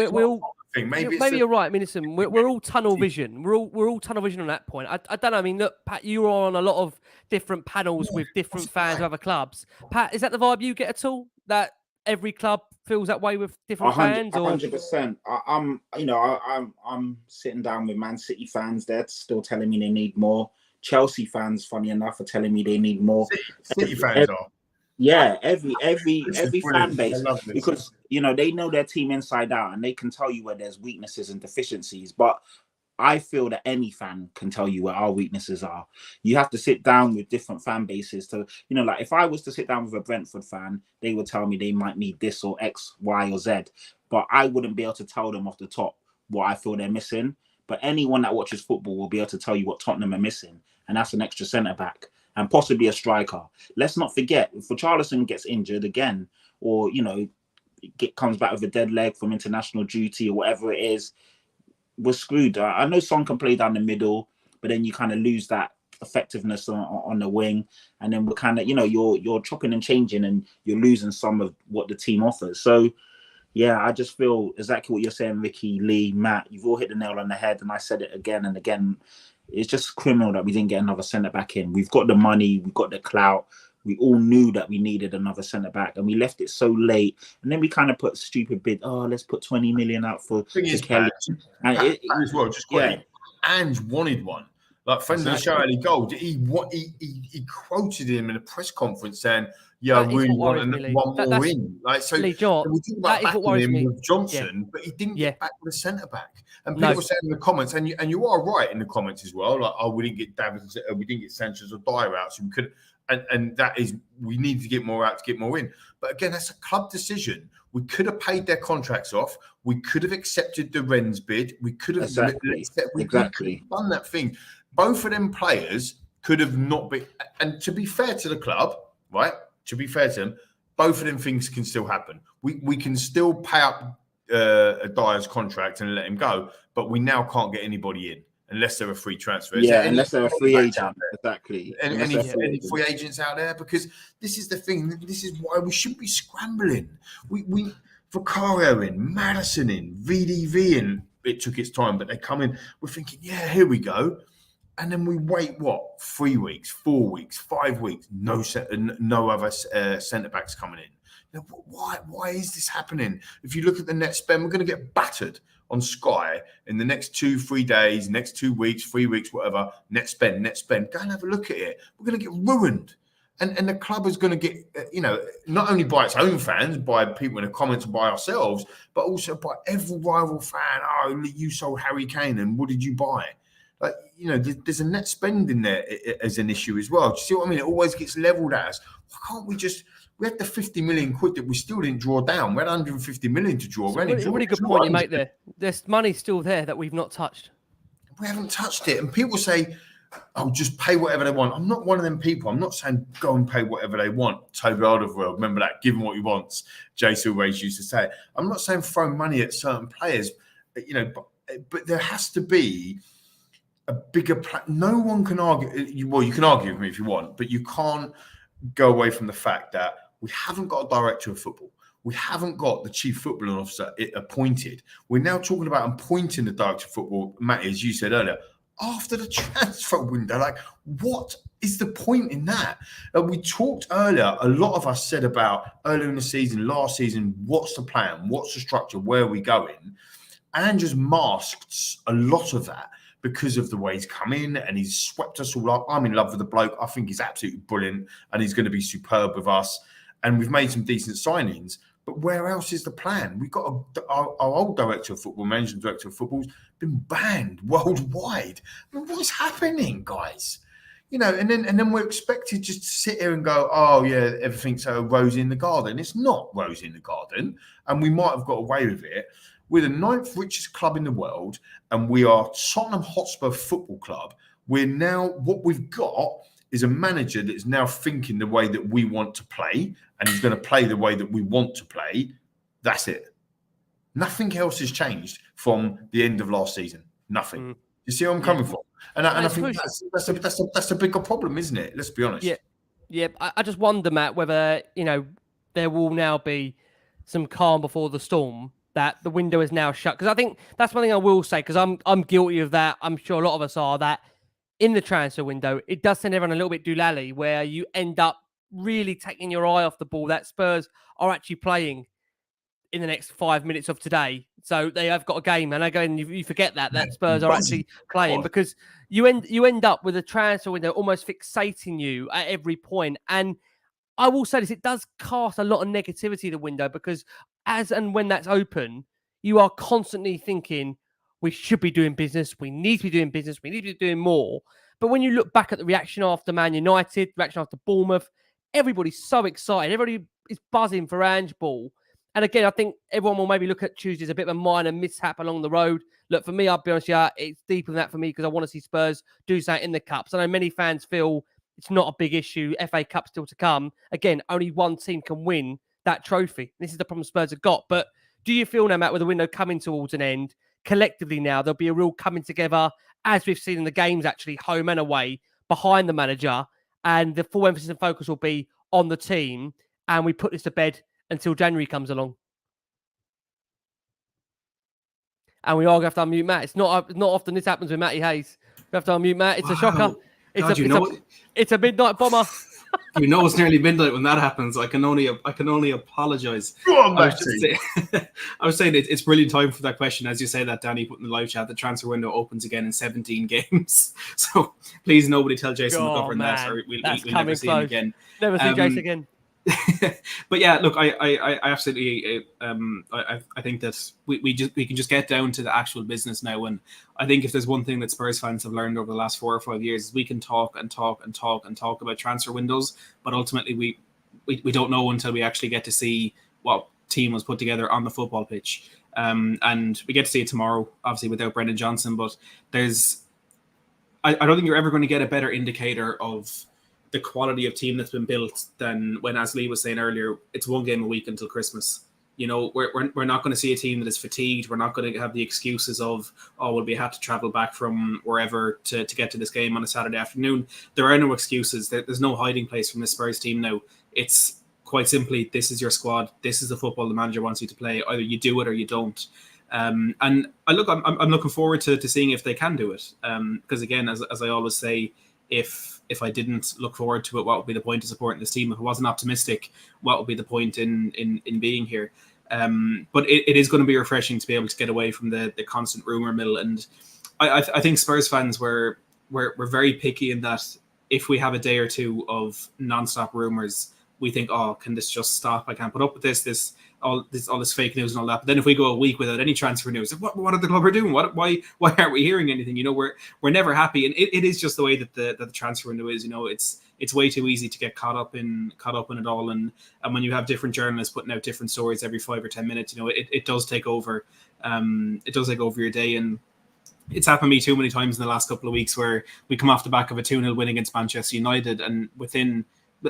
maybe maybe you're right. I mean, listen, we're all tunnel vision. We're all tunnel vision on that point. I don't know. I mean, look, Pat, you are on a lot of different panels with different fans of other clubs. Pat, is that the vibe you get at all? That every club feels that way with different fans? 100%. I'm sitting down with Man City fans. They're still telling me they need more. Chelsea fans, funny enough, are telling me they need more. City fans are. Yeah, every fan base, because they know their team inside out and they can tell you where there's weaknesses and deficiencies. But I feel that any fan can tell you where our weaknesses are. You have to sit down with different fan bases to, like if I was to sit down with a Brentford fan, they would tell me they might need this or X, Y, or Z. But I wouldn't be able to tell them off the top what I feel they're missing. But anyone that watches football will be able to tell you what Tottenham are missing, and that's an extra centre back and possibly a striker. Let's not forget, if Richarlison gets injured again, or comes back with a dead leg from international duty or whatever it is, we're screwed. I know Son can play down the middle, but then you kind of lose that effectiveness on the wing, and then we're kind of you're chopping and changing, and you're losing some of what the team offers. So yeah, I just feel exactly what you're saying, Ricky, Lee, Matt. You've all hit the nail on the head, and I said it again and again. It's just criminal that we didn't get another centre back in. We've got the money, we've got the clout. We all knew that we needed another centre back, and we left it so late. And then we kind of put stupid bid. Oh, let's put 20 million out for Kelly. And as well, just quickly, Ange wanted one. Like friend of the show, Ali Gold, he quoted him in a press conference saying, "Yeah, I really want one more in." Like so, Lee, John, we talk about backing him with Johnson, but he didn't get back with a centre back. And people saying in the comments, and you are right in the comments as well. Like, oh, we didn't get Davids, we didn't get Sanchez or Dier out, so we could. And that is, we need to get more out to get more in. But again, that's a club decision. We could have paid their contracts off. We could have accepted the Rennes bid. We could have done that thing. Both of them players could have not been. And to be fair to the club, right? To be fair to them, both of them things can still happen. We can still pay up a Dier's contract and let him go, but we now can't get anybody in. Unless they're a free transfer. Unless they're a free agent. Exactly. Any free agents out there? Because this is the thing. This is why we shouldn't be scrambling. We Vicario in, Madison in, VDV in. It took its time, but they come in. We're thinking, yeah, here we go. And then we wait, 3 weeks, 4 weeks, 5 weeks, no other centre-backs coming in. Why is this happening? If you look at the net spend, we're going to get battered on Sky in the next 2-3 days, next 2 weeks, 3 weeks, whatever. Net spend. Go and have a look at it. We're going to get ruined. And the club is going to get, not only by its own fans, by people in the comments, by ourselves, but also by every rival fan. Oh, you sold Harry Kane, and what did you buy? Like, there's a net spend in there as an issue as well. Do you see what I mean? It always gets levelled at us. Why can't we just... We had the 50 million quid that we still didn't draw down. We had 150 million to draw. It's a really good point you make there. There's money still there that we've not touched. We haven't touched it. And people say, oh, just pay whatever they want. I'm not one of them people. I'm not saying go and pay whatever they want. Toby Alderweireld, remember that? Give him what he wants. Jason Always used to say it. I'm not saying throw money at certain players, but there has to be a bigger plan. No one can argue. Well, you can argue with me if you want, but you can't go away from the fact that we haven't got a director of football. We haven't got the chief footballing officer appointed. We're now talking about appointing the director of football, Matty, as you said earlier, after the transfer window. Like, what is the point in that? We talked earlier, a lot of us said about earlier in the season, last season, what's the plan? What's the structure? Where are we going? And just masked a lot of that because of the way he's come in and he's swept us all up. I'm in love with the bloke. I think he's absolutely brilliant and he's going to be superb with us. And we've made some decent signings, But where else is the plan? We've got our old director of football, managing director of football, has been banned worldwide. I mean, what's happening, guys? You know, and then we're expected just to sit here and go, oh yeah, everything's a rose in the garden. It's not rose in the garden, and we might have got away with it. We're the 9th richest club in the world, and we are Tottenham Hotspur Football Club. We're now, what we've got is a manager that is now thinking the way that we want to play, and he's going to play the way that we want to play. That's it. Nothing else has changed from the end of last season. Nothing. You see where I'm coming from? And I think that's a bigger problem, isn't it? Let's be honest. Yeah. I just wonder, Matt, whether, you know, there will now be some calm before the storm, that the window is now shut. Because I think that's one thing I will say, because I'm guilty of that. I'm sure a lot of us are, that in the transfer window, it does send everyone a little bit doolally, where you end up really taking your eye off the ball that Spurs are actually playing in the next 5 minutes of today. So they have got a game, and again, you forget that Spurs are actually playing, because you end up with a transfer window almost fixating you at every point. And I will say this, it does cast a lot of negativity the window, because as and when that's open, you are constantly thinking, we should be doing business, we need to be doing business, we need to be doing more. But when you look back at the reaction after Man United, reaction after Bournemouth, everybody's so excited. Everybody is buzzing for Ange Ball. And again, I think everyone will maybe look at Tuesday as a bit of a minor mishap along the road. Look, for me, I'll be honest, it's deeper than that for me, because I want to see Spurs do something in the Cups. I know many fans feel it's not a big issue. FA Cup still to come. Again, only one team can win that trophy. This is the problem Spurs have got. But do you feel now, Matt, with the window coming towards an end, collectively now, there'll be a real coming together, as we've seen in the games, actually, home and away, behind the manager, and the full emphasis and focus will be on the team, and we put this to bed until January comes along? And we are going to have to unmute Matt. It's not often this happens with Matty Hayes. We have to unmute Matt. It's a shocker. It's a midnight bomber. You know it's nearly midnight when that happens. I can only apologise. I was saying it's brilliant time for that question. As you say that, Danny, put in the live chat, the transfer window opens again in 17 games. So please, nobody tell Jason McGovern that, or we'll never see him again. Never see Jason again. But yeah, look, I absolutely I think that we can just get down to the actual business now. And I think if there's one thing that Spurs fans have learned over the last 4 or 5 years, is we can talk about transfer windows, but ultimately we don't know until we actually get to see what team was put together on the football pitch. And we get to see it tomorrow, obviously without Brennan Johnson. But I don't think you're ever going to get a better indicator of the quality of team that's been built than when, as Lee was saying earlier, it's one game a week until Christmas. You know, we're not going to see a team that is fatigued. We're not going to have the excuses of, oh, well, we had to travel back from wherever to get to this game on a Saturday afternoon. There are no excuses. There's no hiding place from the Spurs team now. It's quite simply, this is your squad. This is the football the manager wants you to play. Either you do it or you don't. And I'm looking forward to seeing if they can do it. Because again, as I always say, if I didn't look forward to it, what would be the point of supporting this team? If I wasn't optimistic, what would be the point in being here? But it is going to be refreshing to be able to get away from the constant rumour mill. And I think Spurs fans were very picky in that if we have a day or two of non-stop rumours, we think, oh, can this just stop? I can't put up with all this fake news and all that. But then if we go a week without any transfer news, what are the club are doing? Why aren't we hearing anything? You know, we're never happy, and it is just the way that the transfer window is. You know, it's way too easy to get caught up in it all, and when you have different journalists putting out different stories every 5 or 10 minutes, you know, it does take over. It does take over your day, and it's happened to me too many times in the last couple of weeks where we come off the back of a 2-0 win against Manchester United, and within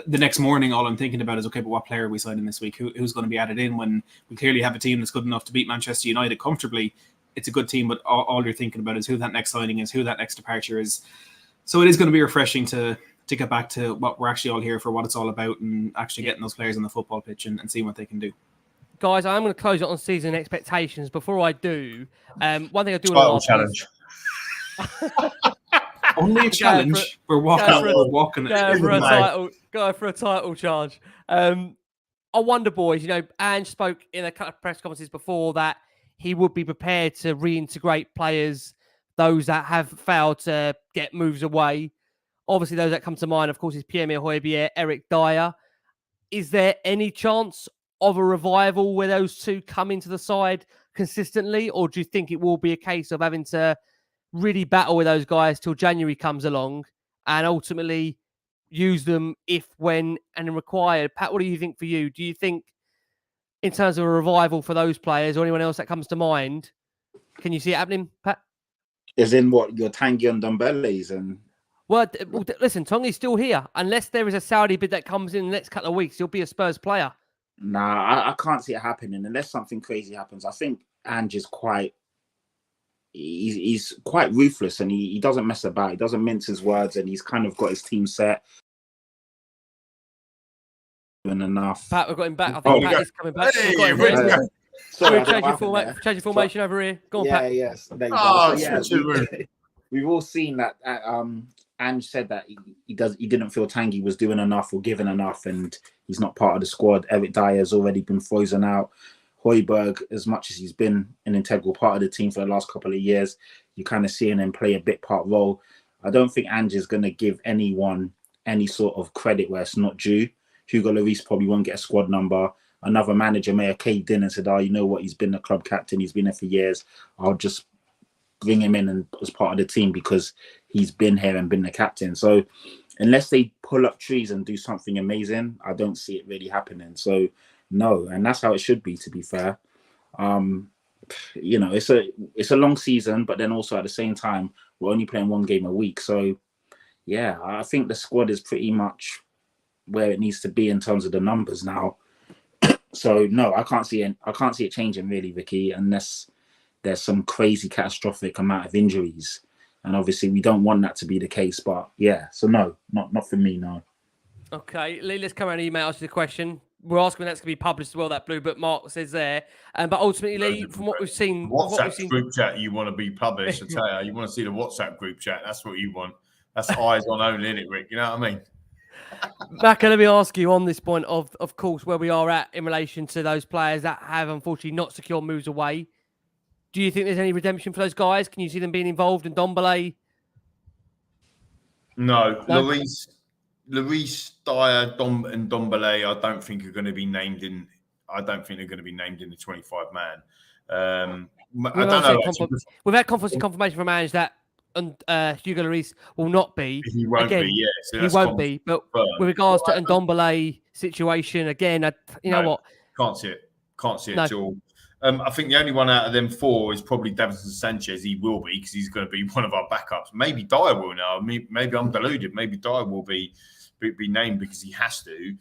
the next morning, all I'm thinking about is, okay, but what player are we signing this week? Who's going to be added in when we clearly have a team that's good enough to beat Manchester United comfortably? It's a good team, but all you're thinking about is who that next signing is, who that next departure is. So it is going to be refreshing to get back to what we're actually all here for, what it's all about, and actually getting those players on the football pitch and seeing what they can do. Guys, I'm going to close it on season expectations. Before I do, one thing I do want to challenge. Only a challenge. We're walking it. Go for a title charge. I wonder, boys, you know, Ange spoke in a couple of press conferences before that he would be prepared to reintegrate players, those that have failed to get moves away. Obviously, those that come to mind, of course, is Pierre-Emile Hojbjerg, Eric Dier. Is there any chance of a revival where those two come into the side consistently, or do you think it will be a case of having to really battle with those guys till January comes along and ultimately use them if, when, and required? Pat, what do you think for you? Do you think in terms of a revival for those players or anyone else that comes to mind, can you see it happening, Pat? As in what, your Tanguy and Ndombele's and... Well, listen, Tongi's still here. Unless there is a Saudi bid that comes in the next couple of weeks, he'll be a Spurs player. Nah, I can't see it happening unless something crazy happens. I think Ange is he's quite ruthless, and he doesn't mess about. He doesn't mince his words, and he's kind of got his team set. Enough. Pat, we've got him back. I think Pat is coming back. Hey, Sorry, changing formation over here. Go on, Pat. Yes. There you Oh, go. We've all seen that. Ange said that he didn't feel Tanguy was doing enough or giving enough, and he's not part of the squad. Eric Dier has already been frozen out. Hojbjerg, as much as he's been an integral part of the team for the last couple of years, you're kind of seeing him play a bit part role. I don't think Ange is going to give anyone any sort of credit where it's not due. Hugo Lloris probably won't get a squad number. Another manager may have caved in and said, "Oh, you know what? He's been the club captain. He's been there for years. I'll just bring him in and as part of the team because he's been here and been the captain." So unless they pull up trees and do something amazing, I don't see it really happening. So no, and that's how it should be, to be fair. You know, it's a long season, but then also at the same time, we're only playing one game a week. So yeah, I think the squad is pretty much where it needs to be in terms of the numbers now. So no, I can't see it changing really, Vicky, unless there's some crazy catastrophic amount of injuries. And obviously we don't want that to be the case, but yeah, so no, not for me, no. Okay, Lee, let's come around and email us the question. We're asking when that's going to be published as well, that blue book Mark says there. But ultimately, Lee, from what we've seen... Group chat you want to be published, I tell you. You want to see the WhatsApp group chat. That's what you want. That's eyes on only, isn't it, Rick? You know what I mean? Macca, let me ask you on this point of course, where we are at in relation to those players that have unfortunately not secured moves away. Do you think there's any redemption for those guys? Can you see them being involved in Ndombele? No. Lloris, Dier, and Ndombele, I don't think are going to be named in. I don't think they're going to be named in the 25-man. I don't know. We've had confirmation from Ange that Hugo Lloris will not be. He won't be. Yeah, so he won't be. But with regards to Ndombele situation, again, you know what? Can't see it. Can't see it at all. I think the only one out of them four is probably Davinson Sanchez. He will be because he's going to be one of our backups. Maybe Dier will now. Maybe I'm deluded. Maybe Dier will be named because he has to,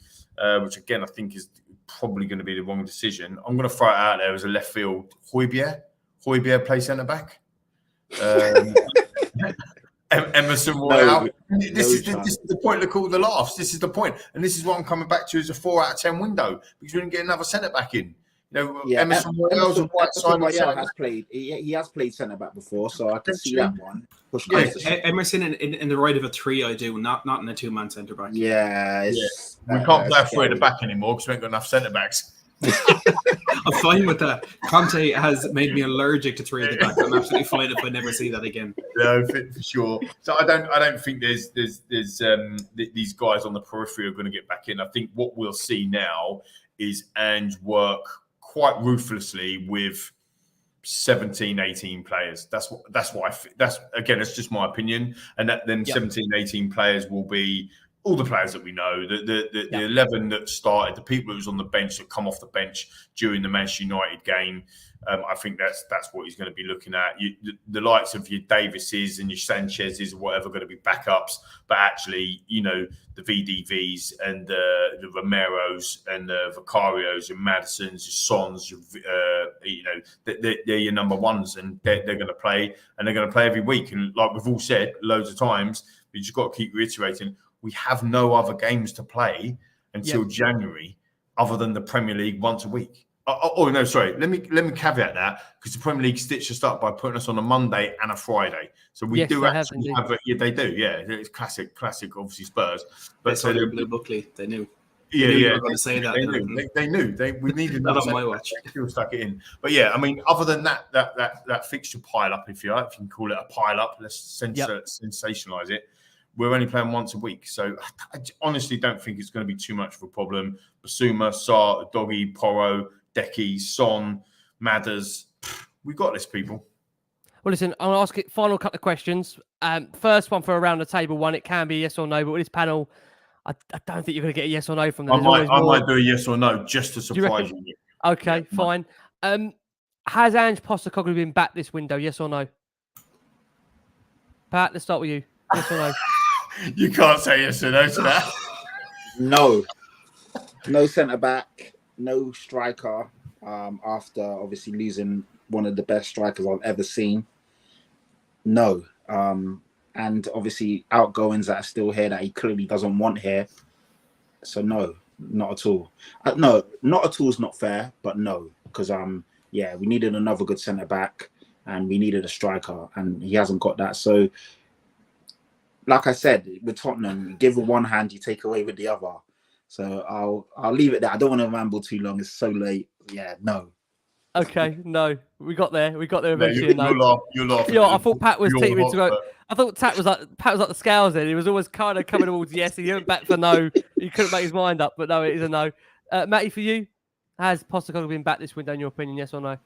which again I think is probably going to be the wrong decision. I'm going to throw it out there as a left field. Hojbjerg play centre back. Emerson Royale. This is the point to call the laughs. This is the point, and this is what I'm coming back to as a 4 out of 10 window because we didn't get another centre back in. Emerson Royale has played. He has played centre back before, so I can see that one. Emerson in the right of a three, I do, not in a 2-man centre back. We can't play a 3 at the back anymore because we ain't got enough centre backs. I'm fine with that. Conte has made me allergic to 3 at the back. I'm absolutely fine if I never see that again. No, for sure. So I don't think there's these guys on the periphery are going to get back in. I think what we'll see now is Ange work quite ruthlessly with 17, 18 players. That's again, it's just my opinion. And that then 17, 18 players will be all the players that we know, the 11 that started, the people who was on the bench that come off the bench during the Manchester United game. I think that's what he's going to be looking at. The likes of your Davises and your Sanchez's or whatever are going to be backups, but actually, the VDVs and the Romeros and the Vicarios and Madisons, your Sons, they're your number ones, and they're going to play, and they're going to play every week. And like we've all said loads of times, we just got to keep reiterating. We have no other games to play until January, other than the Premier League once a week. Let me caveat that because the Premier League stitched us up by putting us on a Monday and a Friday. So we do actually have it. Yeah, they do. Yeah, it's classic, obviously Spurs. But so their blue booklet, they knew. Yeah. They were going to say that. They knew. We needed that on my watch. They stuck it in. But yeah, I mean, other than that fixture pile up, if you like, if you can call it a pile up, let's sensationalize it. we're only playing once a week. So I honestly don't think it's going to be too much of a problem. Basuma, Sarr, Doggy, Porro, Decky, Son, Madders. We got this, people. Well, listen, I'll ask it final couple of questions. First one for around the table one. It can be yes or no, but with this panel, I don't think you're going to get a yes or no from them. I might do a yes or no just to surprise you. Okay, fine. Has Ange Postecoglou been back this window? Yes or no? Pat, let's start with you. Yes or no? You can't say yes or no to that. No. No centre back, no striker. After obviously losing one of the best strikers I've ever seen. No. And obviously outgoings that are still here that he clearly doesn't want here. So no, not at all. No, not at all is not fair, but no. Because we needed another good centre back and we needed a striker and he hasn't got that. So like I said, with Tottenham, you give with one hand, you take away with the other. So I'll leave it there. I don't want to ramble too long. It's so late. Yeah, no. Okay, no. We got there eventually. You're laughing. I thought Pat was teetering to go. I thought Pat was like the scales then. He was always kind of coming towards yes. He went back for no. He couldn't make his mind up, but no, it is a no. Matty, for you, has Postecoglou been back this window in your opinion, yes or no?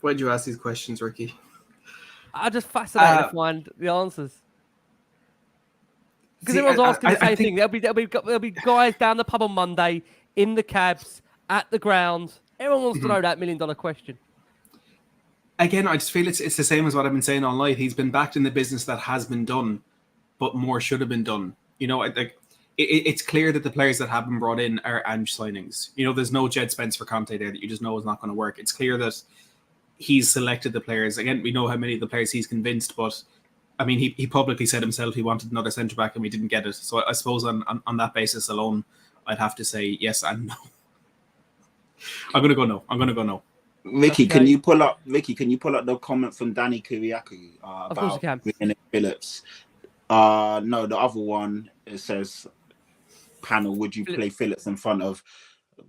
Why did you ask these questions, Ricky? I'm just fascinated to find the answers. Because everyone's asking the same thing. There'll be guys down the pub on Monday, in the cabs, at the ground. Everyone wants to know that $1 million question. Again, I just feel it's the same as what I've been saying all night. He's been backed in the business that has been done, but more should have been done. You know, it's clear that the players that have been brought in are Ange signings. You know, there's no Jed Spence for Conte there that you just know is not going to work. It's clear that he's selected the players. Again, we know how many of the players he's convinced, but I mean, he publicly said himself he wanted another centre back and we didn't get it. So I suppose on that basis alone, I'd have to say yes and no. I'm gonna go no. Vicky, okay. Can you pull up the comment from Danny Kuriaku about Phillips? No, the other one, it says, panel, would you play Phillips in front of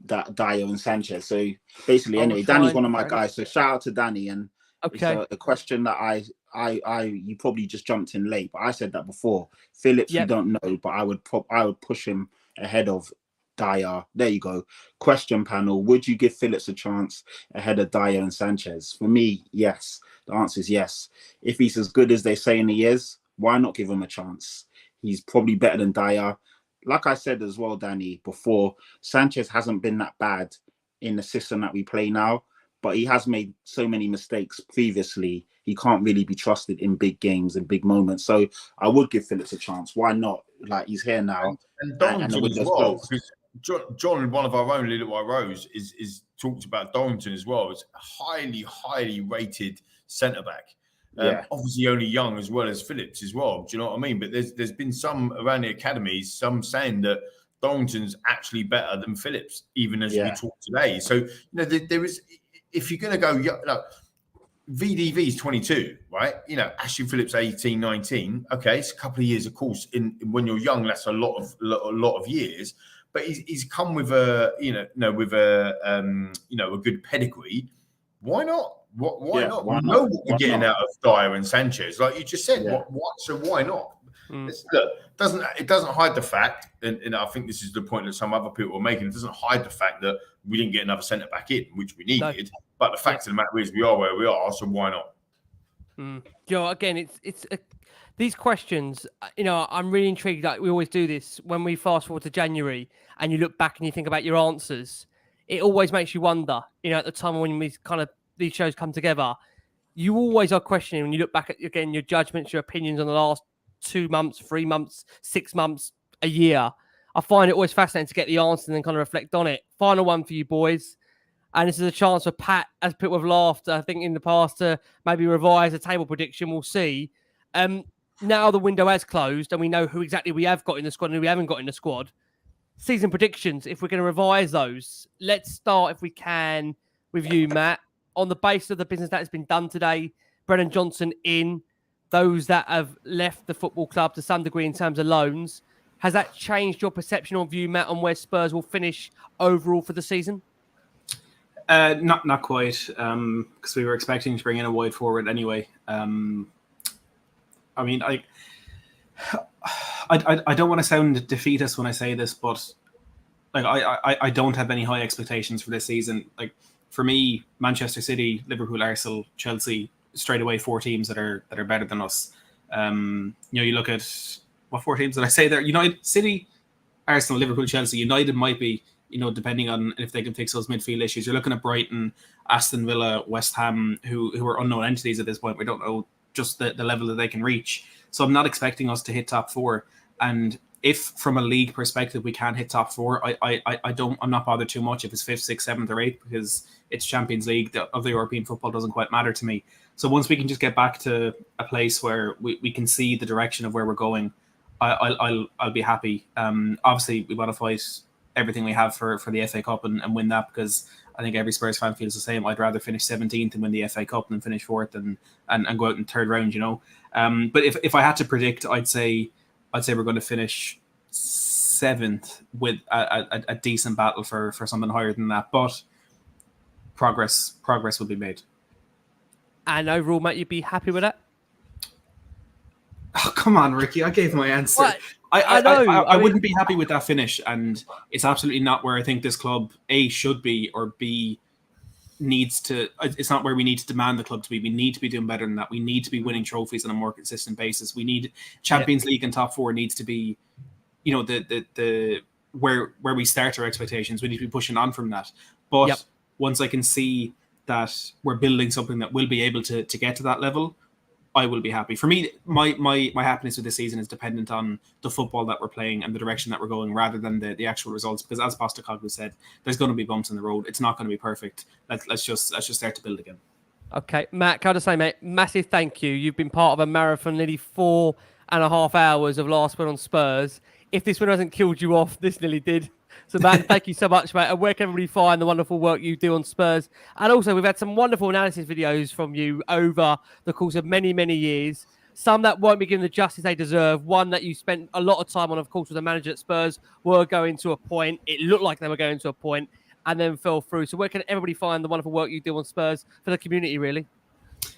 Dier and Sanchez? So basically, anyway, Danny's one of my guys. So shout out to Danny. And it's a question that you probably just jumped in late, but I said that before. Phillips, you don't know, but I would push him ahead of Dier. There you go. Question panel: would you give Phillips a chance ahead of Dier and Sanchez? For me, yes. The answer is yes. If he's as good as they say he is, why not give him a chance? He's probably better than Dier. Like I said as well, Danny, before, Sanchez hasn't been that bad in the system that we play now, but he has made so many mistakes previously. He can't really be trusted in big games and big moments. So I would give Phillips a chance. Why not? Like, he's here now. And Dorrington as well. John, one of our own Little White Rose, is talked about Dorrington as well. It's a highly rated centre-back. Obviously only young as well as Phillips as well. Do you know what I mean? But there's been some around the academies, some saying that Dorrington's actually better than Phillips, even as we talk today. So, you know, there is, if you're going to go, like, VDV is 22, right? You know, Ashley Phillips 18, 19. Okay, it's a couple of years, of course. When you're young, that's a lot of years. But he's come with a good pedigree. Why not? Why not? We know what we're getting out of Dier and Sanchez, like you just said. So why not? Look, it doesn't hide the fact, and I think this is the point that some other people are making. It doesn't hide the fact that we didn't get another centre back in, which we needed. No. But the fact of the matter is, we are where we are. So why not? Joe, again, it's these questions. You know, I'm really intrigued. Like we always do this when we fast forward to January, and you look back and you think about your answers. It always makes you wonder. You know, at the time when these shows come together, you always are questioning when you look back at, again, your judgments, your opinions on the last 2 months, 3 months, 6 months, a year. I find it always fascinating to get the answer and then kind of reflect on it. Final one for you boys. And this is a chance for Pat, as people have laughed, I think, in the past, to maybe revise a table prediction. We'll see. Now the window has closed and we know who exactly we have got in the squad and who we haven't got in the squad. Season predictions, if we're going to revise those, let's start, if we can, with you, Matt. On the basis of the business that has been done today, Brennan Johnson in, those that have left the football club to some degree in terms of loans, has that changed your perception or view, Matt, on where Spurs will finish overall for the season? Not quite, because we were expecting to bring in a wide forward anyway. I mean, I don't want to sound defeatist when I say this, but like I don't have any high expectations for this season. Like for me, Manchester City, Liverpool, Arsenal, Chelsea, straight away 4 teams that are better than us. You look at what 4 teams did I say there? United, City, Arsenal, Liverpool, Chelsea. United might be, depending on if they can fix those midfield issues. You're looking at Brighton, Aston Villa, West Ham, who are unknown entities at this point. We don't know just the level that they can reach. So I'm not expecting us to hit top 4. And if from a league perspective we can't hit top 4, I'm not bothered too much if it's 5th, 6th, 7th, or 8th, because it's Champions League of the European football doesn't quite matter to me. So once we can just get back to a place where we can see the direction of where we're going, I'll be happy. Obviously, we want to fight everything we have for the FA Cup and win that, because I think every Spurs fan feels the same. I'd rather finish 17th and win the FA Cup than finish 4th and go out in 3rd round. But if I had to predict, I'd say we're going to finish 7th with a decent battle for something higher than that. But progress will be made. And overall, Matt, you'd be happy with that? Oh, come on, Ricky. I gave my answer. What? I know. I wouldn't be happy with that finish, and it's absolutely not where I think this club A should be, or B needs to. It's not where we need to demand the club to be. We need to be doing better than that. We need to be winning trophies on a more consistent basis. We need Champions League and top 4 needs to be, the where we start our expectations. We need to be pushing on from that. But once I can see that we're building something that will be able to get to that level, I will be happy. For me, my happiness with this season is dependent on the football that we're playing and the direction that we're going, rather than the actual results. Because as Postecoglou said, there's going to be bumps in the road. It's not going to be perfect. Let's just start to build again. Okay, Matt, can I just say, mate, massive thank you. You've been part of a marathon, nearly 4.5 hours of Last Word on Spurs. If this one hasn't killed you off, this nearly did. So, Matt, thank you so much, mate. And where can everybody find the wonderful work you do on Spurs? And also, we've had some wonderful analysis videos from you over the course of many, many years. Some that won't be given the justice they deserve. One that you spent a lot of time on, of course, with the manager at Spurs, were going to a point. It looked like they were going to a point and then fell through. So where can everybody find the wonderful work you do on Spurs for the community, really?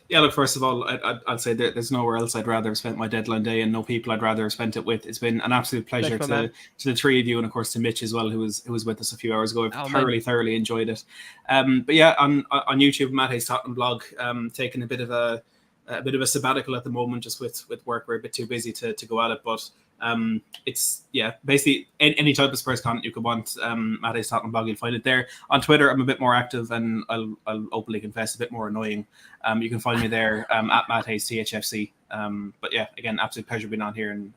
Yeah, look, first of all, I'd say there's nowhere else I'd rather have spent my deadline day, and no people I'd rather have spent it with. It's been an absolute pleasure to the 3 of you, and of course to Mitch as well, who was with us a few hours ago. I've thoroughly enjoyed it. But yeah, on YouTube, Matt Hayes Tottenham blog, taking a bit of a sabbatical at the moment, just with work. We're a bit too busy to go at it, but it's basically any type of Spurs content you could want. Matt Hayes Tottenham blog, you'll find it there. On Twitter, I'm a bit more active, and I'll openly confess, a bit more annoying. You can find me there at Matt Hayes THFC. But yeah, again, absolute pleasure being on here, and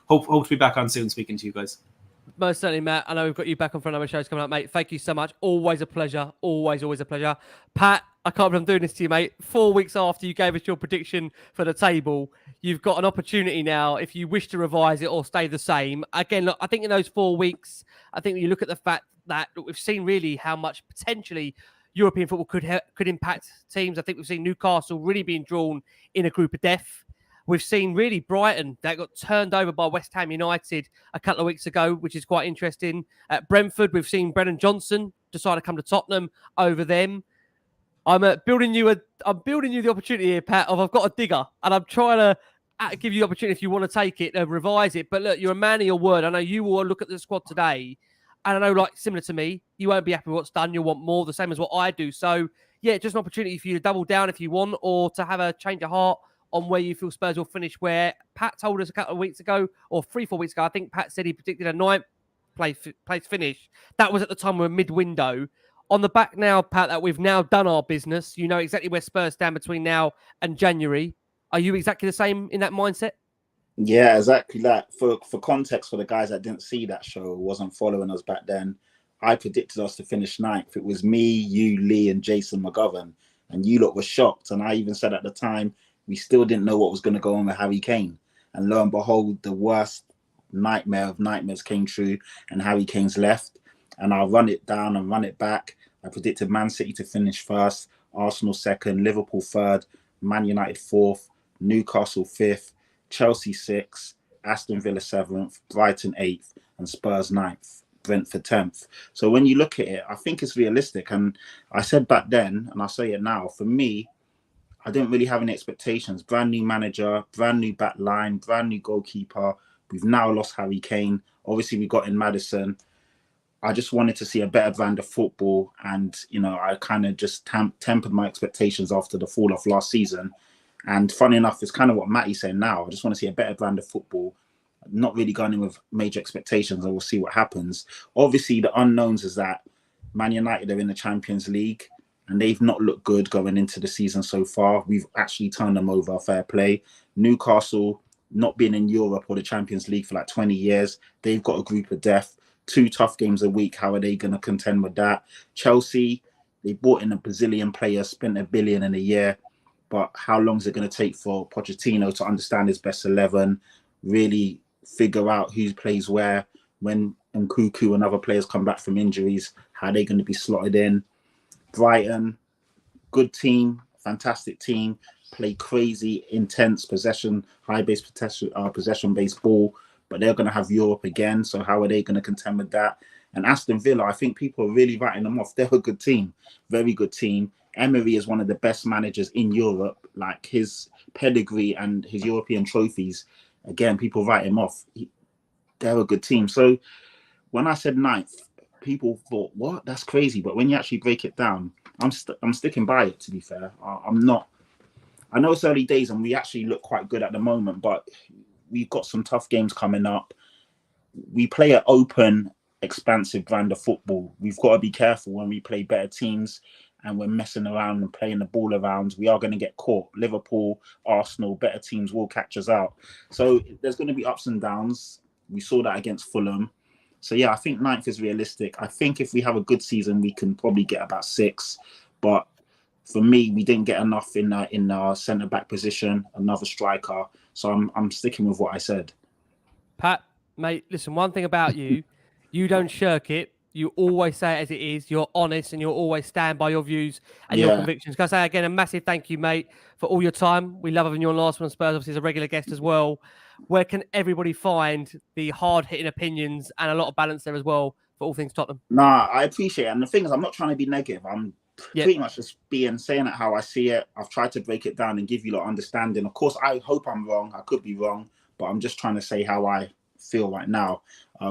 hope to be back on soon speaking to you guys. Most certainly, Matt. I know we've got you back on for another shows coming up, mate. Thank you so much. Always a pleasure. Always a pleasure. Pat, I can't believe I'm doing this to you, mate. 4 weeks after you gave us your prediction for the table, you've got an opportunity now, if you wish to revise it or stay the same. Again, look, I think in those 4 weeks, I think when you look at the fact that we've seen really how much potentially European football could impact teams. I think we've seen Newcastle really being drawn in a group of death. We've seen really Brighton that got turned over by West Ham United a couple of weeks ago, which is quite interesting. At Brentford, we've seen Brennan Johnson decide to come to Tottenham over them. I'm building you the opportunity here, Pat, of I've got a digger, and I'm trying to give you the opportunity if you want to take it and revise it. But look, you're a man of your word. I know you will look at the squad today, and I know, like, similar to me, you won't be happy with what's done. You'll want more, the same as what I do. So, yeah, just an opportunity for you to double down if you want, or to have a change of heart on where you feel Spurs will finish, where Pat told us a couple of weeks ago, or 3-4 weeks ago, I think Pat said he predicted a 9th place finish. That was at the time we were mid-window. On the back now, Pat, that we've now done our business, you know exactly where Spurs stand between now and January. Are you exactly the same in that mindset? Yeah, exactly that. For context, for the guys that didn't see that show, wasn't following us back then, I predicted us to finish 9th. It was me, you, Lee, and Jason McGovern, and you lot were shocked. And I even said at the time, we still didn't know what was going to go on with Harry Kane. And lo and behold, the worst nightmare of nightmares came true, and Harry Kane's left. And I'll run it down and run it back. I predicted Man City to finish 1st, Arsenal 2nd, Liverpool 3rd, Man United 4th, Newcastle 5th, Chelsea 6th, Aston Villa 7th, Brighton 8th, and Spurs 9th, Brentford 10th. So when you look at it, I think it's realistic. And I said back then, and I'll say it now, for me, I didn't really have any expectations. Brand new manager, brand new back line, brand new goalkeeper. We've now lost Harry Kane. Obviously, we got in Maddison. I just wanted to see a better brand of football. And, you know, I kind of just tempered my expectations after the fall off last season. And funny enough, it's kind of what Matty's saying now. I just want to see a better brand of football. Not really going in with major expectations, and we'll see what happens. Obviously, the unknowns is that Man United are in the Champions League and they've not looked good going into the season so far. We've actually turned them over, fair play. Newcastle, not been in Europe or the Champions League for like 20 years. They've got a group of death. 2 tough games a week. How are they going to contend with that? Chelsea, they bought in a Brazilian player, spent $1 billion in a year. But how long is it going to take for Pochettino to understand his best 11, really figure out who plays where, when Nkunku and other players come back from injuries, how they're going to be slotted in? Brighton, good team, fantastic team, play crazy, intense possession, high-based possession-based ball, but they're going to have Europe again, so how are they going to contend with that? And Aston Villa, I think people are really writing them off. They're a good team, very good team. Emery is one of the best managers in Europe. Like, his pedigree and his European trophies, again, people write him off. They're a good team. So when I said 9th, people thought, what? That's crazy. But when you actually break it down, I'm sticking by it, to be fair. I'm not. I know it's early days and we actually look quite good at the moment, but we've got some tough games coming up. We play an open, expansive brand of football. We've got to be careful when we play better teams and we're messing around and playing the ball around. We are going to get caught. Liverpool, Arsenal, better teams will catch us out. So there's going to be ups and downs. We saw that against Fulham. So yeah, I think 9th is realistic. I think if we have a good season, we can probably get about 6. But for me, we didn't get enough in our centre-back position, another striker. So I'm sticking with what I said. Pat, mate, listen, one thing about you, you don't shirk it. You always say it as it is. You're honest and you'll always stand by your views and your convictions. Can I say again, a massive thank you, mate, for all your time. We love having you on Last Word On Spurs, obviously as a regular guest as well. Where can everybody find the hard-hitting opinions and a lot of balance there as well for all things Tottenham? Nah, I appreciate it. And the thing is, I'm not trying to be negative. I'm pretty much just saying it how I see it. I've tried to break it down and give you a lot of understanding. Of course, I hope I'm wrong. I could be wrong, but I'm just trying to say how I feel right now.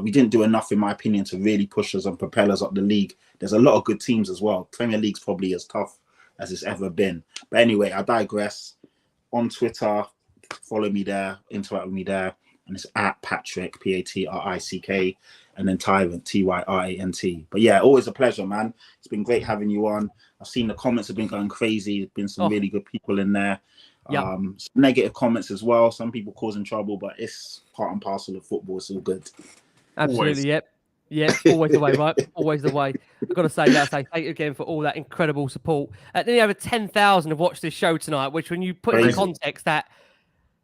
We didn't do enough, in my opinion, to really push us and propel us up the league. There's a lot of good teams as well. Premier League's probably as tough as it's ever been. But anyway, I digress. On Twitter, follow me there, interact with me there. And it's at Patrick, Patrick, and then Tyrant, Tyrant. But yeah, always a pleasure, man. It's been great having you on. I've seen the comments have been going crazy. There's been some really good people in there. Some negative comments as well. Some people causing trouble, but it's part and parcel of football. It's all good. Absolutely, Always. yep. Yeah, always the way, right? Always the way. I've got to say, thank you again for all that incredible support. Nearly over 10,000 have watched this show tonight, which when you put in context that,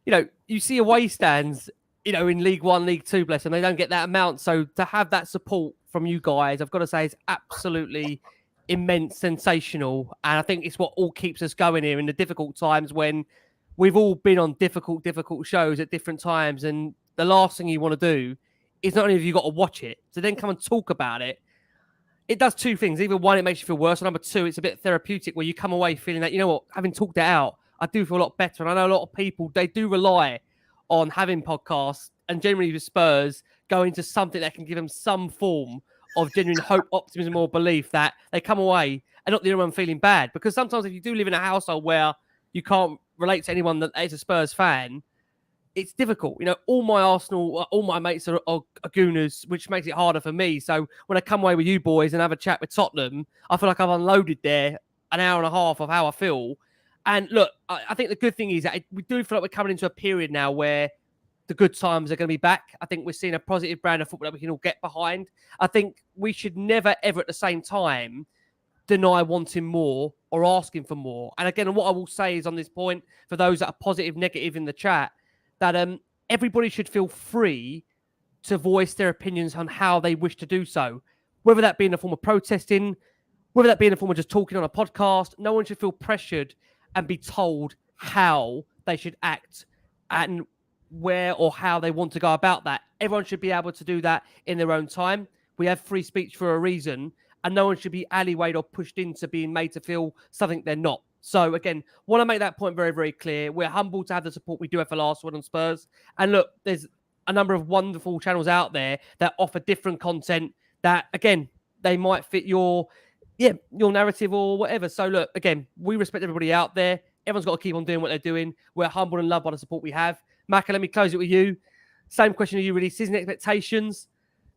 you know, you see away stands, you know, in League One, League Two, bless them, they don't get that amount. So to have that support from you guys, I've got to say, is absolutely immense, sensational. And I think it's what all keeps us going here in the difficult times when we've all been on difficult shows at different times. And the last thing you want to do is not only have you got to watch it, to then come and talk about it. It does 2 things. Either one, it makes you feel worse. Or number 2, it's a bit therapeutic where you come away feeling that, you know what, having talked it out, I do feel a lot better. And I know a lot of people, they do rely on having podcasts and generally with Spurs going to something that can give them some form of genuine hope, optimism, or belief that they come away and not the only one feeling bad. Because sometimes if you do live in a household where you can't relate to anyone that is a Spurs fan, it's difficult. You know, all my mates are Gooners, which makes it harder for me. So when I come away with you boys and have a chat with Tottenham, I feel like I've unloaded there an hour and a half of how I feel. And look, I think the good thing is that we do feel like we're coming into a period now where the good times are going to be back. I think we're seeing a positive brand of football that we can all get behind. I think we should never, ever at the same time deny wanting more or asking for more. And again, what I will say is on this point, for those that are positive, negative in the chat, that everybody should feel free to voice their opinions on how they wish to do so, whether that be in the form of protesting, whether that be in the form of just talking on a podcast. No one should feel pressured and be told how they should act and where or how they want to go about that. Everyone should be able to do that in their own time. We have free speech for a reason, and no one should be alleywayed or pushed into being made to feel something they're not. So again, want to make that point very, very clear. We're humbled to have the support we do have for Last Word on Spurs. And look, there's a number of wonderful channels out there that offer different content that, again, they might fit your narrative or whatever. So look, again, we respect everybody out there. Everyone's got to keep on doing what they're doing. We're humbled and loved by the support we have. Maka, let me close it with you. Same question to you, really. Season expectations.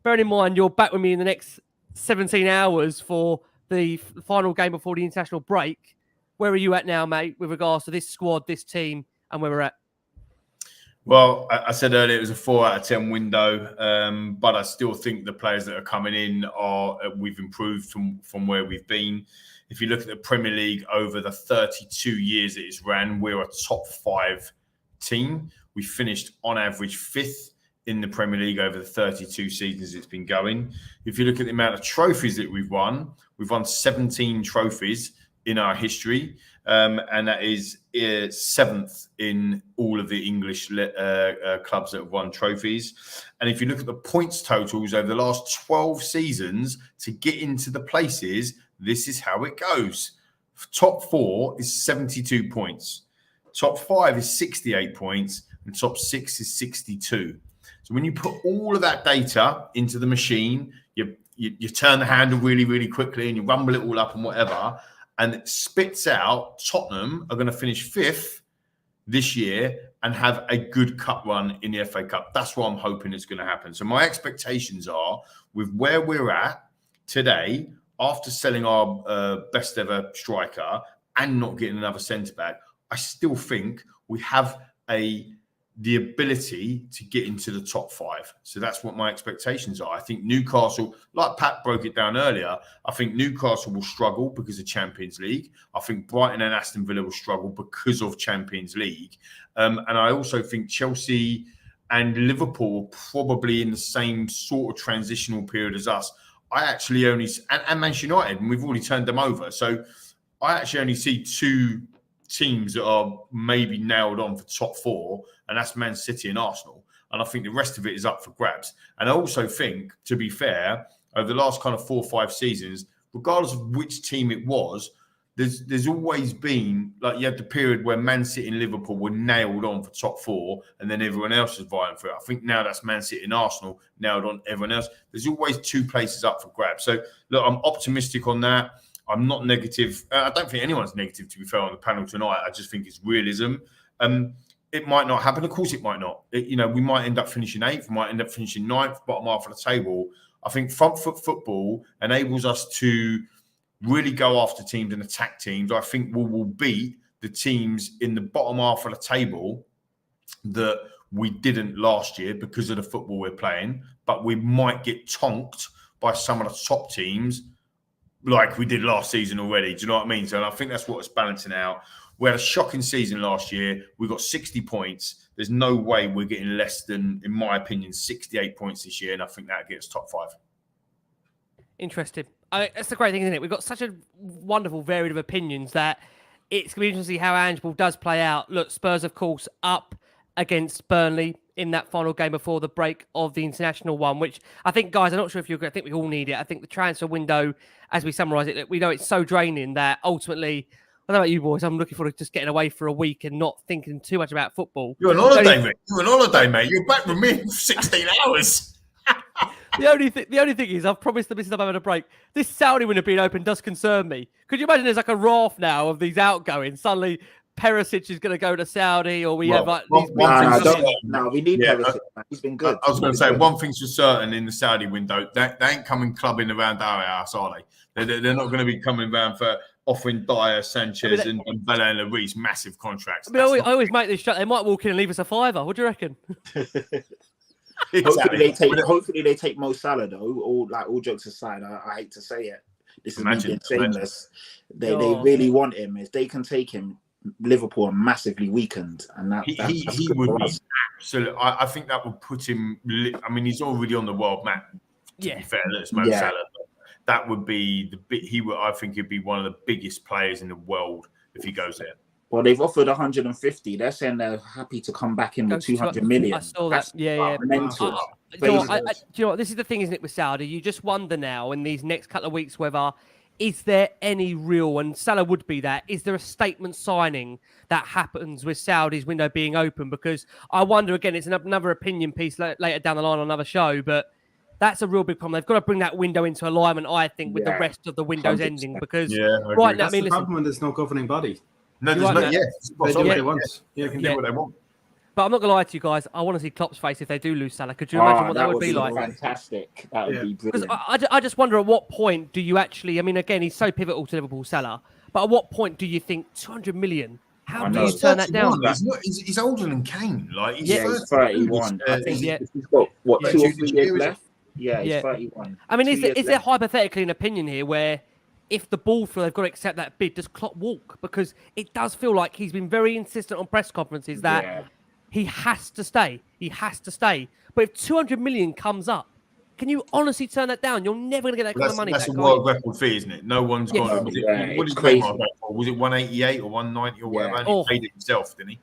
Bearing in mind, you're back with me in the next 17 hours for the final game before the international break. Where are you at now, mate, with regards to this squad, this team, and where we're at? Well, I said earlier it was a 4 out of 10 window, but I still think the players that are coming in we've improved from where we've been. If you look at the Premier League over the 32 years it has ran, we're a top 5 team. We finished on average 5th in the Premier League over the 32 seasons it's been going. If you look at the amount of trophies that we've won 17 trophies in our history, and that is 7th in all of the English clubs that have won trophies. And if you look at the points totals over the last 12 seasons to get into the places, this is how it goes. Top 4 is 72 points. Top 5 is 68 points. And top 6 is 62. So when you put all of that data into the machine, you turn the handle really, really quickly and you rumble it all up and whatever, and it spits out Tottenham are going to finish 5th this year and have a good cup run in the FA Cup. That's what I'm hoping is going to happen. So my expectations are, with where we're at today, after selling our best ever striker and not getting another centre-back, I still think we have the ability to get into the top 5. So that's what my expectations are. I think Newcastle, like Pat broke it down earlier, I think Newcastle will struggle because of Champions League. I think Brighton and Aston Villa will struggle because of Champions League. And I also think Chelsea and Liverpool are probably in the same sort of transitional period as us. I actually only, and Manchester United, and we've already turned them over. So I actually only see 2 teams that are maybe nailed on for top 4, and that's Man City and Arsenal. And I think the rest of it is up for grabs. And I also think, to be fair, over the last kind of 4 or 5 seasons, regardless of which team it was, there's always been, like, you had the period where Man City and Liverpool were nailed on for top 4, and then everyone else was vying for it. I think now that's Man City and Arsenal nailed on everyone else. There's always 2 places up for grabs. So, look, I'm optimistic on that. I'm not negative. I don't think anyone's negative, to be fair, on the panel tonight. I just think it's realism. It might not happen. Of course it might not. We might end up finishing 8th. We might end up finishing 9th, bottom half of the table. I think front foot football enables us to really go after teams and attack teams. I think we will beat the teams in the bottom half of the table that we didn't last year because of the football we're playing. But we might get tonked by some of the top teams like we did last season already. Do you know what I mean? So I think that's what it's balancing out. We had a shocking season last year. We got 60 points. There's no way we're getting less than, in my opinion, 68 points this year. And I think that gets top 5. Interesting. That's the great thing, isn't it? We've got such a wonderful variety of opinions that it's going to be interesting to see how Ange does play out. Look, Spurs, of course, up against Burnley in that final game before the break of the international one, which I think, guys, I'm not sure if you're going to think we all need it. I think the transfer window, as we summarise it, we know it's so draining that ultimately, I don't know about you boys, I'm looking forward to just getting away for a week and not thinking too much about football. You're on holiday, mate. You're on holiday, mate. You're back with me for 16 hours. The only thing is, I've promised the missus I'm having a break. This Saudi window being open does concern me. Could you imagine there's like a raft now of these outgoings? Suddenly, Perisic is going to go to Saudi, or we have like these. No, we need Perisic. He's been good. I was going to say, one thing's for certain in the Saudi window, they ain't coming clubbing around our house, are they? They're not going to be coming around for offering Dier, Sanchez, and Bella and Lloris massive contracts. I always make this shot. They might walk in and leave us a $5. What do you reckon? Exactly. Hopefully they take Mo Salah though. All jokes aside, I hate to say it. This is me being shameless. They really want him. If they can take him, Liverpool are massively weakened, and he would be absolutely. I think that would put him. I mean, he's already on the world map. To be fair, it's Mo Salah. But that would be I think he'd be one of the biggest players in the world if he goes there. Well, they've offered 150. They're saying they're happy to come back in with 200 million. I saw that. Mental. Do you know what? This is the thing, isn't it, with Saudi? You just wonder now in these next couple of weeks whether is there any real, and Salah would be that, is there a statement signing that happens with Saudi's window being open? Because I wonder, again, it's another opinion piece later down the line on another show, but that's a real big problem. They've got to bring that window into alignment, I think, with the rest of the windows 100%. Ending. Because right now, that's the problem when there's no governing body. No, there's no. Yeah, they do what they want. Yeah, they can do what they want. But I'm not going to lie to you guys. I want to see Klopp's face if they do lose Salah. Could you imagine what that would be like? Fantastic. That would be brilliant. Because I just wonder at what point do you actually... I mean, again, he's so pivotal to Liverpool, Salah. But at what point do you think 200 million? How do you turn that down? He's older than Kane. Like, he's 31. I think he's got, 2 or 3 years left? Yeah, he's 31. I mean, is there hypothetically an opinion here where if the ball through, they've got to accept that bid, does Klopp walk? Because it does feel like he's been very insistent on press conferences that he has to stay. He has to stay. But if 200 million comes up, can you honestly turn that down? You're never going to get that kind of money back. That's a world record fee, isn't it? No one's got it. What did he pay for? Was it 188 or 190 or whatever? And he paid it himself, didn't he?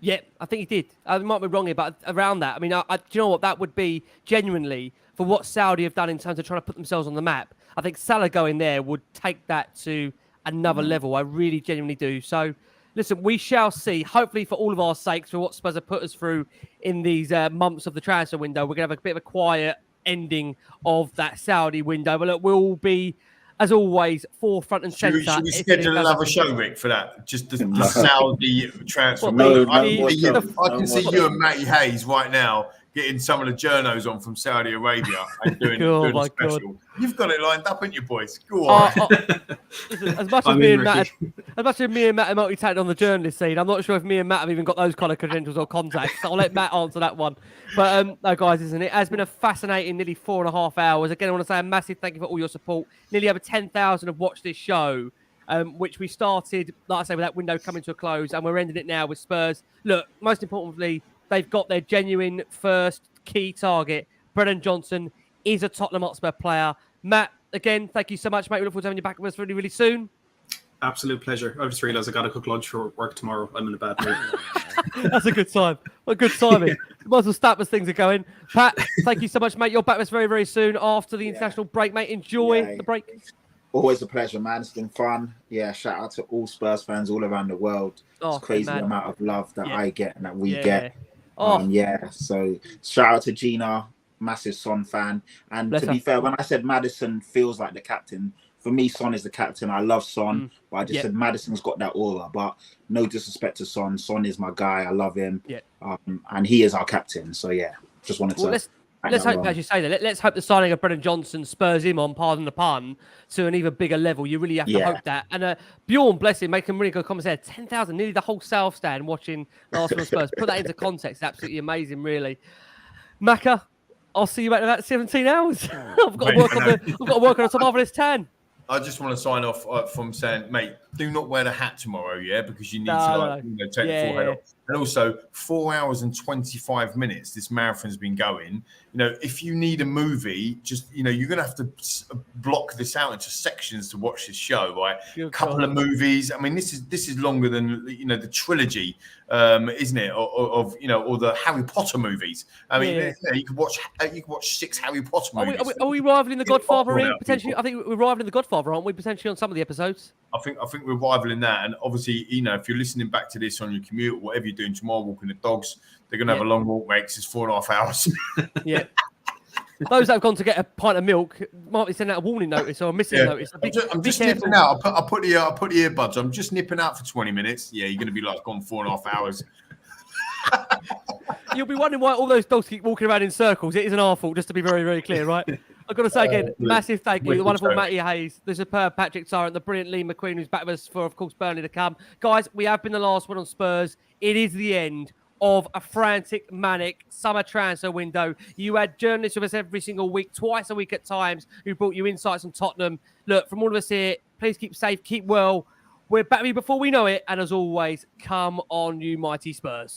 Yeah, I think he did. I might be wrong here, but around that. I mean, do you know what? That would be genuinely, for what Saudi have done in terms of trying to put themselves on the map, I think Salah going there would take that to another level. I really genuinely do. So, listen, we shall see. Hopefully, for all of our sakes, for what Spurs have put us through in these months of the transfer window, we're going to have a bit of a quiet ending of that Saudi window. But look, we'll be, as always, forefront and centre. Should we schedule another show, Rick, for that? Just the Saudi transfer. I can see you and Matty Hayes right now getting some of the journos on from Saudi Arabia and doing a special. God. You've got it lined up, haven't you, boys? Go on. Listen, as much as me and Matt are multi-talented on the journalist scene, I'm not sure if me and Matt have even got those kind of credentials or contacts. So I'll let Matt answer that one. But no, guys, it has been a fascinating nearly 4.5 hours. Again, I want to say a massive thank you for all your support. Nearly over 10,000 have watched this show, which we started, like I say, with that window coming to a close, and we're ending it now with Spurs. Look, most importantly, they've got their genuine first key target. Brennan Johnson is a Tottenham Hotspur player. Matt, again, thank you so much, mate. We look forward to having you back with us really, really soon. Absolute pleasure. I just realised I got to cook lunch for work tomorrow. I'm in a bad mood. That's a good sign. What good timing. Might as well start as things are going. Pat, thank you so much, mate. You're back with us very, very soon after the international break, mate. Enjoy the break. Always a pleasure, man. It's been fun. Yeah, shout out to all Spurs fans all around the world. It's crazy the amount of love that I get and that we get. So shout out to Gina, massive Son fan. And to be fair, when I said Maddison feels like the captain, for me, Son is the captain. I love Son, but I just said Maddison's got that aura. But no disrespect to Son. Son is my guy. I love him. And he is our captain. So just wanted to. Let's hope, as you say that. Let's hope the signing of Brennan Johnson spurs him on, pardon the pun, to an even bigger level. You really have to hope that. And Bjorn, bless him, making really good comments there. 10,000, nearly the whole South stand watching Last Word On Spurs. Put that into context. Absolutely amazing, really. Macca, I'll see you back in about 17 hours. I've got to work on the top half of this 10. I just want to sign off from saying, mate, do not wear the hat tomorrow, because you need to take the full head off. And also, 4 hours and 25 minutes this marathon's been going. If you need a movie, just you're going to have to block this out into sections to watch this show, right? A couple of movies. I mean, this is longer than the trilogy, isn't it? Or the Harry Potter movies. I mean, you could watch 6 Harry Potter movies. Are we rivaling The Godfather here? Potentially, I think we're rivaling The Godfather, aren't we? Potentially on some of the episodes. I think we're rivaling that, and obviously, if you're listening back to this on your commute or whatever you're doing tomorrow, walking the dogs, they're going to have a long walk, mate, because it's 4.5 hours. Those that have gone to get a pint of milk might be sending out a warning notice or a missing notice. I'm just nipping out. I put the earbuds. I'm just nipping out for 20 minutes. Yeah, you're going to be like gone 4.5 hours. You'll be wondering why all those dogs keep walking around in circles. It isn't our fault, just to be very, very clear, right? I've got to say again, massive thank you. The wonderful Matty Hayes, the superb Patrick Tyrant, the brilliant Lee McQueen, who's back with us for, of course, Burnley to come. Guys, we have been the last one on Spurs. It is the end of a frantic, manic summer transfer window. You had journalists with us every single week, twice a week at times, who brought you insights on Tottenham. Look, from all of us here, please keep safe, keep well. We're back before we know it. And as always, come on, you mighty Spurs.